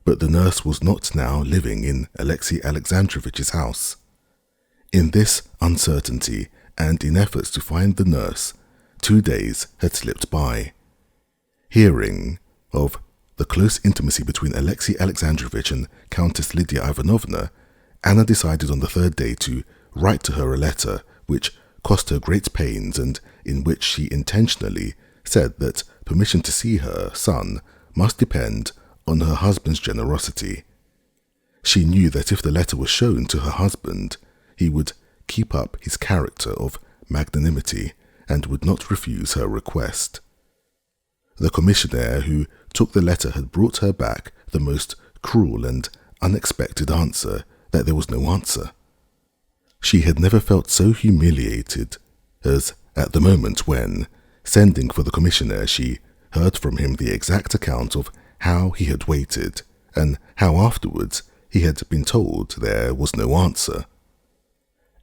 but the nurse was not now living in Alexei Alexandrovich's house. In this uncertainty and in efforts to find the nurse, 2 days had slipped by. Hearing of the close intimacy between Alexei Alexandrovich and Countess Lydia Ivanovna, Anna decided on the 3rd day to write to her a letter which cost her great pains and in which she intentionally said that permission to see her son must depend on her husband's generosity. She knew that if the letter was shown to her husband, he would keep up his character of magnanimity and would not refuse her request. The commissionaire who took the letter had brought her back the most cruel and unexpected answer that there was no answer. She had never felt so humiliated as at the moment when, sending for the commissionaire, she heard from him the exact account of how he had waited, and how afterwards he had been told there was no answer.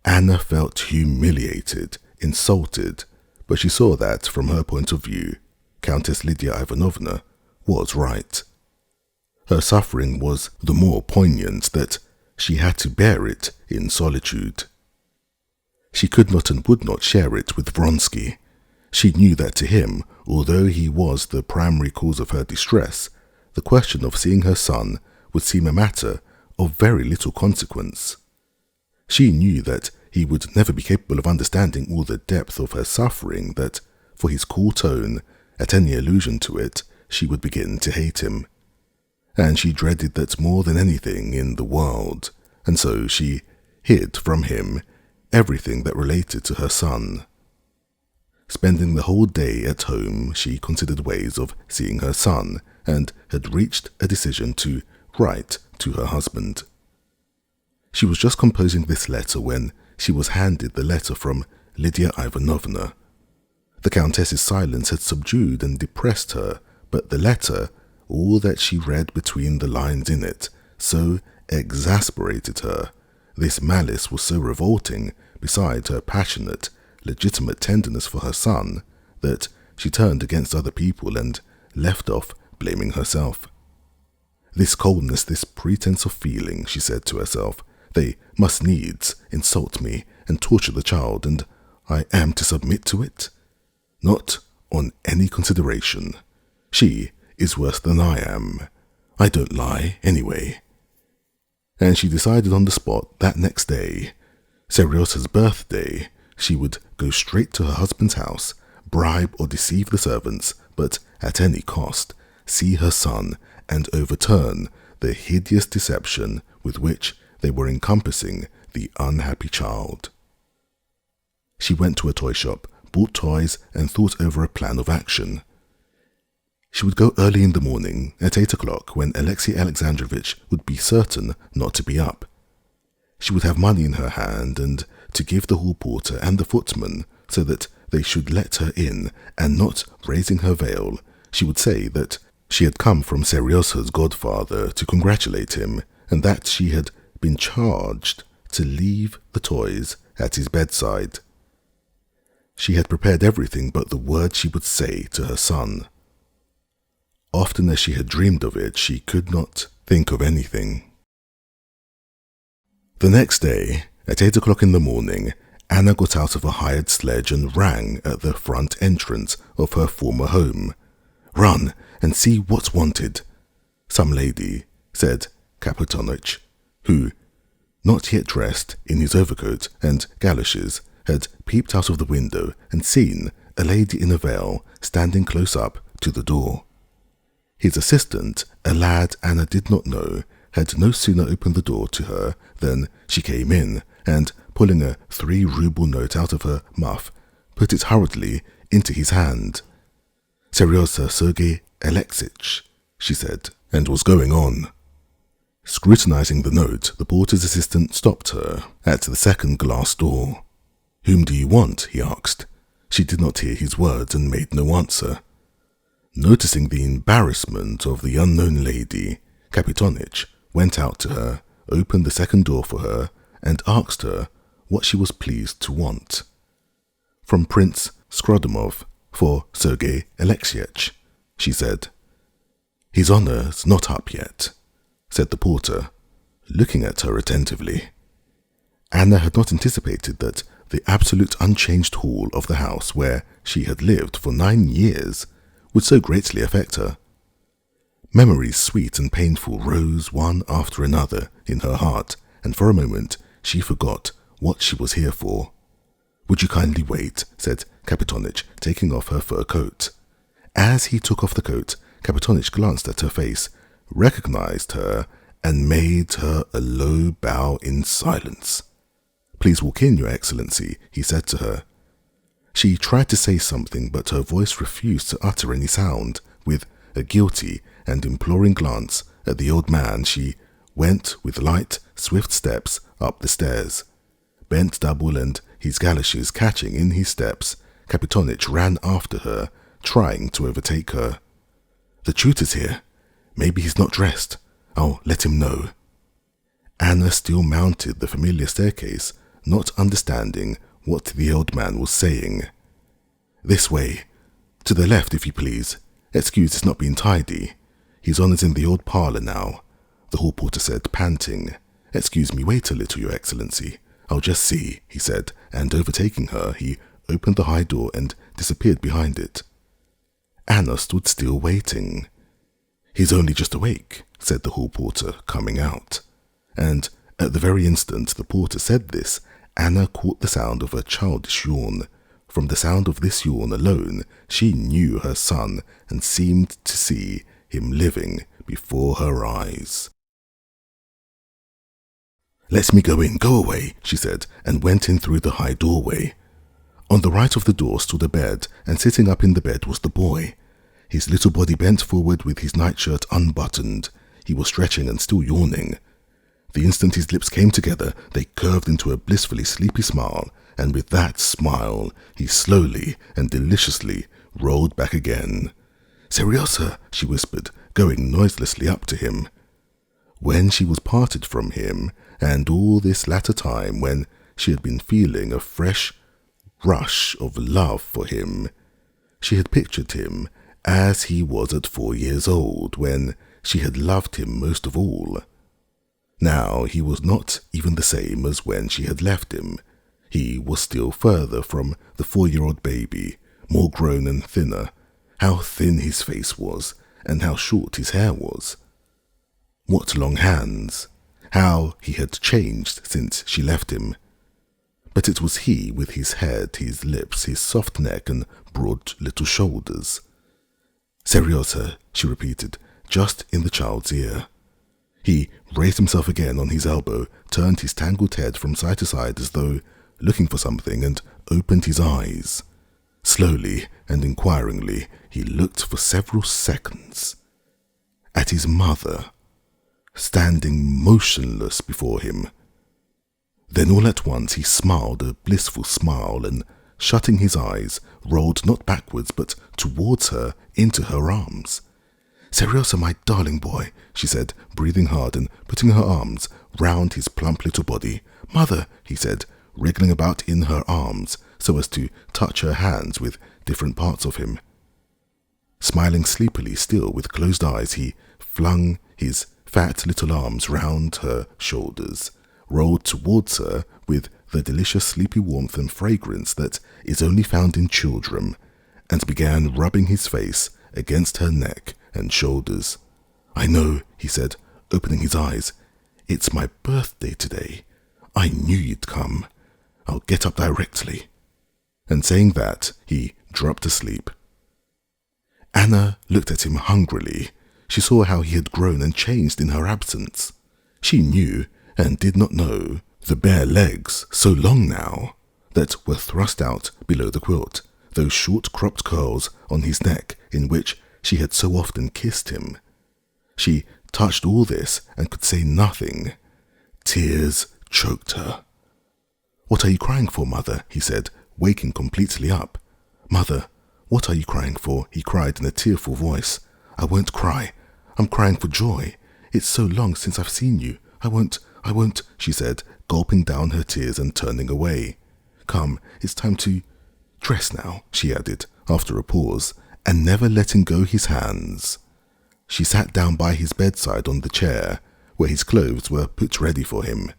Anna felt humiliated, insulted, but she saw that, from her point of view, Countess Lydia Ivanovna was right. Her suffering was the more poignant that she had to bear it in solitude. She could not and would not share it with Vronsky. She knew that to him, although he was the primary cause of her distress, the question of seeing her son would seem a matter of very little consequence. She knew that he would never be capable of understanding all the depth of her suffering, that, for his cool tone, at any allusion to it, she would begin to hate him. And she dreaded that more than anything in the world, and so she hid from him everything that related to her son. Spending the whole day at home, she considered ways of seeing her son, and had reached a decision to write to her husband. She was just composing this letter when she was handed the letter from Lydia Ivanovna. The Countess's silence had subdued and depressed her, but the letter all that she read between the lines in it so exasperated her. This malice was so revolting, beside her passionate, legitimate tenderness for her son, that she turned against other people and left off blaming herself. This coldness, this pretense of feeling, she said to herself, they must needs insult me and torture the child, and I am to submit to it? Not on any consideration. She is worse than I am. I don't lie, anyway. And she decided on the spot that next day, Seryosa's birthday, she would go straight to her husband's house, bribe or deceive the servants, but at any cost, see her son and overturn the hideous deception with which they were encompassing the unhappy child. She went to a toy shop, bought toys, and thought over a plan of action. She would go early in the morning, at 8 o'clock, when Alexei Alexandrovich would be certain not to be up. She would have money in her hand and to give the hall porter and the footman so that they should let her in, and not raising her veil, she would say that she had come from Seryosa's godfather to congratulate him, and that she had been charged to leave the toys at his bedside. She had prepared everything but the word she would say to her son. Often as she had dreamed of it, she could not think of anything. The next day, at 8 o'clock in the morning, Anna got out of a hired sledge and rang at the front entrance of her former home. "Run and see what's wanted," some lady said Kapitonich, who, not yet dressed in his overcoat and galoshes, had peeped out of the window and seen a lady in a veil standing close up to the door. His assistant, a lad Anna did not know, had no sooner opened the door to her than she came in, and, pulling a 3-ruble note out of her muff, put it hurriedly into his hand. "Seryosa Sergei Alexeyevich," she said, and was going on. Scrutinizing the note, the porter's assistant stopped her at the second glass door. "Whom do you want?" he asked. She did not hear his words and made no answer. Noticing the embarrassment of the unknown lady, Kapitonich went out to her, opened the second door for her, and asked her what she was pleased to want. "From Prince Skrodomov for Sergei Alexeyevich," she said. "His honour's not up yet," said the porter, looking at her attentively. Anna had not anticipated that the absolute unchanged hall of the house where she had lived for 9 years would so greatly affect her. Memories sweet and painful rose one after another in her heart, and for a moment she forgot what she was here for. "Would you kindly wait?" said Kapitonich, taking off her fur coat. As he took off the coat, Kapitonich glanced at her face, recognized her, and made her a low bow in silence. "Please walk in, Your Excellency," he said to her. She tried to say something, but her voice refused to utter any sound. With a guilty and imploring glance at the old man, she went with light, swift steps up the stairs. Bent double and his galoshes catching in his steps, Kapitonich ran after her, trying to overtake her. "The tutor's here. Maybe he's not dressed. I'll let him know." Anna still mounted the familiar staircase, not understanding what the old man was saying. "This way. To the left, if you please. Excuse, it's not been tidy. His honour's in the old parlour now," the hall porter said, panting. "Excuse me, wait a little, Your Excellency. I'll just see," he said, and overtaking her, he opened the high door and disappeared behind it. Anna stood still waiting. "He's only just awake," said the hall porter, coming out. And at the very instant the porter said this, Anna caught the sound of a childish yawn. From the sound of this yawn alone, she knew her son and seemed to see him living before her eyes. "Let me go in, go away," she said, and went in through the high doorway. On the right of the door stood a bed, and sitting up in the bed was the boy. His little body bent forward with his nightshirt unbuttoned. He was stretching and still yawning. The instant his lips came together, they curved into a blissfully sleepy smile, and with that smile, he slowly and deliciously rolled back again. "Seryosa," she whispered, going noiselessly up to him. When she was parted from him, and all this latter time when she had been feeling a fresh rush of love for him, she had pictured him as he was at 4 years old, when she had loved him most of all. Now he was not even the same as when she had left him. He was still further from the 4-year-old baby, more grown and thinner. How thin his face was, and how short his hair was. What long hands! How he had changed since she left him. But it was he with his head, his lips, his soft neck and broad little shoulders. "Seriously," she repeated, just in the child's ear. He raised himself again on his elbow, turned his tangled head from side to side as though looking for something, and opened his eyes. Slowly and inquiringly, he looked for several seconds at his mother, standing motionless before him. Then all at once he smiled a blissful smile, and shutting his eyes, rolled not backwards but towards her into her arms. "Seriously, my darling boy," she said, breathing hard and putting her arms round his plump little body. "Mother," he said, wriggling about in her arms so as to touch her hands with different parts of him. Smiling sleepily still with closed eyes, he flung his fat little arms round her shoulders, rolled towards her with the delicious sleepy warmth and fragrance that is only found in children, and began rubbing his face against her neck and shoulders. "I know," he said, opening his eyes. "It's my birthday today. I knew you'd come. I'll get up directly." And saying that, he dropped asleep. Anna looked at him hungrily. She saw how he had grown and changed in her absence. She knew, and did not know, the bare legs, so long now, that were thrust out below the quilt, those short cropped curls on his neck in which she had so often kissed him. She touched all this and could say nothing. Tears choked her. "What are you crying for, Mother?" he said, waking completely up. "Mother, what are you crying for?" he cried in a tearful voice. "I won't cry. I'm crying for joy. It's so long since I've seen you. I won't, she said, gulping down her tears and turning away. "Come, it's time to dress now," she added, after a pause, and never letting go his hands. She sat down by his bedside on the chair, where his clothes were put ready for him.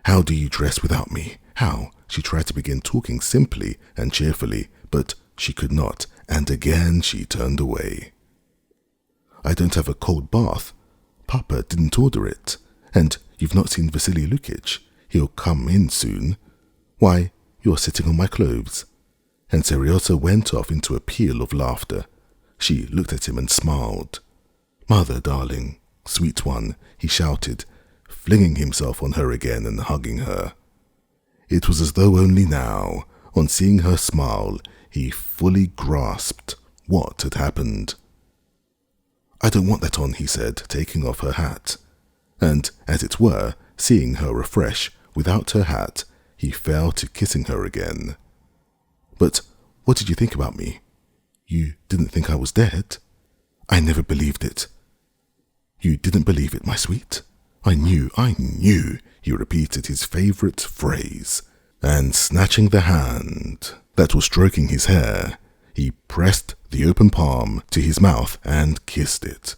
"How do you dress without me? How?" She tried to begin talking simply and cheerfully, but she could not, and again she turned away. "I don't have a cold bath. Papa didn't order it. And you've not seen Vasily Lukitch. He'll come in soon. Why, you're sitting on my clothes." And Seryozha went off into a peal of laughter. She looked at him and smiled. "Mother, darling, sweet one," he shouted, flinging himself on her again and hugging her. It was as though only now, on seeing her smile, he fully grasped what had happened. "I don't want that on," he said, taking off her hat. And, as it were, seeing her afresh, without her hat, he fell to kissing her again. "But what did you think about me? You didn't think I was dead? I never believed it." "You didn't believe it, my sweet? I knew, he repeated his favourite phrase, and snatching the hand that was stroking his hair, he pressed the open palm to his mouth and kissed it.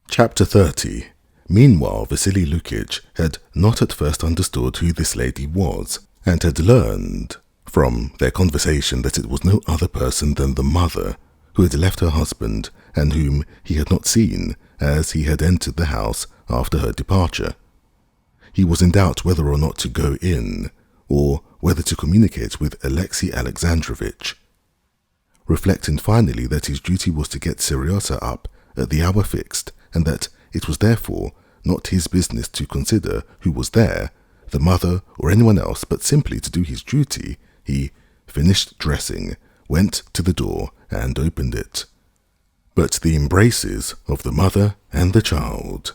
Chapter 30. Meanwhile, Vasily Lukitch had not at first understood who this lady was, and had learned from their conversation that it was no other person than the mother who had left her husband and whom he had not seen as he had entered the house after her departure. He was in doubt whether or not to go in, or whether to communicate with Alexei Alexandrovitch, reflecting finally that his duty was to get Seryozha up at the hour fixed, and that it was therefore not his business to consider who was there, the mother or anyone else, but simply to do his duty. He finished dressing, went to the door and opened it. But the embraces of the mother and the child,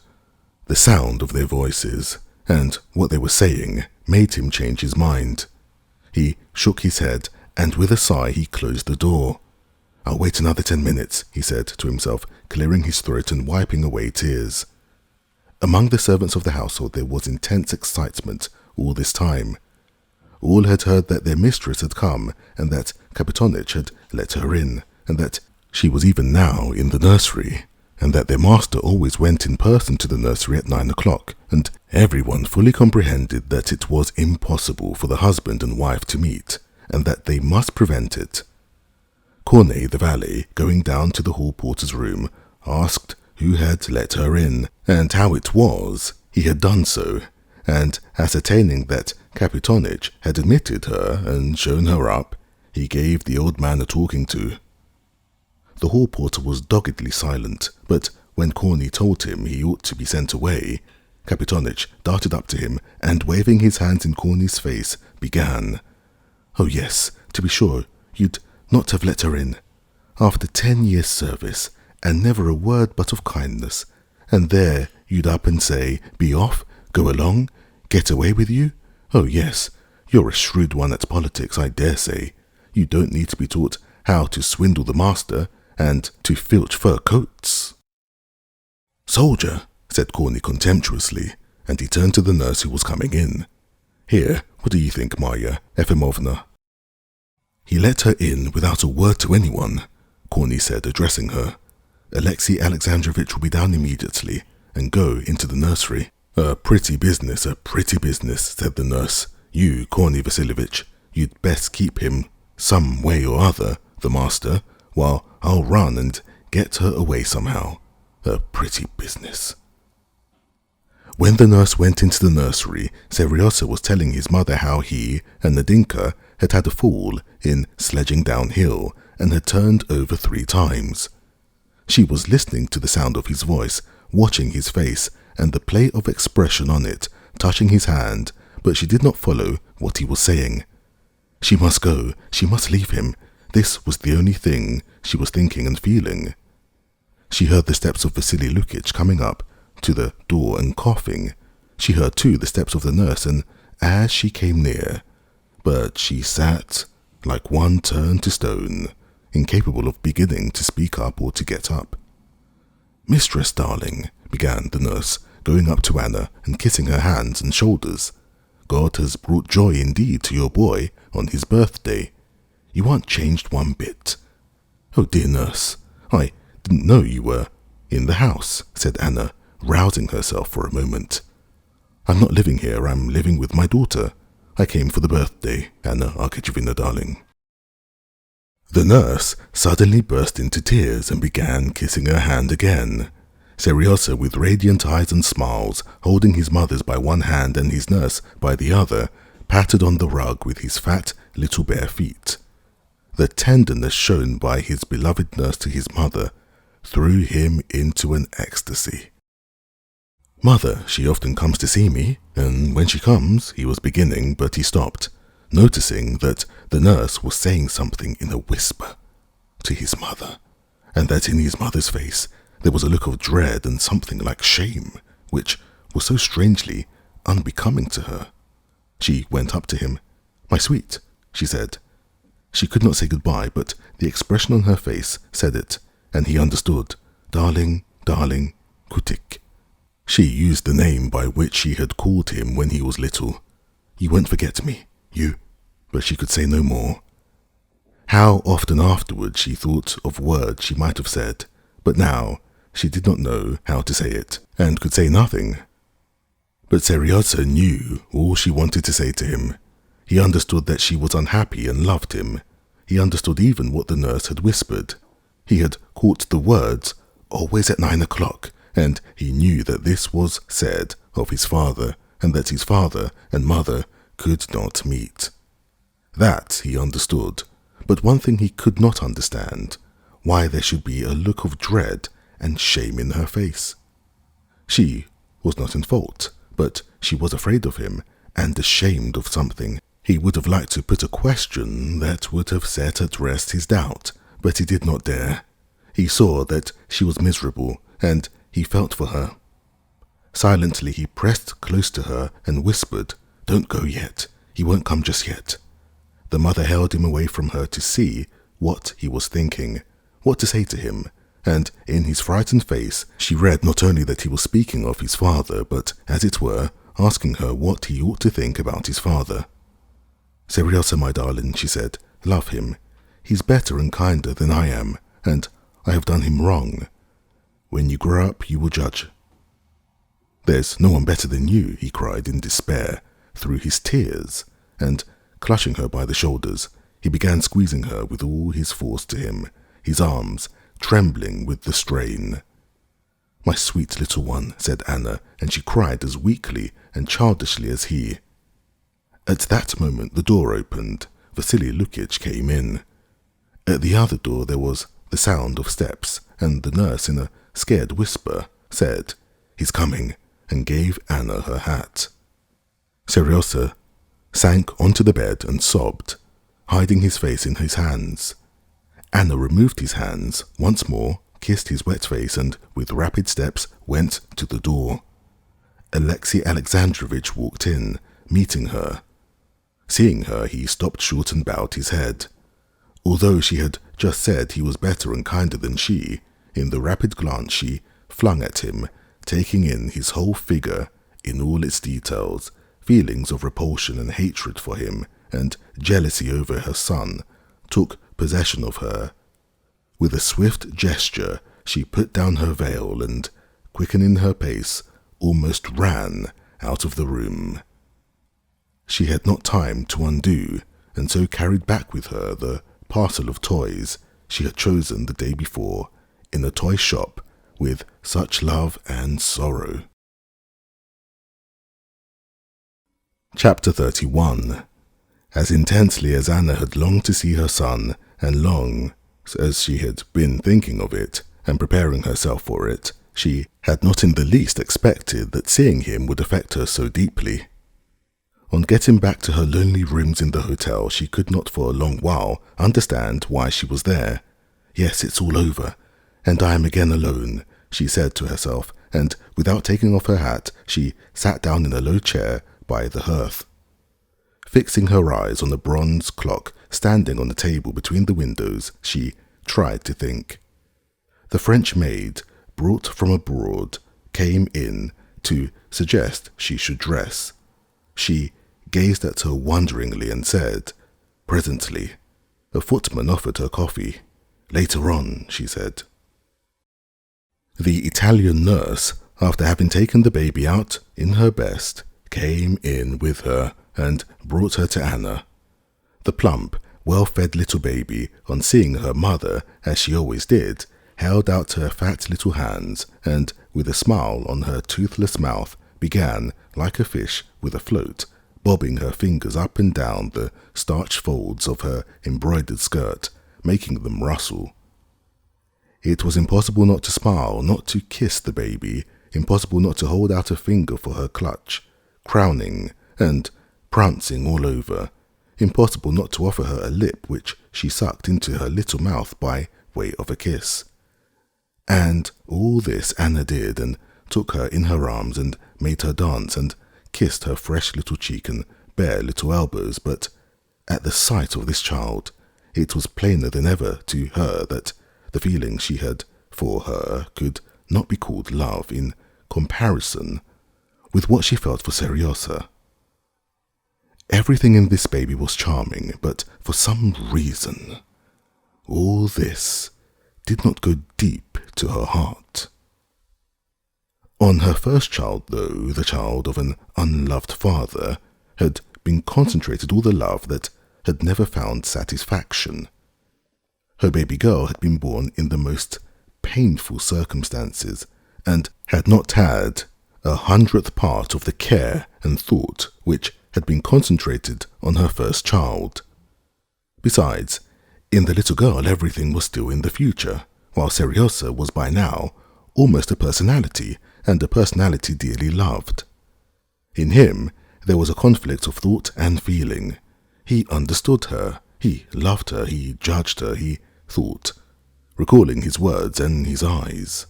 the sound of their voices, and what they were saying made him change his mind. He shook his head, and with a sigh he closed the door. I'll wait another 10 minutes, he said to himself, clearing his throat and wiping away tears. Among the servants of the household there was intense excitement all this time. All had heard that their mistress had come, and that Kapitonich had let her in, and that she was even now in the nursery, and that their master always went in person to the nursery at 9 o'clock, and everyone fully comprehended that it was impossible for the husband and wife to meet, and that they must prevent it. Cornet, the valet, going down to the hall porter's room, asked who had let her in, and how it was he had done so, and ascertaining that Kapitonich had admitted her and shown her up, he gave the old man a talking to. The hall porter was doggedly silent, but when Corney told him he ought to be sent away, Kapitonich darted up to him and, waving his hands in Corney's face, began, "Oh yes, to be sure, you'd not have let her in. After 10 years' service, and never a word but of kindness, and there you'd up and say, 'Be off, go along, get away with you.' Oh yes, you're a shrewd one at politics, I dare say. You don't need to be taught how to swindle the master and to filch fur coats." "Soldier," said Corney contemptuously, and he turned to the nurse who was coming in. "Here, what do you think, Marya Efimovna?" "He let her in without a word to anyone," Corney said, addressing her. "Alexei Alexandrovitch will be down immediately, and go into the nursery." A pretty business," said the nurse. "You, Corney Vasilievich, you'd best keep him some way or other, the master, while I'll run and get her away somehow. A pretty business." When the nurse went into the nursery, Seryozha was telling his mother how he and Nadinka had had a fall in sledging downhill and had turned over 3 times. She was listening to the sound of his voice, watching his face and the play of expression on it, touching his hand, but she did not follow what he was saying. She must go, she must leave him. This was the only thing she was thinking and feeling. She heard the steps of Vasily Lukich coming up to the door and coughing. She heard too the steps of the nurse, and as she came near, but she sat like one turned to stone, incapable of beginning to speak up or to get up. "Mistress, darling," began the nurse, going up to Anna and kissing her hands and shoulders. "God has brought joy indeed to your boy on his birthday. You aren't changed one bit." "Oh, dear nurse, I didn't know you were in the house," said Anna, rousing herself for a moment. "I'm not living here, I'm living with my daughter. I came for the birthday, Anna Arkadyevna, darling." The nurse suddenly burst into tears and began kissing her hand again. Seryozha, with radiant eyes and smiles, holding his mother's by one hand and his nurse by the other, patted on the rug with his fat little bare feet. The tenderness shown by his beloved nurse to his mother threw him into an ecstasy. "Mother, she often comes to see me, and when she comes," he was beginning, but he stopped, noticing that the nurse was saying something in a whisper to his mother, and that in his mother's face there was a look of dread and something like shame, which was so strangely unbecoming to her. She went up to him. "My sweet," she said. She could not say goodbye, but the expression on her face said it, and he understood. "Darling, darling, Kutik." She used the name by which she had called him when he was little. "You won't forget me, you," but she could say no more. How often afterwards she thought of words she might have said, but now she did not know how to say it, and could say nothing. But Seryozha knew all she wanted to say to him. He understood that she was unhappy and loved him. He understood even what the nurse had whispered. He had caught the words, "always at 9 o'clock," and he knew that this was said of his father, and that his father and mother could not meet. That he understood, but one thing he could not understand, why there should be a look of dread and shame in her face. She was not in fault, but she was afraid of him and ashamed of something. He would have liked to put a question that would have set at rest his doubt, but he did not dare. He saw that she was miserable, and he felt for her. Silently he pressed close to her and whispered, "Don't go yet. He won't come just yet." The mother held him away from her to see what he was thinking. what to say to him, and in his frightened face she read not only that he was speaking of his father, but, as it were, asking her what he ought to think about his father. "Seriously, my darling," she said, "love him. He's better and kinder than I am, and I have done him wrong. When you grow up, you will judge." "There's no one better than you," he cried in despair through his tears, and, clutching her by the shoulders, he began squeezing her with all his force to him, his arms trembling with the strain. "My sweet little one," said Anna, and she cried as weakly and childishly as he. At that moment the door opened. Vasily Lukitch came in. At the other door there was the sound of steps, and the nurse, in a scared whisper, said, "He's coming," and gave Anna her hat. Seryosa sank onto the bed and sobbed, hiding his face in his hands. Anna removed his hands once more, kissed his wet face, and with rapid steps went to the door. Alexei Alexandrovich walked in, meeting her. Seeing her, he stopped short and bowed his head. Although she had just said he was better and kinder than she, in the rapid glance she flung at him, taking in his whole figure in all its details, feelings of repulsion and hatred for him, and jealousy over her son, took possession of her. With a swift gesture, she put down her veil and, quickening her pace, almost ran out of the room. She had not time to undo, and so carried back with her the parcel of toys she had chosen the day before in a toy shop with such love and sorrow. Chapter 31. As intensely as Anna had longed to see her son, and long as she had been thinking of it and preparing herself for it, she had not in the least expected that seeing him would affect her so deeply. On getting back to her lonely rooms in the hotel, she could not for a long while understand why she was there. "Yes, it's all over, and I am again alone," she said to herself, and without taking off her hat, she sat down in a low chair by the hearth. Fixing her eyes on a bronze clock standing on the table between the windows, she tried to think. The French maid, brought from abroad, came in to suggest she should dress. She gazed at her wonderingly and said, "Presently." A footman offered her coffee. "Later on," she said. The Italian nurse, after having taken the baby out in her best, came in with her and brought her to Anna. The plump, well-fed little baby, on seeing her mother, as she always did, held out her fat little hands and, with a smile on her toothless mouth, began, like a fish with a float, bobbing her fingers up and down the starched folds of her embroidered skirt, making them rustle. It was impossible not to smile, not to kiss the baby, impossible not to hold out a finger for her clutch, crowning and prancing all over, impossible not to offer her a lip which she sucked into her little mouth by way of a kiss. And all this Anna did, and took her in her arms and made her dance and kissed her fresh little cheek and bare little elbows, but at the sight of this child, it was plainer than ever to her that the feeling she had for her could not be called love in comparison with what she felt for Seryosa. Everything in this baby was charming, but for some reason, all this did not go deep to her heart. On her first child, though, the child of an unloved father, had been concentrated all the love that had never found satisfaction. Her baby girl had been born in the most painful circumstances, and had not had 100th part of the care and thought which had been concentrated on her first child. Besides, in the little girl everything was still in the future, while Seryosa was by now almost a personality, and a personality dearly loved. In him there was a conflict of thought and feeling. He understood her, he loved her, he judged her, he thought, recalling his words and his eyes.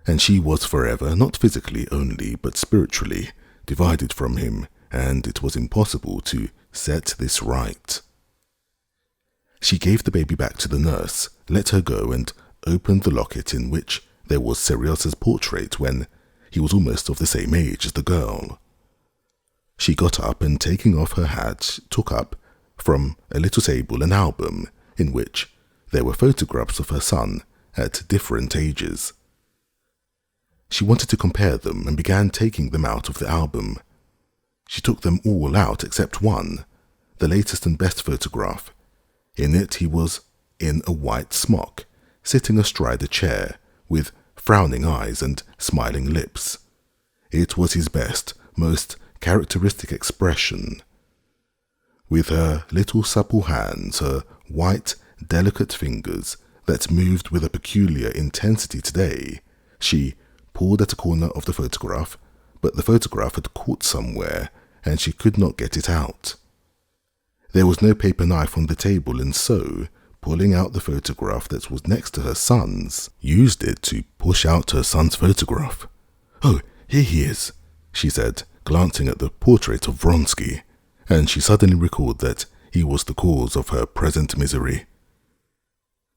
And she was forever, not physically only, but spiritually, divided from him, and it was impossible to set this right. She gave the baby back to the nurse, let her go, and opened the locket in which there was Serios's portrait when he was almost of the same age as the girl. She got up and, taking off her hat, took up from a little table an album in which there were photographs of her son at different ages. She wanted to compare them and began taking them out of the album. She took them all out except one, the latest and best photograph. In it he was in a white smock, sitting astride a chair, with frowning eyes and smiling lips. It was his best, most characteristic expression. With her little supple hands, her white, delicate fingers that moved with a peculiar intensity today, she pulled at a corner of the photograph, but the photograph had caught somewhere, and she could not get it out. There was no paper knife on the table, and so, pulling out the photograph that was next to her son's, used it to push out her son's photograph. "Oh, here he is," she said, glancing at the portrait of Vronsky, and she suddenly recalled that he was the cause of her present misery.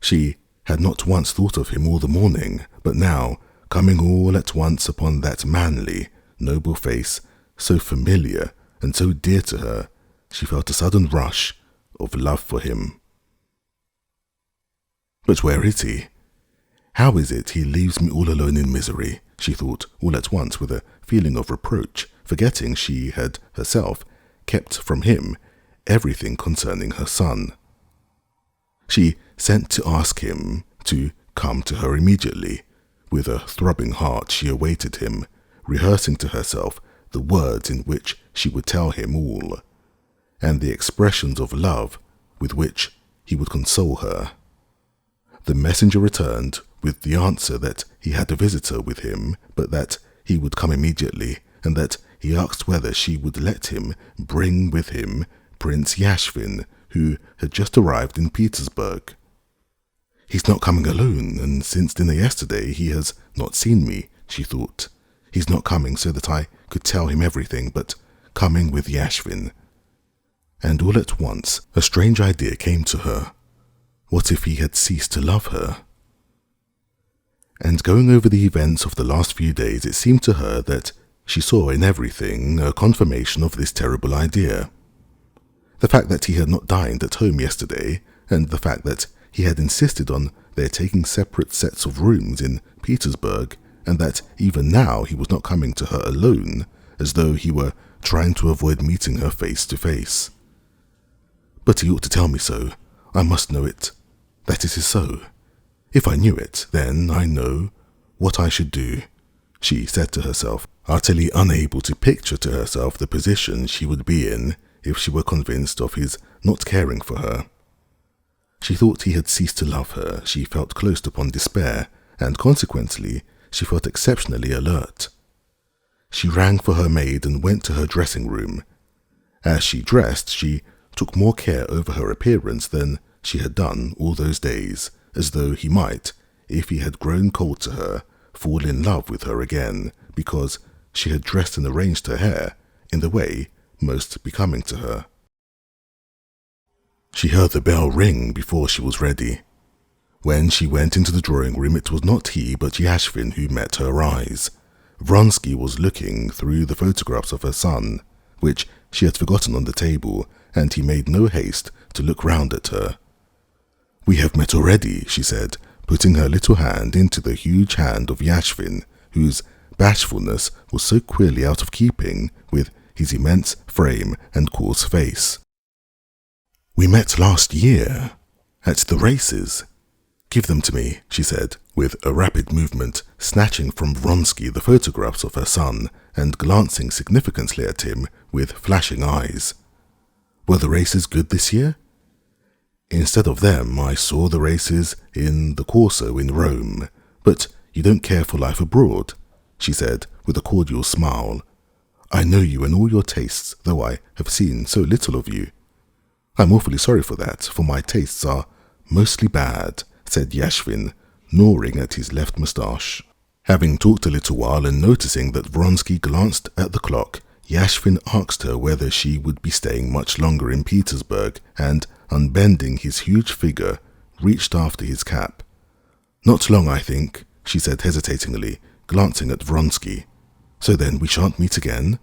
She had not once thought of him all the morning, but now, coming all at once upon that manly, noble face, so familiar and so dear to her, she felt a sudden rush of love for him. But where is he? How is it he leaves me all alone in misery? She thought all at once with a feeling of reproach, forgetting she had herself kept from him everything concerning her son. She sent to ask him to come to her immediately. With a throbbing heart she awaited him, rehearsing to herself the words in which she would tell him all, and the expressions of love with which he would console her. The messenger returned with the answer that he had a visitor with him, but that he would come immediately, and that he asked whether she would let him bring with him Prince Yashvin, who had just arrived in Petersburg. "He's not coming alone, and since dinner yesterday he has not seen me," she thought. "He's not coming so that I could tell him everything, but coming with Yashvin." And all at once a strange idea came to her. What if he had ceased to love her? And going over the events of the last few days, it seemed to her that she saw in everything a confirmation of this terrible idea. The fact that he had not dined at home yesterday, and the fact that he had insisted on their taking separate sets of rooms in Petersburg, and that even now he was not coming to her alone, as though he were trying to avoid meeting her face to face. "But he ought to tell me so. I must know it. That it is so. If I knew it, then I know what I should do," she said to herself, utterly unable to picture to herself the position she would be in if she were convinced of his not caring for her. She thought he had ceased to love her, she felt close upon despair, and consequently she felt exceptionally alert. She rang for her maid and went to her dressing room. As she dressed, she took more care over her appearance than she had done all those days, as though he might, if he had grown cold to her, fall in love with her again, because she had dressed and arranged her hair in the way most becoming to her. She heard the bell ring before she was ready. When she went into the drawing room, it was not he but Yashvin who met her eyes. Vronsky was looking through the photographs of her son, which she had forgotten on the table, and he made no haste to look round at her. "We have met already," she said, putting her little hand into the huge hand of Yashvin, whose bashfulness was so queerly out of keeping with his immense frame and coarse face. "We met last year, at the races. Give them to me," she said, with a rapid movement, snatching from Vronsky the photographs of her son and glancing significantly at him with flashing eyes. "Were the races good this year?" "Instead of them, I saw the races in the Corso in Rome. But you don't care for life abroad," she said with a cordial smile. "I know you and all your tastes, though I have seen so little of you." "I'm awfully sorry for that, for my tastes are mostly bad," said Yashvin, gnawing at his left moustache. Having talked a little while and noticing that Vronsky glanced at the clock, Yashvin asked her whether she would be staying much longer in Petersburg, and unbending his huge figure, reached after his cap. "Not long, I think," she said hesitatingly, glancing at Vronsky. "So then we shan't meet again?"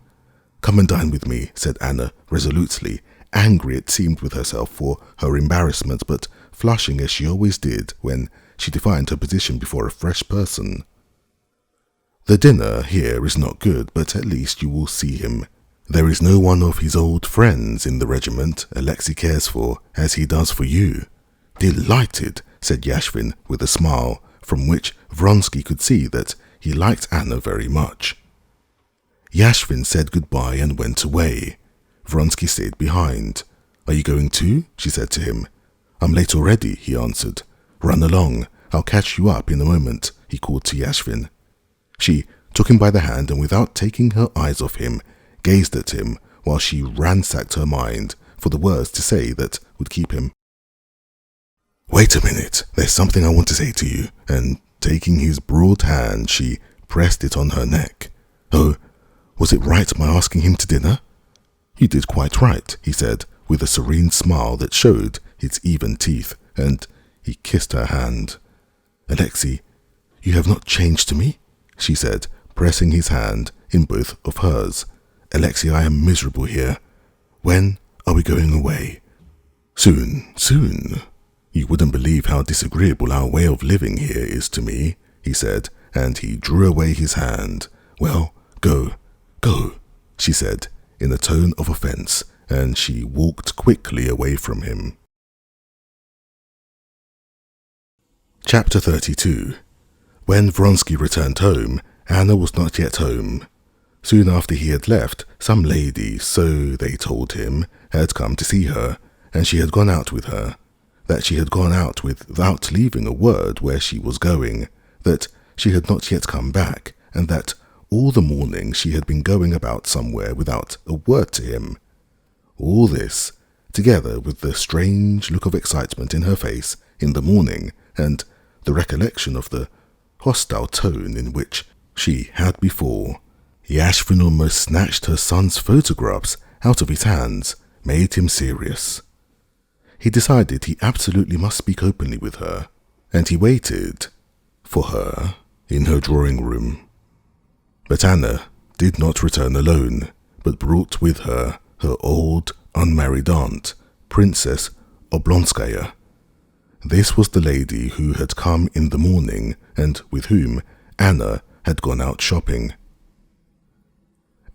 "Come and dine with me," said Anna resolutely, angry it seemed with herself for her embarrassment, but flushing as she always did when she defined her position before a fresh person. "The dinner here is not good, but at least you will see him. There is no one of his old friends in the regiment Alexei cares for as he does for you." "Delighted," said Yashvin with a smile, from which Vronsky could see that he liked Anna very much. Yashvin said goodbye and went away. Vronsky stayed behind. "Are you going too?" she said to him. "I'm late already," he answered. "Run along. I'll catch you up in a moment," he called to Yashvin. She took him by the hand and without taking her eyes off him, gazed at him while she ransacked her mind for the words to say that would keep him. "Wait a minute, there's something I want to say to you," and taking his broad hand, she pressed it on her neck. "Oh, was it right my asking him to dinner?" "You did quite right," he said, with a serene smile that showed his even teeth, and he kissed her hand. "Alexei, you have not changed to me?" she said, pressing his hand in both of hers. "Alexei, I am miserable here. When are we going away?" "Soon, soon. You wouldn't believe how disagreeable our way of living here is to me," he said, and he drew away his hand. "Well, go, go," she said, in a tone of offense, and she walked quickly away from him. Chapter 32. When Vronsky returned home, Anna was not yet home. Soon after he had left, some lady, so they told him, had come to see her, and she had gone out with her. That she had gone out without leaving a word where she was going, that she had not yet come back, and that all the morning she had been going about somewhere without a word to him. All this, together with the strange look of excitement in her face in the morning, and the recollection of the hostile tone in which she had before, Yashvin almost snatched her son's photographs out of his hands, made him serious. He decided he absolutely must speak openly with her, and he waited for her in her drawing room. But Anna did not return alone, but brought with her her old, unmarried aunt, Princess Oblonskaya. This was the lady who had come in the morning and with whom Anna had gone out shopping.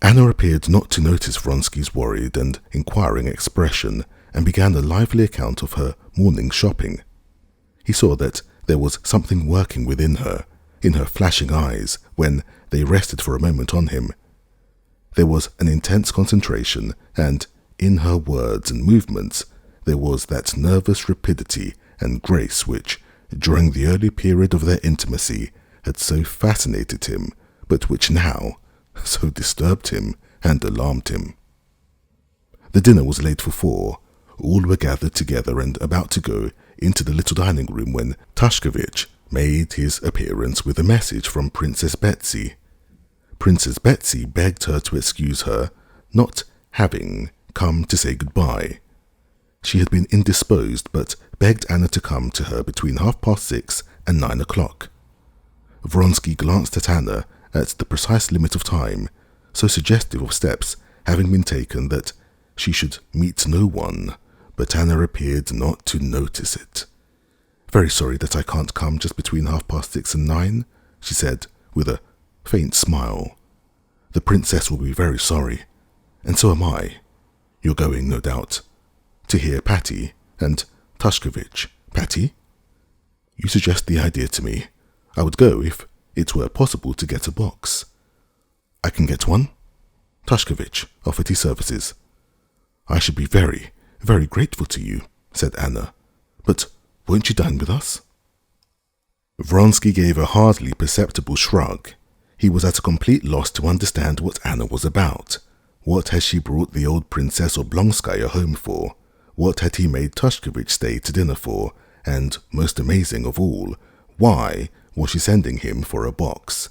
Anna appeared not to notice Vronsky's worried and inquiring expression and began a lively account of her morning shopping. He saw that there was something working within her, in her flashing eyes, when they rested for a moment on him. There was an intense concentration, and in her words and movements there was that nervous rapidity and grace which, during the early period of their intimacy, had so fascinated him, but which now so disturbed him and alarmed him. The dinner was laid for 4. All were gathered together and about to go into the little dining room when Tushkevich made his appearance with a message from Princess Betsy. Princess Betsy begged her to excuse her not having come to say goodbye. She had been indisposed, but begged Anna to come to her between 6:30 and 9 o'clock. Vronsky glanced at Anna at the precise limit of time, so suggestive of steps having been taken that she should meet no one, but Anna appeared not to notice it. "Very sorry that I can't come just between 6:30 and 9, she said with a faint smile. "The princess will be very sorry, and so am I. You're going, no doubt, to hear Patty and Tushkevich. Patty? You suggest the idea to me. I would go if it were possible to get a box." "I can get one?" Tushkevich offered his services. "I should be very, very grateful to you," said Anna. "But won't you dine with us?" Vronsky gave a hardly perceptible shrug. He was at a complete loss to understand what Anna was about. What had she brought the old Princess Oblonskaya home for? What had he made Tushkevich stay to dinner for? And, most amazing of all, why was she sending him for a box?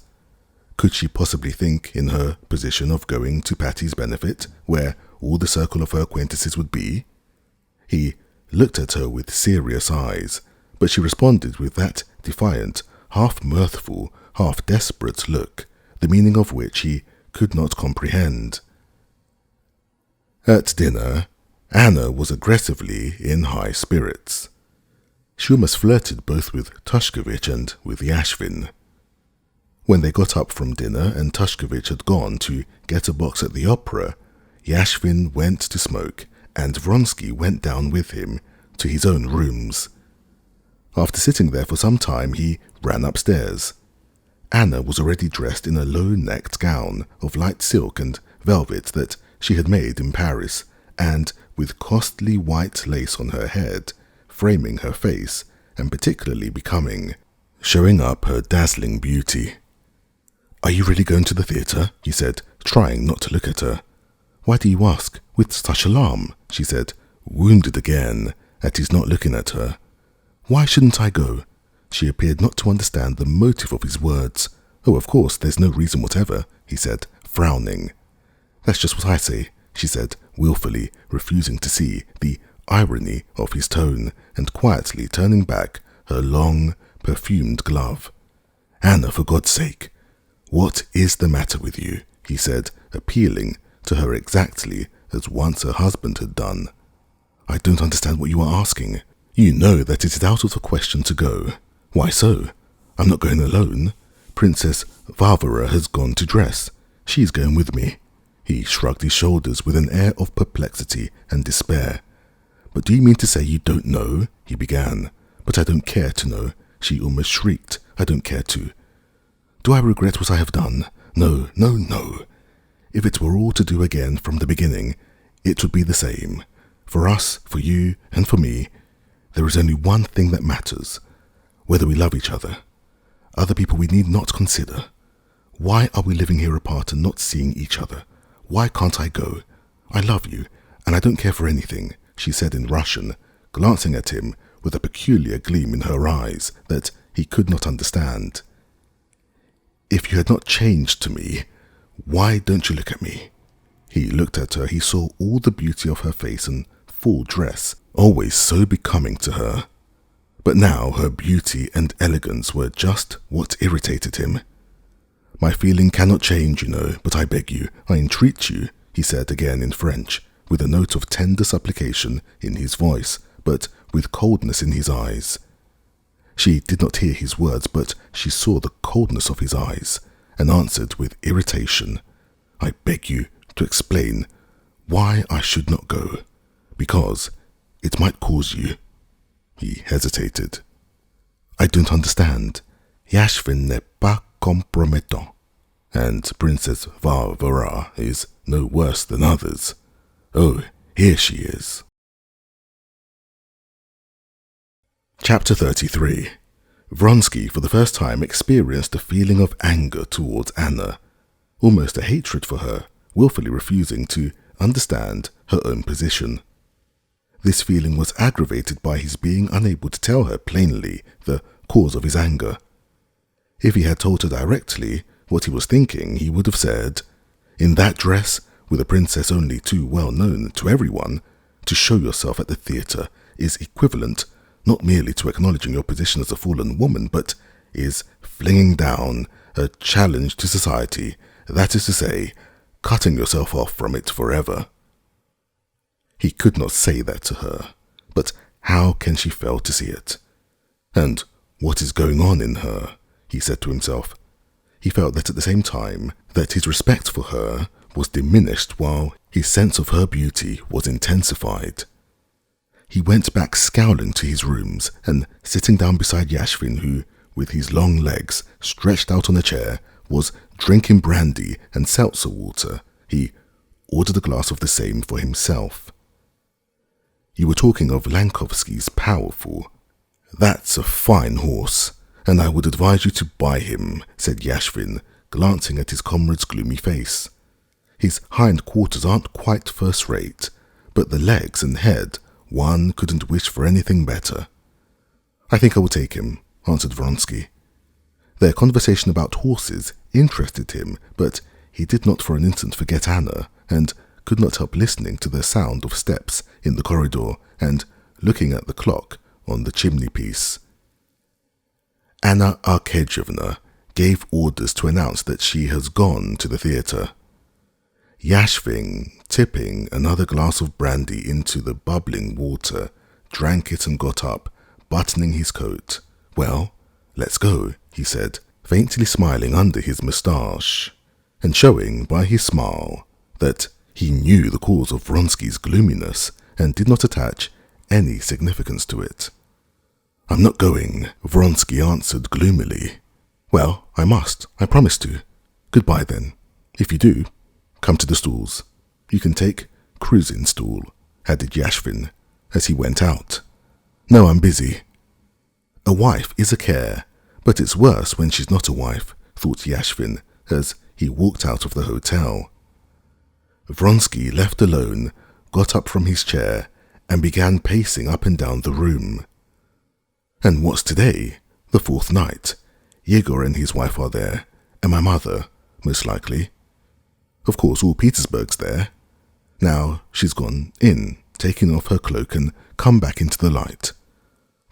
Could she possibly think, in her position, of going to Patty's benefit, where all the circle of her acquaintances would be? He looked at her with serious eyes, but she responded with that defiant, half-mirthful, half-desperate look, the meaning of which he could not comprehend. At dinner, Anna was aggressively in high spirits. She almost flirted both with Tushkovich and with Yashvin. When they got up from dinner and Tushkovich had gone to get a box at the opera, Yashvin went to smoke, and Vronsky went down with him to his own rooms. After sitting there for some time, he ran upstairs. Anna was already dressed in a low-necked gown of light silk and velvet that she had made in Paris, and with costly white lace on her head, framing her face, and particularly becoming, showing up her dazzling beauty. "Are you really going to the theatre?" he said, trying not to look at her. "Why do you ask with such alarm?" she said, wounded again at his not looking at her. "Why shouldn't I go?" She appeared not to understand the motive of his words. "Oh, of course, there's no reason whatever," he said, frowning. "That's just what I say," she said, wilfully, refusing to see the irony of his tone, and quietly turning back her long, perfumed glove. "Anna, for God's sake, what is the matter with you?" he said, appealing to her exactly as once her husband had done. "I don't understand what you are asking. You know that it is out of the question to go." "Why so? I'm not going alone. Princess Varvara has gone to dress. She's going with me." He shrugged his shoulders with an air of perplexity and despair. "But do you mean to say you don't know?" he began. "But I don't care to know," she almost shrieked. "I don't care to. Do I regret what I have done? No, no, no. If it were all to do again from the beginning, it would be the same. For us, for you, and for me, there is only one thing that matters, whether we love each other. Other people we need not consider. Why are we living here apart and not seeing each other? Why can't I go? I love you, and I don't care for anything," she said in Russian, glancing at him with a peculiar gleam in her eyes that he could not understand. "If you had not changed to me, why don't you look at me?" He looked at her. He saw all the beauty of her face and full dress, always so becoming to her. But now her beauty and elegance were just what irritated him. "My feeling cannot change, you know, but I beg you, I entreat you," he said again in French, with a note of tender supplication in his voice, but with coldness in his eyes. She did not hear his words, but she saw the coldness of his eyes, and answered with irritation, "I beg you to explain why I should not go, because it might cause you." He hesitated. "I don't understand. Yashvin n'est pas compromettant, and Princess Varvara is no worse than others. Oh, here she is." Chapter 33. Vronsky for the first time experienced a feeling of anger towards Anna, almost a hatred for her, willfully refusing to understand her own position. This feeling was aggravated by his being unable to tell her plainly the cause of his anger. If he had told her directly what he was thinking, he would have said, "In that dress, with a princess only too well known to everyone, to show yourself at the theatre is equivalent not merely to acknowledging your position as a fallen woman, but is flinging down a challenge to society, that is to say, cutting yourself off from it forever." He could not say that to her, but how can she fail to see it? And what is going on in her? He said to himself. He felt that at the same time that his respect for her was diminished while his sense of her beauty was intensified. He went back scowling to his rooms, and sitting down beside Yashvin, who, with his long legs stretched out on a chair, was drinking brandy and seltzer water, he ordered a glass of the same for himself. "You were talking of Lankovsky's Powerful. That's a fine horse, and I would advise you to buy him," said Yashvin, glancing at his comrade's gloomy face. "His hind quarters aren't quite first-rate, but the legs and head, one couldn't wish for anything better." "I think I will take him," answered Vronsky. Their conversation about horses interested him, but he did not for an instant forget Anna, and could not help listening to the sound of steps in the corridor and looking at the clock on the chimney-piece. Anna Arkadyevna gave orders to announce that she has gone to the theatre. Yashvin, tipping another glass of brandy into the bubbling water, drank it and got up, buttoning his coat. "Well, let's go," he said, faintly smiling under his moustache, and showing by his smile that he knew the cause of Vronsky's gloominess and did not attach any significance to it. "I'm not going," Vronsky answered gloomily. "Well, I must. I promised to. Goodbye then. If you do, come to the stalls. You can take Kruzin's stall," added Yashvin as he went out. "No, I'm busy." A wife is a care, but it's worse when she's not a wife, thought Yashvin as he walked out of the hotel. Vronsky, left alone, got up from his chair and began pacing up and down the room. "And what's today? The fourth night. Yegor and his wife are there, and my mother, most likely. Of course, all Petersburg's there. Now she's gone in, taken off her cloak and come back into the light.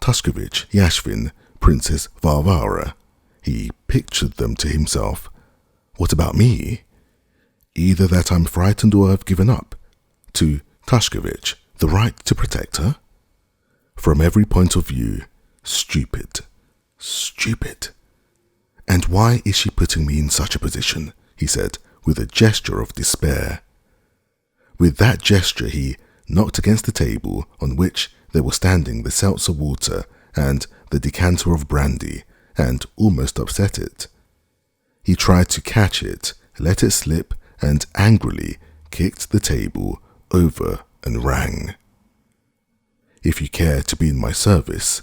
Tushkevich, Yashvin, Princess Varvara." He pictured them to himself. What about me? Either that I'm frightened or I've given up. To Tushkevich, the right to protect her? From every point of view, stupid. Stupid. "And why is she putting me in such a position?" he said, with a gesture of despair. With that gesture he knocked against the table on which they were standing the seltzer water and the decanter of brandy, and almost upset it. He tried to catch it, let it slip, and angrily kicked the table over and rang. "If you care to be in my service,"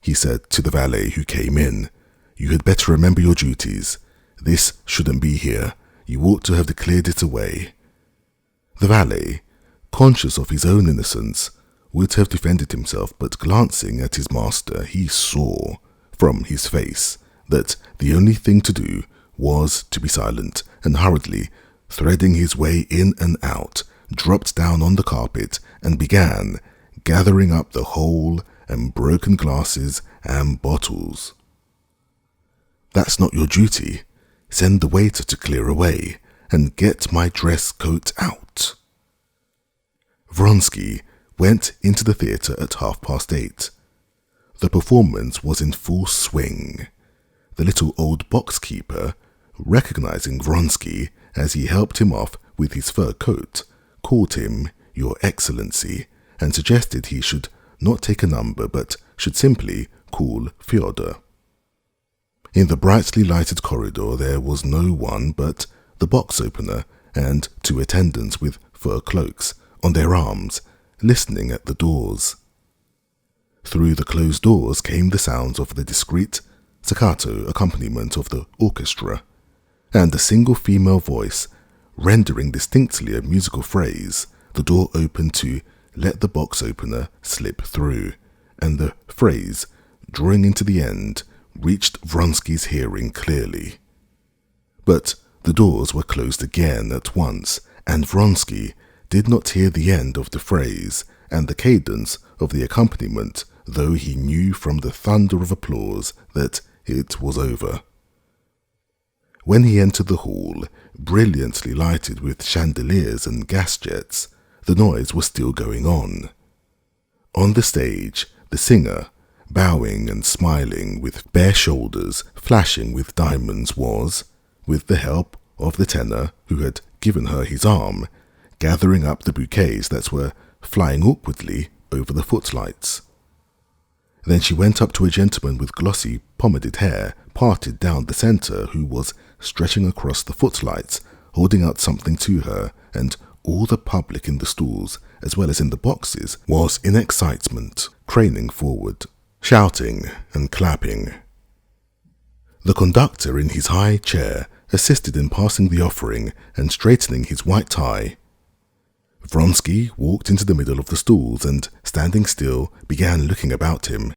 he said to the valet who came in, "you had better remember your duties. This shouldn't be here. You ought to have declared it away." The valet, conscious of his own innocence, would have defended himself, but glancing at his master, he saw, from his face, that the only thing to do was to be silent, and hurriedly, threading his way in and out, dropped down on the carpet and began gathering up the whole and broken glasses and bottles. "That's not your duty. Send the waiter to clear away, and get my dress coat out." Vronsky went into the theatre at 8:30. The performance was in full swing. The little old box-keeper, recognizing Vronsky as he helped him off with his fur coat, called him "Your Excellency" and suggested he should not take a number but should simply call Fyodor. In the brightly lighted corridor there was no one but the box-opener and 2 attendants with fur cloaks on their arms, listening at the doors. Through the closed doors came the sounds of the discreet staccato accompaniment of the orchestra, and a single female voice, rendering distinctly a musical phrase. The door opened to let the box-opener slip through, and the phrase, drawing into the end, reached Vronsky's hearing clearly. But the doors were closed again at once, and Vronsky did not hear the end of the phrase and the cadence of the accompaniment, though he knew from the thunder of applause that it was over. When he entered the hall, brilliantly lighted with chandeliers and gas jets, the noise was still going on. On the stage, the singer, bowing and smiling with bare shoulders flashing with diamonds, was, with the help of the tenor who had given her his arm, gathering up the bouquets that were flying awkwardly over the footlights. Then she went up to a gentleman with glossy pomaded hair parted down the centre, who was stretching across the footlights, holding out something to her, and all the public in the stalls, as well as in the boxes, was in excitement, craning forward, shouting and clapping. The conductor in his high chair assisted in passing the offering and straightening his white tie. Vronsky walked into the middle of the stalls and, standing still, began looking about him.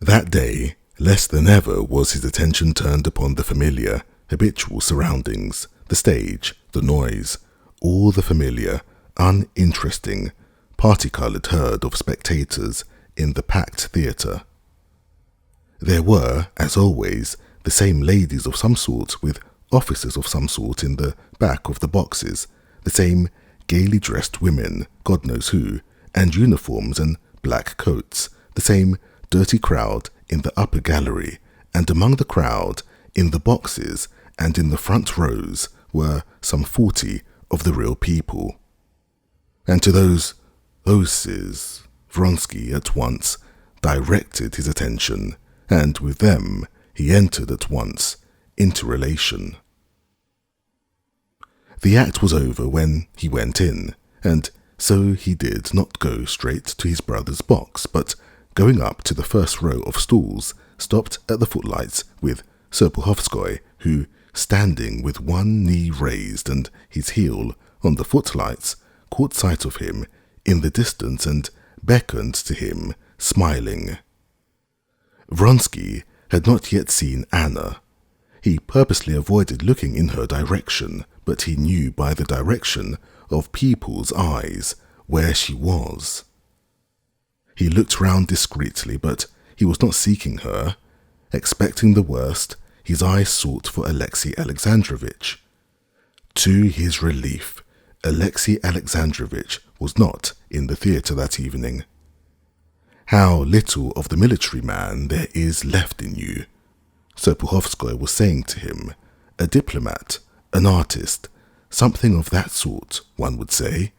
That day, less than ever was his attention turned upon the familiar, habitual surroundings, the stage, the noise, all the familiar, uninteresting, party-coloured herd of spectators in the packed theatre. There were, as always, the same ladies of some sort with officers of some sort in the back of the boxes, the same gaily dressed women, God knows who, and uniforms and black coats, the same dirty crowd in the upper gallery, and among the crowd, in the boxes and in the front rows, were some 40 of the real people. And to those oses, Vronsky at once directed his attention, and with them he entered at once into relation. The act was over when he went in, and so he did not go straight to his brother's box, but going up to the first row of stools, stopped at the footlights with Serpuhovskoy, who, standing with one knee raised and his heel on the footlights, caught sight of him in the distance and beckoned to him, smiling. Vronsky had not yet seen Anna. He purposely avoided looking in her direction, but he knew by the direction of people's eyes where she was. He looked round discreetly, but he was not seeking her. Expecting the worst, his eyes sought for Alexei Alexandrovitch. To his relief, Alexei Alexandrovitch was not in the theatre that evening. "How little of the military man there is left in you," Serpuhovskoy was saying to him. "A diplomat, an artist, something of that sort, one would say."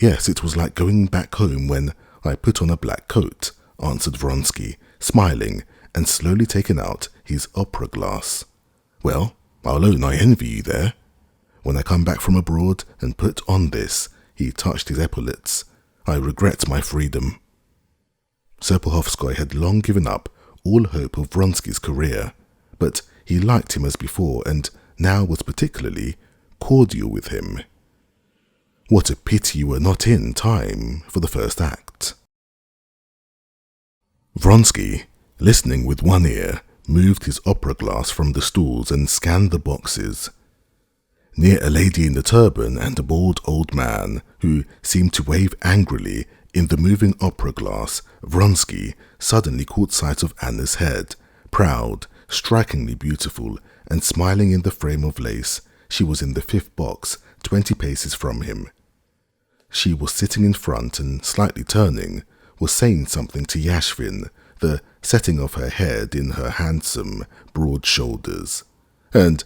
"Yes, it was like going back home when I put on a black coat," answered Vronsky, smiling and slowly taking out his opera glass. "Well, I'll own I envy you there. When I come back from abroad and put on this," he touched his epaulets, "I regret my freedom." Serpuhovskoy had long given up all hope of Vronsky's career, but he liked him as before and now was particularly cordial with him. "What a pity you were not in time for the first act." Vronsky, listening with one ear, moved his opera glass from the stools and scanned the boxes. Near a lady in a turban and a bald old man who seemed to wave angrily in the moving opera glass, Vronsky suddenly caught sight of Anna's head, proud, strikingly beautiful, and smiling in the frame of lace. She was in the fifth box, 20 paces from him. She was sitting in front and, slightly turning, was saying something to Yashvin, the setting of her head in her handsome, broad shoulders, and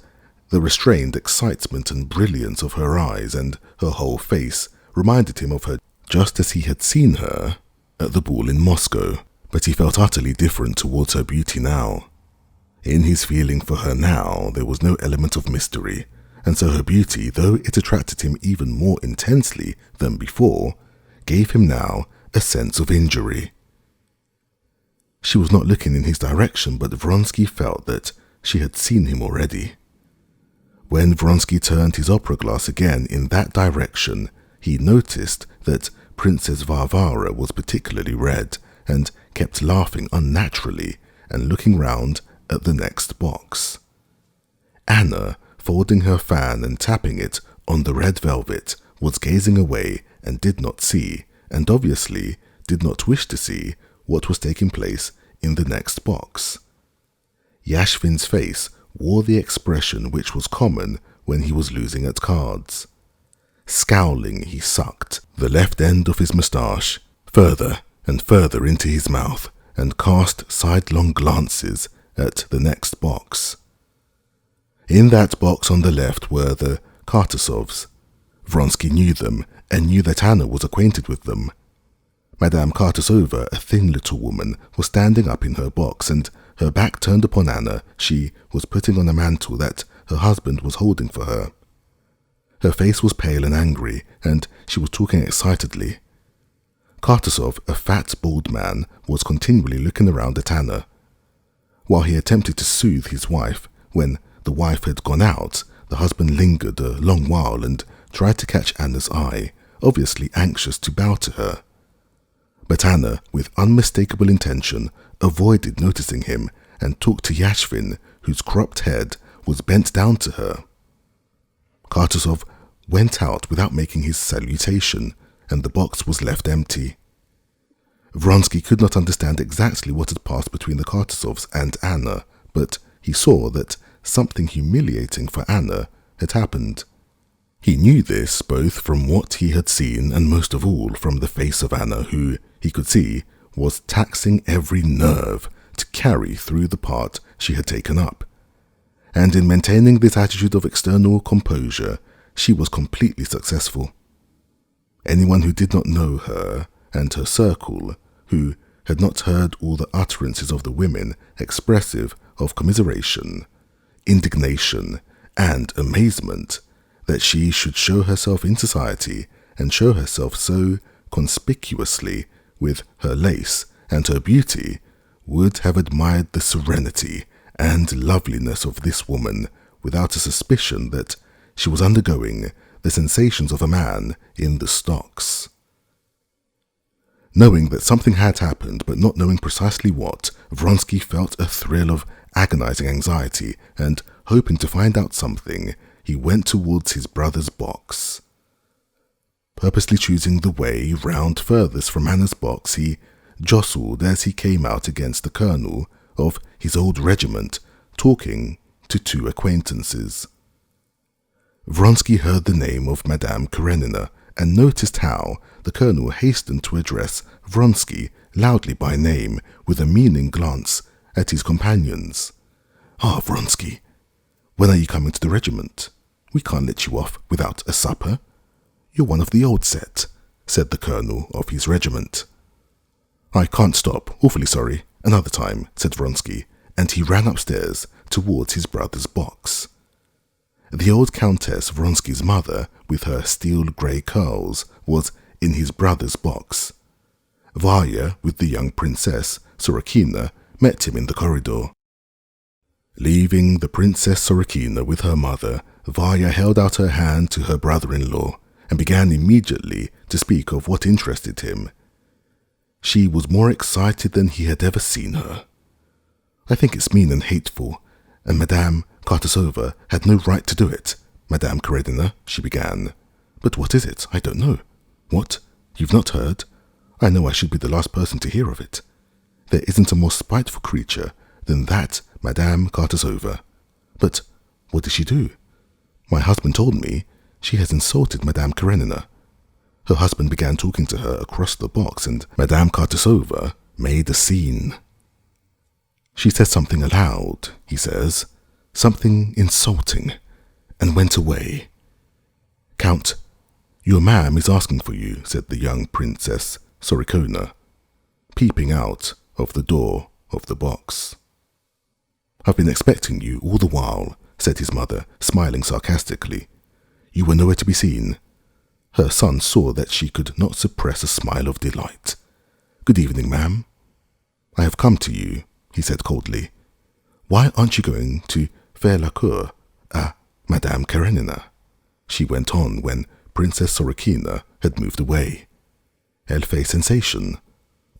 the restrained excitement and brilliance of her eyes and her whole face reminded him of her just as he had seen her at the ball in Moscow, but he felt utterly different towards her beauty now. In his feeling for her now there was no element of mystery, and so her beauty, though it attracted him even more intensely than before, gave him now a sense of injury. She was not looking in his direction, but Vronsky felt that she had seen him already. When Vronsky turned his opera glass again in that direction, he noticed that Princess Varvara was particularly red and kept laughing unnaturally and looking round at the next box. Anna, folding her fan and tapping it on the red velvet, was gazing away and did not see, and obviously did not wish to see, what was taking place in the next box. Yashvin's face wore the expression which was common when he was losing at cards. Scowling, he sucked the left end of his moustache further and further into his mouth and cast sidelong glances at the next box. In that box on the left were the Kartasovs. Vronsky knew them and knew that Anna was acquainted with them. Madame Kartasova, a thin little woman, was standing up in her box, and her back turned upon Anna. She was putting on a mantle that her husband was holding for her. Her face was pale and angry, and she was talking excitedly. Kartasov, a fat, bald man, was continually looking around at Anna. While he attempted to soothe his wife, when the wife had gone out, the husband lingered a long while and tried to catch Anna's eye, obviously anxious to bow to her. But Anna, with unmistakable intention, avoided noticing him and talked to Yashvin, whose cropped head was bent down to her. Kartasov went out without making his salutation, and the box was left empty. Vronsky could not understand exactly what had passed between the Kartasovs and Anna, but he saw that something humiliating for Anna had happened. He knew this both from what he had seen and most of all from the face of Anna, who, he could see, was taxing every nerve to carry through the part she had taken up. And in maintaining this attitude of external composure, she was completely successful. Anyone who did not know her and her circle, who had not heard all the utterances of the women expressive of commiseration, indignation, and amazement that she should show herself in society and show herself so conspicuously with her lace and her beauty, would have admired the serenity and loveliness of this woman without a suspicion that she was undergoing the sensations of a man in the stocks. Knowing that something had happened, but not knowing precisely what, Vronsky felt a thrill of agonizing anxiety, and, hoping to find out something, he went towards his brother's box. Purposely choosing the way round furthest from Anna's box, he jostled as he came out against the colonel of his old regiment, talking to two acquaintances. Vronsky heard the name of Madame Karenina, and noticed how the colonel hastened to address Vronsky loudly by name, with a meaning glance at his companions. "Ah, Vronsky, when are you coming to the regiment? We can't let you off without a supper. You're one of the old set," said the colonel of his regiment. "I can't stop, awfully sorry, another time," said Vronsky, and he ran upstairs towards his brother's box. The old Countess Vronsky's mother, with her steel grey curls, was in his brother's box. Varya, with the young Princess Sorokina, met him in the corridor. Leaving the Princess Sorokina with her mother, Varya held out her hand to her brother-in-law and began immediately to speak of what interested him. She was more excited than he had ever seen her. "I think it's mean and hateful, and Madame Kartasova had no right to do it. Madame Karenina," she began. "But what is it? I don't know." "What? You've not heard? I know I should be the last person to hear of it. There isn't a more spiteful creature than that Madame Kartasova." "But what did she do?" "My husband told me she has insulted Madame Karenina." Her husband began talking to her across the box, and Madame Kartasova made a scene. "She said something aloud," he says, "something insulting, and went away." "Count, your ma'am is asking for you," said the young Princess Sorokina, peeping out of the door of the box. "I've been expecting you all the while," said his mother, smiling sarcastically. "You were nowhere to be seen." Her son saw that she could not suppress a smile of delight. "Good evening, ma'am." "I have come to you," he said coldly. "Why aren't you going to faire la cour à Madame Karenina?" she went on when Princess Sorokina had moved away. "Elle fait sensation.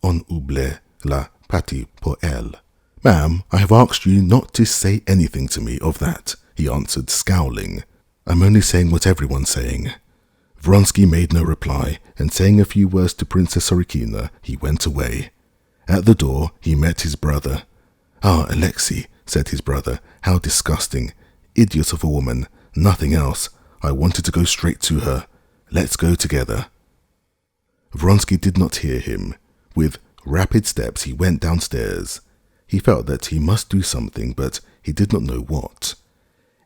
On oublie la partie pour elle." "Ma'am, I have asked you not to say anything to me of that," he answered, scowling. "I'm only saying what everyone's saying." Vronsky made no reply, and saying a few words to Princess Sorokina, he went away. At the door, he met his brother. "Ah, Alexei," said his brother, "how disgusting. Idiot of a woman, nothing else. I wanted to go straight to her. Let's go together." Vronsky did not hear him. With rapid steps, he went downstairs. He felt that he must do something, but he did not know what.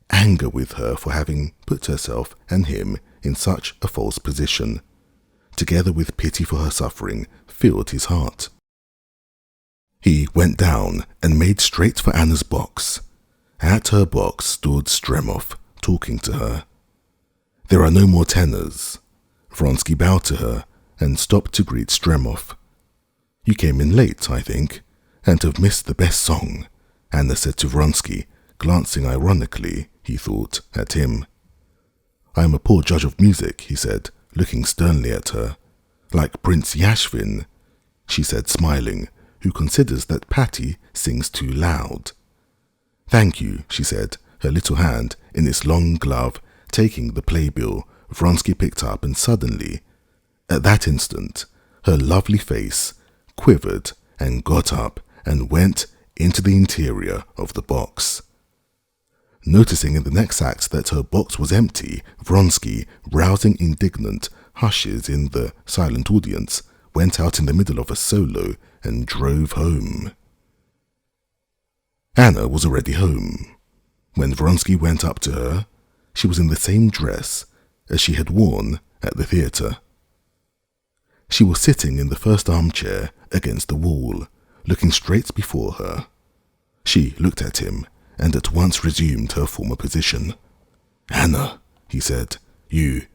Anger with her for having put herself and him in such a false position, together with pity for her suffering, filled his heart. He went down and made straight for Anna's box. At her box stood Stremov, talking to her. "There are no more tenors." Vronsky bowed to her and stopped to greet Stremov. "You came in late, I think, and have missed the best song," Anna said to Vronsky, glancing ironically, he thought, at him. "I am a poor judge of music," he said, looking sternly at her. "Like Prince Yashvin," she said, smiling, "who considers that Patty sings too loud." "Thank you," she said, her little hand in its long glove taking the playbill Vronsky picked up, and suddenly At that instant, her lovely face quivered and got up and went into the interior of the box. Noticing in the next act that her box was empty, Vronsky, rousing indignant hushes in the silent audience, went out in the middle of a solo and drove home. Anna was already home. When Vronsky went up to her, she was in the same dress as she had worn at the theatre. She was sitting in the first armchair against the wall, looking straight before her. She looked at him and at once resumed her former position. "Anna," he said, you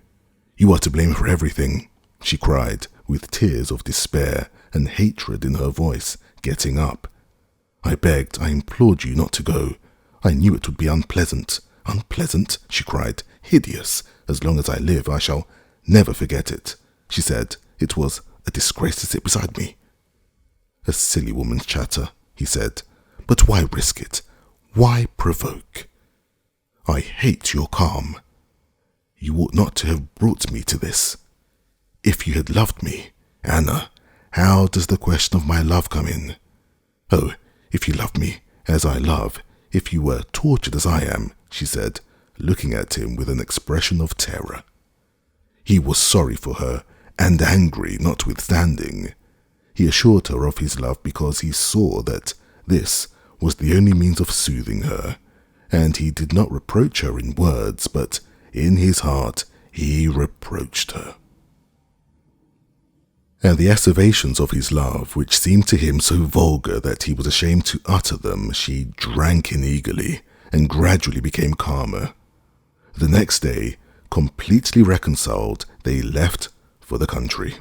are to blame for everything," she cried, with tears of despair and hatred in her voice, getting up. I implored you not to go. I knew it would be unpleasant." "Unpleasant?" she cried. "Hideous. As long as I live, I shall never forget it," she said. "It was a disgrace to sit beside me." "A silly woman's chatter," he said. "But why risk it? Why provoke? I hate your calm. You ought not to have brought me to this. If you had loved me, Anna, how does the question of my love come in? Oh, if you loved me as I love, if you were tortured as I am," she said, looking at him with an expression of terror. He was sorry for her and angry notwithstanding. He assured her of his love because he saw that this was the only means of soothing her, and he did not reproach her in words, but in his heart he reproached her. And the asseverations of his love, which seemed to him so vulgar that he was ashamed to utter them, she drank in eagerly, and gradually became calmer. The next day, completely reconciled, they left for the country.